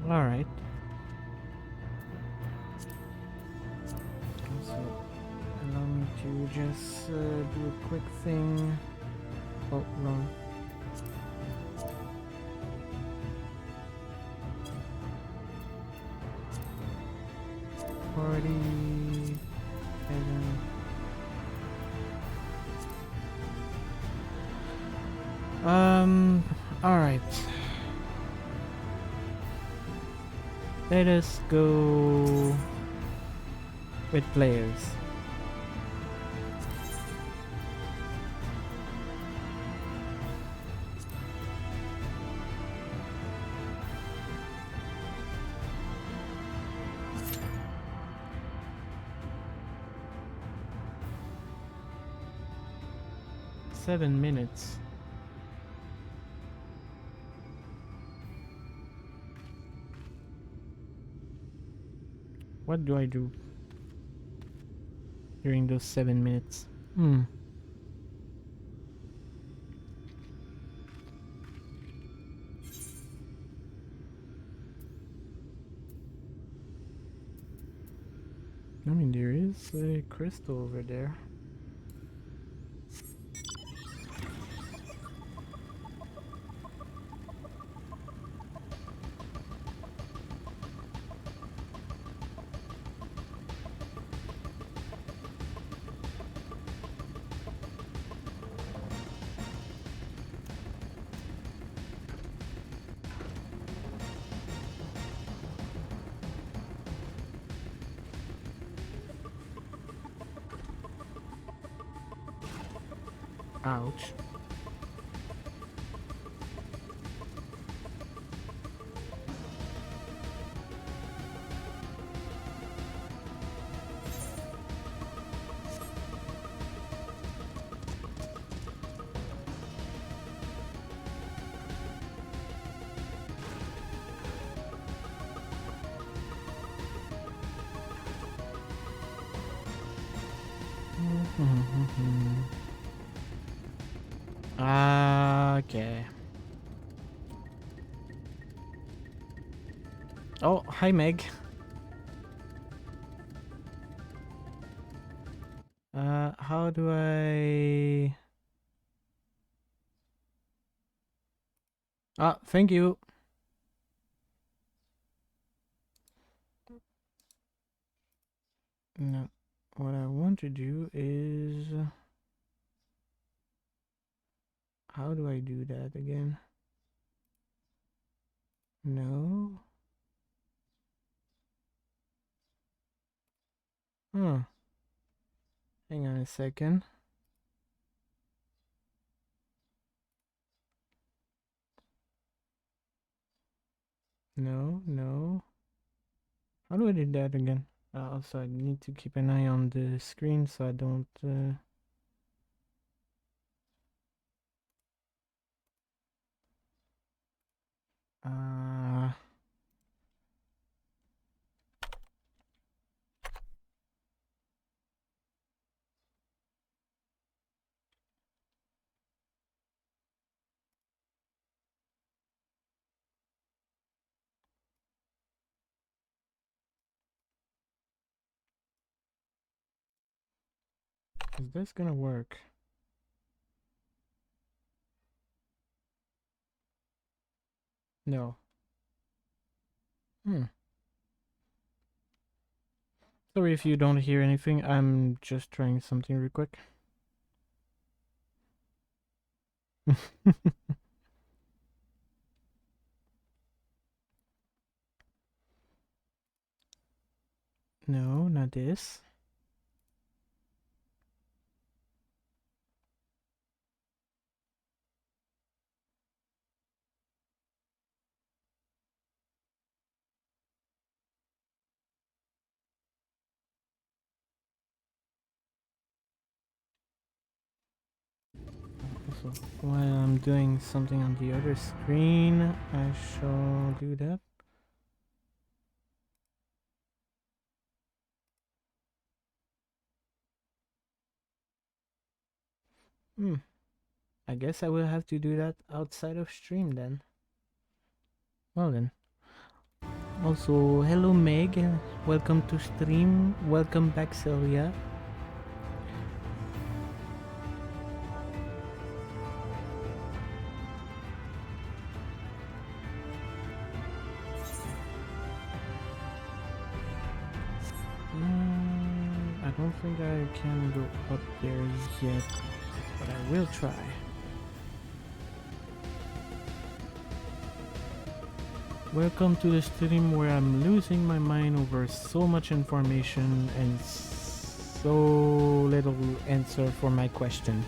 Alright. So, allow me to just do a quick thing. Oh, wrong. Party. Alright. Let us go with players. Seven minutes. What do I do during those 7 minutes? I mean, there is a crystal over there. Ouch. Okay. Oh, hi Meg. How do I... Ah, thank you. No, what I want to do is... How do I do that again? No. Huh. Hang on a second. No. How do I do that again? Also, I need to keep an eye on the screen so I don't... Is this gonna work? No. Sorry if you don't hear anything. I'm just trying something real quick. No, not this. So while I'm doing something on the other screen, I shall do that. I guess I will have to do that outside of stream then. Well then. Also, hello Meg, welcome to stream, welcome back Sylvia. I don't think I can go up there yet, but I will try. Welcome to the stream where I'm losing my mind over so much information and so little answer for my question.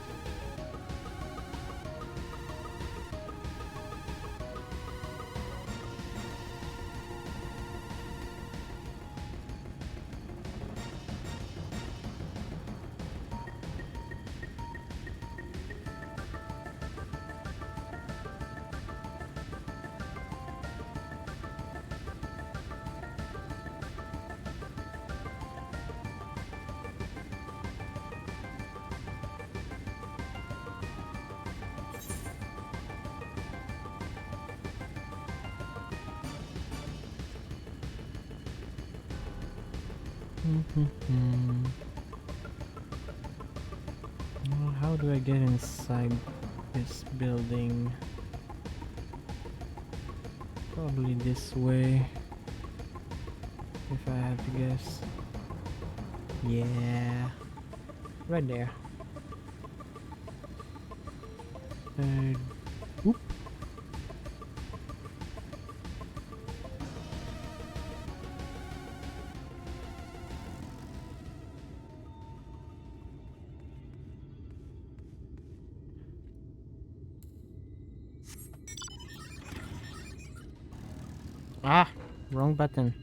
Well, how do I get inside this building? Probably this way, if I had to guess. Yeah, right there. Whoop. Ah, wrong button.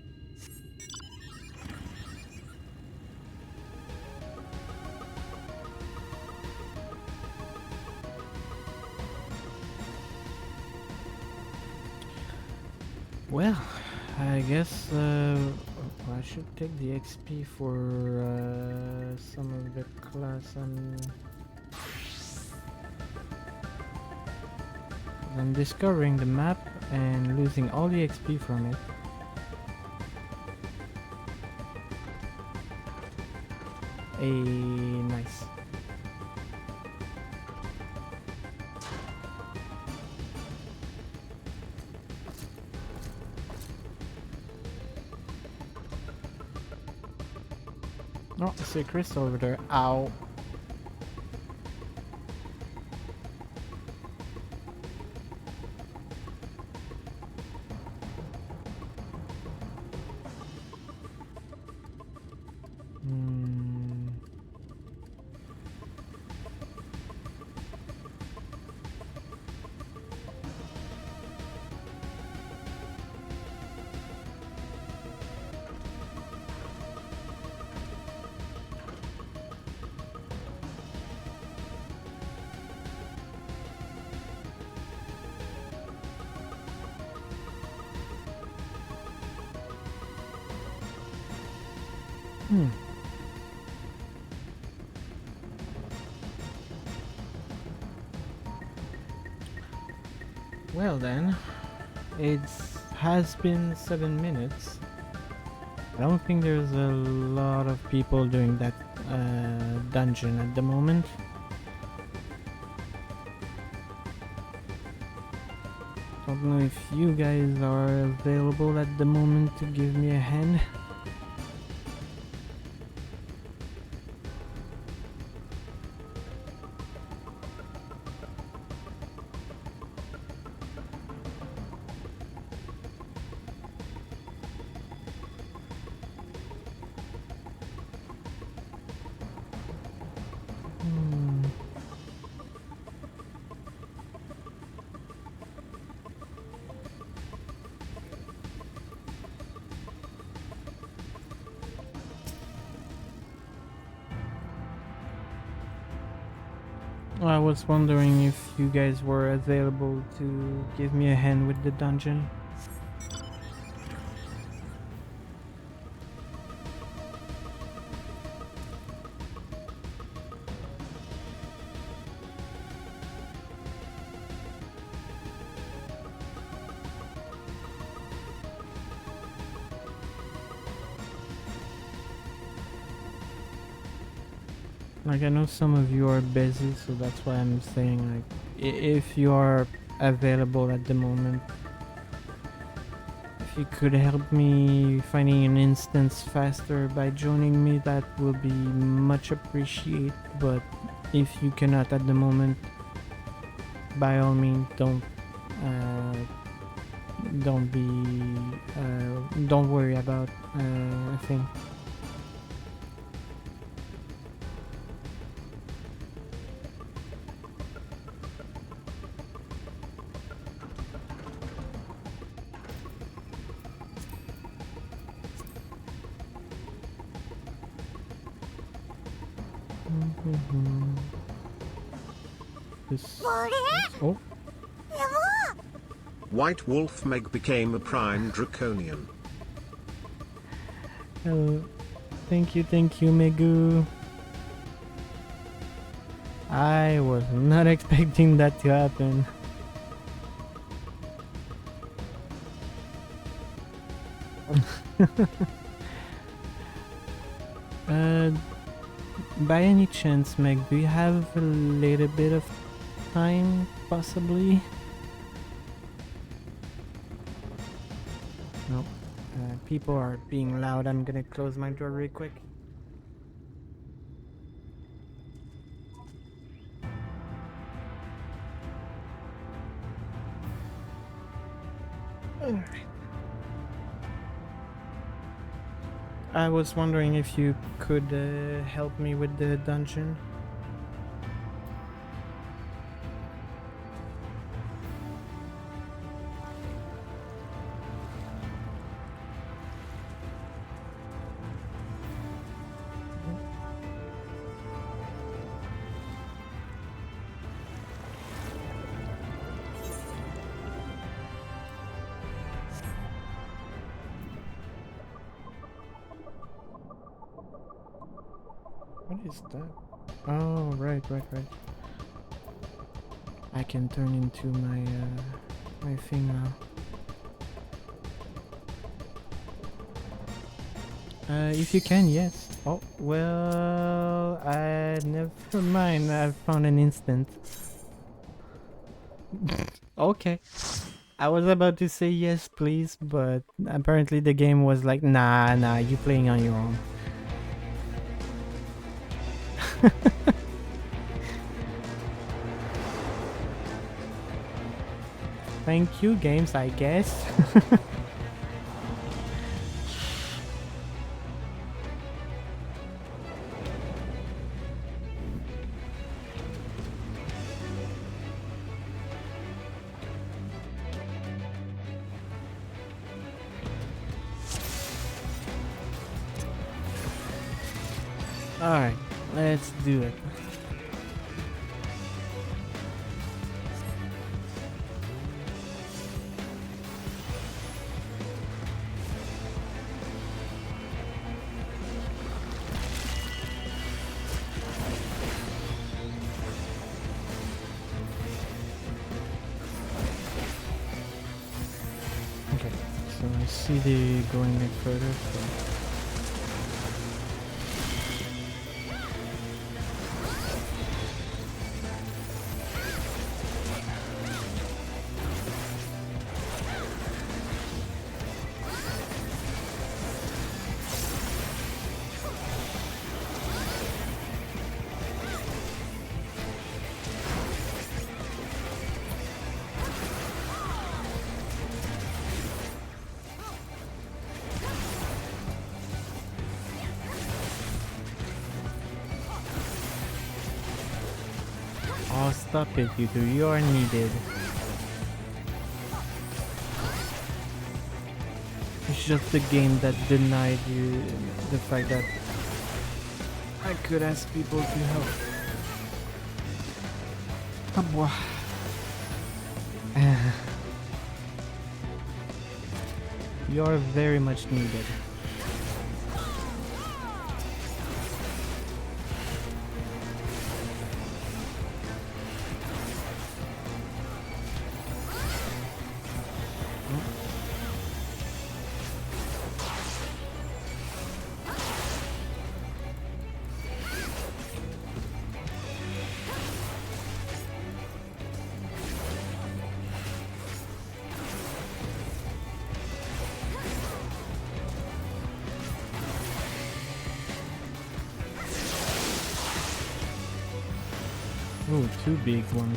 Well, I guess I I should take the XP for some of the class I'm discovering the map and losing all the XP from it. Nice. Oh, I see a crystal over there. Ow. Well then, it has been 7 minutes. I don't think there's a lot of people doing that dungeon at the moment. Don't know if you guys are available at the moment to give me a hand. I was wondering if you guys were available to give me a hand with the dungeon. Like, I know some of you are busy, so that's why I'm saying, like, if you are available at the moment, if you could help me finding an instance faster by joining me, that will be much appreciated. But if you cannot at the moment, by all means, don't worry about a thing. Oh. White Wolf Meg became a Prime Draconian. Hello. Thank you, Megu. I was not expecting that to happen. By any chance, Meg, do you have a little bit of time, possibly? No. People are being loud. I'm gonna close my door real quick. Alright. I was wondering if you could help me with the dungeon. What is that? Oh, right. I can turn into my my thing now. If you can, yes. Oh, well, never mind. I found an instant. Okay. I was about to say yes, please, but apparently the game was like, nah, you playing on your own. Thank you, games, I guess. Alright, let's do it. Okay, so I see the going like further. So. Oh, stop it, you two. You are needed. It's just the game that denied you the fact that I could ask people to help. Oh boy. You are very much needed. Oh, too big one.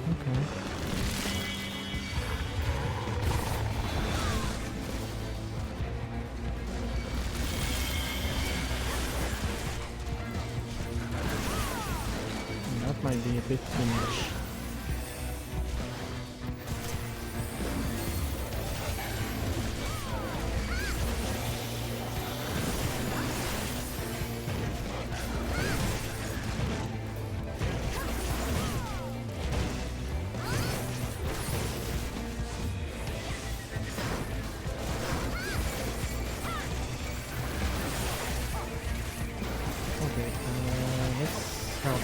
Okay. That might be a bit too much. Let's help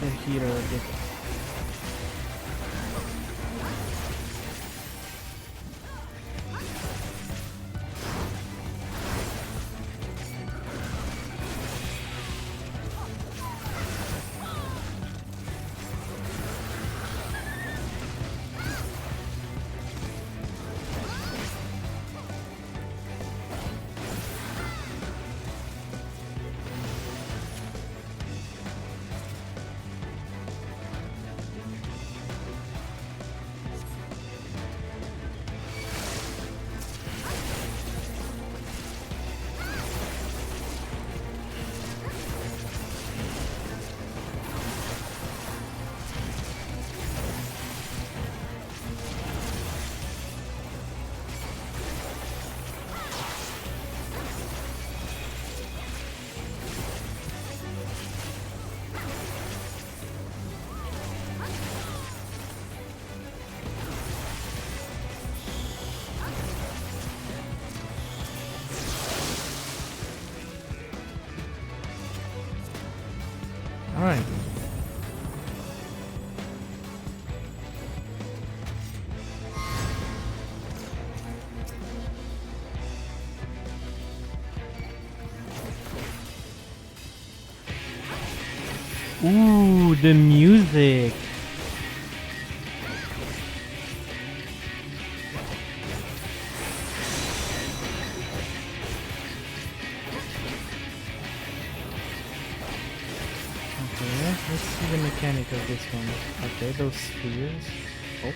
the hero a bit. Alright. Ooh, the music. Okay, let's see the mechanic of this one. Okay, those spheres. Oh.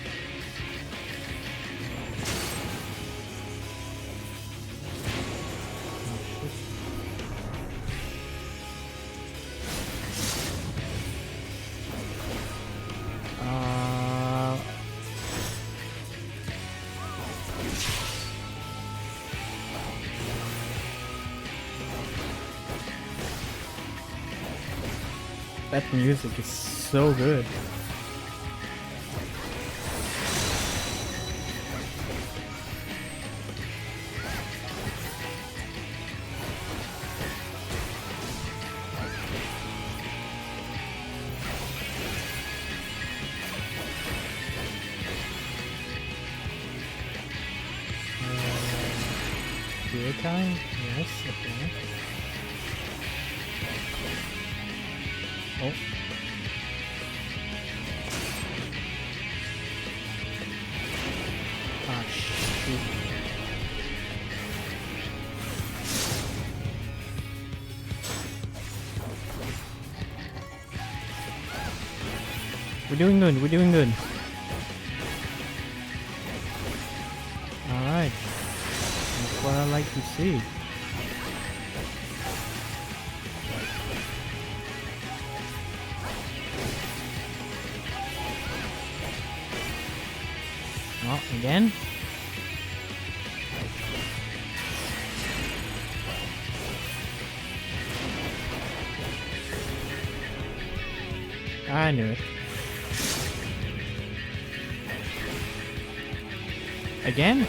That music is so good. Gear time? Yes, okay. Oh. Ah, shit. We're doing good, we're doing good. Alright. That's what I like to see. Oh, again? I knew it. Again?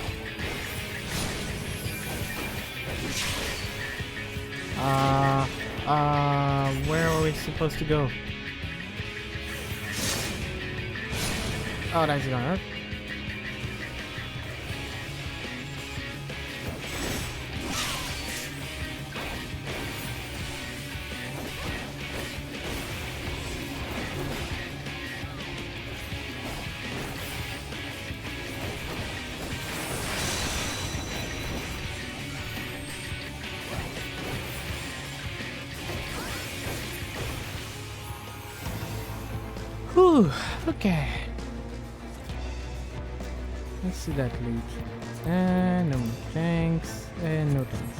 Where are we supposed to go? Oh, that's gonna hurt. Whew, okay. Let's see that loot. And no more tanks, and no tanks.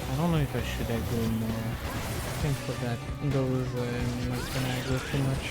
I don't know if I should aggro more. I think for that goes, I'm not gonna aggro too much.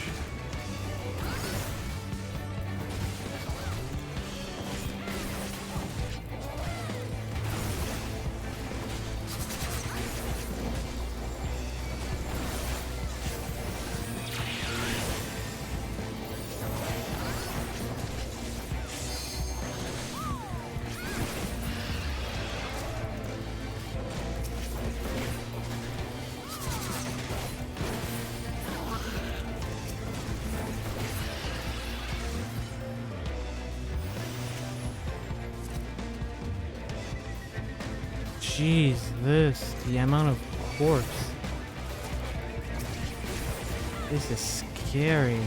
Jeez, the amount of corpse. This is scary.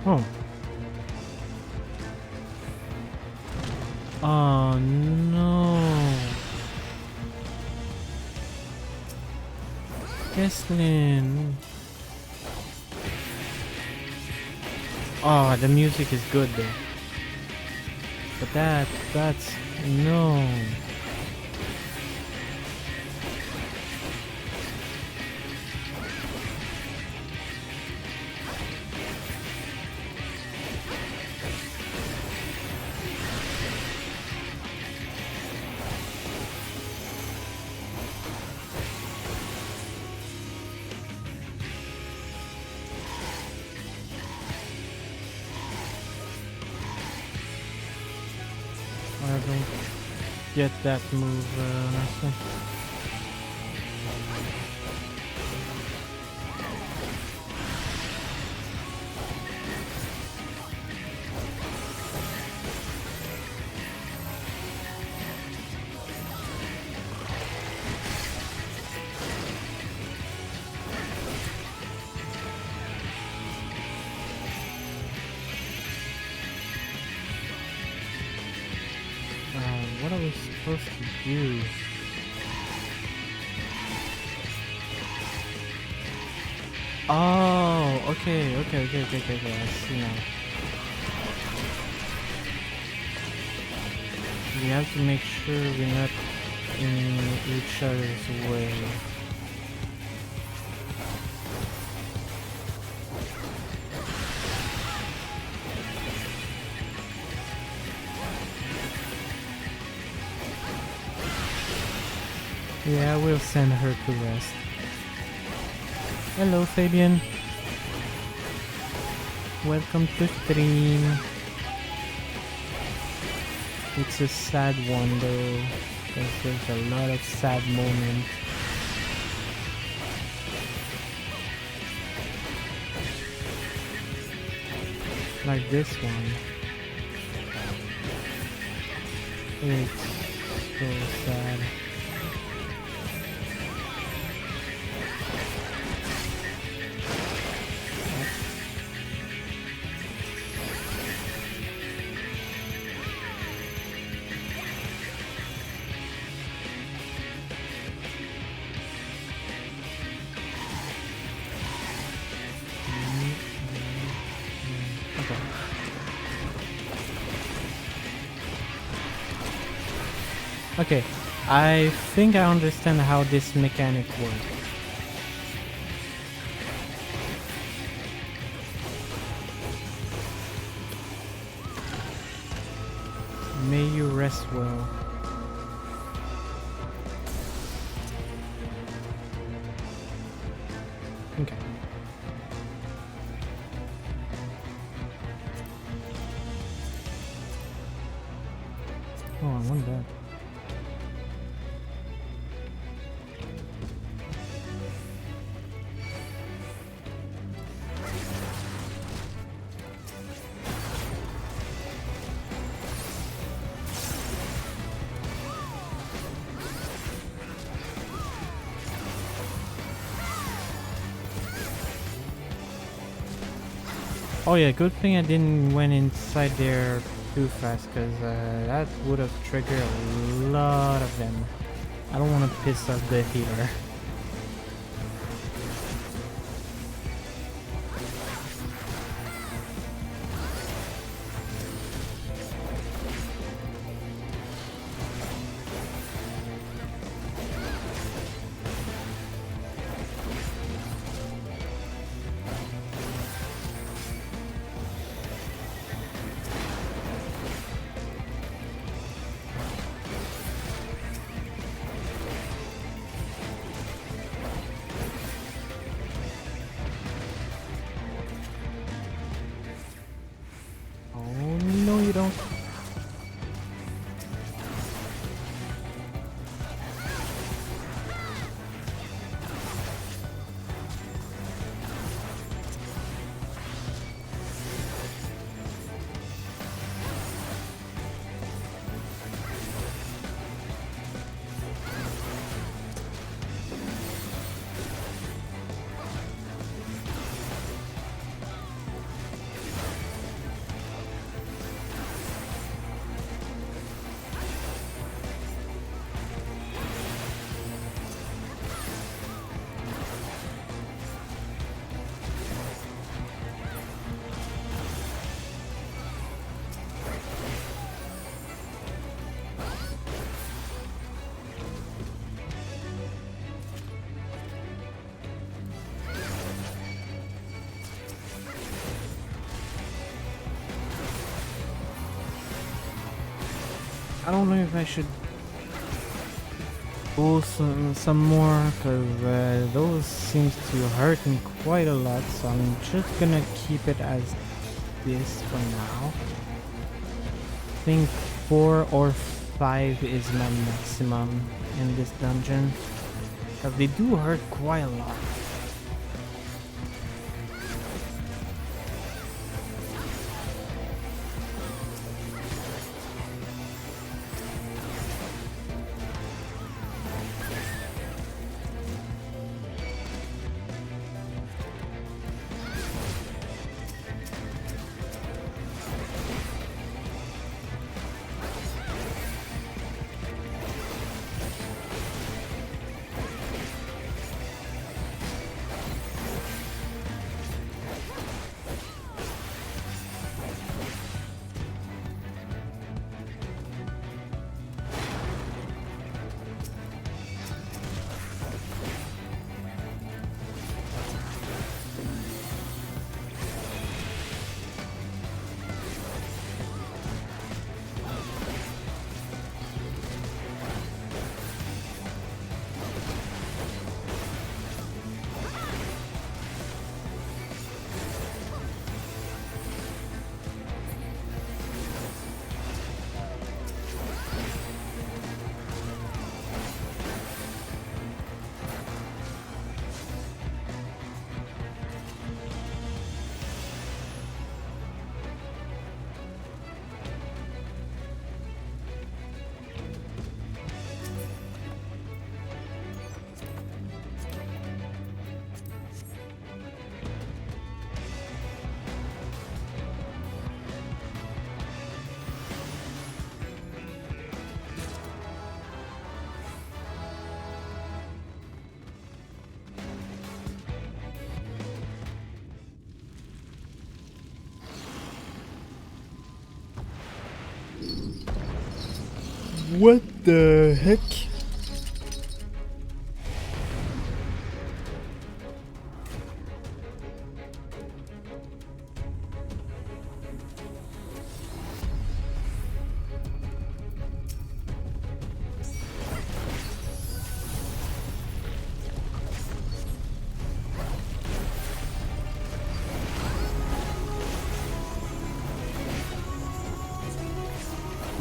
Oh. Oh no. Keslin. Oh, the music is good though. But that's no. I don't get that move, honestly. What are we supposed to do? Oh, okay. I see now. We have to make sure we're not in each other's way. Yeah, we'll send her to rest. Hello, Fabian. Welcome to stream. It's a sad one though, because there's a lot of sad moments. Like this one. It's so sad. Okay, I think I understand how this mechanic works. May you rest well. Okay. Oh, I want that. Oh yeah, good thing I didn't went inside there too fast, because that would have triggered a lot of them. I don't want to piss off the healer. don't know if I should pull some more, because those seems to hurt me quite a lot, so I'm just gonna keep it as this for now. I think 4 or 5 is my maximum in this dungeon, because they do hurt quite a lot. What the heck?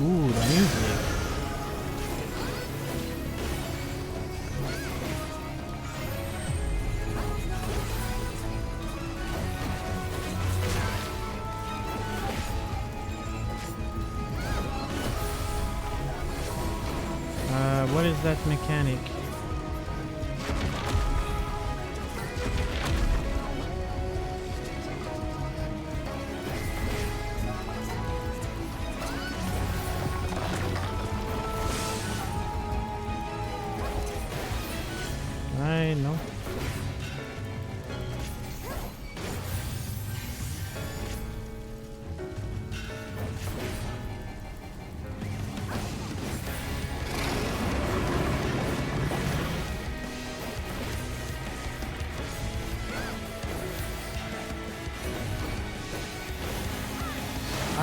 Ooh, the music. What is that mechanic? I know.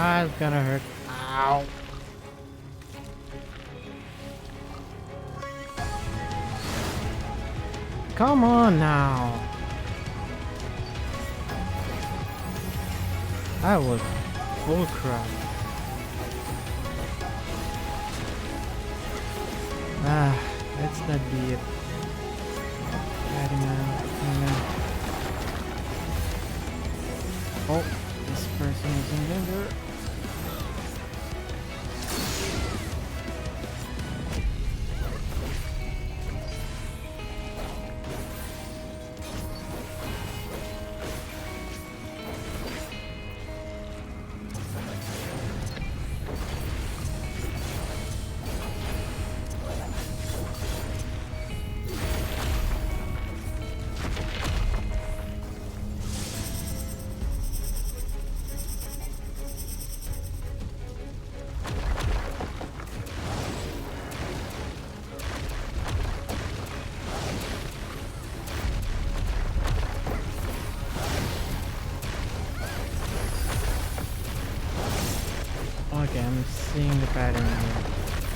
Ah, it's gonna hurt. Ow. Come on now. That was bull crap. Ah, let's not be it. Oh, this person is in danger. Okay, I'm seeing the pattern here.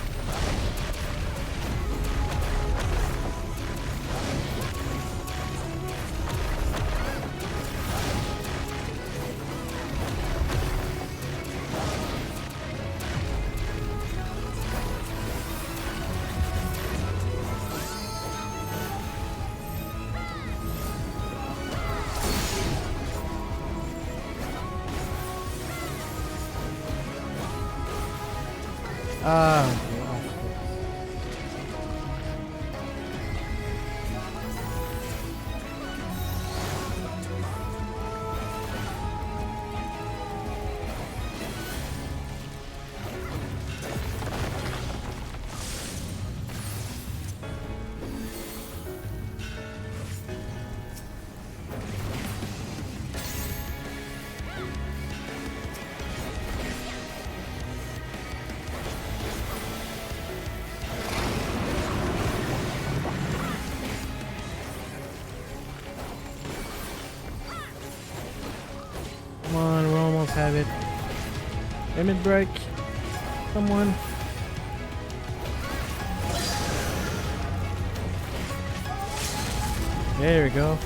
Ah, come on, we almost have it. Limit break. Come on. There we go.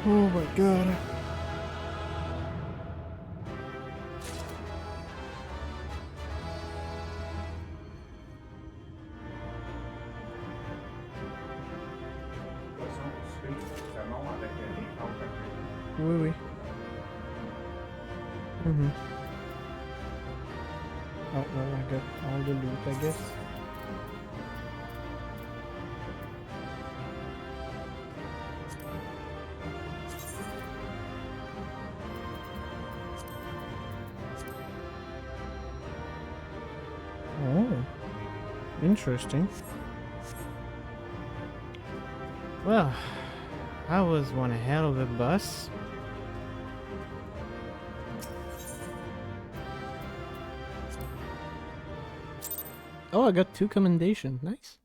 Oh my god. Oui, oui. Oh, well, I got all the loot, I guess. Oh, interesting. Well, that was one hell of a bus. Oh, I got 2 commendations. Nice.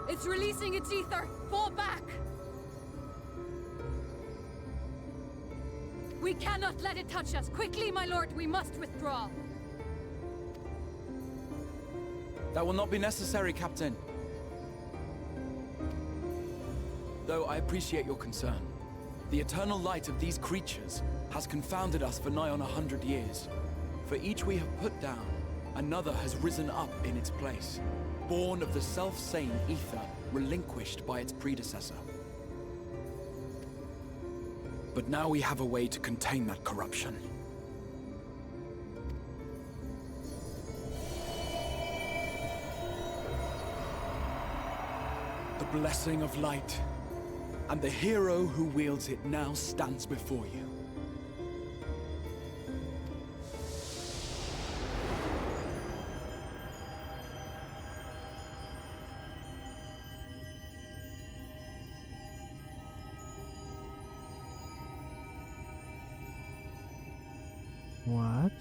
It's releasing its ether! Fall back! We cannot let it touch us! Quickly, my lord, we must withdraw! That will not be necessary, Captain. Though I appreciate your concern. The eternal light of these creatures has confounded us for nigh on 100 years. For each we have put down, another has risen up in its place, born of the self-same ether relinquished by its predecessor. But now we have a way to contain that corruption. The blessing of light, and the hero who wields it now stands before you. What?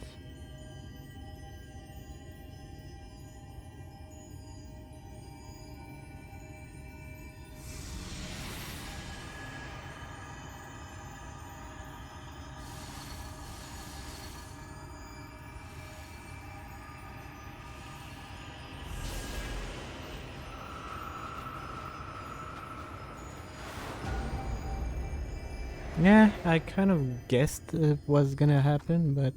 Yeah, I kind of guessed it was gonna happen, but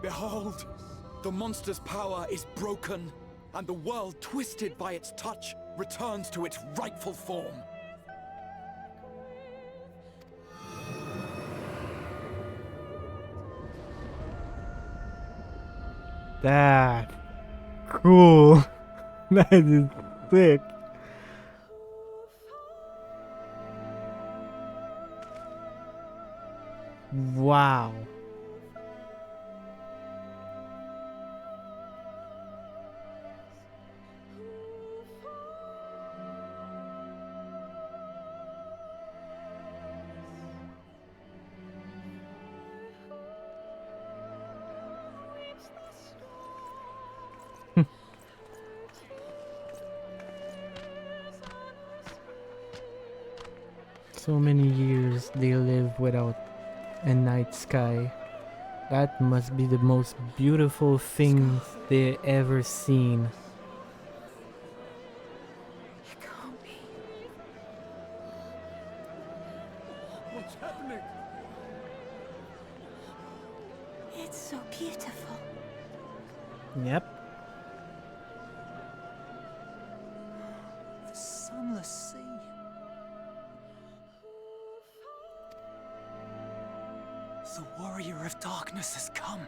Behold, the monster's power is broken, and the world, twisted by its touch, returns to its rightful form. that cool. That is sick. Wow. So many years they live without a night sky. That must be the most beautiful thing they ever seen. It can't be. What's happening? It's so beautiful. Yep. The sunless sea. The warrior of darkness has come.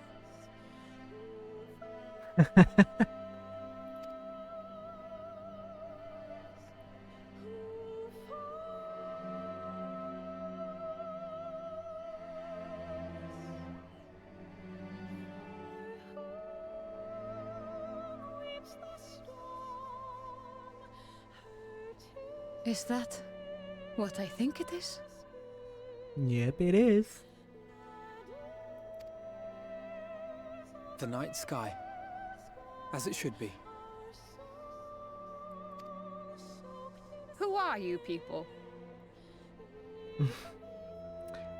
Is that what I think it is? Yep, it is. The night sky, as it should be. Who are you people?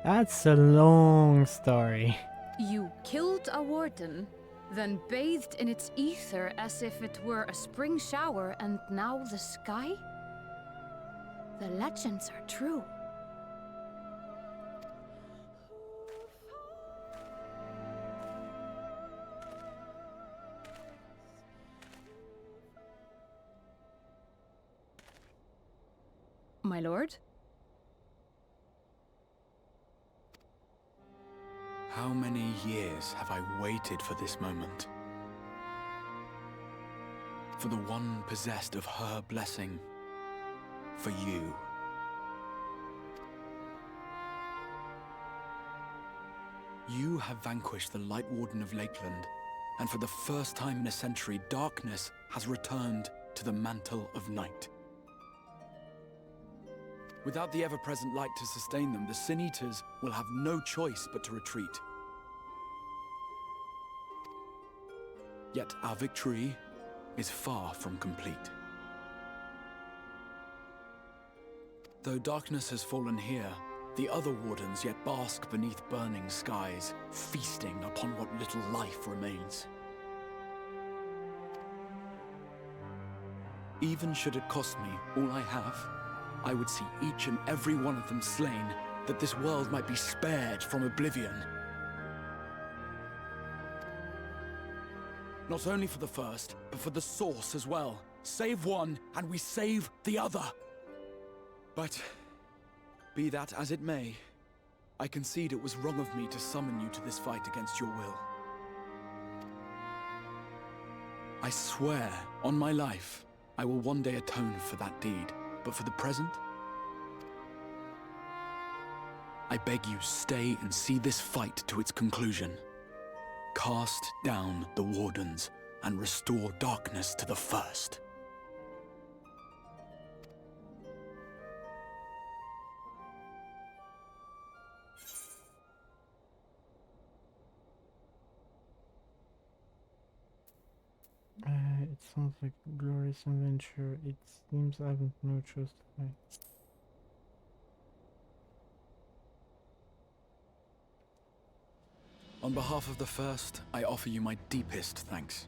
That's a long story. You killed a warden, then bathed in its ether as if it were a spring shower, and now the sky? The legends are true. My lord? How many years have I waited for this moment? For the one possessed of her blessing. For you. You have vanquished the Light Warden of Lakeland, and for the first time in a century, darkness has returned to the mantle of night. Without the ever-present light to sustain them, the Sin Eaters will have no choice but to retreat. Yet our victory is far from complete. Though darkness has fallen here, the other wardens yet bask beneath burning skies, feasting upon what little life remains. Even should it cost me all I have, I would see each and every one of them slain, that this world might be spared from oblivion. Not only for the first, but for the source as well. Save one, and we save the other. But, be that as it may, I concede it was wrong of me to summon you to this fight against your will. I swear, on my life, I will one day atone for that deed. But for the present, I beg you stay and see this fight to its conclusion. Cast down the wardens and restore darkness to the first. It sounds like a glorious adventure. It seems I have no choice to fight. On behalf of the first, I offer you my deepest thanks.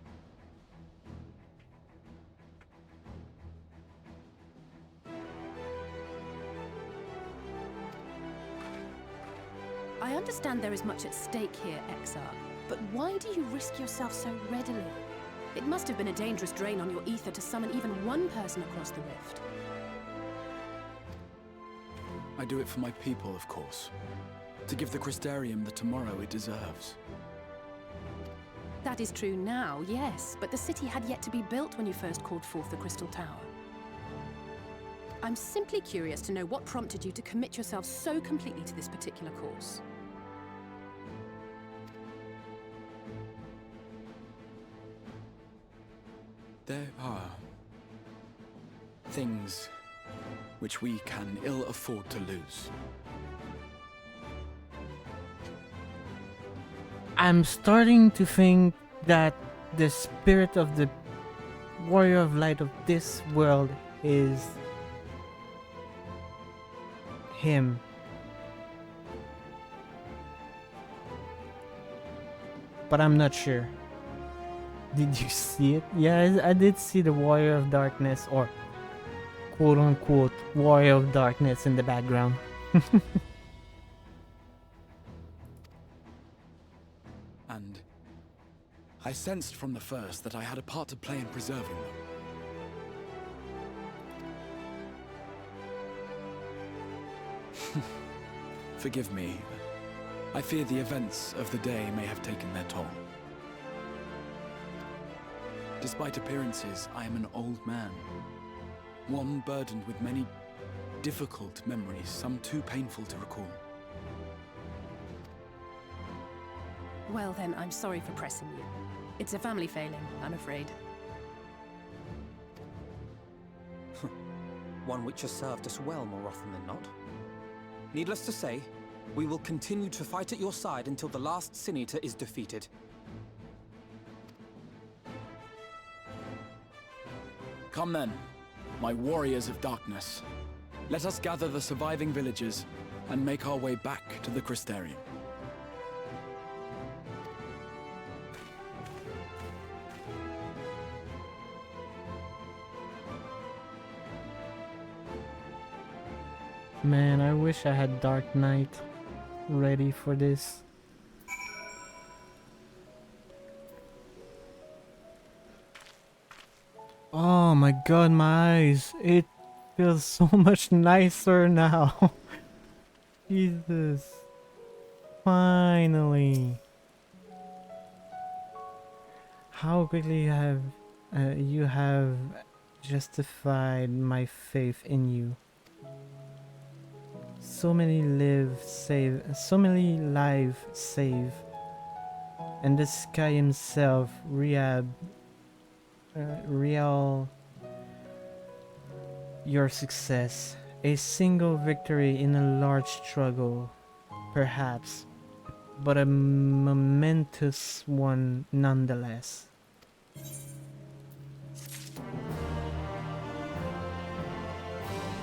I understand there is much at stake here, Exarch, but why do you risk yourself so readily? It must have been a dangerous drain on your ether to summon even one person across the rift. I do it for my people, of course. To give the Crystarium the tomorrow it deserves. That is true now, yes, but the city had yet to be built when you first called forth the Crystal Tower. I'm simply curious to know what prompted you to commit yourself so completely to this particular course. There are things which we can ill afford to lose. I'm starting to think that the spirit of the warrior of light of this world is him. But I'm not sure. Did you see it? Yeah, I did see the Warrior of Darkness, or quote-unquote Warrior of Darkness in the background. And I sensed from the first that I had a part to play in preserving them. Forgive me. I fear the events of the day may have taken their toll. Despite appearances, I am an old man. One burdened with many difficult memories, some too painful to recall. Well then, I'm sorry for pressing you. It's a family failing, I'm afraid. One which has served us well more often than not. Needless to say, we will continue to fight at your side until the last Sin Eater is defeated. Come then, my warriors of darkness. Let us gather the surviving villagers and make our way back to the Crystarium. Man, I wish I had Dark Knight ready for this. Oh my god, my eyes. It feels so much nicer now. Jesus. Finally. How quickly you have justified my faith in you. So many lives save, and the sky himself real your success. A single victory in a large struggle, perhaps, but a momentous one nonetheless.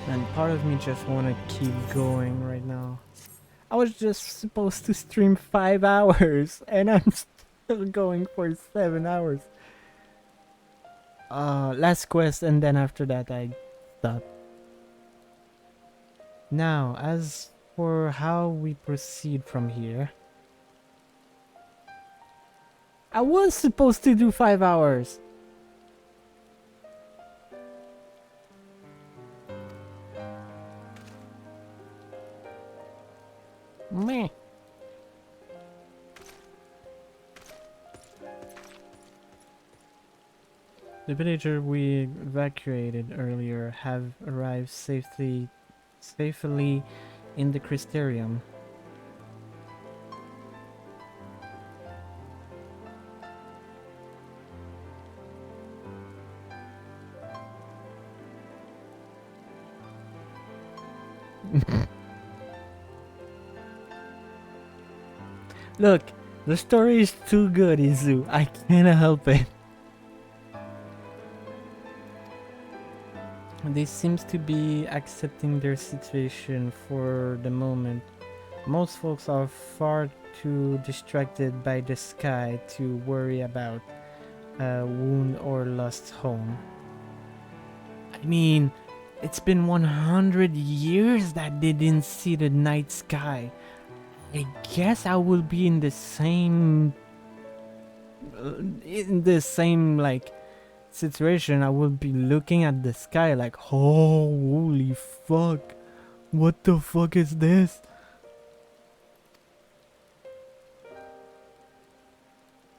And part of me just want to keep going right now. I was just supposed to stream 5 hours and I'm still going for 7 hours. Last quest, and then after that I stop. Now, as for how we proceed from here, I was supposed to do 5 hours. Meh. The villager we evacuated earlier have arrived safely in the Crystarium. Look, the story is too good, Izu. I can't help it. They seems to be accepting their situation for the moment. Most folks are far too distracted by the sky to worry about a wound or lost home. I mean, it's been 100 years that they didn't see the night sky. I guess I will be in the same like situation. I will be looking at the sky like, oh, holy fuck, what the fuck is this?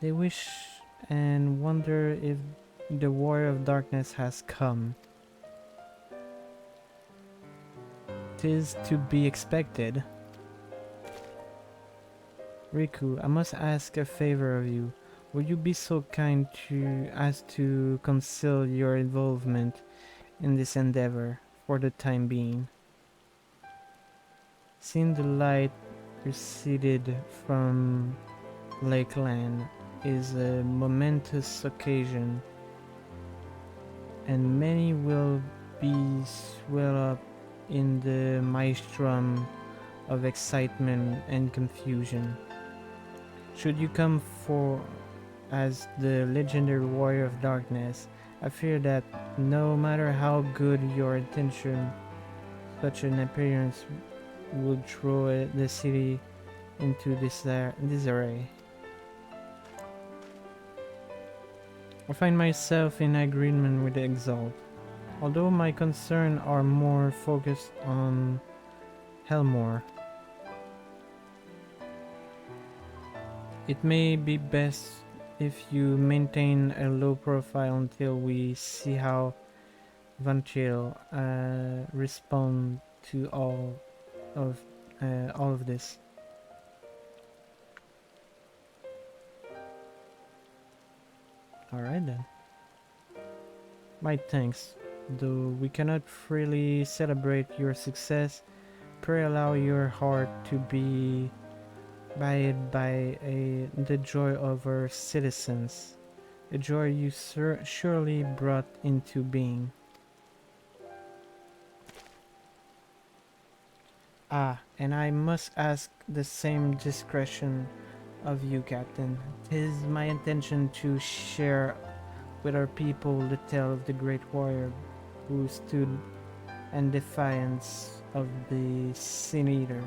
They wish and wonder if the Warrior of Darkness has come. 'Tis to be expected. Riku, I must ask a favor of you. Would you be so kind as to conceal your involvement in this endeavor for the time being? Seeing the light receded from Lakeland is a momentous occasion, and many will be in the maelstrom of excitement and confusion. Should you come for as the legendary warrior of darkness, I fear that no matter how good your intention, such an appearance would throw the city into disarray. I find myself in agreement with the Exalt, although my concerns are more focused on Helmore. It may be best if you maintain a low profile until we see how Van Chiel respond to of all of this. Alright then. My thanks. Though we cannot freely celebrate your success, pray allow your heart to be buoyed by the joy of our citizens, a joy you surely brought into being. Ah, and I must ask the same discretion of you, Captain. 'Tis my intention to share with our people the tale of the great warrior who stood in defiance of the Sin Eater.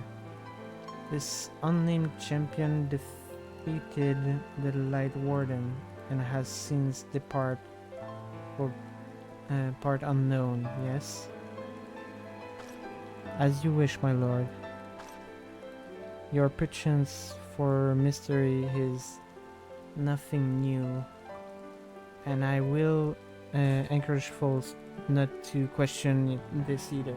This unnamed champion defeated the Light Warden and has since departed for part unknown, yes? As you wish, my lord. Your pretense for mystery is nothing new, and I will encourage folks not to question this either.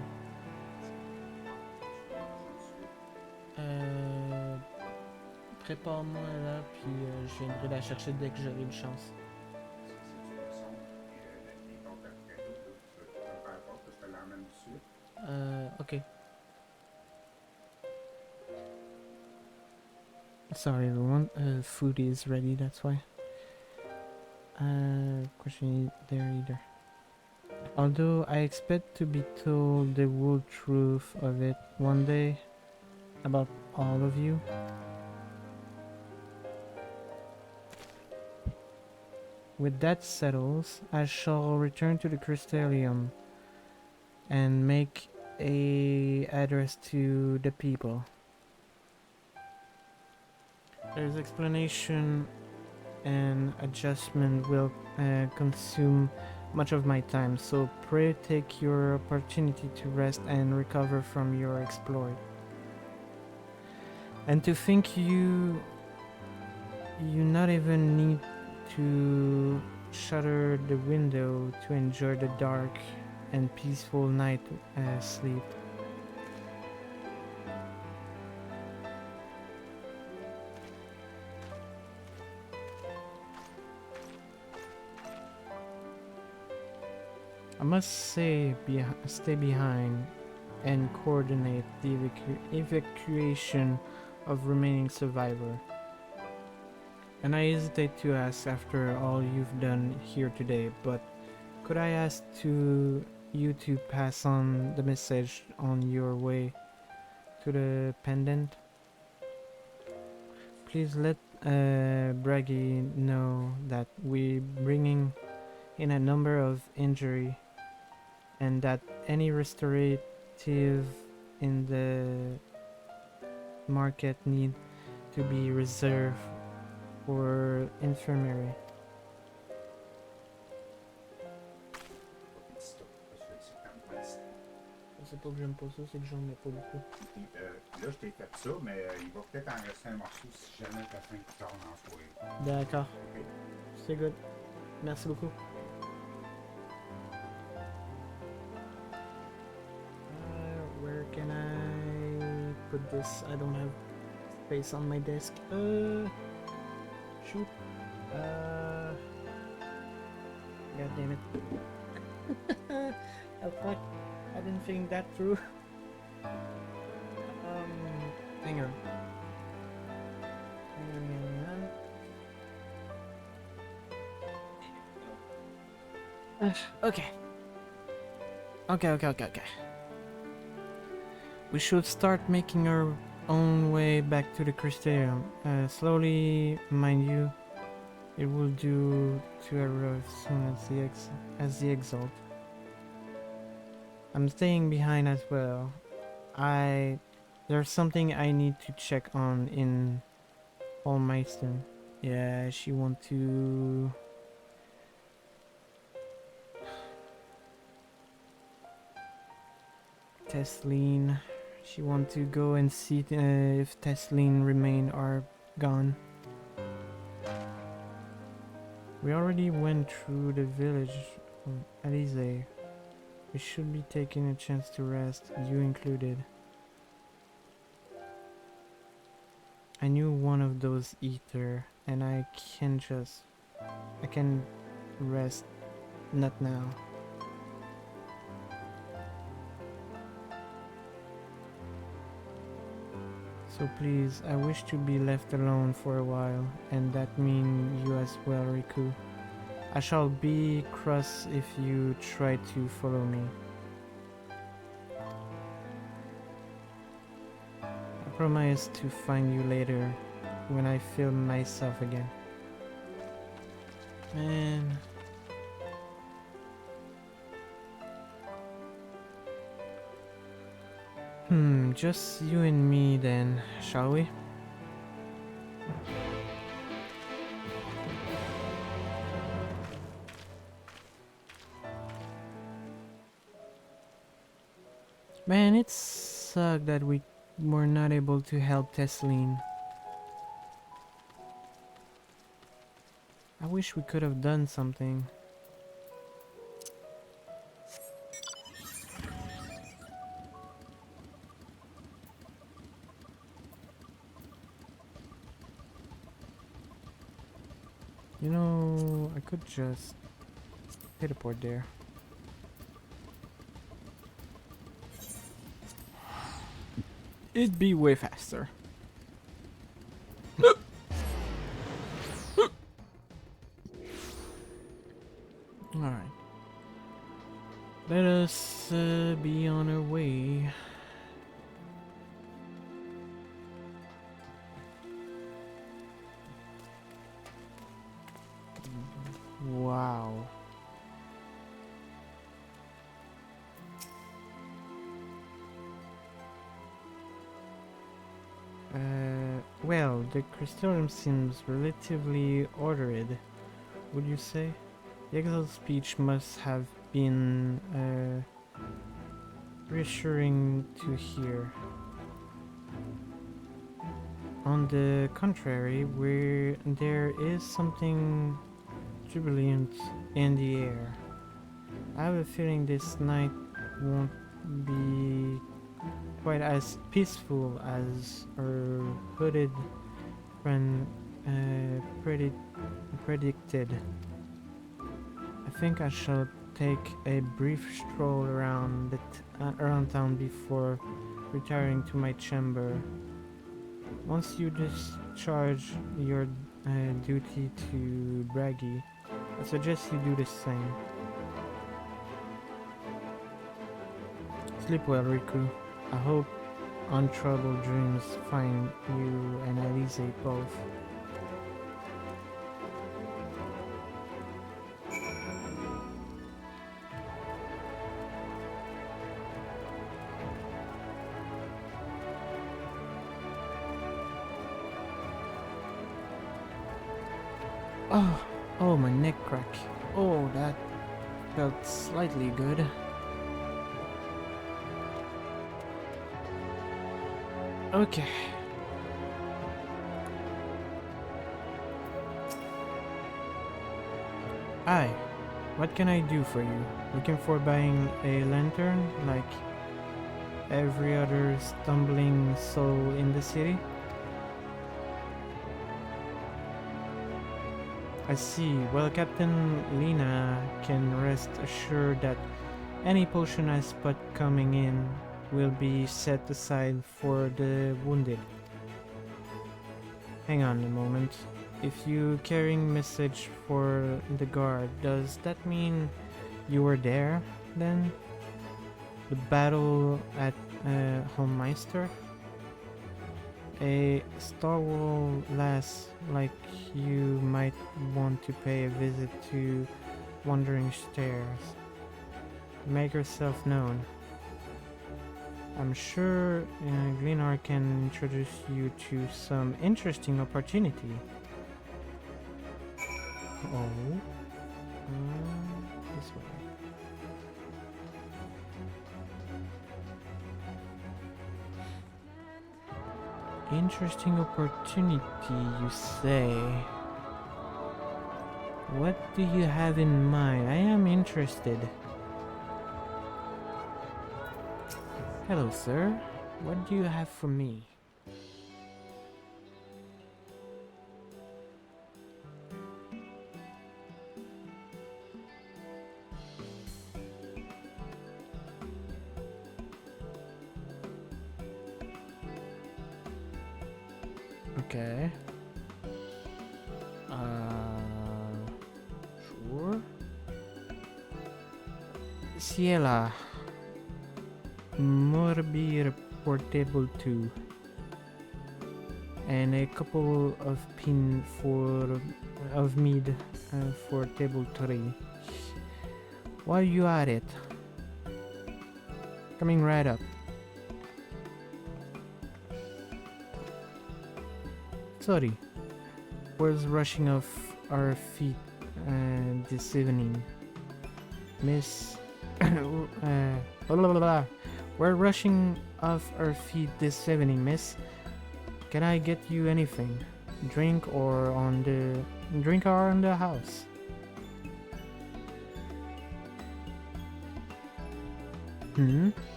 Prépare-moi là, puis je viendrai la chercher dès que j'aurai une chance. Okay. Sorry everyone, food is ready, that's why. Question there either. Although I expect to be told the whole truth of it one day, about all of you. With that settles, I shall return to the Crystalium and make a address to the people. There's explanation and adjustment will consume much of my time, so pray take your opportunity to rest and recover from your exploit. And to think you not even need to shutter the window to enjoy the dark and peaceful night sleep. I must say, stay behind and coordinate the evacuation of remaining survivor. And I hesitate to ask after all you've done here today, but could I ask you to pass on the message on your way to the pendant? Please let Bragi know that we're bringing in a number of injury and that any restorative in the market need to be reserved for infirmary. C'est pas que j'aime pas ça, c'est que j'en mets pas beaucoup. Là, je t'ai fait ça, mais il va peut-être en rester un morceau si jamais t'as faim plus tard dans la soirée. D'accord. Okay. C'est good. Merci beaucoup. Where can I put this? I don't have space on my desk. Shoot. God damn it. Oh fuck. I didn't think that through. Hang on. Okay. Okay. We should start making our own way back to the Crystarium. Slowly, mind you. It will do to arrive as soon as the exalt. I'm staying behind as well. There's something I need to check on in Holmeisten. Yeah, she want to... Tesleen. She want to go and see if Tesleen remain or gone. We already went through the village of Alize. We should be taking a chance to rest, you included. I knew one of those ether, and I can rest, not now. So please, I wish to be left alone for a while, and that means you as well, Riku. I shall be cross if you try to follow me. I promise to find you later, when I feel myself again. Man... just you and me then, shall we? Man, it sucked that we were not able to help Tesleen. I wish we could have done something. You know, I could just teleport there. It'd be way faster. Alright. Let us be on our way. Wow. Well, the Crystarium seems relatively ordered, would you say? The exil's speech must have been reassuring to hear. On the contrary, there is something turbulent in the air. I have a feeling this night won't be quite as peaceful as our hooded friend predicted. I think I shall take a brief stroll around around town before retiring to my chamber. Once you discharge your duty to Bragi, I suggest you do the same. Sleep well, Riku. I hope untroubled dreams find you and Alize both. Oh, my neck crack. Oh, that felt slightly good. Okay. Hi, what can I do for you? Looking for buying a lantern like every other stumbling soul in the city? I see. Well, Captain Lena can rest assured that any potion I spot coming in will be set aside for the wounded. Hang on a moment. If you carrying message for the guard, does that mean you were there then? the battle at Homemeister. A stalwart lass like you might want to pay a visit to Wandering Stairs. Make yourself known. I'm sure Gleanar can introduce you to some interesting opportunity. Oh, this way. Interesting opportunity, you say? What do you have in mind? I am interested. Hello, sir. What do you have for me? Okay. Sure. Ciela. Morbir Portable 2. And a couple of pin of mead for table 3. While you at it. Coming right up. Sorry, was rushing off our feet this evening, Miss. Blah, blah, blah. We're rushing off our feet this evening, Miss. Can I get you anything? Drink or on the house?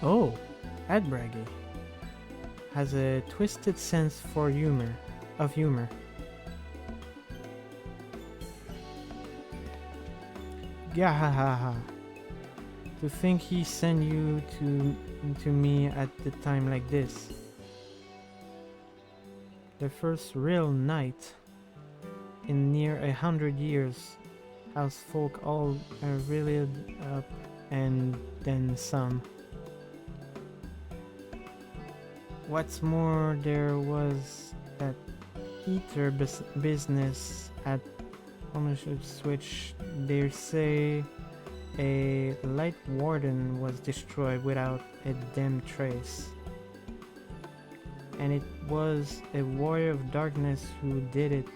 Oh, Adbraggy has a twisted sense for humor. Gahahaha. To think he sent you to me at the time like this. The first real night in near 100 years. House folk all reeled up and then some. What's more, there was that Ether business at Homesteads, which they say a light warden was destroyed without a damn trace. And it was a warrior of darkness who did it,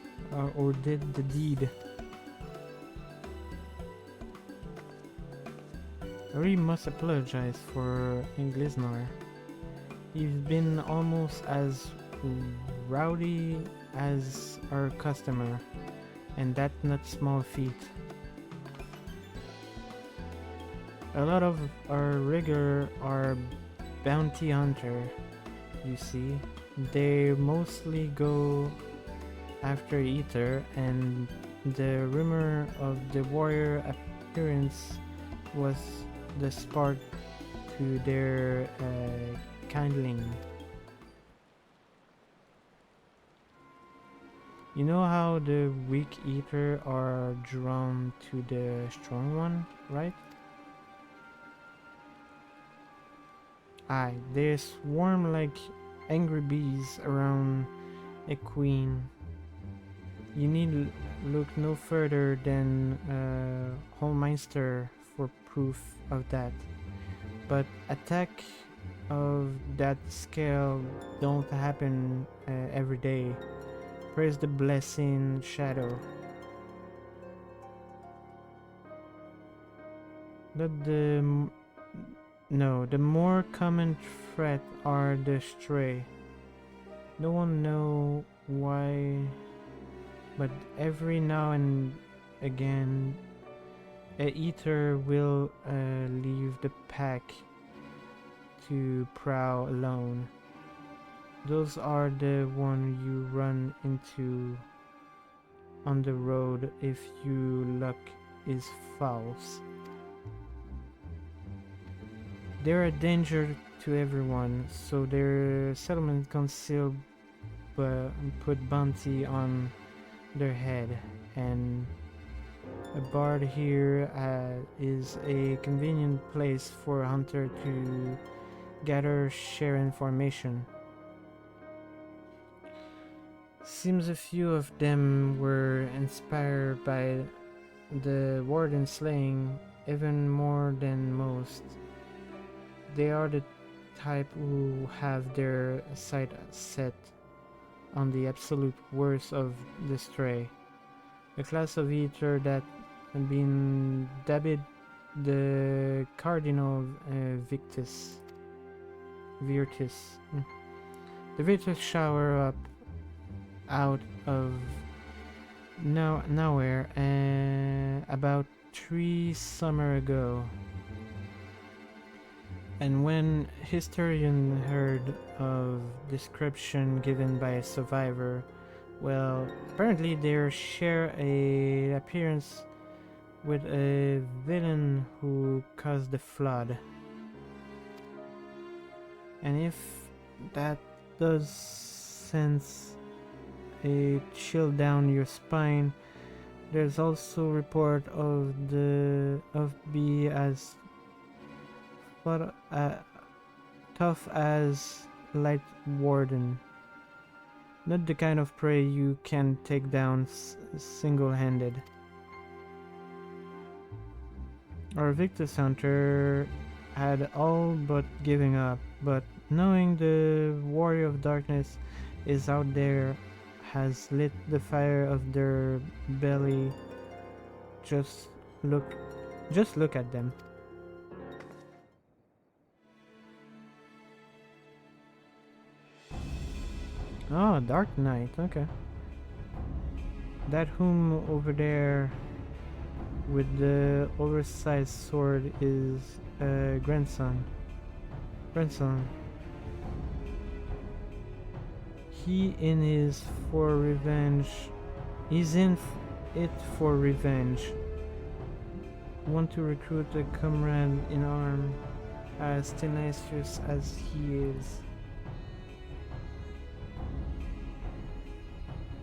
or did the deed. I really must apologize for Gleanar. He's been almost as rowdy as our customer, and that not small feat. A lot of our rigger are bounty hunter, you see. They mostly go after Ether, and the rumor of the warrior appearance was the spark to their kindling. You know how the weak Ether are drawn to the strong one, right? Aye, they swarm like angry bees around a queen. You need look no further than Homemeister for proof of that. But attack of that scale don't happen every day. Praise the blessing Shadow. The more common threat are the stray. No one know why, but every now and again a Ether will leave the pack to prowl alone. Those are the one you run into on the road if your luck is false. They're a danger to everyone, so their settlement conceal put bounty on their head, and A bard here is a convenient place for a hunter to gather, share information. Seems a few of them were inspired by the warden slaying even more than most. They are the type who have their sight set on the absolute worst of the stray. A class of eater that had been dubbed the Cardinal Virtus. The Virtus shower up out of nowhere about 3 summer ago. And when historian heard of description given by a survivor, well, apparently they share a appearance with a villain who caused the flood. And if that does sense a chill down your spine, there's also report of be as tough as Light Warden. Not the kind of prey you can take down single-handed. Our Victus Hunter had all but given up, but knowing the Warrior of Darkness is out there has lit the fire of their belly. Just look at them. Oh, Dark Knight, okay. That whom over there with the oversized sword is grandson. He's in it for revenge. Want to recruit a comrade in arm as tenacious as he is.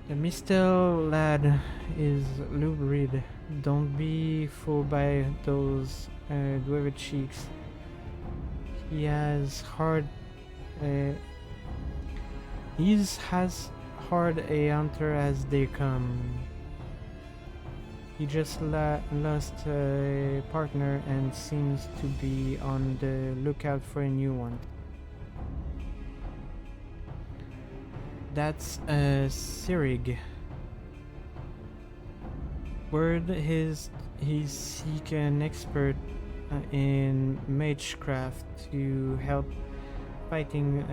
The Mistel lad is lurid. Don't be fooled by those dwarven cheeks. He has hard He's as hard a hunter as they come. He just lost a partner and seems to be on the lookout for a new one. That's a Sirig. Word is he seek an expert in magecraft to help fighting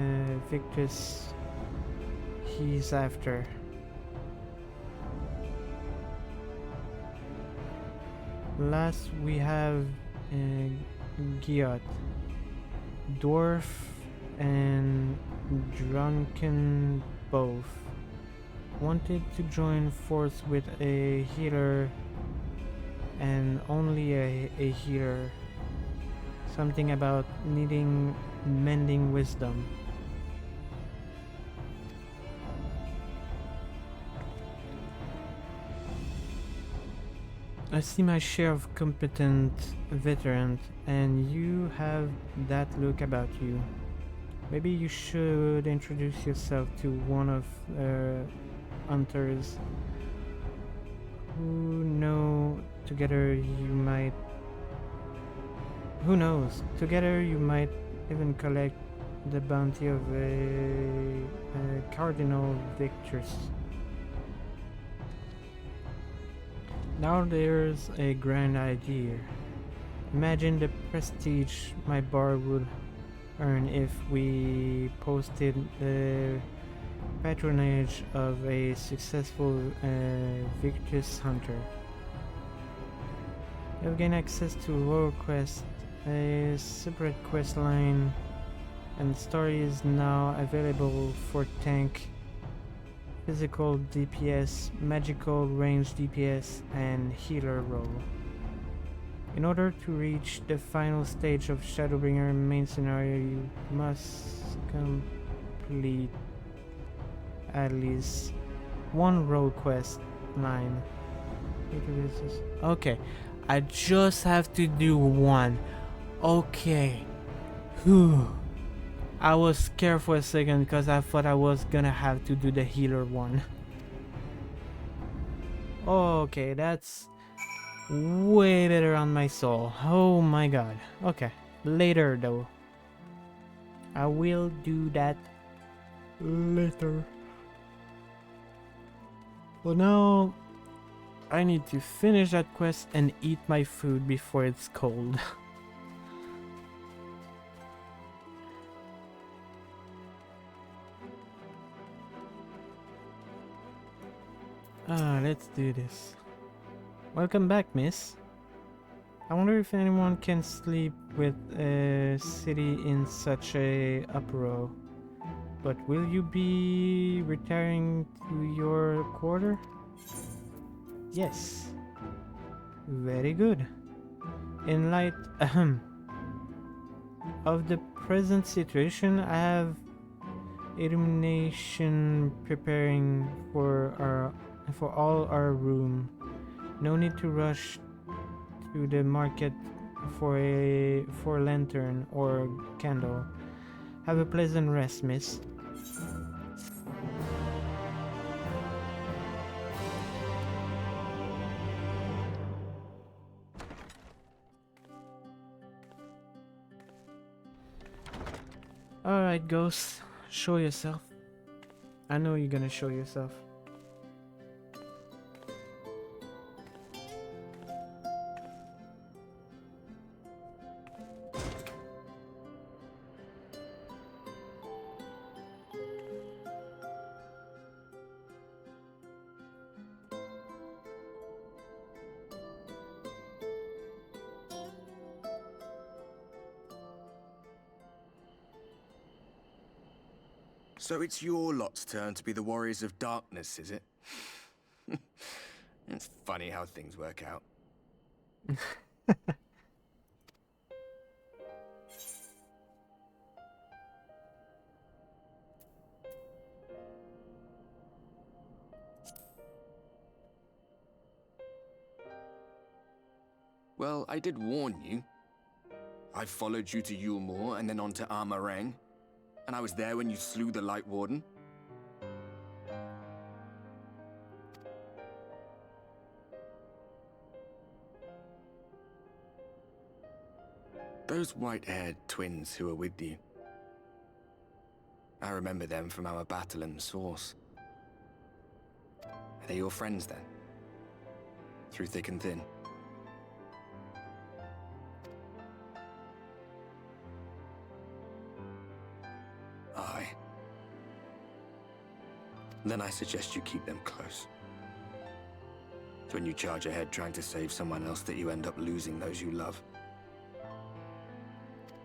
Victus he's after. Last we have Giot, dwarf and drunken both. Wanted to join force with a healer and only a healer. Something about needing mending wisdom. I see my share of competent veterans, and you have that look about you. Maybe you should introduce yourself to one of hunters who know together you might. Who knows? Together you might even collect the bounty of a Cardinal Victus. Now there's a grand idea. Imagine the prestige my bar would earn if we posted the patronage of a successful Victus hunter. You'll gain access to Royal Quest, a separate quest line, and the story is now available for tank, physical DPS, magical range DPS, and healer role. In order to reach the final stage of Shadowbringer main scenario, you must complete at least one role quest line. Okay, I just have to do one. Okay. Whew. I was scared for a second because I thought I was gonna have to do the healer one. Okay, that's way better on my soul. Oh my god. Okay, later though. I will do that later. Well, now I need to finish that quest and eat my food before it's cold. Let's do this. Welcome back, miss. I wonder if anyone can sleep with a city in such a uproar. But will you be retiring to your quarter? Yes. Very good. In light of the present situation, I have illumination preparing for all our room. No need to rush to the market for lantern or candle. Have a pleasant rest, miss. Alright, Ghost. Show yourself. I know you're gonna show yourself. So it's your lot's turn to be the Warriors of Darkness, is it? It's funny how things work out. Well, I did warn you. I followed you to Yulmore and then on to Armareng. And I was there when you slew the Light Warden. Those white-haired twins who were with you. I remember them from our battle in the Source. Are they your friends then? Through thick and thin? Aye. Then I suggest you keep them close. It's when you charge ahead trying to save someone else that you end up losing those you love.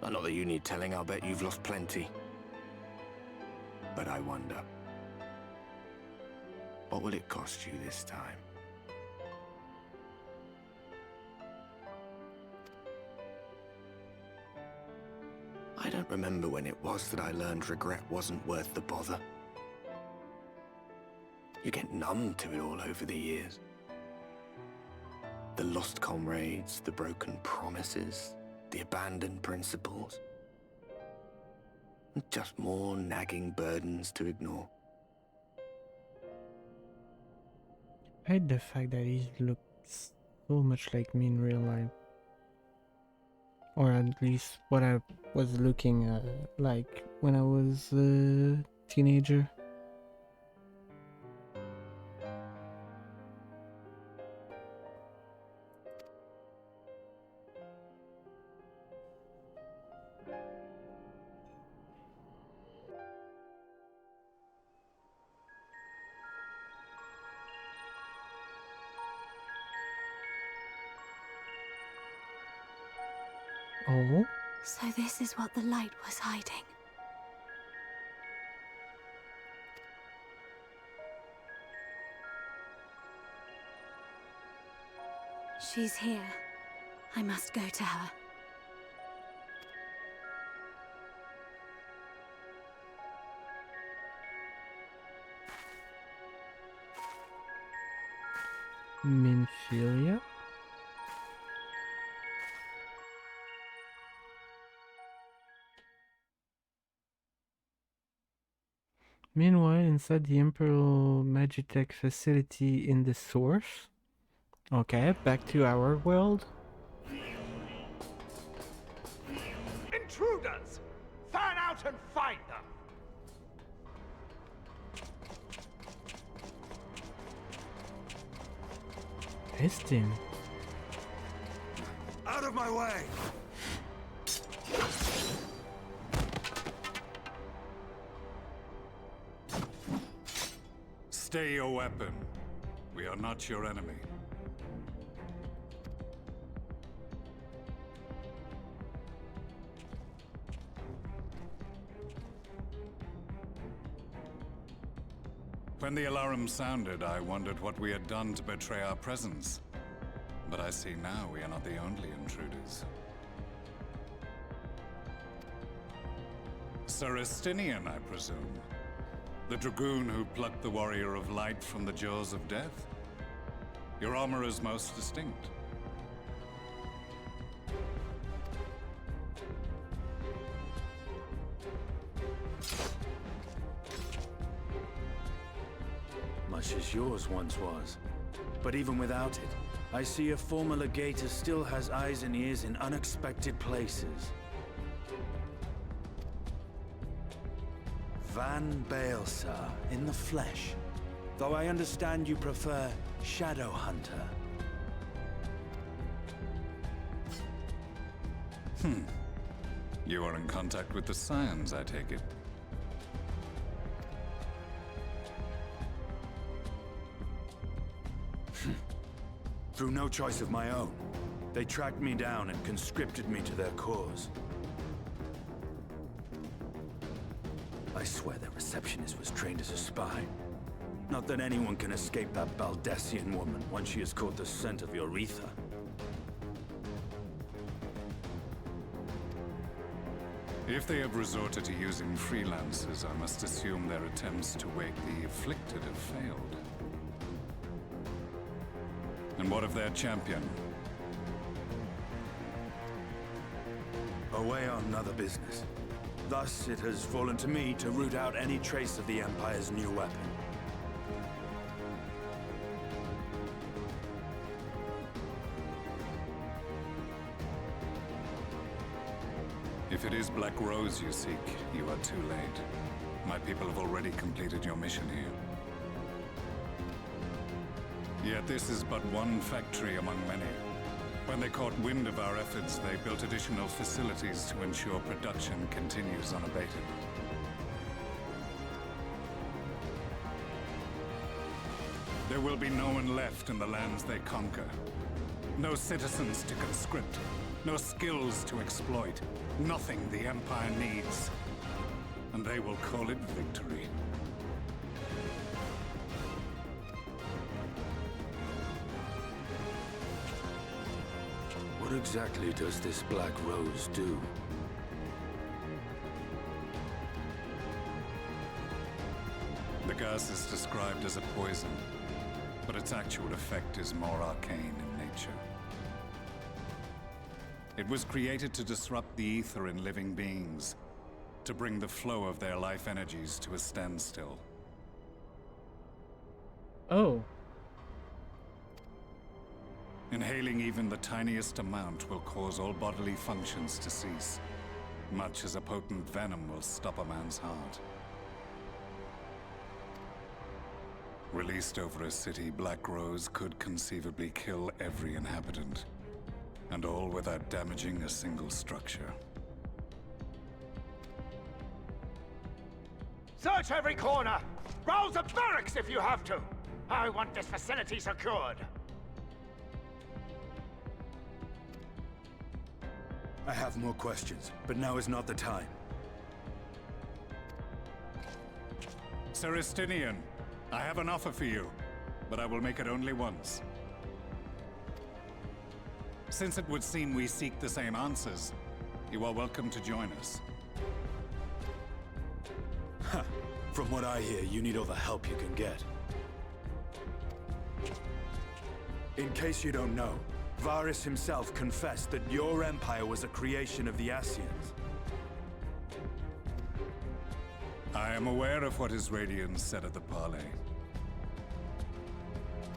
Not that you need telling, I'll bet you've lost plenty. But I wonder, what will it cost you this time? I don't remember when it was that I learned regret wasn't worth the bother. You get numb to it all over the years. The lost comrades, the broken promises, the abandoned principles. Just more nagging burdens to ignore. I hate the fact that he looks so much like me in real life. Or at least what I was looking at, like when I was a teenager. Oh? So this is what the light was hiding. She's here. I must go to her. Minfilia. Meanwhile, inside the Imperial Magitech facility in the source. Okay, back to our world. Intruders! Fan out and find them! Piston. Out of my way! Stay your weapon. We are not your enemy. When the alarm sounded, I wondered what we had done to betray our presence. But I see now we are not the only intruders. Sir Estinian, I presume. The dragoon who plucked the Warrior of Light from the jaws of death? Your armor is most distinct. Much as yours once was. But even without it, I see a former legator still has eyes and ears in unexpected places. Van Baelsar, in the flesh. Though I understand you prefer Shadow Hunter. You are in contact with the Scions, I take it. Through no choice of my own, they tracked me down and conscripted me to their cause. I swear their receptionist was trained as a spy. Not that anyone can escape that Baldessian woman once she has caught the scent of your ether. If they have resorted to using freelancers, I must assume their attempts to wake the afflicted have failed. And what of their champion? Away on other business. Thus, it has fallen to me to root out any trace of the Empire's new weapon. If it is Black Rose you seek, you are too late. My people have already completed your mission here. Yet this is but one factory among many. When they caught wind of our efforts, they built additional facilities to ensure production continues unabated. There will be no one left in the lands they conquer. No citizens to conscript. No skills to exploit. Nothing the Empire needs. And they will call it victory. What exactly does this Black Rose do? The gas is described as a poison, but its actual effect is more arcane in nature. It was created to disrupt the ether in living beings, to bring the flow of their life energies to a standstill. Oh. Inhaling even the tiniest amount will cause all bodily functions to cease, much as a potent venom will stop a man's heart. Released over a city, Black Rose could conceivably kill every inhabitant, and all without damaging a single structure. Search every corner! Rouse the barracks if you have to! I want this facility secured! I have more questions, but now is not the time. Sir Estinian, I have an offer for you, but I will make it only once. Since it would seem we seek the same answers, you are welcome to join us. From what I hear, you need all the help you can get. In case you don't know, Varys himself confessed that your empire was a creation of the Ascians. I am aware of what his Radiance said at the parley.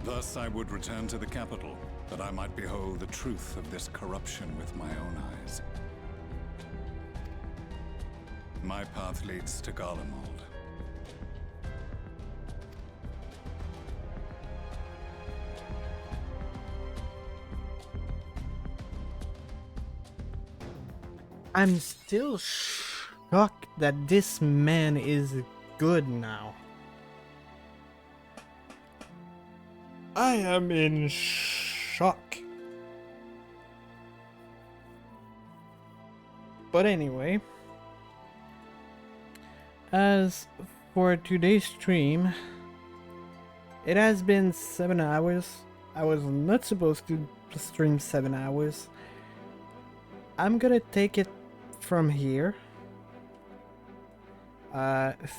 Thus I would return to the capital, that I might behold the truth of this corruption with my own eyes. My path leads to Garlemald. I'm still shocked that this man is good now. I am in shock. But anyway, as for today's stream, it has been 7 hours. I was not supposed to stream 7 hours. I'm gonna take it from here.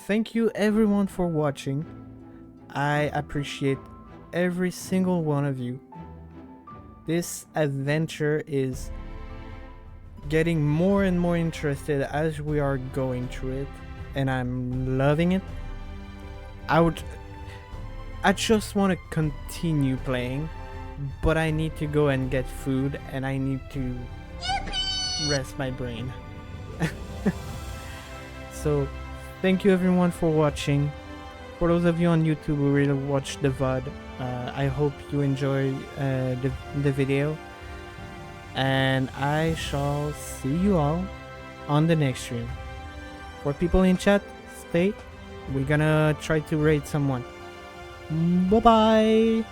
Thank you everyone for watching. I appreciate every single one of you. This adventure is getting more and more interested as we are going through it, and I'm loving it. I just want to continue playing, but I need to go and get food, and I need to rest my brain. So thank you everyone for watching. For those of you on YouTube who really watch the VOD, I hope you enjoy the video, and I shall see you all on the next stream. For people in chat, stay. We're gonna try to raid someone. Bye bye.